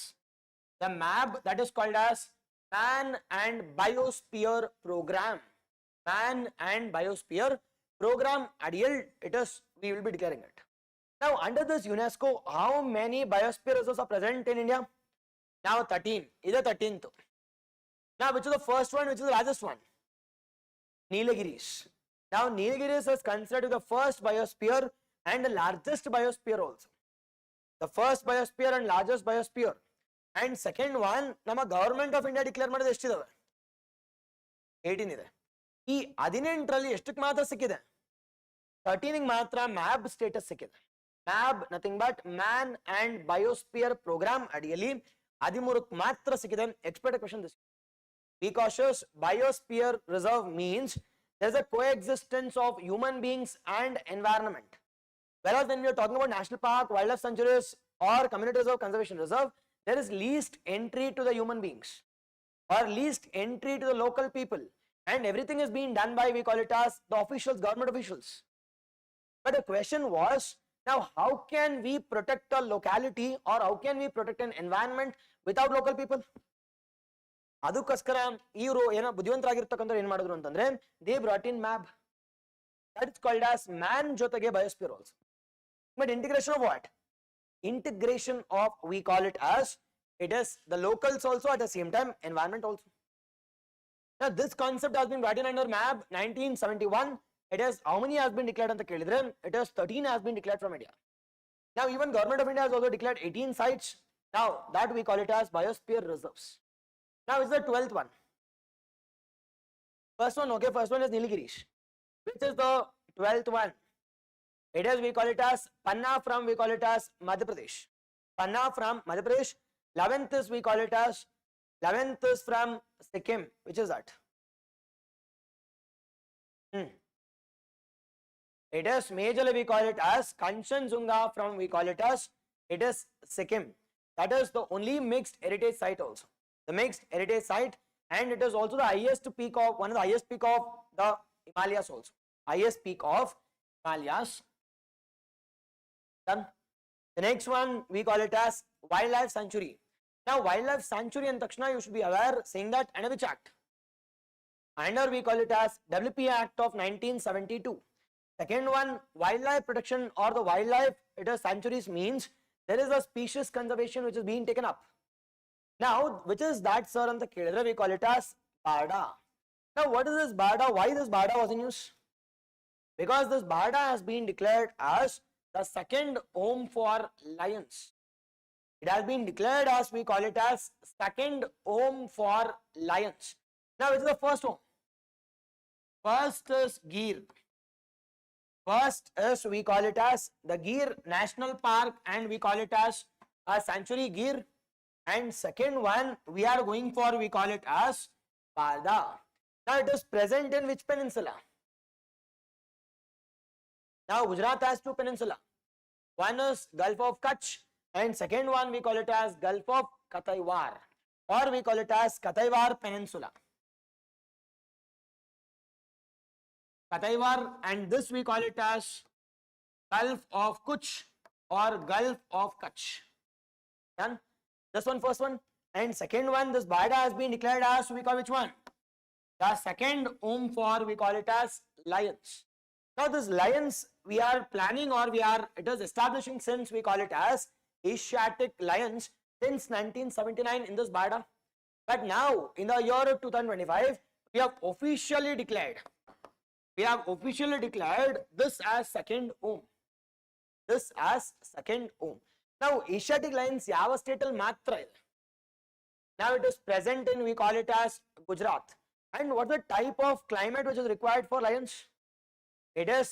the MAB, that is called as Man and Biosphere Program. Man and Biosphere Program. Ideal, it is, we will be declaring it. Now, under this UNESCO, how many biosphere reserves are present in India? Now, 13. Is the 13th. Now, which is the first one? Which is the largest one? Nilgiris. Now, Nilgiris is considered the first biosphere and the largest biosphere also. The first biosphere and largest biosphere. And second one, ನಮ್ಮ government of India declare ಮಾಡೋದು ಎಷ್ಟಿದಾವೆ? 18 ಇದೆ. ಈ 18ರಲ್ಲಿ ಎಷ್ಟಕ್ಕೆ ಮಾತ್ರ ಸಿಕ್ಕಿದೆ? 13ಗೆ ಮಾತ್ರ MAB status ಸಿಕ್ಕಿದೆ. MAB nothing but man and biosphere programme ಅಡಿಯಲ್ಲಿ 13ಕ್ಕೆ ಮಾತ್ರ ಸಿಕ್ಕಿದೆ. Expect question this. Be cautious. Biosphere reserve means there is a coexistence of human beings and environment. Whereas when we are talking about national park, wildlife sanctuaries or community reserve, conservation reserve, there is least entry to the human beings or least entry to the local people, and everything is being done by, we call it as the officials, government officials. But the question was, now how can we protect a locality or how can we protect an environment without local people? ಅದಕ್ಕೋಸ್ಕರ ಇವರು ಏನೋ ಬುದ್ಧಿವಂತರಾಗಿರ್ತಕ್ಕಂಥ ಏನ್ ಮಾಡಿದ್ರು ಅಂತಂದ್ರೆ they brought in MAB, that is called as man ಜೊತೆಗೆ biosphere also. But integration of what? Integration of, we call it as, it is the locals also at the same time environment also. Now this concept has been brought in under MAB 1971. It is how many has been declared anta kelidre? It is 13 has been declared from India. Now even government of India has also declared 18 sites. Now that we call it as biosphere reserves. Now is the 12th one. First one, okay, first one is Nilgiris. Which is the 12th one? It is, we call it as Panna from, we call it as Madhya Pradesh. Panna from Madhya Pradesh. 11th is, we call it as, 11th is from Sikkim. Which is that? It is majorly, we call it as Kanchenjunga from, we call it as, it is Sikkim. That is the only mixed heritage site also. The mixed heritage site, and it is also the highest peak of, one of the highest peak of the Himalayas also. Highest peak of Himalayas. Done. The next one we call it as wildlife sanctuary. Now wildlife sanctuary and Takshana you should be aware saying that under which act? Under we call it as WPA Act of 1972. Second one, wildlife protection or the wildlife it is sanctuaries means there is a species conservation which is being taken up. Now, which is that, sir, on the Kedra we call it as BARDA. Now, what is this BARDA? Why this BARDA was in use? Because this BARDA has been declared as the second home for lions. It has been declared as we call it as second home for lions. Now, which is the first home? First is Gir. First is we call it as the Gir National Park and we call it as a sanctuary Gir. And second one we are going for we call it as Barda. Now it is present in which peninsula? Now Gujarat has two peninsula. One is Gulf of Kutch and second one we call it as Gulf of Kataiwar or we call it as Kataiwar Peninsula. Kataiwar and this we call it as Gulf of Kutch or Gulf of Kutch. Done? This one first one and second one this BARDA has been declared as we call which one? The second home for we call it as lions. Now this lions we are planning or it is establishing since we call it as Asiatic lions since 1979 in this BARDA. But now in the year 2025 we have officially declared this as second home. This as second home. Now Asiatic lions ಯಾವ state ಅಲ್ಲಿ ಮಾತ್ರ ಇದೆ. Now it is present in we call it as Gujarat. And what is the type of climate which is required for lions? It is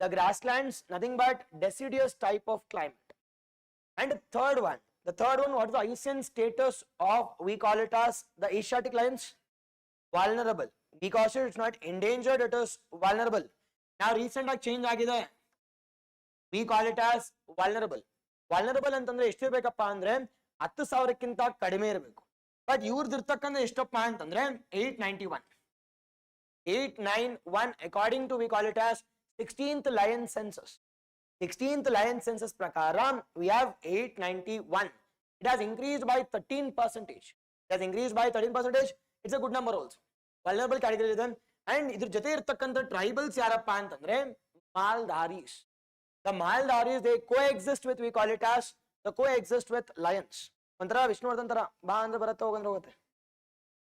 the grasslands, nothing but deciduous type of climate. And the third one what is the IUCN status of we call it as the Asiatic lions? Vulnerable. Because it's not endangered, it is vulnerable. Now recent change agide. We call it as vulnerable. Vulnerable ಅಂತಂದ್ರೆ ಎಷ್ಟು ಇರಬೇಕಪ್ಪ ಅಂದ್ರೆ 10,000ಕ್ಕಿಂತ ಕಡಿಮೆ ಇರಬೇಕು. But ಇವ್ರದ್ದು ಇರ್ತಕ್ಕಂಥ ಎಷ್ಟಪ್ಪ ಅಂತಂದ್ರೆ 891 according to we call it as 16th lion census. 16th lion census prakara we have 891. It has increased by 13%. It has increased by 13%. It's a good number also. Vulnerable category ಇದೆ and ಇದ್ರ ಜೊತೆ ಇರ್ತಕ್ಕಂಥ tribals ಯಾರಪ್ಪ ಅಂತಂದ್ರೆ ಮಾಲ್ಧಾರೀಸ್. The Maldaris they coexist with we call it as the coexist with lions. ಒಂಥರ ವಿಷ್ಣುವರ್ಧನ್ ತರ ಬಾ ಅಂದ್ರೆ ಬರುತ್ತೆ ಹೋಗಂದ್ರೆ ಹೋಗುತ್ತೆ.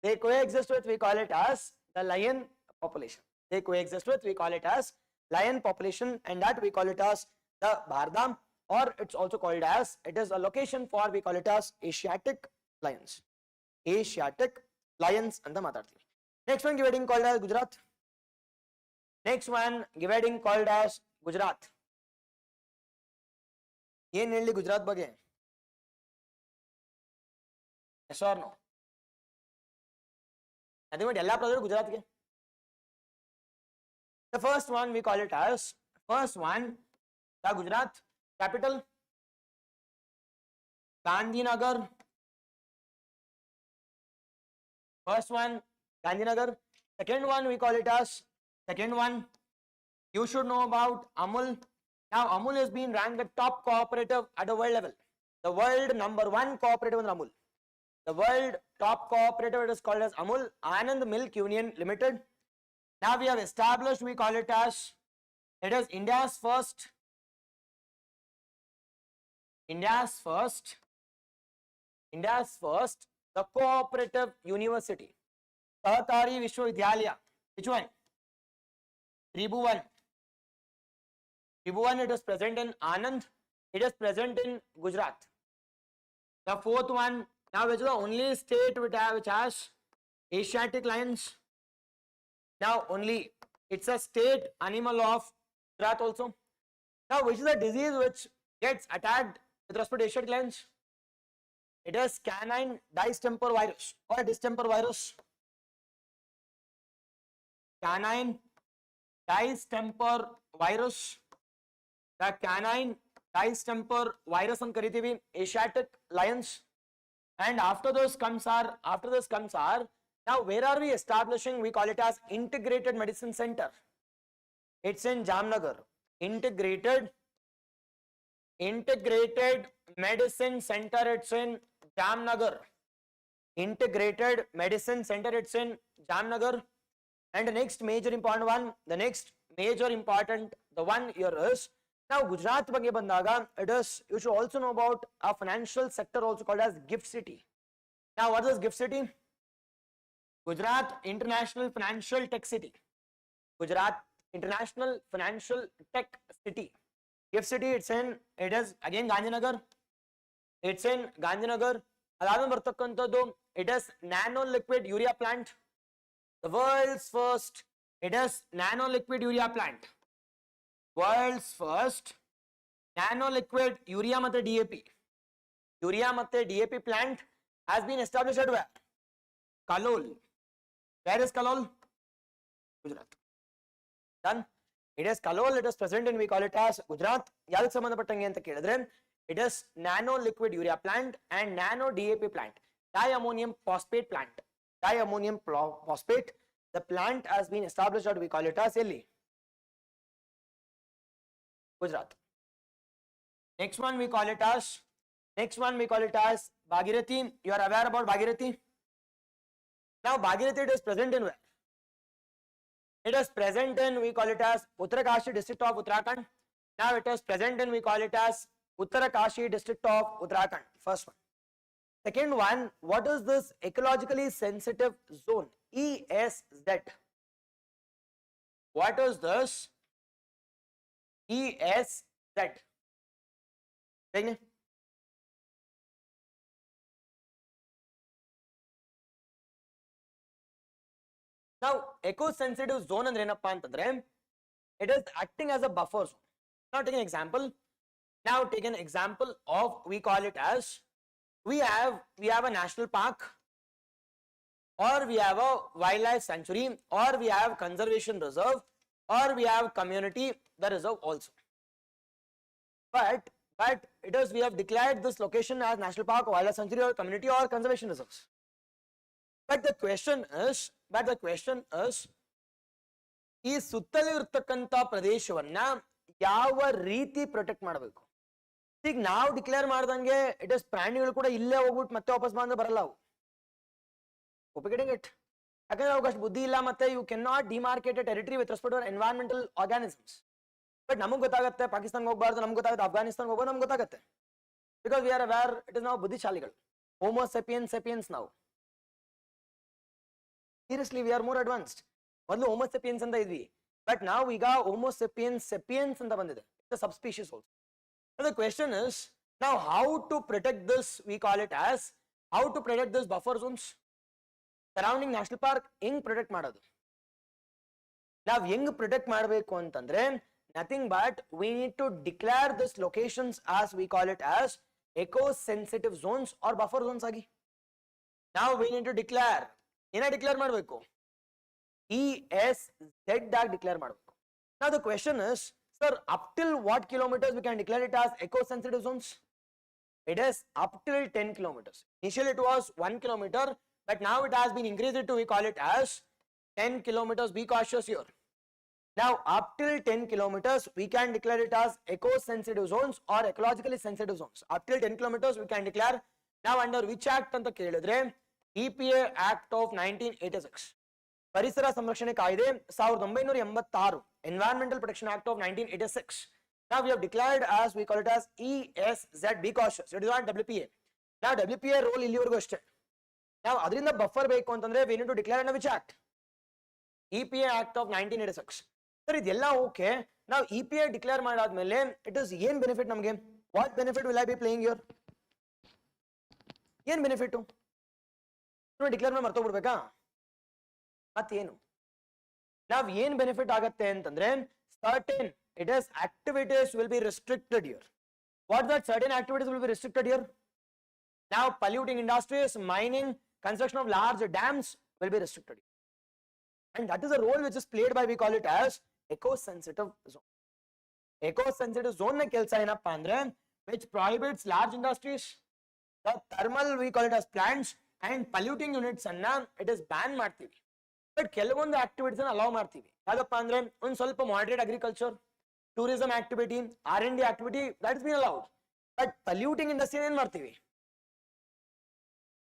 They coexist with we call it as the lion population. They coexist with we call it as lion population and that we call it as the Bardam or it's also called as it is a location for we call it as Asiatic lions. Asiatic lions ಅಂತ ಮಾತಾಡ್ತೀವಿ. Next one given called as Gujarat. Next one given called as Gujarat. ಏನ್ ಹೇಳಿ ಗುಜರಾತ್ ಬಗ್ಗೆ? Yes or no? Nothing but ಎಲ್ಲ ಪ್ರದೇಶ ಗುಜರಾತ್ಗೆ. The first one we call it as the Gujarat capital Gandhinagar. First one Gandhinagar. Second one we call it as you should know about Amul. Now Amul has been ranked the top cooperative at the world level. The world #1 cooperative in Amul. The world top cooperative it is called as Amul Anand Milk Union Limited. Now we have established we call it as it is India's first the cooperative university. Sahatari Vishwavidyalaya. Which one? Tribhuvan. Tribhuvan it is present in Anand. It is present in Gujarat. The fourth one, now which is the only state which has Asiatic lions. Now only it's a state animal of Gujarat also. Now which is the disease which gets attacked with respect to Asiatic lions? It is canine distemper virus or distemper virus. Canine distemper virus. The canine distemper virus and karitivi Asiatic lions. And after this comes our now where are we establishing? We call it as integrated medicine center. It's in Jamnagar. integrated medicine center, it's in Jamnagar. Integrated medicine center, it's in Jamnagar. And the next major important one, the one here is, now Gujarat ಬಗ್ಗೆ ಬಂದಾಗ it is, you should also know about a financial sector also called as gift city. Now what is gift city? Gujarat International Financial Tech City. Gujarat International Financial Tech City. Gift city, it is again Gandhinagar. It's in Gandhinagar. ಅದಾದ್ಮೇಲೆ ಬರ್ತಕ್ಕಂಥದ್ದು, it is nano liquid urea plant. The world's first, it is nano liquid urea plant. World's first nano liquid urea matte DAP. Urea matte DAP plant has been established at where? Kalol. Where is Kalol? Gujarat. Done. It is Kalol, it is present in, we call it as Gujarat. ಯಾದಕ್ಕೆ ಸಂಬಂಧಪಟ್ಟಂಗೆ ಅಂತ ಕೇಳಿದ್ರೆ, it is nano liquid urea plant and nano DAP plant, diammonium phosphate plant. Diammonium phosphate, the plant has been established at, we call it as Delhi, Gujarat. Next one we call it as Bhagirathi. You are aware about Bhagirathi? Now Bhagirathi, it is present in where? It is present in, we call it as Uttarakashi district of Uttarakhand. Now it is present in, we call it as Uttarakashi district of Uttarakhand. First one. Second one, what is this ecologically sensitive zone? ESZ. What is this? ESZ. Now, eco-sensitive zone andre enappa antandre, it is acting as a buffer zone. Now, take an example. Of, we call it as, we have a national park, or we have a wildlife sanctuary, or we have conservation reserve, or we have community the reserve also. But it is, we have declared this location as national park, wildlife sanctuary, or community, or conservation reserves. But the question is, ಈ ಸುತ್ತಲೂ ಇರತಕ್ಕಂತ ಪ್ರದೇಶವನ್ನ ಯಾವ ರೀತಿ protect ಮಾಡಬೇಕು? ಈಗ ನಾವು declare ಮಾಡ್ದಂಗೆ ಇಟ್ ಇಸ್ ಪ್ರಾಣಿಗಳು ಕೂಡ ಇಲ್ಲೇ ಹೋಗ್ಬಿಟ್ಟು ಮತ್ತೆ ವಾಪಸ್ ಬಂದ್ರೆ ಬರಲ್ಲ ಅವು. ಒಪ್ಪಿಗೆಟಿಂಗ್ ಇಟ್? ಯಾಕಂದ್ರೆ ಅವ್ರಿಗೆ ಅಷ್ಟು ಬುದ್ಧಿ ಇಲ್ಲ, ಮತ್ತೆ you can not demarcate territory with respect to environmental organisms. But ನಮಗೆ ಗೊತ್ತಾಗುತ್ತೆ ಪಾಕಿಸ್ತಾನ್ಗೆ ಹೋಗ್ಬಾರ್ದು, ನಮ್ಗೆ ಗೊತ್ತಾಗುತ್ತೆ ಅಫ್ಘಾನಿಸ್ತಾನ್ಗೆ ಹೋಗ್ಬಾರ್ದು, ನಮ್ಗೆ ಗೊತ್ತಾಗುತ್ತೆ. Because we are aware, it is ನಾವು ಬುದ್ಧಿಶಾಲಿಗಳು, ಹೋಮೋಸೆಪಿಯನ್ಸ್ ನಾವು. Seriously, we are more advanced. ಮೊದಲು ಹೋಮೋಸೆಪಿಯನ್ಸ್ ಅಂತ ಇದ್ವಿ, ಬಟ್ ನಾವು ಈಗ ಹೋಮೋಸೆಪಿಯನ್ಸ್ ಅಂತ ಬಂದಿದೆ. It's a subspecies also. So the question is, now how to protect this, we call it as, how to protect this buffer zones surrounding national park. ಹೆಂಗ್ protect ಮಾಡೋದು? ನಾವು ಹೆಂಗ್ ಪ್ರೊಟೆಕ್ಟ್ ಮಾಡಬೇಕು ಅಂತಂದ್ರೆ, nothing but we need to declare this locations as, we call it as eco sensitive zones or buffer zones ಆಗಿ. Now we need to declare, ಏನ declare ಮಾಡಬೇಕು? ESZ ಆಗಿ ಡಿಕ್ಲೇರ್ ಮಾಡಬೇಕು. Now the question is, sir, up till what kilometers we can declare it as eco sensitive zones? It is up till 10 kilometers. Initially it was 1 kilometer, but now it has been increased to, we call it as 10 kilometers. Be cautious here. Now up till 10 kilometers we can declare it as eco sensitive zones or ecologically sensitive zones. Up till 10 kilometers we can declare. Now under which act ಅಂತ ಕೇಳಿದ್ರೆ, EPA Act of 1986, ಪರಿಸರ ಸಂರಕ್ಷಣೆ ಕಾಯ್ದೆ 1986, Environmental Protection Act of 1986. Now we have declared as, we call it as ESZ. Be cautious, it is not WPA. Now WPA role ಇಲ್ಲಿವರೆಗೂ ಅಷ್ಟೇ. Now ಅದರಿಂದ buffer ಬೇಕು ಅಂತಂದ್ರೆ we need to declare under which act? EPA Act of 1986. Sir ಇದೆಲ್ಲ okay. ನಾವು EPA declare ಮಾಡಾದ್ಮೇಲೆ it is ಏನ್ benefit ನಮಗೆ? What benefit will I be playing here? ಏನ್ ಬೆನಿಫಿಟ್? ಡಿಕ್ಲೇರ್ ಮಾಡಿ ಮರ್ತೋಗ್ಬಿಡ್ಬೇಕಾ? ಮತ್ತೇನು? ನಾವ್ ಏನ್ ಬೆನಿಫಿಟ್ ಆಗತ್ತೆ ಅಂತಂದ್ರೆ, certain it is activities will be restricted here. What that certain activities will be restricted here? Now polluting industries, mining, construction of large dams will be restricted here. And that is a role which is played by, we call it as eco sensitive zone. Eco sensitive zone na kelsa ಏನಪ್ಪಾ ಅಂದ್ರೆ, which prohibits large industries, the thermal, we call it as plants, and polluting units ಅನ್ನ it is ban ಮಾಡ್ತೀವಿ. But ಕೆಲವೊಂದು activities ಅನ್ನ allow ಮಾಡ್ತೀವಿ. ಯಾಕಪ್ಪ ಅಂದ್ರೆ, ಒಂದ್ ಸ್ವಲ್ಪ moderate agriculture, tourism activity, R&D activity, that is been allowed. But polluting industry ಏನು ಮಾಡ್ತೀವಿ?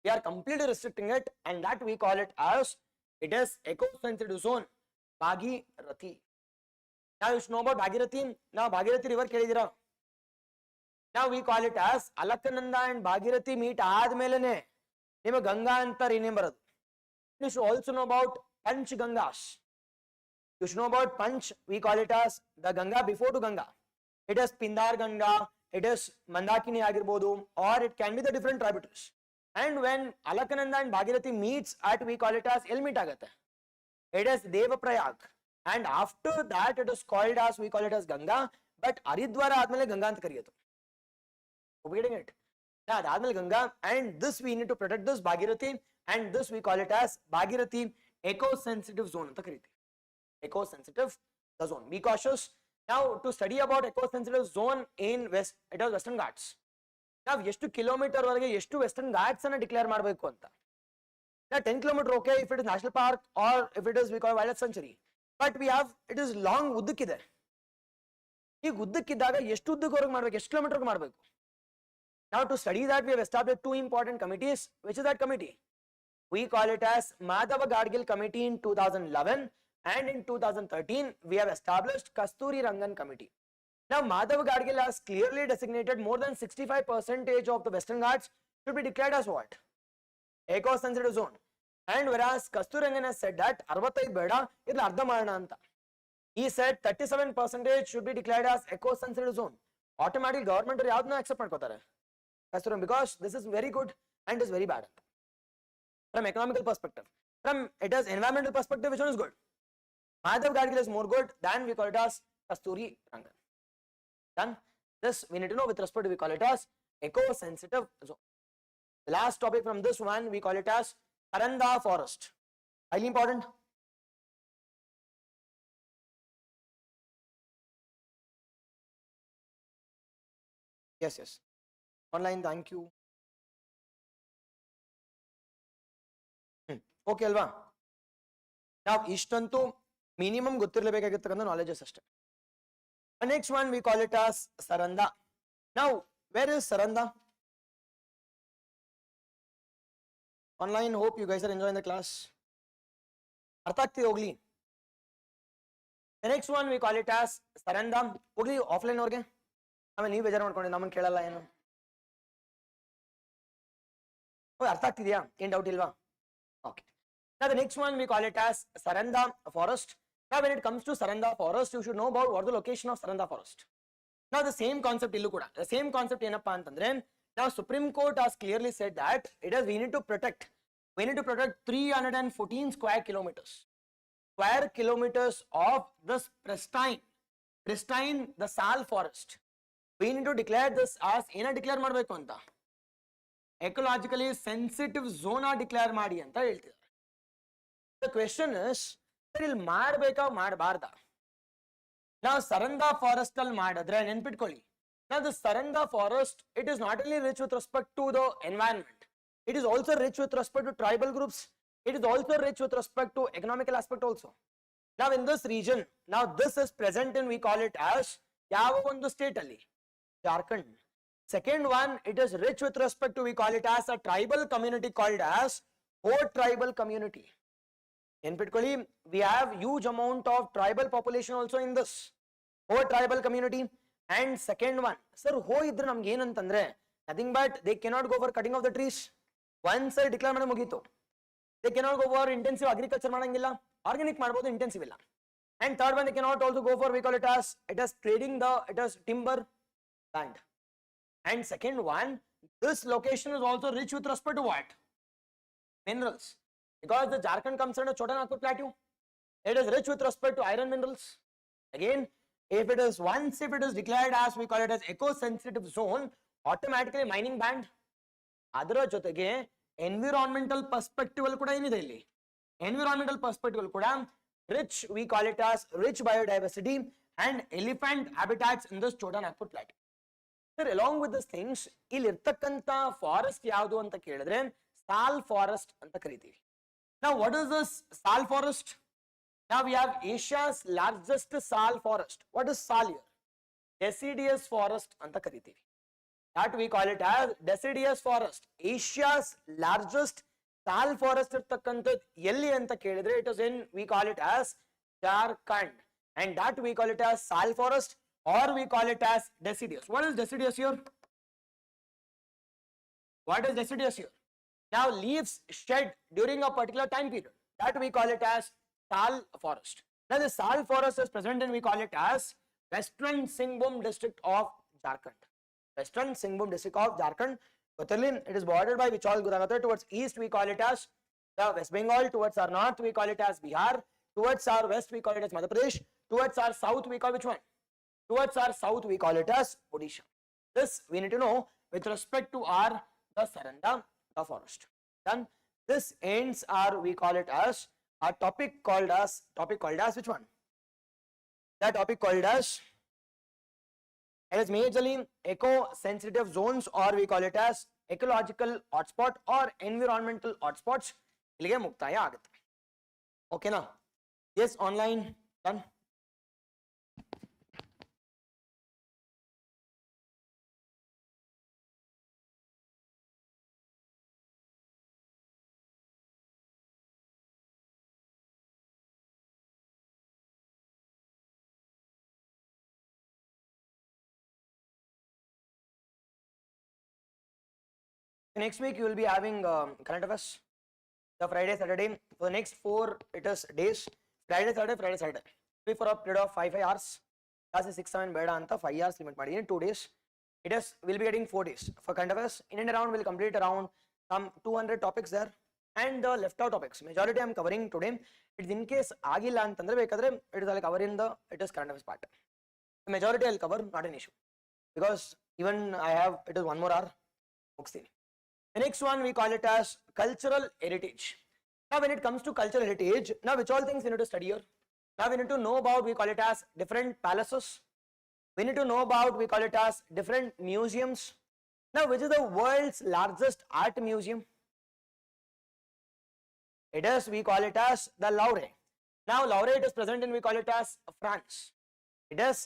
We are completely restricting it, and that we call it as, it is eco-sensitive zone, Bhagirathi. Now you should know about Bhagirathi. Now Bhagirathi river ಕೇಳಿದಿರಾ? Now we call it as Alaknanda and Bhagirathi meet ಆದ್ಮೇಲೆನೆ ನಿಮಗೆ ಗಂಗಾ ಅಂತ rename ಬರೋದು. You should also know about Panch Gangas. You should know about Panch, we call it as the Ganga before to Ganga. It is Pindar Ganga, it is Mandakini agirbodu, or it can be the different tributaries. And when Alaknanda and Bhagirathi meets at, we call it as Elmeet agate. It is Devaprayag. And after that it is called as, we call it as Ganga, but Haridwara ಆದ್ಮೇಲೆ Ganga ಅಂತ ಕರೆಯೋದು. Are we getting it? Yeah, ಆದ್ಮೇಲೆ Ganga, and this we need to protect this Bhagirathi, and this we call it as Bhagirathi eco-sensitive zone ಅಂತ ಕರೀತೀವಿ. Eco-sensitive the zone. Be cautious. Now to study about eco-sensitive zone in West, it is Western Ghats. Now ಎಷ್ಟು kilometre ವರೆಗೆ ಎಷ್ಟು western Ghats ಅನ್ನು declare ಮಾಡಬೇಕು ಅಂತ. Now 10 kilometer okay if it is national park or if it is we call wildlife sanctuary. But we have, it is long ಉದ್ದಕ್ಕಿದೆ. ಈಗ ಉದ್ದಕ್ಕಿದ್ದಾಗ ಎಷ್ಟು ಉದ್ದಕ್ಕವರೆಗೆ ಮಾಡಬೇಕು, ಎಷ್ಟು ಕಿಲೋಮೀಟರ್ ಮಾಡಬೇಕು. Now to study that we have established two important committees. Which is that committee? We call it as Madhava Gadgil committee in 2011, and in 2013 we have established Kasturi Rangan committee. Now Madhava Gadgil has clearly designated more than 65% of the Western Ghats should be declared as what? Eco-sensitive zone. And whereas Kasturi Rangan has said that 65 beda idla ardha madana anta. He said 37% should be declared as eco-sensitive zone. Automatically government yavadna accept ಮಾಡ್ಕೊತಾರೆ Kasturi, because this is very good and is very bad. From economical perspective, from it is environmental perspective, which one is good? Madhav Gadgil is more good than we call it as Kasturi Rangan. Done. This we need to know with respect to, we call it as eco-sensitive zone. The last topic from this one we call it as Saranda forest. Highly important. Yes, yes. Online, thank you. Okay ಅಲ್ವಾ? ನಾವು ಇಷ್ಟಂತೂ minimum ಗೊತ್ತಿರಲೇಬೇಕಾಗಿರ್ತಕ್ಕಂಥ knowledges ಅಷ್ಟೇ. Next one we call it as Saranda. Now where is Saranda? Online, hope you guys are enjoying the class. ಅರ್ಥ ಆಗ್ತಿದೆ ಹೋಗ್ಲಿ. The next one we call it as Saranda. ಹೋಗ್ಲಿ offline ಅವ್ರಿಗೆ. ಆಮೇಲೆ ನೀವು ಬೇಜಾರು ಮಾಡ್ಕೊಂಡು ನಮ್ಮನ್ನು ಕೇಳಲ್ಲ ಏನು. ಅರ್ಥ ಆಗ್ತಿದ್ಯಾ? ಏನ್ ಡೌಟ್ ಇಲ್ವಾ? Okay. Now the next one we call it as Saranda forest. Now when it comes to Saranda forest, you should know about what the location of Saranda forest. Now the same concept illu kuda. The same concept ಏನಪ್ಪಾ ಅಂತಂದ್ರೆ, now Supreme Court has clearly said that it is we need to protect 314 square kilometers of this pristine the Sal forest. We need to declare this as ಏನ declare ಮಾಡಬೇಕು ಅಂತ, ecologically sensitive zone declare ಮಾಡಿ ಅಂತ ಹೇಳ್ತಿದ್ದಾರೆ. The question is, ಇಲ್ಲಿ ಮಾಡಬೇಕಾ ಮಾಡಬಾರ್ದಾ? ನಾವು Saranda forest ಅಲ್ಲಿ ಮಾಡಿದ್ರೆ ನೆನ್ಪಿಟ್ಕೊಳ್ಳಿ, now the Saranda forest, it is not only rich with respect to the environment, it is also rich with respect to tribal groups, it is also rich with respect to economical aspect also. Now in this region, now this is present in, we call it as ಯಾವ ಒಂದು state ಅಲ್ಲಿ, Jharkhand. Second one, it is rich with respect to, we call it as a tribal community called as Ho tribal community. In particular, we have huge amount of tribal population also in this Ho tribal community. And second one, sir, Ho idre namge ಏನು ಅಂತಂದ್ರೆ, nothing but they cannot go for cutting of the trees. Once declare ಮಾಡಿ ಮುಗೀತು. They cannot go for intensive agriculture ಮಾಡಂಗಿಲ್ಲ, organic ಮಾಡಬಹುದು, intensive ಇಲ್ಲ. And third one, they cannot also go for, we call it as, it is trading the, it is timber land. And second one, this location is also rich with respect to what? Minerals. Because the Jharkhand comes under Chota Nagpur plateau, it is rich with respect to iron minerals. Again, if it is declared as, we call it as eco-sensitive zone, automatically mining banned. ಅದರ ಜೊತೆಗೆ environmental perspective ಅಲ್ಲಿ ಕೂಡ ಏನಿದೆ ಇಲ್ಲಿ, environmental perspective ಅಲ್ಲಿ ಕೂಡ rich, we call it as rich biodiversity and elephant habitats in this Chota Nagpur plateau. Sir, along with these things, ಇಲ್ಲಿ ಇರ್ತಕ್ಕಂತ ಫಾರೆಸ್ಟ್ ಯಾವುದು ಅಂತ ಕೇಳಿದ್ರೆ ಸಾಲ್ ಫಾರೆಸ್ಟ್ ಅಂತ ಕರಿತೀವಿ. Now what is this Sal forest? Now we have Asia's largest Sal forest. What is Sal here? deciduous forest anta kariತೀವಿ. That we call it as deciduous forest. Asia's largest sal forest irtakkantad elli anta kelidre, it is in, we call it as Jharkhand, and that we call it as sal forest, or we call it as deciduous. What is deciduous here? What is deciduous here? Now leaves shed during a particular time period, that we call it as sal forest. Now the sal forest is present in, we call it as Western Singhbhum district of Jharkhand. Western Singhbhum district of Jharkhand. It is bordered by which all Gujarat. Towards east we call it as the West Bengal, towards our north we call it as Bihar, towards our west we call it as Madhya Pradesh, towards our south we call which one? Towards our south we call it as Odisha. This we need to know with respect to our the Saranda, the forest. Then this ends our, we call it as a topic called as which one? That topic called as, it is majorly eco-sensitive zones, or we call it as ecological hotspot or environmental hotspots. ಇಲ್ಲಿಗೆ ಮುಕ್ತಾಯ ಆಗುತ್ತೆ. ಓಕೆನಾ? Yes, online done. Next week you will be having current affairs. The Friday, Saturday. For the next 4 it is days. Friday, Saturday. Be for a period of 5 hours. Class is 6-7 bed anta 5 hours limit ಮಾಡಿ in 2 days. It is, we'll be getting 4 days for current affairs. In and around we'll complete around some 200 topics there, and the left out topics majority I am covering today. It is in case ಆಗಿಲ್ಲ ಅಂತಂದ್ರೆ ಬೇಕಾದ್ರೆ it is all cover in the, it is current affairs part. The majority I'll cover, not an issue, because even I have, it is 1 more hour ಮುಗಿಸ್ತೀನಿ. The next one we call it as cultural heritage. Now when it comes to cultural heritage, now which all things we need to study here? Now we need to know about, we call it as different palaces. We need to know about, we call it as different museums. Now which is the world's largest art museum? It is, we call it as the Louvre. Now Louvre, it is present in, we call it as France. It is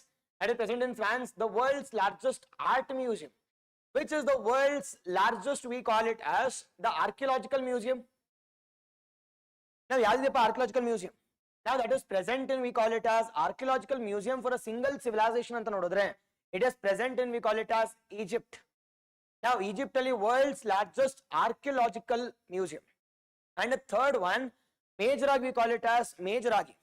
present in France, the world's largest art museum. Which is the world's largest, we call it as the archaeological museum. Now yadidappa archaeological museum. Now that is present in, we call it as archaeological museum for a single civilization anta nodidre, it is present in, we call it as Egypt. Now Egypt ali world's largest archaeological museum. And the third one, majoragi, we call it as majoragi.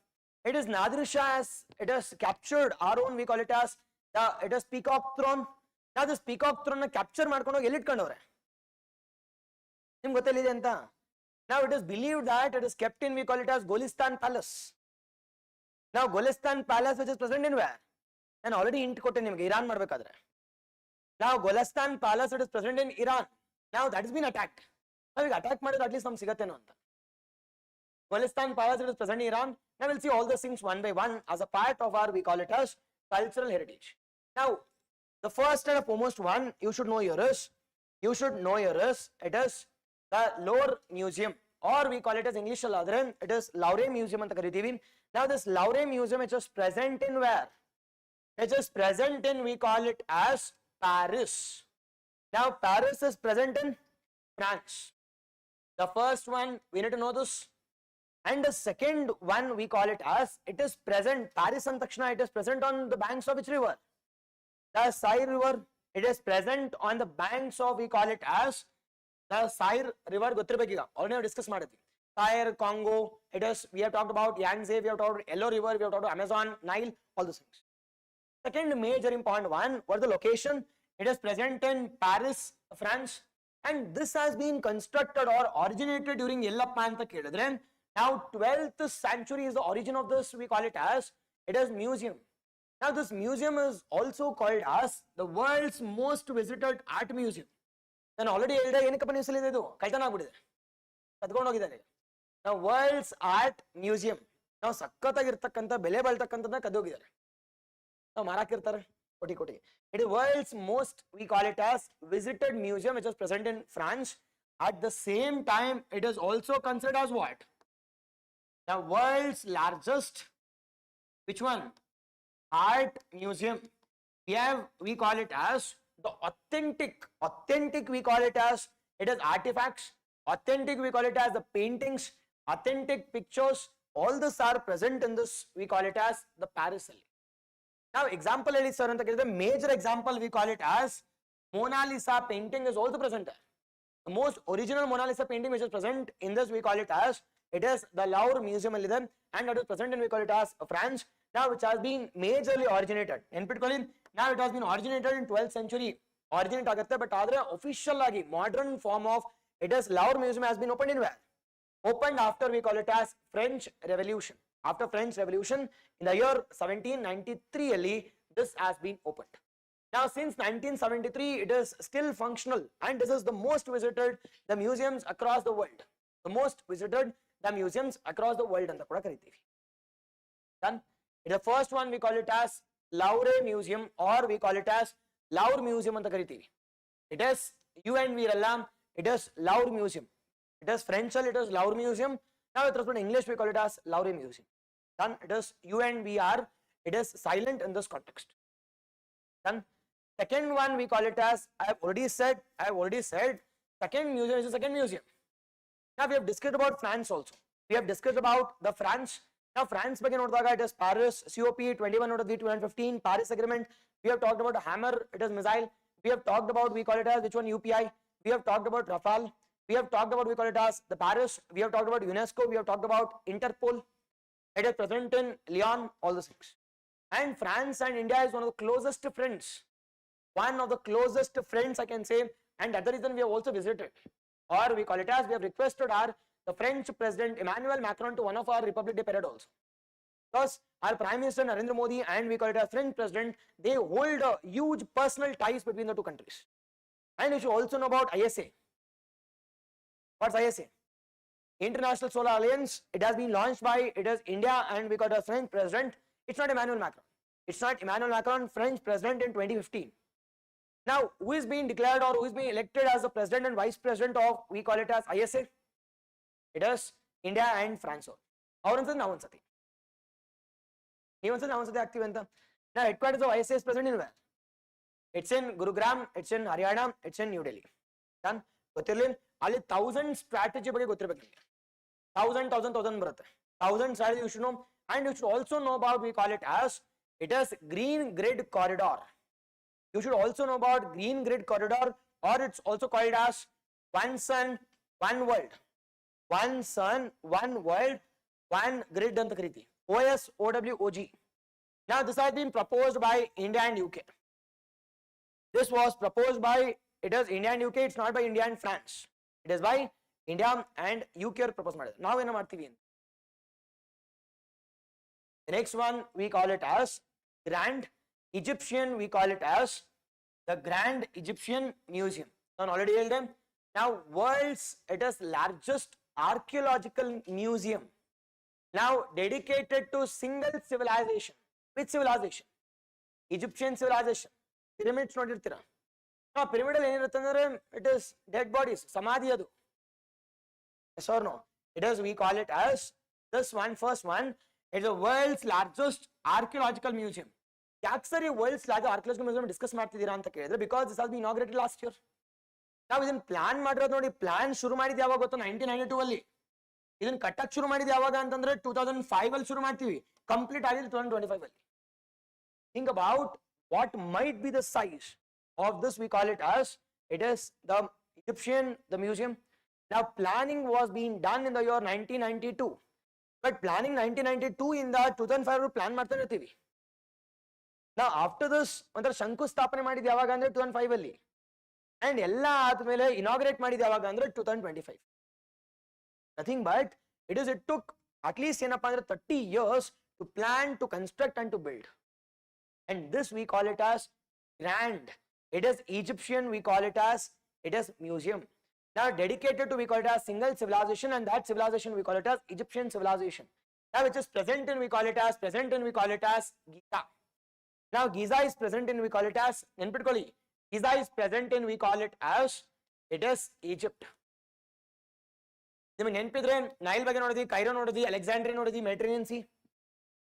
It is Nadir-Shah, as it is captured our own, we call it as the, it is peacock throne. Now this peacock throne capture ಮಾಡ್ಕೊಂಡು ಹೋಗಿ ಎಲ್ಲಿ ಇಟ್ಕೊಂಡವ್ರೆ ನಿಮ್ಗೆ ಗೊತ್ತಿದೆ ಅಂತ. Now it is believed that it is kept in, we call it as Golistan Palace. Now Golistan Palace, which is present in where? ನಾನು already hint ಕೊಟ್ಟೆ ನಿಮಗೆ, Iran ಮಾಡಬೇಕಾದ್ರೆ. Now Golistan Palace, it is present in Iran. Now that has been attacked. Now ಈಗ attack ಮಾಡಿದ್ರೆ at least ನಮ್ಗೆ ಸಿಗತ್ತೇನೋ ಅಂತ. Golistan Palace, it is present in Iran. Now we'll see all the things one by one as a part of our, we call it as cultural heritage. Now the first and foremost one you should know here is, it is the Louvre Museum, or we call it as English aladre, it is Louvre Museum anta karitivi. Now this Louvre Museum, it is present in where? It is present in, we call it as Paris. Now Paris is present in France. The first one we need to know this, and the second one we call it as, it is present, Paris and Takshana, it is present on the banks of which river? The Seine river. It is present on the banks of, we call it as the Seine river. ಗೊತ್ತಿರಬೇಕೀಗ, already ನಾವು discuss ಮಾಡಿದ್ವಿ. Seine, Congo, it is, we have talked about Yangtze, we have talked about Yellow River, we have talked about Amazon, Nile, all those things. Second major important one, what is the location? It is present in Paris, France, and this has been constructed or originated during Yellappa anta kelidre. Now 12th century is the origin of this, we call it as, it is museum. Now this museum is also called as the world's most visited art museum. ನಾನು already ಹೇಳಿದೆ, ಏನಕ್ಕಪ್ಪ news ಅಲ್ಲಿ ಇದು ಕಳ್ತನ ಆಗ್ಬಿಟ್ಟಿದೆ, ಕದ್ಕೊಂಡು ಹೋಗಿದ್ದಾರೆ. ನಾವು world's art museum, ನಾವು ಸಖತ್ತಾಗಿರ್ತಕ್ಕಂಥ ಬೆಲೆ ಬಾಳ್ತಕ್ಕಂಥದ್ದನ್ನ ಕದ್ದೋಗಿದ್ದಾರೆ, ನಾವು ಮಾರಾಕಿರ್ತಾರೆ ಕೋಟಿ. It is world's most, we call it as visited museum, which is present in France. At the same time, it is also considered as what? The world's largest, which one? Art museum. we call it as the authentic we call it as, it is artifacts, authentic we call it as the paintings, authentic pictures, all this are present in this, we call it as the Paris Alley. Now example is sir, the major example we call it as Mona Lisa painting is also present there. The most original Mona Lisa painting which is present in this, we call it as, it is the Louvre Museum and it is present in, we call it as France, now which has been majorly originated. Now it has been originated in 12th century. Originate agutte, but official agi modern form of it is Louvre Museum has been opened in where? Opened after, we call it as French Revolution. After French Revolution in the year 1793 only, this has been opened. Now since 1973 it is still functional and this is the most visited the museums across the world. The most visited the museums across the world anta kuda karitivi. Done. The first one we call it as Louvre Museum or we call it as Louvre Museum anta karitivi. It is UNV Ralla, it is Louvre Museum. It is French, it is Louvre Museum. Now with respect to English we call it as Louvre Museum. Done. It is UNVR, it is silent in this context. Done. Second one we call it as, I have already said, second museum is the second museum. Now we have discussed about France also. We have discussed about the France. Now France begin it is Paris, COP 21 out of the 215, Paris Agreement. We have talked about hammer, it is missile. We have talked about, we call it as which one, UPI. We have talked about Rafale. We have talked about, we call it as the Paris. We have talked about UNESCO. We have talked about Interpol. It is present in Lyon, all the things. And France and India is one of the closest friends. One of the closest friends I can say, and that's the reason we have also visited, or we call it as we have requested the French President Emmanuel Macron to one of our Republic Day parade also. Because our Prime Minister Narendra Modi and we call it as French President, they hold huge personal ties between the two countries. And you should also know about ISA. What's ISA? International Solar Alliance. It has been launched by, it is India and we got a French President. It's not Emmanuel Macron. It's not Emmanuel Macron, French President in 2015. Now, who is being declared or who is being elected as the President and Vice President of, we call it as ISA? It is India and France. Now, headquarters of ISA is present in where? It's in Gurugram, it's in Haryana, it's in New Delhi. Done. Ali 1000 strategy ಬಗ್ಗೆ ಗೊತ್ತಿರಬೇಕು. 1000 ಬರುತ್ತೆ. 1000 strategy you should know, and you should also know about, we call it as, it is green grid corridor. You should also know about green grid corridor, or it's also called as one sun, one world. One sun, one world, one grid anta kariti. OSOWOG. Now this has been proposed by India and UK. This was proposed by, it is India and UK, it's not by India and France. It is by India and UK proposed. Now we know the next one we call it as Grand Egyptian, we call it as the Grand Egyptian Museum. Now already told them. Now world's, it is largest archaeological museum. Now dedicated to single civilization. Which civilization? Egyptian civilization. Pyramids nodirtira. Now pyramidal enirutte, it is dead bodies, samadhi adu. Yes or no? It is, we call it as this one, first one. It is the world's largest archaeological museum. Yaksari world's largest archaeological museum discuss ಮಾಡ್ತಿದ್ದೀರಾ ಅಂತ ಕೇಳಿದ್ರೆ, because this has been inaugurated last year. ನಾವು ಇದನ್ನ plan ಮಾಡಿರೋದು ನೋಡಿ, plan ಶುರು ಮಾಡಿದ್ದು ಯಾವಾಗ ಗೊತ್ತು? 1992 ಅಲ್ಲಿ. ಇದನ್ನ ಕಟ್ಟಕ್ಕೆ ಶುರು ಮಾಡಿದ್ದು ಯಾವಾಗ ಅಂತಂದ್ರೆ 2005 ಅಲ್ಲಿ ಶುರು ಮಾಡ್ತೀವಿ, ಕಂಪ್ಲೀಟ್ ಆಗಿದ್ದು 2025 ಅಲ್ಲಿ. Think about what might be the size of this, we call it as, it is the Egyptian, the museum. Now planning was being done in the year 1992, but planning 1992 in the 2005 plan ಮಾಡ್ತಾ ಇರ್ತೀವಿ. Now after this ಒಂಥರ ಶಂಕುಸ್ಥಾಪನೆ ಮಾಡಿದ್ದು ಯಾವಾಗ ಅಂದ್ರೆ 2005 ಅಲ್ಲಿ, and ಎಲ್ಲ ಆದ್ಮೇಲೆ ಇನಾಗ್ರೇಟ್ ಮಾಡಿದ್ದು ಯಾವಾಗ ಅಂದ್ರೆ 2025. Nothing but it took at least ಏನಪ್ಪಾ ಅಂದ್ರೆ 30 years to plan, to construct and to build. And this we call it as grand. It is Egyptian, we call it as, it is museum. Now dedicated to, we call it as single civilization, and that civilization we call it as Egyptian civilization. Now which is present in, we call it as, Giza. Now Giza is present in, we call it as, Giza is present in, we call it as, it is Egypt. ನಿಮಗೆ ನೆನಪಿದ್ರೆ Nile ಬಗ್ಗೆ ನೋಡಿದ್ವಿ, Cairo ನೋಡಿದ್ವಿ, Alexandria ನೋಡಿದ್ವಿ, Mediterranean Sea.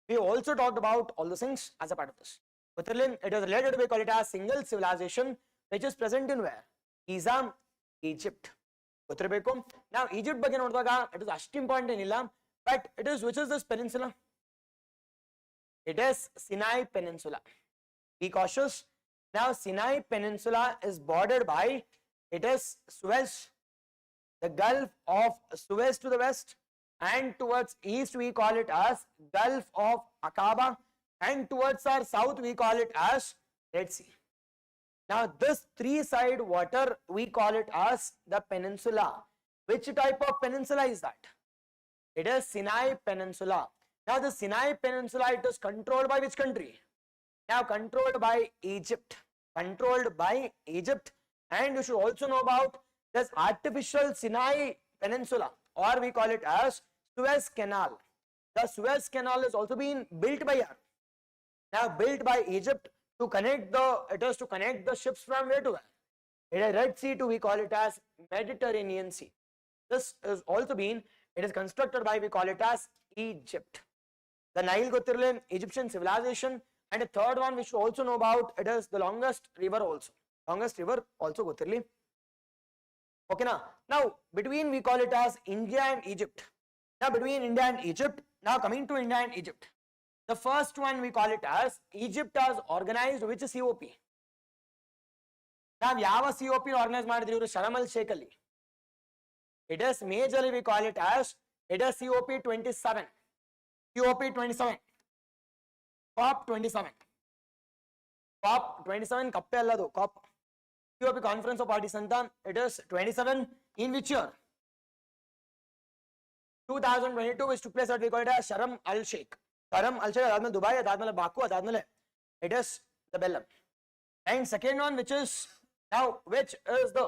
We also talked about all the things as a part of this. It is related to, we call it as single civilization which is present in where? Assam, Egypt. Now Egypt ಬಗ್ಗೆ ನೋಡಿದಾಗ it is ಅಷ್ಟು important ಏನಿಲ್ಲ, but it is, which is this peninsula? It is Sinai Peninsula. Be cautious. Now Sinai Peninsula is bordered by, it is Suez, the Gulf of Suez to the west, and towards east we call it as Gulf of Aqaba, and towards our south we call it as Red Sea. Now this three-side water we call it as the peninsula. Which type of peninsula is that? It is Sinai Peninsula. Now the Sinai Peninsula, it is controlled by which country? Now controlled by Egypt. Controlled by Egypt. And you should also know about this artificial Sinai Peninsula, or we call it as Suez Canal. The Suez Canal is also being built by her. Now built by Egypt to connect the, it is to connect the ships from where to where? It is Red Sea to, we call it as Mediterranean Sea. This is also been, it is constructed by, we call it as Egypt. The Nile ಗೊತ್ತಿರಲಿ, Egyptian civilization, and the third one we should also know about, it is the longest river also. Longest river also ಗೊತ್ತಿರಲಿ. Okay now between we call it as India and Egypt. Now between India and Egypt, now coming to India and Egypt. The first one we call it as Egypt has organized which is COP. Now ಯಾವ COP organize ಮಾಡಿದ್ರು ಇವರು ಶರಮ್ ಅಲ್ ಶೇಖ್ ಅಲ್ಲಿ. It is majorly we call it as, it is COP 27. COP 27. COP 27. COP 27 ಕಪ್ಪೆ ಅಲ್ಲದು COP. COP Conference of Parties ಅಂತ, it is 27 in which year? 2022, which took place at, we call it as ಶರಮ್ ಅಲ್ ಶೇಖ್. ಶರಮ್ ಅಲ್ ಶೇಖ್ ಅದಾದ್ಮೇಲೆ Dubai, ಅದಾದ್ಮೇಲೆ ಬಾಕು, ಅದಾದ್ಮೇಲೆ it is the Belem. And second one which is now, which is the,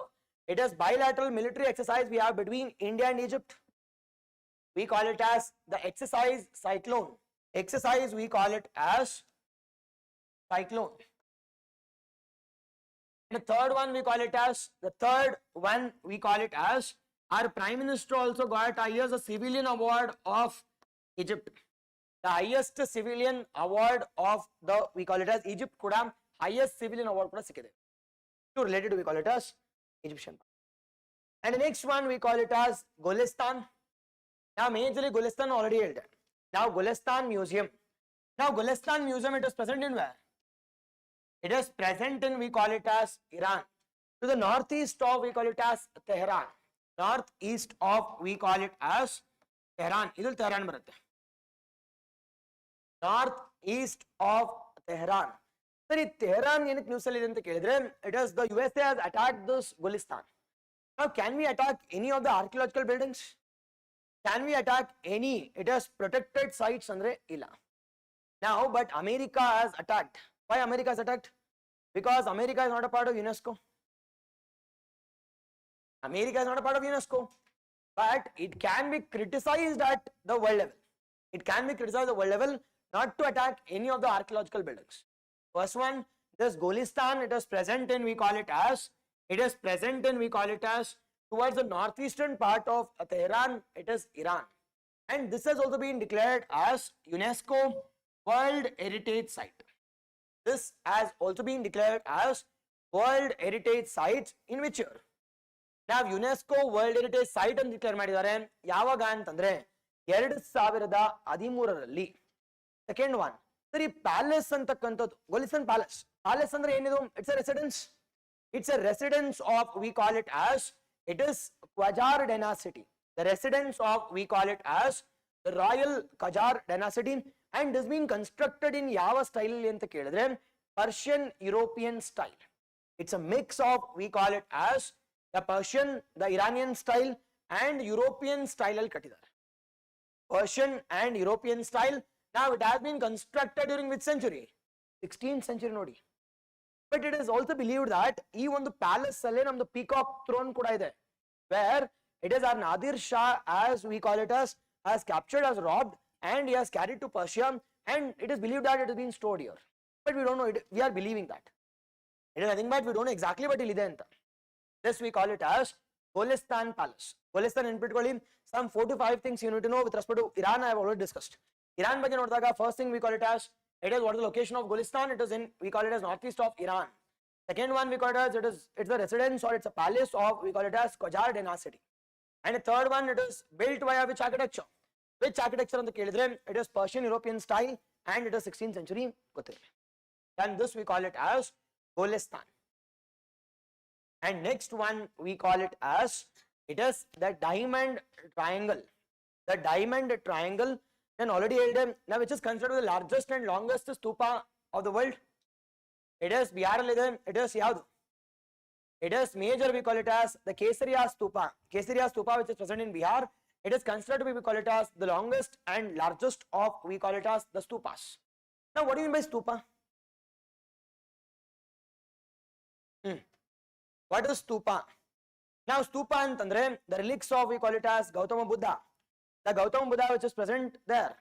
it is bilateral military exercise we have between India and Egypt. We call it as the exercise Cyclone. Exercise we call it as Cyclone. And the third one we call it as, the third one we call it as, our Prime Minister also got highest civilian award of Egypt. The highest civilian award of the, we call it as Egypt kuda highest civilian award kuda sikkide. So related to, we call it as Egyptian. And the next one we call it as Golestan. Now majorly Golestan already held. Now Golestan Museum. Now Golestan Museum, it is present in where? It is present in, we call it as Iran. To the northeast of, we call it as Tehran. Northeast of, we call it as Tehran. Idul Tehran barutte. North east of Tehran. Sir, Tehran ಏನಕ್ಕೆ news ಅಲ್ಲಿ ಇದೆ ಅಂತ ಕೇಳಿದ್ರೆ, it is the USA has attacked this Gulistan. Now can we attack any of the archaeological buildings? Can we attack any? It has protected sites andre illa. Now but America has attacked. Why America has attacked? Because America is not a part of UNESCO. America is not a part of UNESCO, but it can be criticized at the world level. It can be criticized at the world level not to attack any of the archaeological buildings. First one, this Golestan, it is present in, we call it as, it is present in, we call it as, towards the northeastern part of Tehran, it is Iran. And this has also been declared as UNESCO World Heritage Site. This has also been declared as World Heritage Site in which year? Now UNESCO World Heritage Site ಅಂತ declare ಮಾಡಿದ್ದಾರೆ ಯಾವಾಗ ಅಂತಂದ್ರೆ 2013ರಲ್ಲಿ. Second one, ಸರಿ palace ಅಂತಕ್ಕಂಥದ್ದು, ಗೊಲಿಸನ್ palace. Palace ಅಂದ್ರೆ ಏನಿದು? It's A residence. It's a residence of, we call it as, it is Qajar dynasty. The residence of, we call it as the Royal Qajar dynasty, and it has been constructed in ಯಾವ style ಅಂತ ಕೇಳಿದ್ರೆ Persian European style. It's a mix of, we call it as the Persian, the Iranian style and European style al ಕಟ್ಟಿದ್ದಾರೆ. Persian and European style. Now it has been constructed during which century? 16th century ನೋಡಿ. But it is also believed that ಈ ಒಂದು palace ಅಲ್ಲೇ ನಮ್ದು peacock throne ಕೂಡ ಇದೆ, where it is our Nadir Shah, as we call it as, has captured, has robbed, and he has carried to Persia, and it is believed that it has been stored here. But we don't know it, we are believing that. It is nothing but we don't know exactly what illide anta. This we call it as Golestan Palace. Golestan ನೆನ್ಪಿಟ್ಕೊಳ್ಳಿ. Some 4 to 5 things you need to know with respect to Iran I have already discussed. Iran ಬಗ್ಗೆ ನೋಡಿದಾಗ first thing we call it as, It is what is the location of Gulistan? It is in, we call it as northeast of Iran. Second one we call it as it's the residence or it's a palace of, we call it as Qajar dynasty. And the third one, it is built via which architecture? Which architecture on the Kelidre? It is Persian European style and it is 16th century. And this we call it as Gulistan. And next one we call it as, it is the diamond triangle. The diamond triangle, then already held them, now which is considered the largest and longest stupa of the world. It is Bihar, it is Yadu. It is major, we call it as the Kesariya stupa. Kesariya stupa, which is present in Bihar, it is considered to be, we call it as the longest and largest of, we call it as the stupas. Now what do you mean by stupa? What is stupa? Now stupa antandre, the relics of, we call it as Gautama Buddha. The Gautama Buddha which is present there.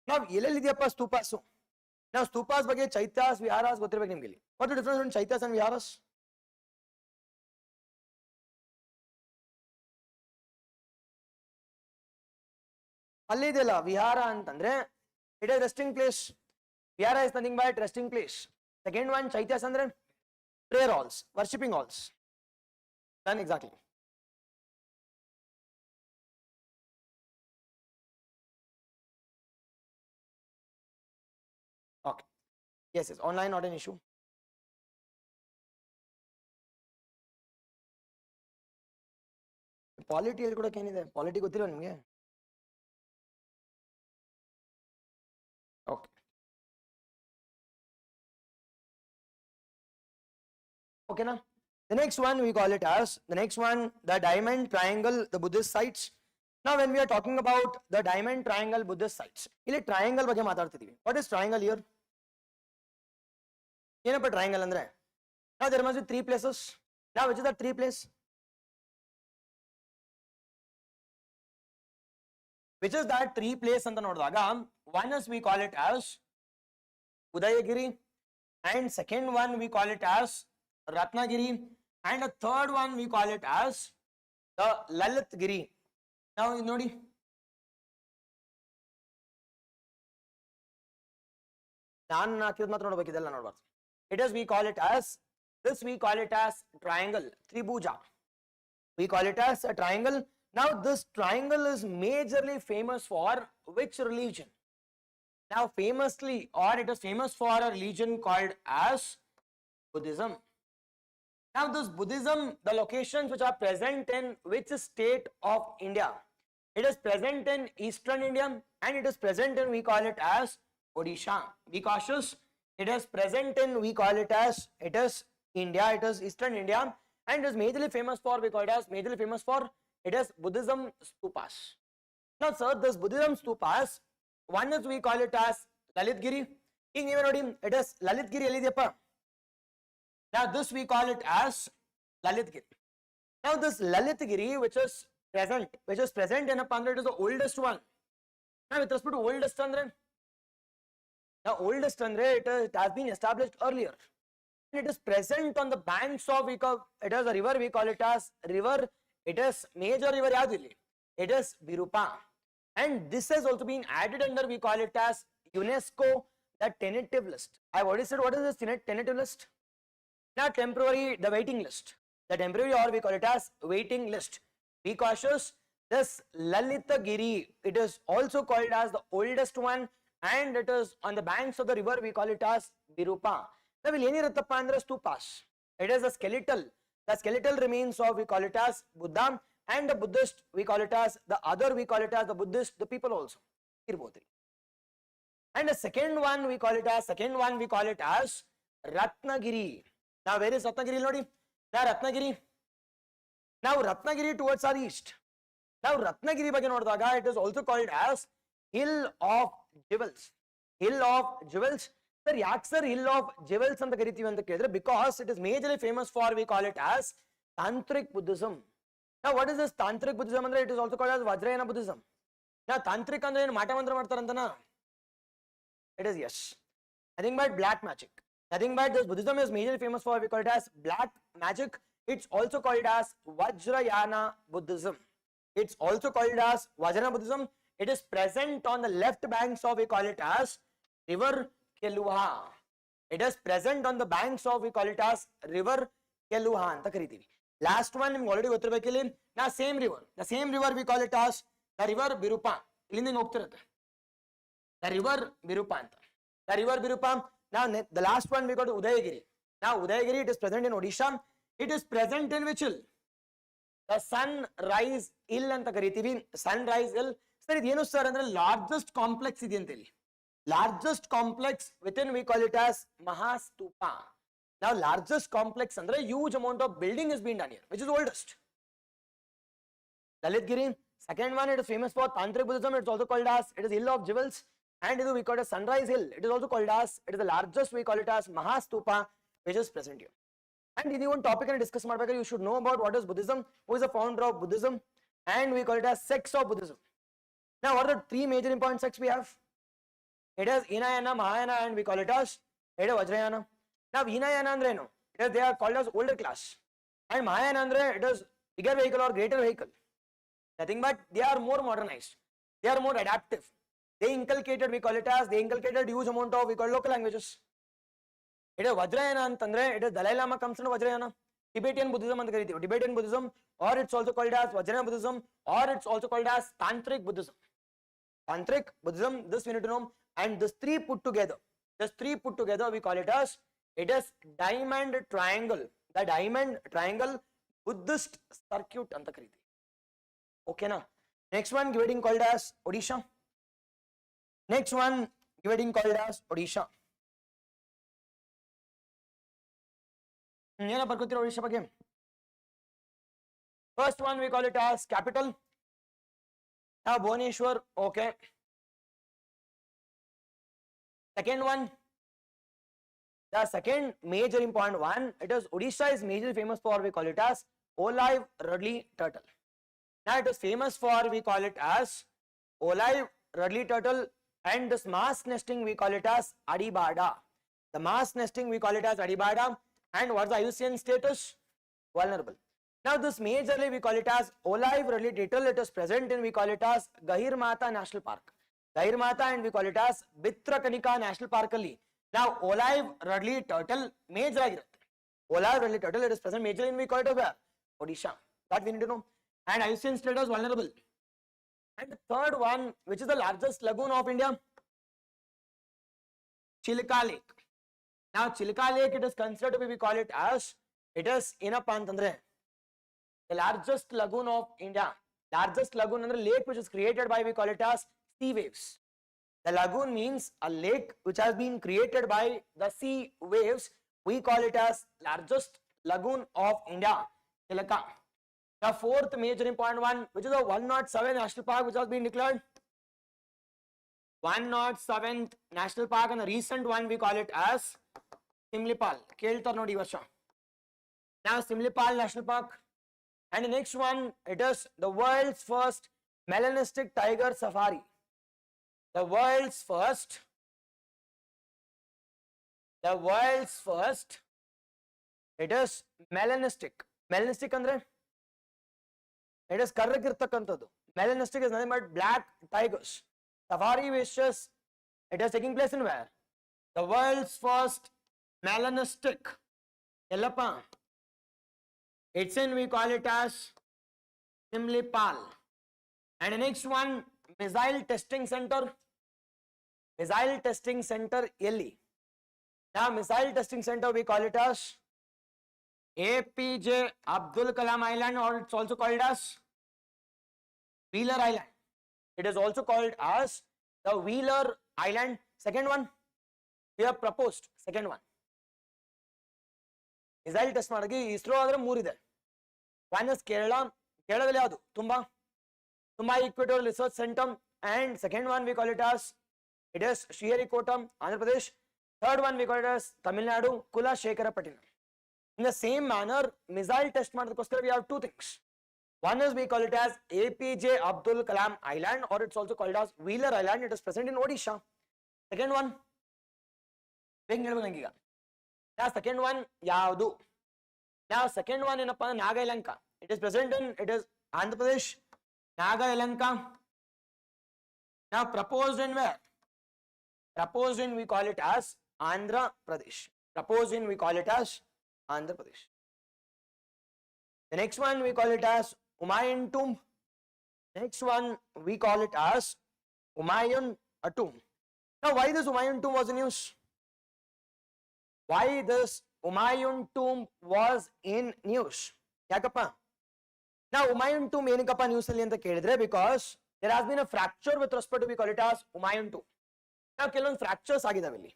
Now yellelidiyappa stupas. Now stupas ಬಗ್ಗೆ ಚೈತ್ಯಾಸ್ ವಿಹಾರಾಸ್ ಗೊತ್ತಿರಬೇಕು ನಿಮಗೆ. What is the difference between ಚೈತ್ಯಾಸ್ and viharas? ಅಲ್ಲಿ ಇದೆಯಲ್ಲ ವಿಹಾರ ಅಂತಂದ್ರೆ it is resting place. ವಿಹಾರ is nothing but resting place. Second one ಚೈತ್ಯಾಸ್ ಅಂದ್ರೆ prayer halls, worshipping halls. Done exactly. Okay. Yes, online not an issue. Polity ಕೂಡ ಏನಿದೆ? Polity ಗೊತ್ತಿಲ್ಲ ನಿಮಗೆ? Okay. Okay now. The next one we call it as, the next one, the diamond triangle, the Buddhist sites. Now when we are talking about the diamond triangle Buddhist sites, ಇಲ್ಲಿ triangle ಬಗ್ಗೆ ಮಾತಾಡ್ತಿದೀವಿ. What is triangle here? ಏನಪ್ಪ triangle ಅಂದ್ರೆ? Now there must be three places. Now which is the three place? Which is that three place ಅಂತ ನೋಡಿದಾಗ, one is we call it as Udayagiri, and second one we call it as Ratnagiri, and the third one we call it as the Lalitgiri. Now ನೋಡಿ, ನಾನು ಹಾಕಿರೋದು ಮಾತ್ರ ನೋಡ್ಬೇಕು, ಇದೆಲ್ಲ ನೋಡ್ಬಾರ್ದು. It is, we call it as, this we call it as triangle, Tribhuja. We call it as a triangle. Now this triangle is majorly famous for which religion? Now famously, or it is famous for a religion called as Buddhism. Now this Buddhism, the locations which are present in which state of India? It is present in eastern India and it is present in, we call it as Odisha. Be cautious. It is present in, we call it as, it is India, it is eastern India, and it is majorly famous for, we call it as majorly famous for, it is Buddhism stupas. Now sir, this Buddhism stupas, one is we call it as Lalitgiri. It is Lalitgiri elidiyappa. Now this we call it as Lalitgiri. Now this Lalitgiri which is present in a pandra, it is the oldest one. Now with respect to oldest andre, the oldest andre, it has been established earlier. It is present on the banks of, it is a river, we call it as river, it is major river yadili. It is Virupa. And this has also been added under, we call it as UNESCO, the tentative list. I have already said what is this tentative list? Now temporary, the waiting list. The temporary, or we call it as waiting list. Be cautious. This Lalitgiri, it is also called as the oldest one, and it is on the banks of the river, we call it as Virupa. Now will ಏನಿರುತ್ತಪ್ಪ ಅಂದ್ರೆ stupas. It is a skeletal. The skeletal remains of, we call it as Buddha, and the Buddhist, we call it as the other, we call it as the Buddhist, the people also. And the second one we call it as Ratnagiri. Now where is Ratnagiri? Nodi. Now Ratnagiri. Now Ratnagiri towards our east. Now Ratnagiri ಬಗ್ಗೆ ನೋಡಿದಾಗ, it is also called as Hill of Jewels. Hill of Jewels. Sir, ಯಾಕೆ sir Hill of Jewels ಅಂತ ಕರಿತೀವಿ ಅಂತ ಕೇಳಿದ್ರೆ, because it is majorly famous for, we call it as Tantric Buddhism. Now what is this Tantric Buddhism ಅಂದ್ರೆ? It is also called as Vajrayana Buddhism. Now Tantric ಅಂದ್ರೆ ಏನು, ಮಾಟ ಮಂತ್ರ ಮಾಡ್ತಾರಂತನಾ? It is yes. Nothing but black magic. Nothing but this Buddhism is majorly famous for, we call it as black magic. It's also called as Vajrayana Buddhism. It's also called as Vajrayana Buddhism. It is present on the left banks of, we call it as river Keluha. It is present on the banks of, we call it as river Keluha anta ಕರಿತೀವಿ. Last one ನಿಮ್ಗೆ already ಗೊತ್ತಿರಬೇಕಿಲ್ಲಿ. Now same river we call it as the river Birupa. ಇಲ್ಲಿಂದ ಹೋಗ್ತಿರುತ್ತೆ the river Birupa ಅಂತ. The river Birupa. Now the last one we got Udayagiri. Now Udayagiri, it is present in Odisha. It is present in which hill? The Sunrise Hill anta ಕರಿತೀವಿ. Sunrise Hill. Sir ಇದೇನು sir ಅಂದ್ರೆ largest complex ಇದೆ ಅಂತ ಹೇಳಿ. Largest complex within we call it as Mahastupa. Now largest complex andre huge amount of building is being done here, which is oldest. Lalitgiri, second one, it is famous for Tantric Buddhism. It is also called as, it is Hill of Jewels, and we call it as Sunrise Hill. It is also called as, it is the largest, we call it as Mahastupa, which is present here. And in one topic and discuss madbekare, you should know about what is Buddhism, who is the founder of Buddhism, and we call it as sects of Buddhism. Now what are the three major important sects we have? It is Hinayana, Mahayana, and we call it as Vajrayana. Now Hinayana andre no, it is they are called as older class, and Mahayana andre it is bigger vehicle or greater vehicle. Nothing but they are more modernized, they are more adaptive. They inculcated, we call it as, they inculcated huge amount of, we call local languages. It is Vajrayana antandre, it is Dalai Lama comes under Vajrayana. Tibetan Buddhism anta karitivi, Tibetan Buddhism, or it's also called as Vajrayana Buddhism, or it's also called as Tantric Buddhism. Tantric Buddhism, this we need to know. And this three put together, we call it as, it is diamond triangle, the diamond triangle Buddhist circuit anta kariti. Okay na. Next one getting called as Odisha. Next one getting called as Odisha. Yena barkotira Odisha ಬಗ್ಗೆ. First one we call it as capital. Now Bhubaneswar, okay. Second one, the second major important one, it is Odisha is majorly famous for, we call it as olive Rudley turtle. Now it is famous for, we call it as olive Rudley turtle, and this mass nesting we call it as Adibada. The mass nesting we call it as Adibada, and what's the IUCN status? Vulnerable. Now this majorly we call it as olive Rudley turtle. It is present in, we call it as Gahirmata National Park. Gahirmata, and we call it as Bitrakanika National Park ali. Now olive Rudley turtle major agirutte. Olive Rudley turtle, it is present majorly in, we call it as where? Odisha. That we need to know. And IUCN status vulnerable. And the third one, which is the largest lagoon of India, Chilka Lake. Now Chilka Lake, it is considered to be, we call it as, it is Inapa antandre, the largest lagoon of India. Largest lagoon under lake which is created by, we call it as sea waves. The lagoon means a lake which has been created by the sea waves. We call it as largest lagoon of India, Chilka. The fourth major important one, which is the 107 National Park, which has been declared. 107th National Park, and the recent one we call it as Simlipal. Keltar nodi varsha. Now Simlipal National Park. And the next one, it is the world's first melanistic tiger safari. The world's first, it is melanistic. Melanistic andre, it is karrakirtakantadu. Melanistic is nothing but black tigers. Safari wishes, it is taking place in where? The world's first melanistic. Yellappa. It's in, we call it as Simlipal. And the next one, Missile Testing Center. Missile Testing Center Yelli. Now Missile Testing Center we call it as APJ Abdul Kalam Island, or it's also called as Wheeler Island. It is also called as the Wheeler Island. Second one, we have proposed. Second one. Missile test ಮಾಡಕ್ಕೆ ISRO ಆದರೆ ಮೂರಿದೆ. One is Kerala. ಕೇರಳದಲ್ಲಿ ಯಾವುದು? ತುಂಬಾ Equatorial Research Center, and second one we call it as, it is Sriharikota, Andhra Pradesh. Third one we call it as Tamil Nadu, Kulashekarapattinam. In the same manner, missile test ಮಾಡೋದಕ್ಕೋಸ್ಕರ we have two things. One is we call it as APJ Abdul Kalam Island, or it's also called as Wheeler Island. It is present in Odisha. Second one, now second one yaudu. Now second one in Naga Lanka. It is present in, it is Andhra Pradesh, Naga Lanka. Now proposed in where? Proposed in we call it as Andhra Pradesh. Proposed in we call it as Andhra Pradesh. The next one we call it as Humayun tomb. Next one we call it as Humayun tomb. Now why this Humayun tomb was in news? Why this Humayun tomb was in news? Yakappa. Now Humayun tomb enikappa news alli anta kelidre because there has been a fracture with respect to we call it as Humayun tomb. Now ಕೆಲವೊಂದು fractures ಆಗಿದಾವೆ ಇಲ್ಲಿ.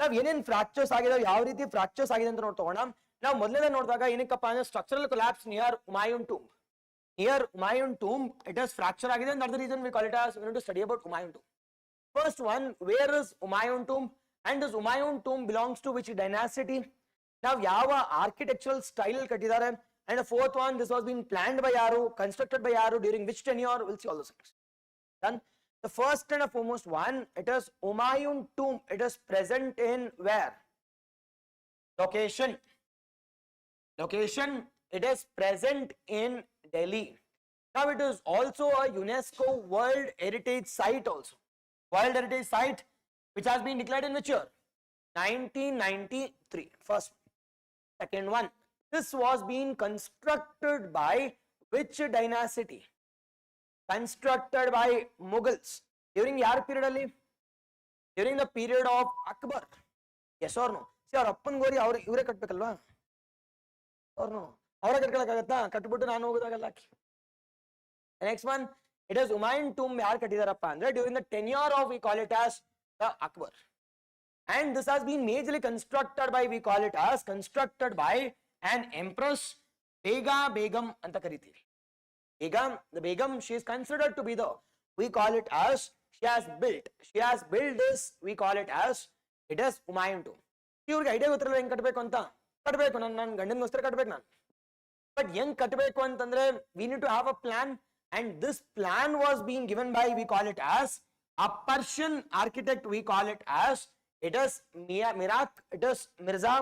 ನಾವು ಏನೇನ್ fractures ಆಗಿದಾವೆ ಯಾವ ರೀತಿ fractures ಆಗಿದೆ ಅಂತ ನೋಡ್ತೋಣ. ನಾವು ಮೊದಲನೇ ನೋಡಿದಾಗ ಏನಕ್ಕಪ್ಪ ಅಂದ್ರೆ structural collapse near Humayun tomb. Near Humayun tomb it has fracture ಆಗಿದೆ and that's the reason we call it as we need to study about Humayun tomb. First one, where is Humayun tomb and this Humayun tomb belongs to which dynasty? Now ಯಾವ architectural style ಕಟ್ಟಿದ್ದಾರೆ and the fourth one, this was being planned by yaru, constructed by yaru, during which tenure? We'll see all those things. Done. The first and the foremost one, it is Humayun tomb. It is present in where? Location. Location. It is present in Delhi. Now it is also a UNESCO World Heritage Site also. World Heritage Site which has been declared in which year? 1993. First. Second one. This was being constructed by which dynasty? Constructed by Mughals. During your period ali? During the period of Akbar. Yes or no? See, our appan gori ivre katbekalva? Or no? Avara katkalakagutta? Katbittu nanu hogudagalla. The next one, it is Humayun tomb yaar kattidarappa andre during the tenure of we call it as the Akbar. And this has been majorly constructed by we call it as constructed by an empress Bega Begum anta karitivi. Begum, the Begum, she is considered to be the, we call it as, she has built this, we call it as, it is Humayun tomb. Ivrige idea gottilla heng katbeku anta katbeku nan gandangoskara katbeku nan. But heng katbeku antandre we need to have a plan, and this plan was being given by, we call it as, a Persian architect, we call it as, it is Mirak, it is Mirza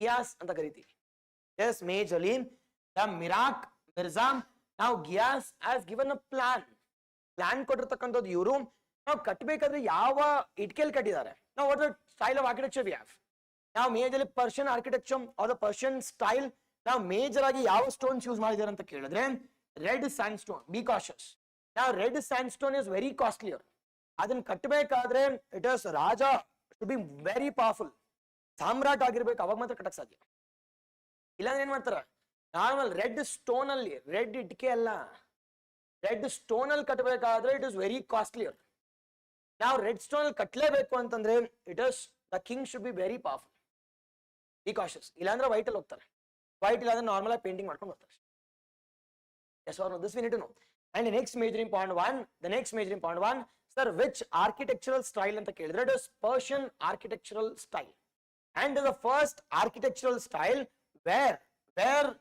Ghiyas anta karitivi. Yes, majorly the Mirak Mirza. Now Ghiyas has given a plan. Plan kotirtakkantadu iವರು. Now katbekadre yava itkeli kattidare. Now what the style of architecture we have? Now majorly Persian architecture or the Persian style. Now major agi yava stones use madidare anta kelidre red sandstone. Be cautious. Now red sandstone is very costlier. Adan katbekadre it is Raja should be very powerful. Samrat agirbeku avag matra katak sadhya. ಇಲ್ಲ ಏನು ಮಾಡ್ತಾರ normal red stone ಅಲ್ಲಿ red ಇಟ್ಕೆ ಅಲ್ಲ red stone ಅಲ್ಲಿ ಕಟ್ಟಬೇಕಾದ್ರೆ it is very costlier ನಾವು red stone ಅಲ್ಲಿ ಕಟ್ಟಲೇಬೇಕು ಅಂತಂದ್ರೆ it is the king should be very powerful B cautious ಇಲ್ಲಾಂದ್ರೆ ವೈಟ್ ಅಲ್ಲಿ ಹೋಗ್ತಾರೆ ವೈಟ್ ಇಲ್ಲಾಂದ್ರೆ ನಾರ್ಮಲ್ ಆಗಿ ಪೇಂಟಿಂಗ್ ಮಾಡ್ಕೊಂಡು ಹೋಗ್ತಾರೆ yes or no this we need to know and the next measuring point one sir which architectural style ಅಂತ ಕೇಳಿದ್ರೆ it is Persian architectural style and the first architectural style where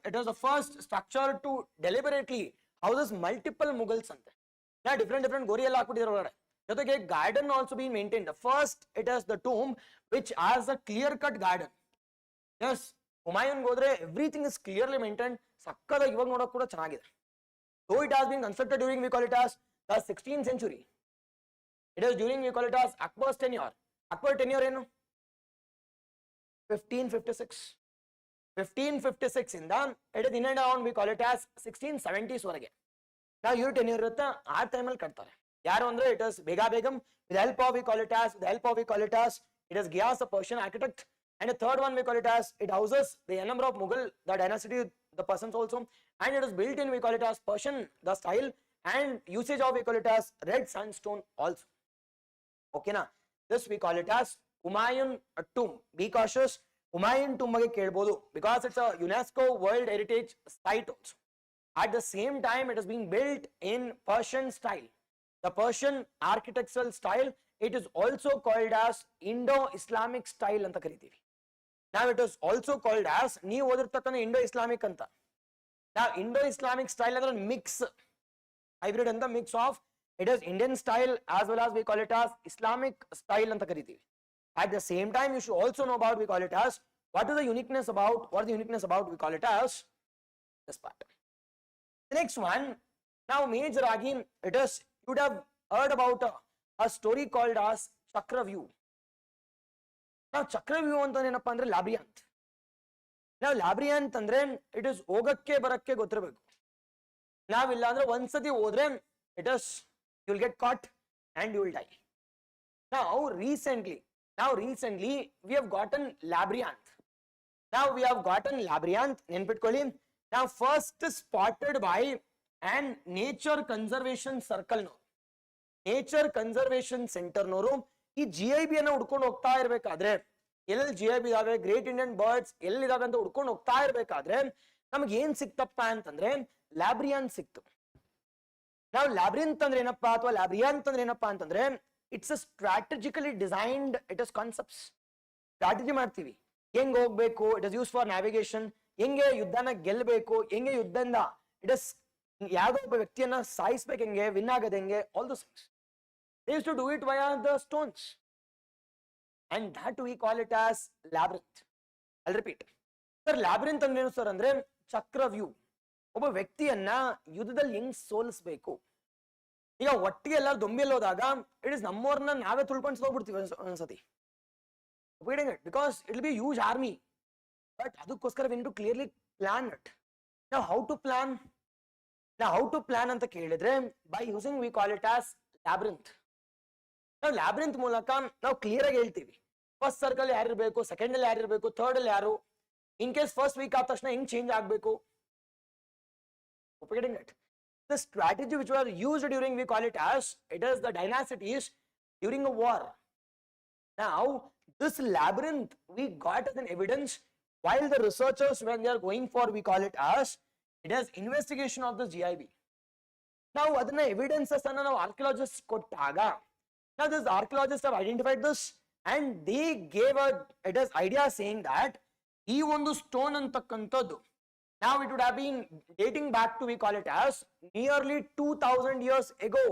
it was the first structure to deliberately houses multiple Mughals ante. Yeah, different gori ella haakbittidare olare. Jotege garden also being maintained. The first it is the tomb which has a clear cut garden. Yes, Humayun godre everything is clearly maintained. Sakkada ivaga nodak kuda chennagide. Though it has been constructed during we call it as the 16th century. It is during we call it as Akbar's tenure. Akbar tenure enu 1556. 1556 ಇಂದ it is in and around we call it as 1670s ವರೆಗೆ ನಾವು ಇವ್ರ tenure ಇರುತ್ತೆ ಆ ಟೈಮಲ್ಲಿ ಕಟ್ತಾರೆ ಯಾರು ಅಂದ್ರೆ it is Bega Begum with the help of we call it as it is Ghiyas a Persian architect and the third one we call it as it houses the number of Mughal the dynasty the persons also and it is built in we call it as Persian the style and usage of we call it as red sandstone also okay na this we call it as Humayun tomb be cautious Humayun tomb ಬಗ್ಗೆ ಕೇಳಬಹುದು because it's a UNESCO World Heritage Site also. At the same time, it is being built in Persian style. The Persian architectural style, it is also called as Indo-Islamic style anta ಕರಿತೀವಿ. Now it is also called as ನೀವು ಓದಿರ್ತಕ್ಕಂಥ Indo-Islamic ಅಂತ. Now Indo-Islamic style ಅಂದ್ರೆ mix hybrid ಅಂತ mix of it is Indian style as well as we call it as Islamic style anta ಕರಿತೀವಿ. At the same time, you should also know about we call it as what is the uniqueness about we call it as this part. The next one, now major agi it is you would have heard about a story called as Chakra View. Now ಚಕ್ರವ್ಯೂಹ ಅಂತ ಏನಪ್ಪಾ ಅಂದ್ರೆ ಲ್ಯಾಬ್ರಿಯಾಂತ್. ನಾವು ಲ್ಯಾಬ್ರಿಯಾಂತ್ ಅಂದ್ರೆ it is ಹೋಗಕ್ಕೆ ಬರಕ್ಕೆ ಗೊತ್ತಿರಬೇಕು. ನಾವಿಲ್ಲ ಅಂದ್ರೆ ಒಂದ್ಸತಿ ಹೋದ್ರೆ it is you will get caught and you will die. Now recently we have gotten labyrinth. Now we have gotten labyrinth. ನೆನ್ಪಿಟ್ಕೊಳ್ಳಿ. Now first spotted by an nature conservation circle ನವರು, nature conservation centre ನವರು ಈ GIB ಅನ್ನ ಹುಡ್ಕೊಂಡು ಹೋಗ್ತಾ ಇರ್ಬೇಕಾದ್ರೆ, ಎಲ್ಲೆಲ್ಲಿ GIB ಇದಾವೆ, ಗ್ರೇಟ್ ಇಂಡಿಯನ್ ಬರ್ಡ್ಸ್ ಎಲ್ಲಿದಾವೆ ಅಂತ ಹುಡ್ಕೊಂಡು ಹೋಗ್ತಾ ಇರ್ಬೇಕಾದ್ರೆ ನಮ್ಗೆ ಏನ್ ಸಿಕ್ತಪ್ಪ ಅಂತಂದ್ರೆ ಲ್ಯಾಬ್ರಿಯಾಂತ್ ಸಿಕ್ತು. ನಾವು ಲ್ಯಾಬ್ರಿಂತ್ ಅಂದ್ರೆ ಏನಪ್ಪಾ ಅಥವಾ ಲ್ಯಾಬ್ರಿಯಾಂತ್ ಅಂದ್ರೆ ಏನಪ್ಪಾ ಅಂತಂದ್ರೆ it's a strategically designed, it is concepts. Strategy ಮಾಡ್ತೀವಿ, ಹೆಂಗ್ ಹೋಗ್ಬೇಕು, it is use for navigation, ಹೆಂಗೆ ಯುದ್ಧನ ಗೆಲ್ಲಬೇಕು, ಹೆಂಗೆ ಯುದ್ಧದಿಂದ ಇಟ್ ಇಸ್ ಯಾವುದೋ ಒಬ್ಬ ವ್ಯಕ್ತಿಯನ್ನ ಸಾಯಿಸ್ಬೇಕು, ಹೆಂಗೆ ವಿನ್ ಆಗೋದು ಹೆಂಗೆ, all those things they used to do it via the stones, and that we call it as labyrinth. I'll repeat. Sir, labyrinth ಅಂದ್ರೆ ಏನು ಸರ್ ಅಂದ್ರೆ ಚಕ್ರವ್ಯೂಹ. ಒಬ್ಬ ವ್ಯಕ್ತಿಯನ್ನ ಯುದ್ಧದಲ್ಲಿ ಹೆಂಗ್ ಸೋಲಿಸಬೇಕು. ಈಗ ಒಟ್ಟಿಗೆ ಎಲ್ಲರೂ ದೊಂಬಿಯಲ್ಲಿ ಹೋದಾಗ ಇಟ್ ಇಸ್ ನಮ್ಮವ್ರನ್ನ ನಾವೇ ತುಳ್ಕೊಂಡು ಹೋಗ್ಬಿಡ್ತೀವಿ ಒಂದ್ಸತಿ, because it will be huge army. But ಅದಕ್ಕೋಸ್ಕರ we need to clearly plan it. ನಾವು ಹೌ ಟು ಪ್ಲಾನ್ ಅಂತ ಕೇಳಿದ್ರೆ by using we call it as labyrinth. ನಾವು ಲ್ಯಾಬ್ರಿಂತ್ ಮೂಲಕ ನಾವು ಕ್ಲಿಯರ್ ಆಗಿ ಹೇಳ್ತೀವಿ ಫಸ್ಟ್ ಸರ್ಕಲ್ ಯಾರು ಇರಬೇಕು, ಸೆಕೆಂಡ್ ಅಲ್ಲಿ ಯಾರು ಇರಬೇಕು, ಥರ್ಡ್ ಅಲ್ಲಿ ಯಾರು, ಇನ್ ಕೇಸ್ ಫಸ್ಟ್ ವೀಕ್ ಆದ ತಕ್ಷಣ ಹೆಂಗ್ ಚೇಂಜ್ ಆಗಬೇಕು. The strategy which was used during, we call it as, it is the dynastities during a war. Now this labyrinth we got as an evidence while the researchers, when they are going for, we call it as, it is investigation of the GIB. Now adana evidences anna ನಾವು archaeologists ಕೊಟ್ಟಾಗ, now this archaeologists have identified this and they gave a, it is idea saying that ಈ ಒಂದು stone ಅಂತಕ್ಕಂಥದ್ದು, now it would have been dating back to, we call it as, nearly 2000 years ago.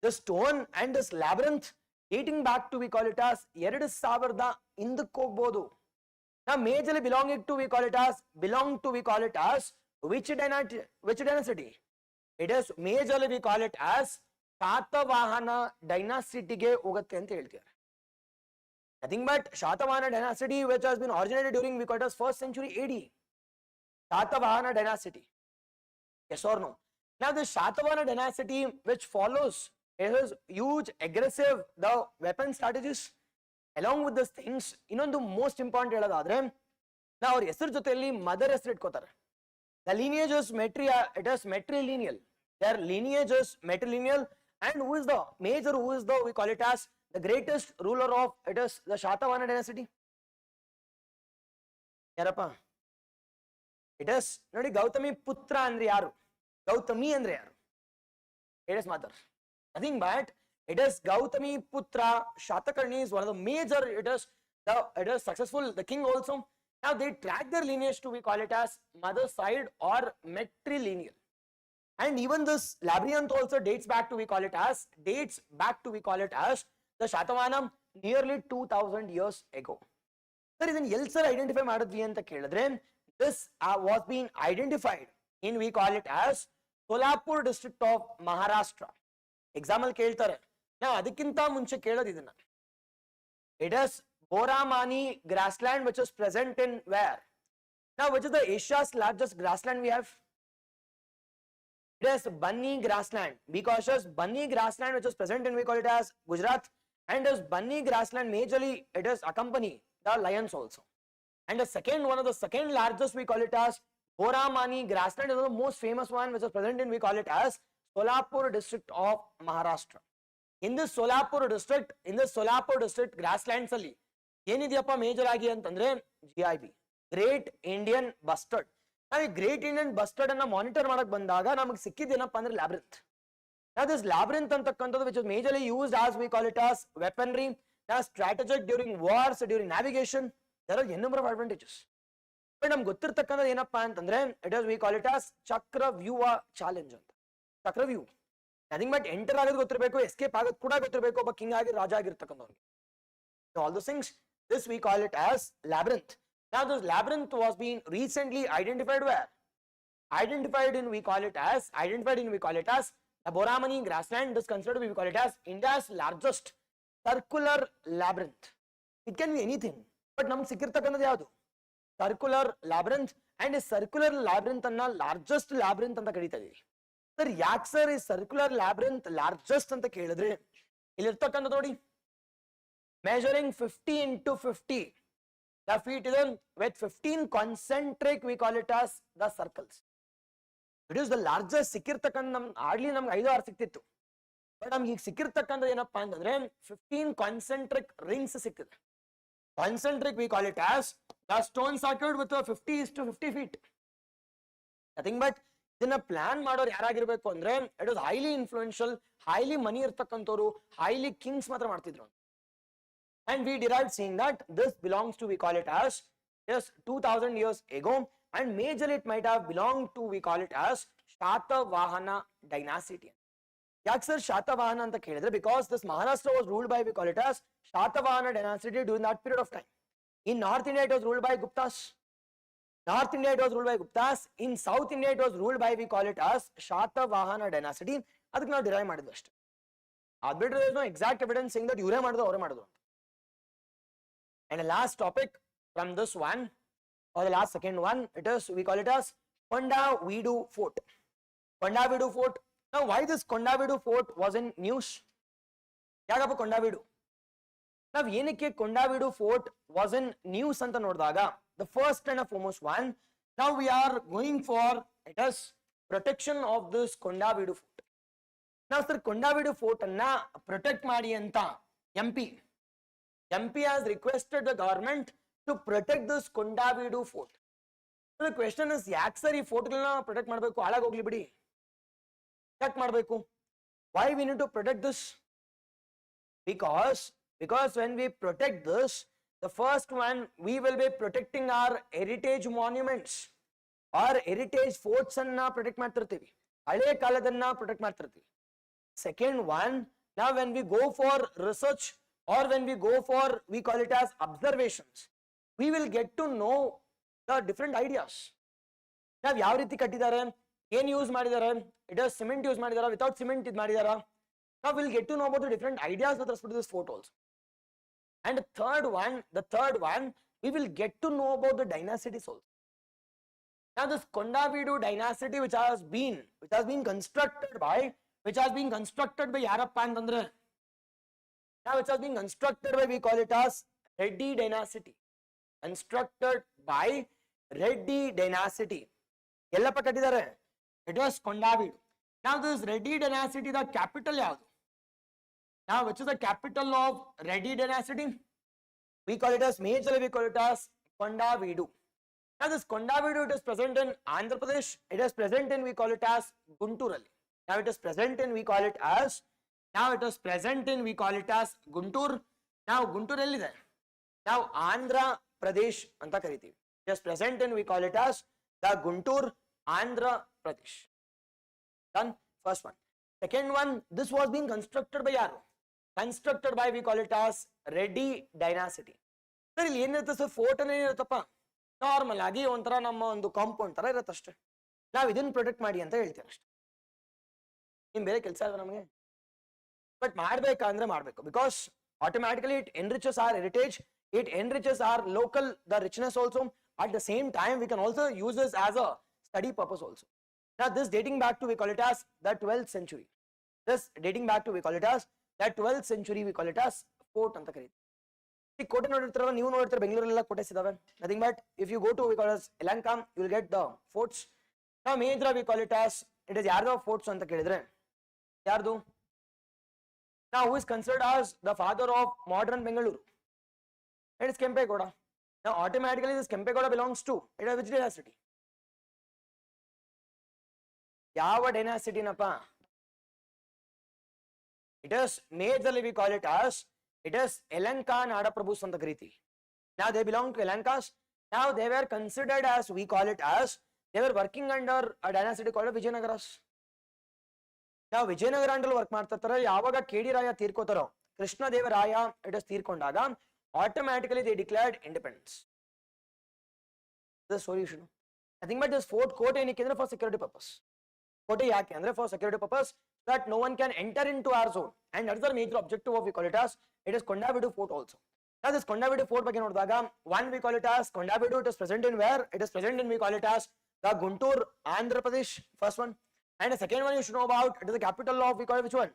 The stone and this labyrinth dating back to, we call it as, 2000 ಹಿಂದಕ್ಕೆ ಹೋಗ್ಬೋದು. Now majorly belong to, we call it as which dynasty? It is majorly we call it as Satavahana ಡೈನಾಸಿಟಿಗೆ ಹೋಗುತ್ತೆ ಅಂತ ಹೇಳ್ತಾರೆ. Nothing but Shatavahana dynasty which has been originated during, we call it as, 1st century AD. Shatavahana dynasty, yes or no? Now the Shatavahana dynasty which follows is huge, aggressive, the weapon strategies. Along with these things, ಇನ್ನೊಂದು most important ಹೇಳೋದಾದ್ರೆ ನಾವು ಅವ್ರ ಹೆಸರು ಜೊತೆಯಲ್ಲಿ mother ಹೆಸರು ಇಟ್ಕೋತಾರೆ. The lineage is matrilineal. Their lineage is matrilineal, and who is the major, who is the, we call it as, the greatest ruler of, it is the Shatavahana dynasty. ಯಾರಪ್ಪ? It is ನೋಡಿ, ಗೌತಮಿ ಪುತ್ರ ಅಂದ್ರೆ ಯಾರು, ಗೌತಮಿ ಅಂದ್ರೆ ಯಾರು? It is mother. Nothing but it is Gautami Putra. Shatakarni is one of the major, it is successful, the king also. Now they track their lineage to, we call it as, mother side or matrilineal. And even this labyrinth also dates back to, we call it as, the Shatavahana nearly 2000 years ago. Sir, ಇದನ್ನ ಎಲ್ಲಿ sir identify ಮಾಡಿದ್ವಿ ಅಂತ ಕೇಳಿದ್ರೆ, this was being identified in, we call it as, Solapur district of Maharashtra. Example ಕೇಳ್ತಾರೆ, ನಾವು ಅದಕ್ಕಿಂತ ಮುಂಚೆ ಕೇಳೋದು ಇದನ್ನ. It is Boramani grassland which is present in where? Now which is the Asia's largest grassland we have? It is Bunny grassland, because it is Bunny grassland which is present in, we call it as, Gujarat, and this Bunny grassland majorly it is accompany the lions also. And the second, one of the second largest, we call it as Boramani grassland, is the most famous one which is present in, we call it as, Solapur district of Maharashtra. In this Solapur district grasslands ಅಲ್ಲಿ ಏನಿದೆಯಪ್ಪ major ಆಗಿ ಅಂತಂದ್ರೆ GIB, great Indian bustard. ನಾವು ಈ great Indian bustard ಅನ್ನ monitor ಮಾಡಕ್ ಬಂದಾಗ ನಮಗೆ ಸಿಕ್ಕಿದ್ದೇನಪ್ಪ ಅಂದ್ರೆ ಲ್ಯಾಬ್ರಿಂತ್. Now this labyrinth ಅಂತಕ್ಕಂಥದ್ದು which is majorly used as, we call it as, weaponry, now strategic during wars, during navigation. There are a number of advantages. But ನಮ್ಗೆ ಗೊತ್ತಿರ್ತಕ್ಕಂಥದ್ದು ಏನಪ್ಪಾ ಅಂತಂದ್ರೆ it is, we call it as, ಚಕ್ರವ್ಯೂಹ challenge ಅಂತ. ಚಕ್ರವ್ಯೂಹ nothing but enter ಆಗೋದು ಗೊತ್ತಿರಬೇಕು, escape ಆಗೋದು ಕೂಡ ಗೊತ್ತಿರಬೇಕು, ಒಬ್ಬ ಕಿಂಗ್ ಆಗಿ ರಾಜ ಆಗಿರ್ತಕ್ಕಂಥವ್ರಿಗೆ. All those things, this we call it as labyrinth. Now this labyrinth was being recently identified where? Identified in, we call it as, the Boramani grassland is considered, we call it as, India's largest circular labyrinth. It can be anything. But ನಮ್ಗೆ ಸಿಕ್ಕಿರ್ತಕ್ಕಂಥದ್ದು ಯಾವುದು? Circular ಲ್ಯಾಬ್ರಿಂತ್. And ಈ circular ಲ್ಯಾಬ್ರಿಂತ್ ಅನ್ನ largest ಲ್ಯಾಬ್ರಿಂತ್ ಅಂತ ಕರೀತಾ ಇದೀವಿ. Sir ಯಾಕೆ sir ಈ circular ಲ್ಯಾಬ್ರಿಂತ್ largest ಅಂತ ಕೇಳಿದ್ರೆ, ಇಲ್ಲಿರ್ತಕ್ಕಂಥ ನೋಡಿ, measuring 50 into 50 the feet is with 15 concentric, we call it as the circles. It is the largest. ಸಿಕ್ಕಿರ್ತಕ್ಕಂಥ ಹಾರ್ಡ್ಲಿ ನಮ್ಗೆ 5-6 ಸಿಕ್ತಿತ್ತು, ಬಟ್ ನಮ್ಗೆ ಈಗ ಸಿಕ್ಕಿರ್ತಕ್ಕಂಥದ್ದು ಏನಪ್ಪಾ ಅಂತಂದ್ರೆ 15 ಕಾನ್ಸೆಂಟ್ರಿಕ್ ರಿಂಗ್ಸ್ ಸಿಕ್ಕಿದೆ. Concentric we call it as the stone circuit with 50 is to 50 feet. Nothing but ಇದನ್ನ plan ಮಾಡೋರು ಯಾರಾಗಿರ್ಬೇಕು ಅಂದ್ರೆ it is highly influential, highly money ಇರ್ತಕ್ಕಂಥವ್ರು, ಹೈಲಿ ಕಿಂಗ್ಸ್ ಮಾತ್ರ ಮಾಡ್ತಿದ್ರು. And we derived saying that this belongs to, we call it as, yes, 2000 years ago, and majorly it might have belonged to, we call it as Shatavahana dynasty. Yak sir Shatavahana anta kelidre because this Maharashtra was ruled by, we call it as Shatavahana dynasty during that period of time. In North India it was ruled by Guptas. North India it was ruled by Guptas. In South India it was ruled by, we call it as Shatavahana dynasty. ಅದಕ್ಕೆ ನಾವು derive ಮಾಡಿದ್ವಿ ಅಷ್ಟೇ. ಅದು ಬಿಟ್ಟರೆ there is no exact evidence saying that ಇವರೇ ಮಾಡಿದ್ರು ಅವರೇ ಮಾಡಿದ್ರು. And the last topic from this one, or the last second one, it is, we call it as Kondavedu Fort. Kondavedu Fort. Now, why this Kondavedu Fort was in news? Yagappa Kondavedu. Now, yenike Kondavedu Fort was in news anta nodidaga, the first and foremost one, now we are going for, it is protection of this Kondavedu Fort. Now, sir, Kondavedu Fort anna protect ಮಾಡಿ ಅಂತ MP has requested the government to protect this Kondavedu Fort. So the question is, ಯಾಕೆ sir ಈ ಫೋರ್ಟ್ಗಳನ್ನ protect ಮಾಡಬೇಕು? ಹಾಳಾಗೋಗ್ಲಿ ಬಿಡಿ, ಯಾಕೆ ಮಾಡಬೇಕು? Why we need to protect this? Because when we protect this, the first one, we will be protecting our heritage monuments or heritage forts ಅನ್ನ protect ಮಾಡ್ತಿರ್ತೀವಿ, ಹಳೆ ಕಾಲದನ್ನ protect ಮಾಡ್ತಿರ್ತೀವಿ. Second one, now when we go for research or when we go for, we call it as observations, we will get to know the different ideas. ನಾವು ಯಾವ ರೀತಿ ಕಟ್ಟಿದ್ದಾರೆ, ಏನು use ಮಾಡಿದ್ದಾರೆ, ಇಟ್ ಇಸ್ ಸಿಮೆಂಟ್ ಯೂಸ್ ಮಾಡಿದಾರಾ, without cement ಇದು ಮಾಡಿದಾರಾ, ನಾವು will get to know about the different ideas with respect to this fort also. And the third one, we will get to know about the dynastities also. Now this Kondavedu dynasty which has been constructed by ಯಾರಪ್ಪ ಅಂತಂದ್ರೆ, now it has been constructed by, we call it as Reddy dynasty. Constructed by Reddy dynasty. ಎಲ್ಲಪ್ಪ ಕಟ್ಟಿದ್ದಾರೆ? It was Kondavedu. Now this Reddy dynasty, the capital ಯಾವುದು? Now which is the capital of Reddy dynasty? We call it as, majorly we call it as Kondavedu. Now this Kondavedu, it is present in Andhra Pradesh. It is present in, we call it as Guntur. Now it is present in, we call it as, Guntur. Now Guntur ಎಲ್ಲಿದೆ? Now Andhra Pradesh ಅಂತ ಕರಿತೀವಿ. It is present in, we call it as the Guntur, Andhra Pradesh. Done. First one. Second one, this was being constructed by ಯಾರು? Constructed by, we call it as Reddy dynasty. Sir ಇಲ್ಲಿ ಏನಿರುತ್ತೆ sir, fort ಅನ್ನ ಏನಿರುತ್ತಪ್ಪ, normal ಆಗಿ ಒಂಥರ ನಮ್ಮ ಒಂದು compound ತರ ಇರುತ್ತಷ್ಟೇ. ನಾವು ಇದನ್ನ ಪ್ರೊಟೆಕ್ಟ್ ಮಾಡಿ ಅಂತ ಹೇಳ್ತೀವಿ ಅಷ್ಟೇ. ನಿಮ್ ಬೇರೆ ಕೆಲಸ ಅಲ್ವಾ ನಮಗೆ? ಬಟ್ ಮಾಡ್ಬೇಕಂದ್ರೆ ಮಾಡ್ಬೇಕು, because automatically it enriches our heritage, it enriches our local, the richness also. At the same time, we can also use this as a study purpose also. Now this dating back to, we call it as the 12th century. This dating back to, we call it as the 12th century, we call it as fort ಅಂತ ಕರೀತೀವಿ. ಈ ಕೋಟೆ ನೋಡಿರ್ತಾರಲ್ಲ, ನೀವು ನೋಡಿರ್ತಾರೆ ಬೆಂಗಳೂರಲ್ಲೆಲ್ಲ ಕೋಟೆಸ್ ಇದಾವೆ. Nothing but if you go to, we call it as Elanka, you will get the forts. Now major we call it as, it is ಯಾರ್ದೋ forts ಅಂತ ಕೇಳಿದ್ರೆ ಯಾರ್ದು? Now who is considered as the father of modern Bengaluru? It is Kempegoda. Now automatically this Kempegoda belongs to, it is which dynasty? ಯಾವ dynasty ನಪ್ಪ? It is majorly we call it as, it is Elanka Nadaprabhus ಅಂತ ಕರೀತೀವಿ. Now they belong to Elankas. Now they were considered as, we call it as, they were working under a dynasty called Vijayanagaras. ನಾವು Vijayanagara work ಮಾಡ್ತಿರ್ತಾರೆ. ಯಾವಾಗ KD Raya ತೀರ್ಕೋತಾರೋ, Krishnadevaraya it is ತೀರ್ಕೊಂಡಾಗ automatically they declared independence. The solution nothing but this fort. ಕೋಟೆ ಏನಕ್ಕೆ ಅಂದ್ರೆ for security purpose. ಕೋಟೆ ಯಾಕೆ ಅಂದ್ರೆ for security purpose, that no one can enter in to our zone, and that is the major objective of we call it as, it is Kondavedu fort also. Now this Kondavedu fort ಬಗ್ಗೆ ನೋಡಿದಾಗ one we call it as Kondavedu. It is present in where? It is present in, we call it as the Guntur, Andhra Pradesh, first one. And the second one you should know about, it is the capital of, we call it which one?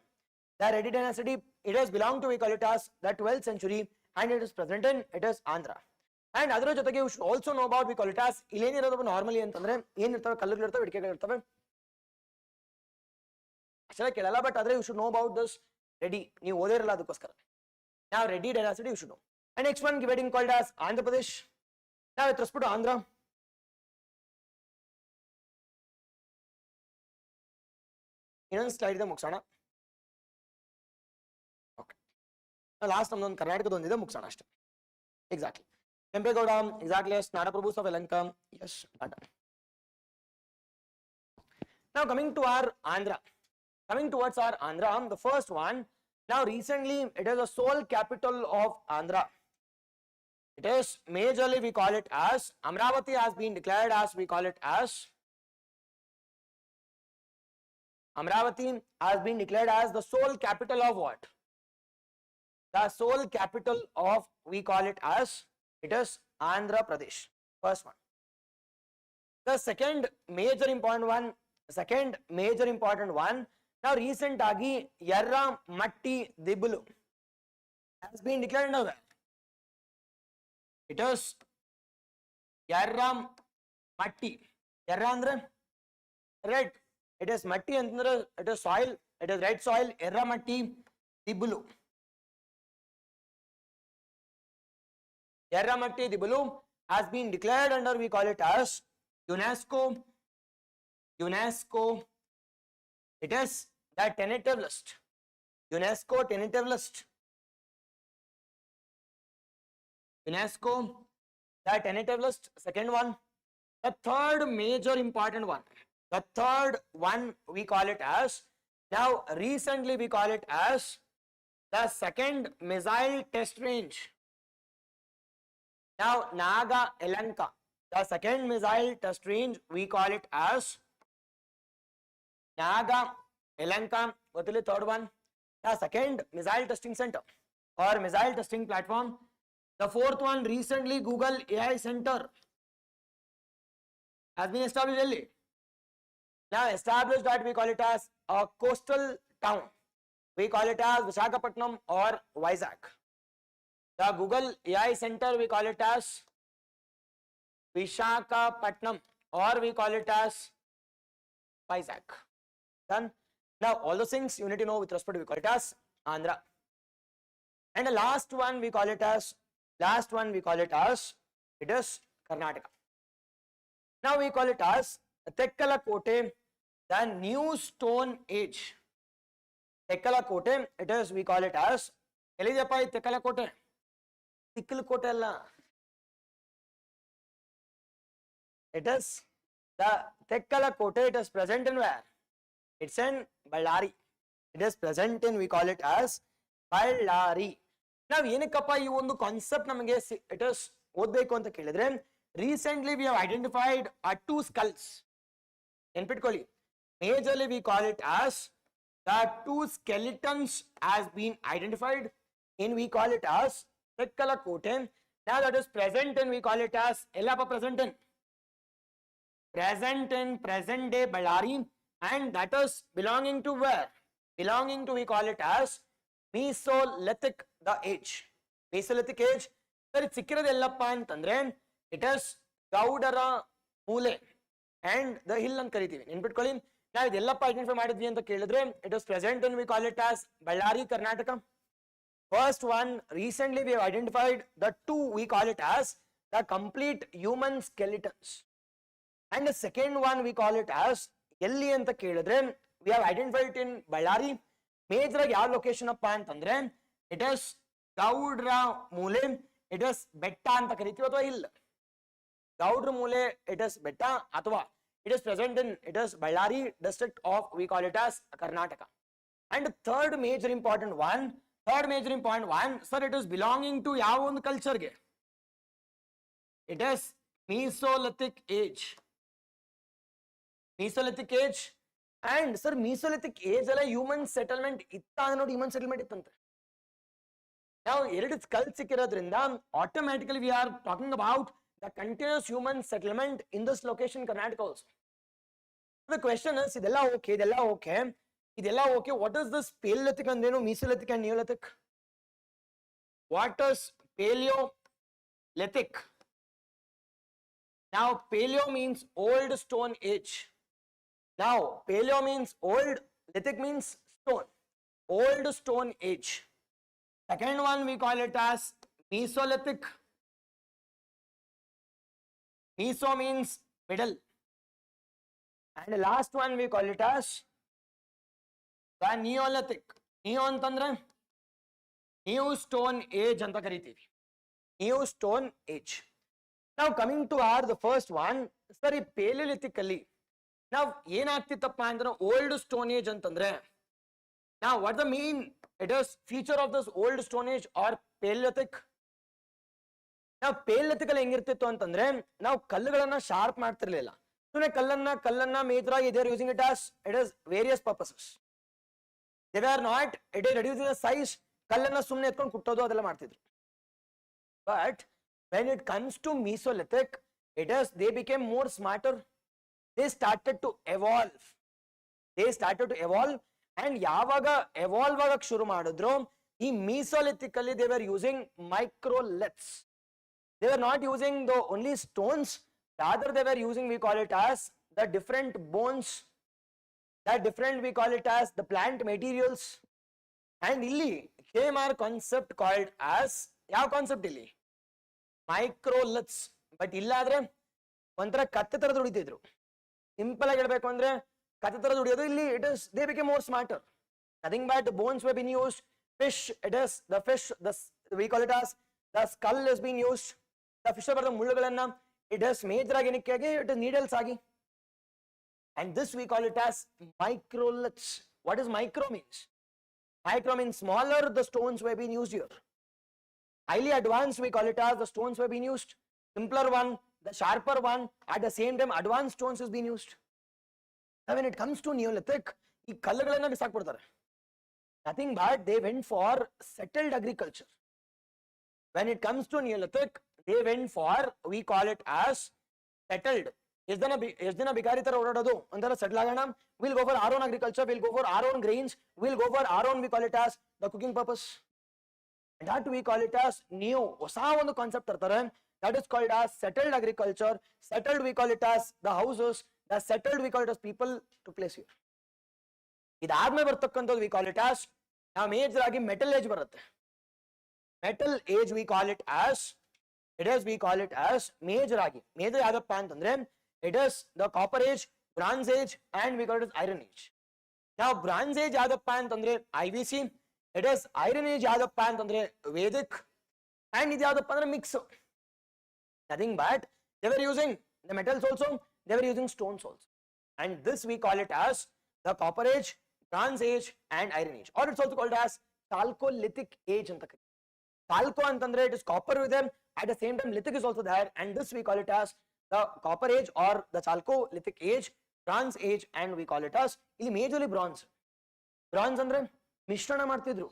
The Reddy dynasty. It has belonged to, we call it as the 12th century, and it is present in, it is Andhra. And ಅದರ ಜೊತೆಗೆ you should also know about, we call it as ಇಲ್ಲೇನಿರೋದು normally ಅಂತಂದ್ರೆ ಏನಿರ್ತವೆ, ಕಲ್ಲುಗಳಿರ್ತವೆ, ಇಡಿಕೆಗಳಿರ್ತವೆ. ಅಷ್ಟೇ ಕೇಳಲ್ಲ, but ಆದ್ರೆ you should know about this Reddy. ನೀವು ಓದಿರಲ್ಲ ಅದಕ್ಕೋಸ್ಕರ. Now Reddy dynasty you should know. And next one getting called as Andhra Pradesh. Now with respect to Andhra, ಇನ್ನೊಂದು slide ಇದೆ ಮುಗಿಸೋಣ. ಓಕೆ, ಲಾಸ್ಟ್ ನಮ್ದೊಂದು ಕರ್ನಾಟಕದ ಒಂದಿದೆ ಮುಗಿಸೋಣ ಅಷ್ಟೇ. Exactly Kempegowda, exactly yes, Nadaprabhu of Yelahanka, yes done. Now coming to our Andhra, coming towards our Andhra, the first one, now recently it is the sole capital of Andhra. It is majorly, we call it as Amravati has been declared as, we call it as Amravati has been declared as the sole capital of what? The sole capital of, we call it as, it is Andhra Pradesh, first one. The second major important one, now recent agi Yarra Matti Dibulu has been declared now. It is Yarra Matti. Yarra andre red. It is Matti andre, it is soil. It is red soil. Yarra Matti Dibulu. Yarra Matti Dibulu has been declared under, we call it as UNESCO. It is the tentative list. UNESCO tentative list. UNESCO, the tentative list, second one. The third major important one, the third one we call it as, now recently we call it as the second missile test range. Now Naga Elanka, the second missile test range, we call it as Naga Elanka. What is the third one? The second missile testing center or missile testing platform. The fourth one, recently Google AI Center has been established in Delhi. Now established that we call it as a coastal town. We call it as Visakhapatnam or Vizag. The Google AI Center we call it as Visakhapatnam or we call it as Vizag. Done. Now all those things you need to know with respect to, we call it as Andhra. And the last one we call it as, it is Karnataka. Now we call it as Tekkalakote, the new stone age. Tekkalakote, it is, we call it as, Elidappa Tekkalakote. Tekkalakote alla. It is the Tekkalakote, it is present in where? It's in Ballari. It is present in, we call it as Ballari. Now ಏನಕ್ಕಪ್ಪ ಈ ಒಂದು concept ನಮಗೆ it is ಓದಬೇಕು ಅಂತ ಕೇಳಿದ್ರೆ, recently we have identified two skulls. ನೆನ್ಪಿಟ್ಕೊಳ್ಳಿ, majorly we call it as the two skeletons has been identified in, we call it as Tekkalakote. Now that is present in, we call it as Yellappa present in present day Ballari, and that is belonging to where? Belonging to, we call it as Mesolithic the age. Mesolithic age. Sir, it ಸಿಕ್ಕಿರೋದು ಎಲ್ಲಪ್ಪ ಅಂತಂದ್ರೆ it is ಗೌಡರ ಮೂಲೆ and the hill ಅಂತ ಕರಿತೀವಿ. ನೆನ್ಪಿಟ್ಕೊಳ್ಳಿ, ನಾವು ಇದೆಲ್ಲಪ್ಪ identify ಮಾಡಿದ್ವಿ ಅಂತ ಕೇಳಿದ್ರೆ it is present in, we call it as Ballari, Karnataka. First one, recently we have identified the two, we call it as the complete human skeletons. And the second one we call it as ಎಲ್ಲಿ ಅಂತ ಕೇಳಿದ್ರೆ we have identified it in Ballari. Major ಆಗಿ ಯಾವ location ಅಪ್ಪ ಅಂತಂದ್ರೆ it is ಗೌಡ್ರ ಮೂಲೆ, it is ಬೆಟ್ಟ ಅಂತ ಕರಿತೀವಿ ಅಥವಾ ಇಲ್ಲ. ಗೌಡ್ರ ಮೂಲೆ ಇಟ್ ಇಸ್ ಬೆಟ್ಟ ಅಥವಾ it is present in, it is Ballari district of, we call it as Karnataka. And third major important one, sir, it is belonging to ಯಾವ ಒಂದು ಕಲ್ಚರ್ಗೆ? It is Mesolithic age. Mesolithic age. And sir, Mesolithic age alla human settlement itta ನೋಡಿ, human settlement ಇತ್ತಂತೆ. Now, ಎರಡು skull ಸಿಕ್ಕಿರೋದ್ರಿಂದ automatically we are talking about the continuous human settlement in this location, Karnataka also. The question is, ಇದೆಲ್ಲ okay. What is this Paleolithic ಅಂದ್ರೇನು, Mesolithic and Neolithic? What is Paleolithic? Now, Paleo means old stone age. Now, Paleo means old, Lithic means stone, old stone age. Second one we call it as Mesolithic. Meso means middle. And the last one we call it as the Neolithic. Neo ಅಂತಂದ್ರೆ new stone age ಅಂತ ಕರಿತೀವಿ. New stone age. Now coming to the first one, sorry, Paleolithically. Now ಏನಾಗ್ತಿತ್ತಪ್ಪ ಅಂದ್ರೆ old stone age ಅಂತಂದ್ರೆ, now what the mean it is feature of this old stone age or Paleolithic? Now Paleolithical ಹೆಂಗಿರ್ತಿತ್ತು ಅಂತಂದ್ರೆ, ನಾವು ಕಲ್ಲುಗಳನ್ನ sharp ಮಾಡ್ತಿರ್ಲಿಲ್ಲ. ಸುಮ್ಮನೆ ಕಲ್ಲನ್ನ ಮೇಜರಾಗಿ they are using it as various purposes. They were not reducing the size, ಕಲ್ಲನ್ನ ಸುಮ್ಮನೆ ಎತ್ಕೊಂಡು ಕುಟ್ಟೋದು ಅದೆಲ್ಲ ಮಾಡ್ತಿದ್ರು. But when it comes to Mesolithic, they became more smarter. They started to evolve. And ಯಾವಾಗ evolve ಆಗಕ್ಕೆ ಶುರು ಮಾಡಿದ್ರು, ಈ Mesolithically they were using microliths. They were not using the only stones, rather they were using, we call it as the different bones, we call it as the plant materials. And illi came our concept called as, ಯಾವ concept ಇಲ್ಲಿ? Microliths. But ಇಲ್ಲಾದ್ರೆ ಒಂಥರ ಕತ್ತೆ ತರದ್ ಹೊಡಿತಿದ್ರು. Simple ಆಗಿ ಹೇಳ್ಬೇಕು ಅಂದ್ರೆ ಕತ್ತೆ ತರದ್ ಹೊಡಿಯೋದು. ಇಲ್ಲಿ they became more smarter. Nothing but the bones were being used. Fish, we call it as the skull is being used. The fish ಬರೆದ ಮುಳ್ಳುಗಳನ್ನ major ಆಗಿ ಏನಕ್ಕೆ ಆಗಿ needles ಆಗಿ. And this we call it as microliths. What is micro means? Micro means smaller the stones were being used here. Highly advanced we call it as the stones were being used. Simpler one, the sharper one, at the same time advanced stones is being used. Now when it comes to Neolithic, ಈ ಕಲ್ಲುಗಳನ್ನ ಬಿಸಾಕ್ಬಿಡ್ತಾರೆ. Nothing but they went for settled agriculture. When it comes to Neolithic, they went for, we call it as settled. ಎಷ್ಟು ದಿನ ಬಿಕಾರಿ ತರ ಓಡಾಡೋದು ಒಂಥರ settle ಆಗೋಣ. We'll go for our own agriculture, we'll go for our own grains, we'll go for our own, we call it as the cooking purpose. And that we call it as neo, ಹೊಸ ಒಂದು concept ತರ್ತಾರೆ. That is called as settled agriculture. Settled we call it as the houses. The settled we call it as people to place here. ಇದಾದ್ಮೇಲೆ ಬರ್ತಕ್ಕಂಥದ್ದು we call it as, ನಾವು major ಆಗಿ metal age ಬರುತ್ತೆ. Metal age we call it as, we call it as major ಆಗಿ. Major ಯಾವ್ದಪ್ಪ ಅಂತಂದ್ರೆ it is the copper age, bronze age and we call it as iron age. Now bronze age ಯಾವ್ದಪ್ಪ ಅಂತಂದ್ರೆ IVC, it is iron age ಯಾವ್ದಪ್ಪ ಅಂತಂದ್ರೆ Vedic, and ಇದು ಯಾವ್ದಪ್ಪ ಅಂದ್ರೆ mix. Nothing but they were using the metals also, they were using stones also. And this we call it as the copper age, bronze age and iron age, or it's also called as Chalcolithic age ಅಂತ ಕರೀತಾರೆ. Chalco ಅಂತಂದ್ರೆ it is copper with them, at the same time lithic is also there, and this we call it as the copper age or the Chalcolithic age, bronze age and we call it as, ಇಲ್ಲಿ majorly bronze ಅಂದ್ರೆ ಮಿಶ್ರಣ ಮಾಡ್ತಿದ್ರು.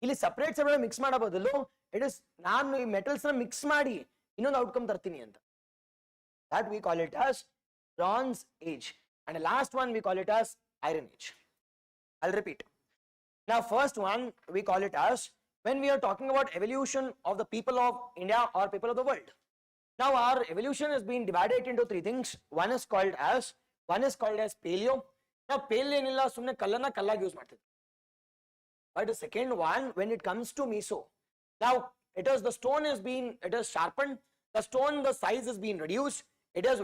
ಇಲ್ಲಿ separate mix ಮಾಡೋ ಬದಲು it is ನಾನು ಈ metals ನ ಮಿಕ್ಸ್ ಮಾಡಿ ಇನ್ನೊಂದು ಔಟ್ಕಮ್ ತರ್ತೀನಿ ಅಂತ. That we call it as bronze age, and the last one we call it as iron age. I'll repeat. Now first one we call it as, when we are talking about evolution of the people of India or people of the world. Now our evolution has been divided into three things. One is called as paleo. Now paleo ಏನilla ಸುಮ್ಮನೆ ಕಲ್ಲನ್ನ ಕಲ್ಲಾಗಿ use ಮಾಡ್ತಿದ್ರು. But the second one, when it comes to meso, now the stone is sharpened, the stone, the size is being reduced,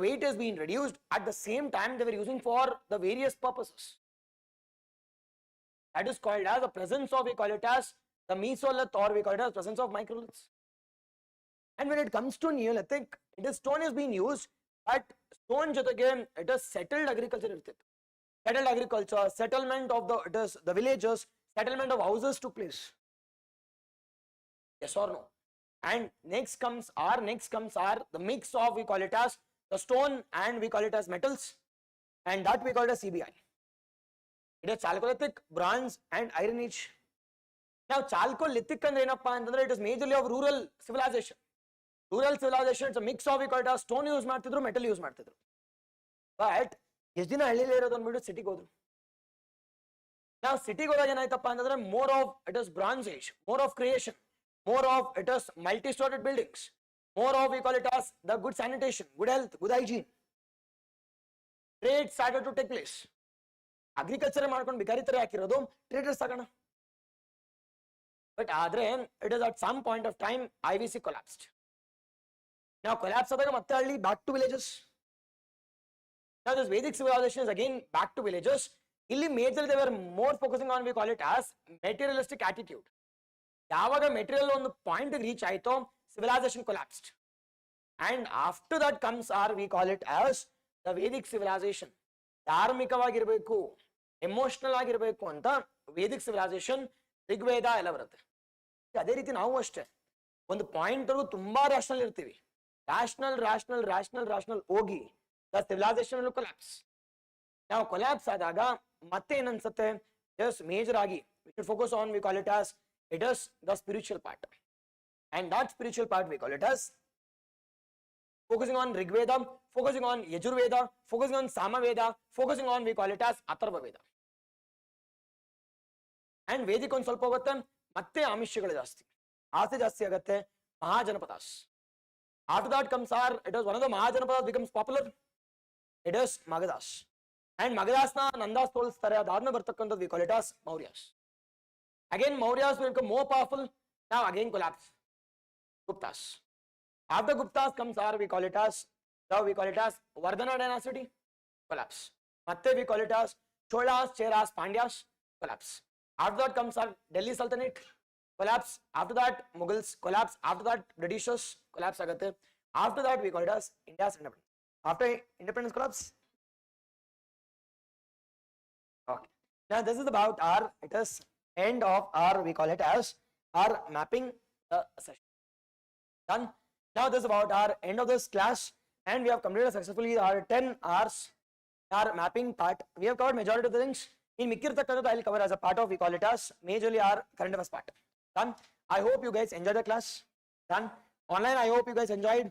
weight is being reduced. At the same time they were using for the various purposes. That is called as the presence of, we call it as the mesolith, or we call it as presence of microliths. And when it comes to Neolithic, stone is being used, but stone ಜೊತೆಗೆ it is settled agriculture ಇರ್ತಿತ್ತು. Settled agriculture, settlement of the villages, settlement of houses took place. Yes or no? And next comes the mix of, we call it as the stone and we call it as metals, and that we call it as CBI. It is Chalcolithic, bronze and iron age. Now Chalcolithic and it is majorly of rural civilization. Rural civilization, it's a mix of stone use ಮಾಡ್ತಿದ್ರು, metal use ಮಾಡ್ತಿದ್ರು. But ಎಷ್ಟು ದಿನ ಹಳ್ಳಿಲೇ ಇರೋದು ಅಂದ್ಬಿಟ್ಟು ಸಿಟಿಗೆ ಹೋದ್ರು. Now ಸಿಟಿಗೆ ಹೋದಾಗ ಏನಾಯ್ತಪ್ಪ ಅಂತಂದ್ರೆ more of it is bronze age, more of creation, more of it is multi-storied buildings, more of we call it as the good sanitation, good health, good hygiene. Trade started to take place. Agriculture ಮಾಡ್ಕೊಂಡು ಬಿಕಾರಿ ತರ ಹಾಕಿರೋದು traders ತಗೋಣ. But ಆದ್ರೆ it is at some point of time IVC collapsed. Now collapse ಆದಾಗ ಮತ್ತೆ ಹಳ್ಳಿ back to villages. Now this Vedic civilization is again back to villages. Illi majorly they were more focusing on we call it as materialistic attitude. Yavaga material on the point reach aito civilization collapsed. And after that comes our we call it as the Vedic civilization. ಧಾರ್ಮಿಕವಾಗಿರಬೇಕು, emotional ಆಗಿರಬೇಕು ಅಂತ Vedic civilisation Rigveda ಎಲ್ಲ ಬರುತ್ತೆ. ಅದೇ ರೀತಿ ನಾವು ಅಷ್ಟೇ ಒಂದು ಪಾಯಿಂಟ್ ಅಲ್ಲೂ ತುಂಬಾ ರ್ಯಾಷನಲ್ ಇರ್ತೀವಿ. ರ್ಯಾಷನಲ್ ಹೋಗಿ ದ ಸಿವಿಲೈಸೇಷನ್ ವಿಲ್ ಕೊಲ್ಯಾಪ್ಸ್. ನಾವು ಕೊಲ್ಯಾಪ್ಸ್ ಆದಾಗ ಮತ್ತೆ ಏನನ್ಸುತ್ತೆ, ಜಸ್ಟ್ ಮೇಜರ್ ಆಗಿ we should focus on we call it as it is the spiritual part, and that spiritual part we call it as focusing on Rigveda, focusing on Yajurveda, focusing on Samaveda, focusing on we call it as Atharva Veda. And Vedic ಒಂದು ಸ್ವಲ್ಪ ಹೋಗುತ್ತೆ, ಮತ್ತೆ ಆಮಿಷಗಳು ಜಾಸ್ತಿ, ಆಸೆ ಜಾಸ್ತಿ ಆಗುತ್ತೆ. Mahajanapadas. After that comes our, it is one of the Mahajanapadas becomes popular. It is Magadas. And Magadas na Nandas ತೋರಿಸ್ತಾರೆ. ಅದಾದ್ಮೇಲೆ ಬರ್ತಕ್ಕಂಥದ್ದು we call it as Mauryas. Again Mauryas will become more powerful. Now again collapse. Guptas. After Guptas comes our we call it as, now we call it as Vardhana dynasty, collapse. Matte we call it as Cholas, Cheras, Pandyas, collapse. After that comes our Delhi Sultanate, collapse. After that Mughals, collapse. After that Britishers, collapse agate. After that we call it as India's independence. After independence collapse. Okay. Now this is about our, it is end of our we call it as our mapping session. Done. Now this is about our end of this class, and we have completed successfully our 10 hours our mapping part. We have covered majority of the things. In Mikirtakkanadu I will cover as a part of we call it as majorly our current affairs part. Done. I hope you guys enjoyed the class. Done. Online I hope you guys enjoyed.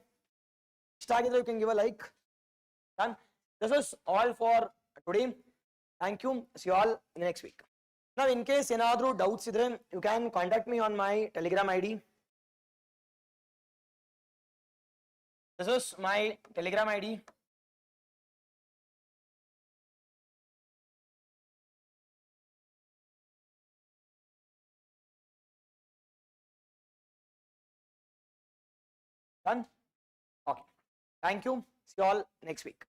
You can give a like. Done. This is all for today. Thank you. See you all in the next week. Now in case enadru doubts idre, you can contact me on my Telegram ID. This is my Telegram ID. Done. Okay. Thank you. See you all next week.